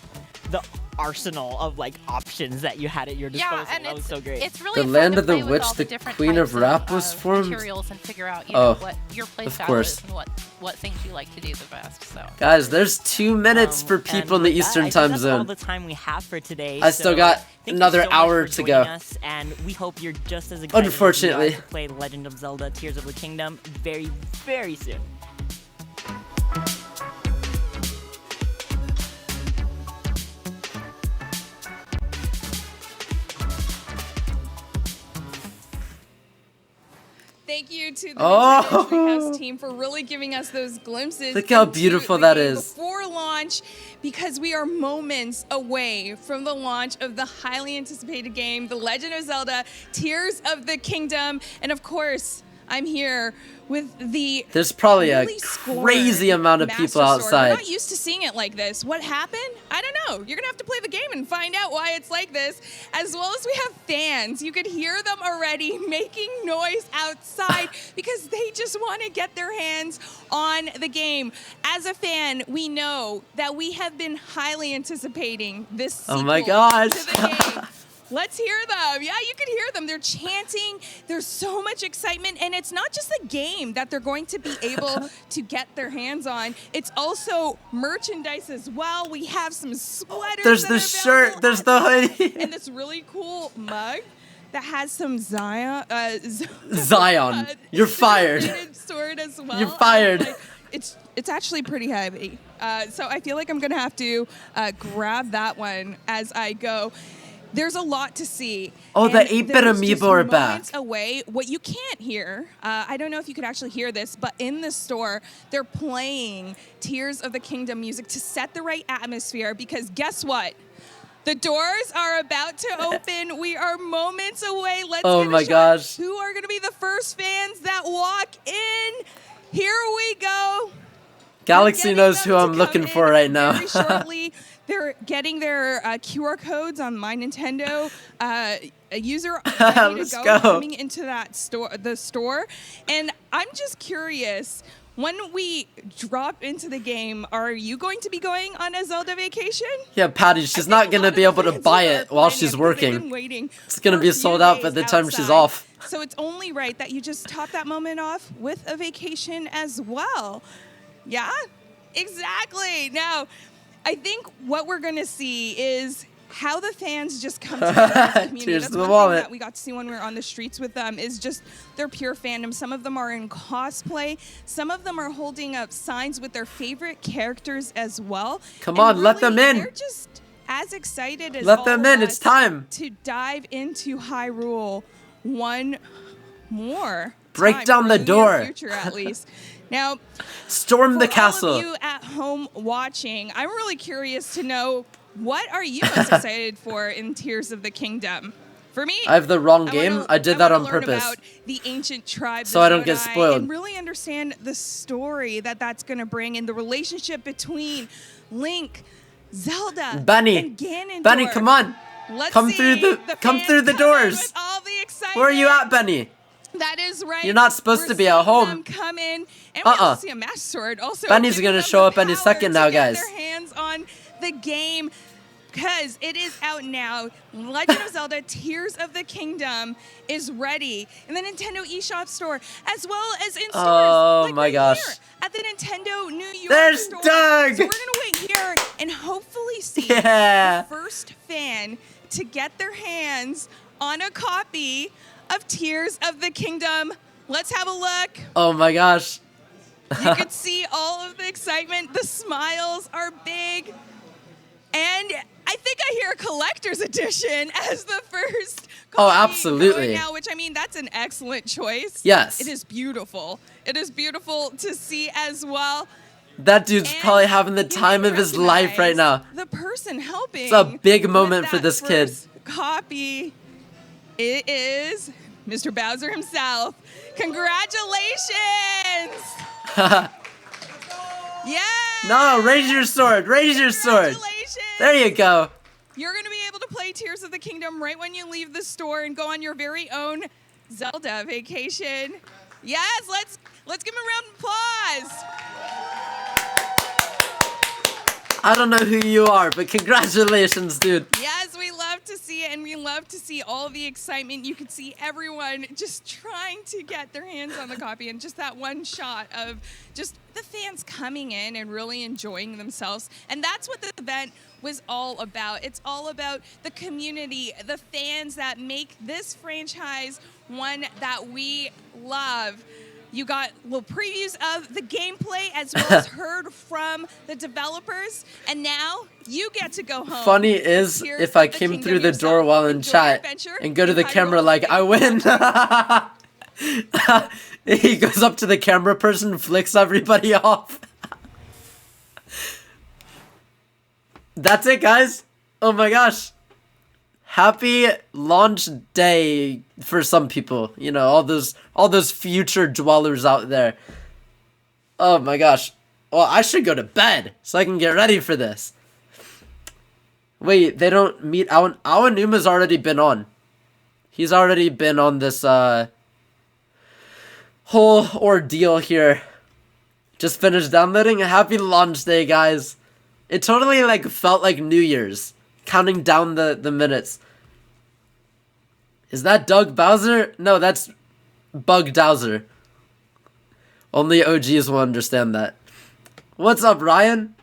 [SPEAKER 9] the arsenal of like options that you had at your disposal.
[SPEAKER 7] Yeah, and
[SPEAKER 9] that was so great.
[SPEAKER 7] It's really
[SPEAKER 1] The
[SPEAKER 7] fun
[SPEAKER 1] Land
[SPEAKER 7] to
[SPEAKER 1] of the
[SPEAKER 7] play with
[SPEAKER 1] Witch,
[SPEAKER 7] all
[SPEAKER 1] the
[SPEAKER 7] different
[SPEAKER 1] Queen of
[SPEAKER 7] types
[SPEAKER 1] Rap was formed?
[SPEAKER 7] materials and figure out, you know, what your play
[SPEAKER 1] of
[SPEAKER 7] style
[SPEAKER 1] course.
[SPEAKER 7] is and what things you like to do the best. So.
[SPEAKER 1] Guys, there's 2 minutes for people in the Eastern time
[SPEAKER 9] that's
[SPEAKER 1] zone.
[SPEAKER 9] all the time we have for today.
[SPEAKER 1] I still
[SPEAKER 9] so
[SPEAKER 1] got
[SPEAKER 9] thank you
[SPEAKER 1] another
[SPEAKER 9] so much
[SPEAKER 1] hour
[SPEAKER 9] for
[SPEAKER 1] to
[SPEAKER 9] joining
[SPEAKER 1] go.
[SPEAKER 9] us, and we hope you're just as excited
[SPEAKER 1] Unfortunately.
[SPEAKER 9] as we are to play Legend of Zelda: Tears of the Kingdom very, very soon.
[SPEAKER 2] Thank you to the
[SPEAKER 1] Oh.
[SPEAKER 2] Nintendo Treehouse team for really giving us those glimpses.
[SPEAKER 1] Look how
[SPEAKER 2] into
[SPEAKER 1] beautiful
[SPEAKER 2] the
[SPEAKER 1] that
[SPEAKER 2] game
[SPEAKER 1] is.
[SPEAKER 2] Before launch, because we are moments away from the launch of the highly anticipated game, The Legend of Zelda: Tears of the Kingdom. And of course, I'm here with the
[SPEAKER 1] There's probably
[SPEAKER 2] really
[SPEAKER 1] a
[SPEAKER 2] scored
[SPEAKER 1] crazy amount of
[SPEAKER 2] Master
[SPEAKER 1] people
[SPEAKER 2] Sword.
[SPEAKER 1] outside.
[SPEAKER 2] We're not used to seeing it like this. What happened? I don't know. You're gonna have to play the game and find out why it's like this. As well as we have fans. You could hear them already making noise outside because they just want to get their hands on the game. As a fan, we know that we have been highly anticipating this sequel
[SPEAKER 1] Oh my gosh.
[SPEAKER 2] to the game. Let's hear them. Yeah, you can hear them. They're chanting. There's so much excitement. And it's not just the game that they're going to be able to get their hands on. It's also merchandise as well. We have some sweaters.
[SPEAKER 1] There's
[SPEAKER 2] that
[SPEAKER 1] the
[SPEAKER 2] are
[SPEAKER 1] shirt,
[SPEAKER 2] available.
[SPEAKER 1] there's the hoodie.
[SPEAKER 2] And this really cool mug that has some Zion.
[SPEAKER 1] Zion, you're fired.
[SPEAKER 2] Sword as well.
[SPEAKER 1] You're fired.
[SPEAKER 2] Like, it's actually pretty heavy. So I feel like I'm going to have to grab that one as I go. There's a lot to see.
[SPEAKER 1] Oh, the
[SPEAKER 2] And
[SPEAKER 1] 8-bit
[SPEAKER 2] there's
[SPEAKER 1] amiibo
[SPEAKER 2] just
[SPEAKER 1] are
[SPEAKER 2] moments
[SPEAKER 1] back.
[SPEAKER 2] Away. What you can't hear, I don't know if you could actually hear this, but in the store, they're playing Tears of the Kingdom music to set the right atmosphere because guess what? The doors are about to open. We are moments away. Let's
[SPEAKER 1] Oh
[SPEAKER 2] get a
[SPEAKER 1] my
[SPEAKER 2] shot.
[SPEAKER 1] gosh.
[SPEAKER 2] Who are going to be the first fans that walk in? Here we go.
[SPEAKER 1] Galaxy knows who I'm looking for right now.
[SPEAKER 2] Very shortly. They're getting their QR codes on My Nintendo. A user ready to go coming into that store. And I'm just curious, when we drop into the game, are you going to be going on a Zelda vacation?
[SPEAKER 1] Yeah, Patty, she's not going to be able to buy it while she's working. It's going to be sold out by the time she's off.
[SPEAKER 2] So it's only right that you just top that moment off with a vacation as well. Yeah, exactly. Now, I think what we're going to see is how the fans just come together as a community.
[SPEAKER 1] Cheers
[SPEAKER 2] That's
[SPEAKER 1] to the
[SPEAKER 2] one
[SPEAKER 1] wallet.
[SPEAKER 2] thing that we got to see when we were on the streets with them is just their pure fandom. Some of them are in cosplay. Some of them are holding up signs with their favorite characters as well.
[SPEAKER 1] Come on, let them in.
[SPEAKER 2] They're just as excited as
[SPEAKER 1] Let
[SPEAKER 2] all
[SPEAKER 1] them
[SPEAKER 2] of
[SPEAKER 1] in.
[SPEAKER 2] us
[SPEAKER 1] It's time.
[SPEAKER 2] to dive into Hyrule one more
[SPEAKER 1] Break
[SPEAKER 2] time
[SPEAKER 1] down
[SPEAKER 2] for
[SPEAKER 1] the
[SPEAKER 2] near
[SPEAKER 1] door.
[SPEAKER 2] future at least. Now,
[SPEAKER 1] storm the
[SPEAKER 2] for
[SPEAKER 1] castle.
[SPEAKER 2] all of you at home watching, I'm really curious to know, what are you most excited for in Tears of the Kingdom? For me,
[SPEAKER 1] I have the wrong game. I did that on purpose.
[SPEAKER 2] About the ancient tribes
[SPEAKER 1] so
[SPEAKER 2] of
[SPEAKER 1] I don't get
[SPEAKER 2] Zonai
[SPEAKER 1] spoiled.
[SPEAKER 2] and really understand the story that's going to bring and the relationship between Zelda,
[SPEAKER 1] Benny.
[SPEAKER 2] and Ganondorf.
[SPEAKER 1] Benny, come on.
[SPEAKER 2] Let's
[SPEAKER 1] come
[SPEAKER 2] see
[SPEAKER 1] through the
[SPEAKER 2] fans
[SPEAKER 1] doors.
[SPEAKER 2] with all the excitement.
[SPEAKER 1] Where are you at, Benny?
[SPEAKER 2] That is right.
[SPEAKER 1] You're not supposed to be at home.
[SPEAKER 2] Them come in, and we also see a Master Sword. Also,
[SPEAKER 1] Benny's gonna show up any second now, guys.
[SPEAKER 2] Their hands on the game, because it is out now. Legend of Zelda: Tears of the Kingdom is ready in the Nintendo eShop store, as well as in stores.
[SPEAKER 1] Oh
[SPEAKER 2] like
[SPEAKER 1] my
[SPEAKER 2] right
[SPEAKER 1] gosh.
[SPEAKER 2] here at the Nintendo New York
[SPEAKER 1] There's
[SPEAKER 2] store.
[SPEAKER 1] Doug.
[SPEAKER 2] So we're gonna wait here and hopefully see
[SPEAKER 1] Yeah.
[SPEAKER 2] the first fan to get their hands on a copy of Tears of the Kingdom. Let's have a look.
[SPEAKER 1] Oh my gosh.
[SPEAKER 2] You can see all of the excitement. The smiles are big. And I think I hear a collector's edition as the first
[SPEAKER 1] Oh,
[SPEAKER 2] copy
[SPEAKER 1] absolutely.
[SPEAKER 2] going now, which, I mean, that's an excellent choice.
[SPEAKER 1] Yes.
[SPEAKER 2] It is beautiful. It is beautiful to see as well.
[SPEAKER 1] That dude's probably having the time of his life right now.
[SPEAKER 2] The person helping.
[SPEAKER 1] It's a big moment
[SPEAKER 2] with
[SPEAKER 1] for
[SPEAKER 2] that
[SPEAKER 1] this kid.
[SPEAKER 2] first copy. It is Mr. Bowser himself. Congratulations! Yeah.
[SPEAKER 1] No, raise your sword. Raise your sword.
[SPEAKER 2] Congratulations!
[SPEAKER 1] There you go.
[SPEAKER 2] You're going to be able to play Tears of the Kingdom right when you leave the store and go on your very own Zelda vacation. Yes, let's give him a round of applause.
[SPEAKER 1] I don't know who you are, but congratulations, dude.
[SPEAKER 2] Yes, we love to see it, and we love to see all the excitement. You could see everyone just trying to get their hands on the copy, and just that one shot of just the fans coming in and really enjoying themselves. And that's what the event was all about. It's all about the community, the fans that make this franchise one that we love. You got little previews of the gameplay as well as heard from the developers. And now you get to go home.
[SPEAKER 1] Funny is
[SPEAKER 2] Tears
[SPEAKER 1] if I
[SPEAKER 2] of the
[SPEAKER 1] came
[SPEAKER 2] Kingdom
[SPEAKER 1] through the
[SPEAKER 2] yourself.
[SPEAKER 1] door while in
[SPEAKER 2] Enjoy
[SPEAKER 1] chat
[SPEAKER 2] your adventure
[SPEAKER 1] and go to
[SPEAKER 2] in
[SPEAKER 1] the camera
[SPEAKER 2] Hyrule.
[SPEAKER 1] like, I win. He goes up to the camera person and flicks everybody off. That's it, guys. Oh my gosh. Happy launch day for some people. You know, all those future dwellers out there. Oh my gosh. Well, I should go to bed so I can get ready for this. Wait, they don't meet Aonuma's already been on. He's already been on this whole ordeal here. Just finished downloading. Happy launch day, guys. It totally felt like New Year's. Counting down the minutes. Is that Doug Bowser? No, that's Bug Dowser. Only OGs will understand that. What's up, Ryan?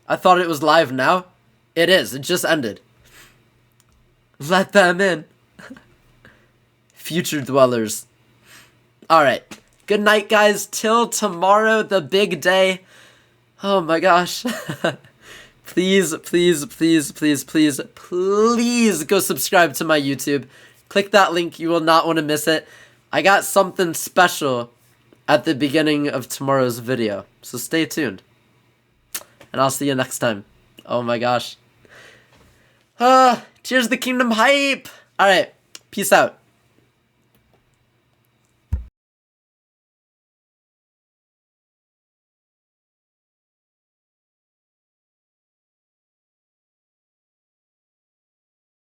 [SPEAKER 1] I thought it was live now. It is. It just ended. Let them in. Future dwellers. Alright. Good night, guys. Till tomorrow, the big day. Oh my gosh. Please, please, please, please, please, please go subscribe to my YouTube. Click that link. You will not want to miss it. I got something special at the beginning of tomorrow's video. So stay tuned. And I'll see you next time. Oh my gosh. Tears of the Kingdom hype. All right, peace out.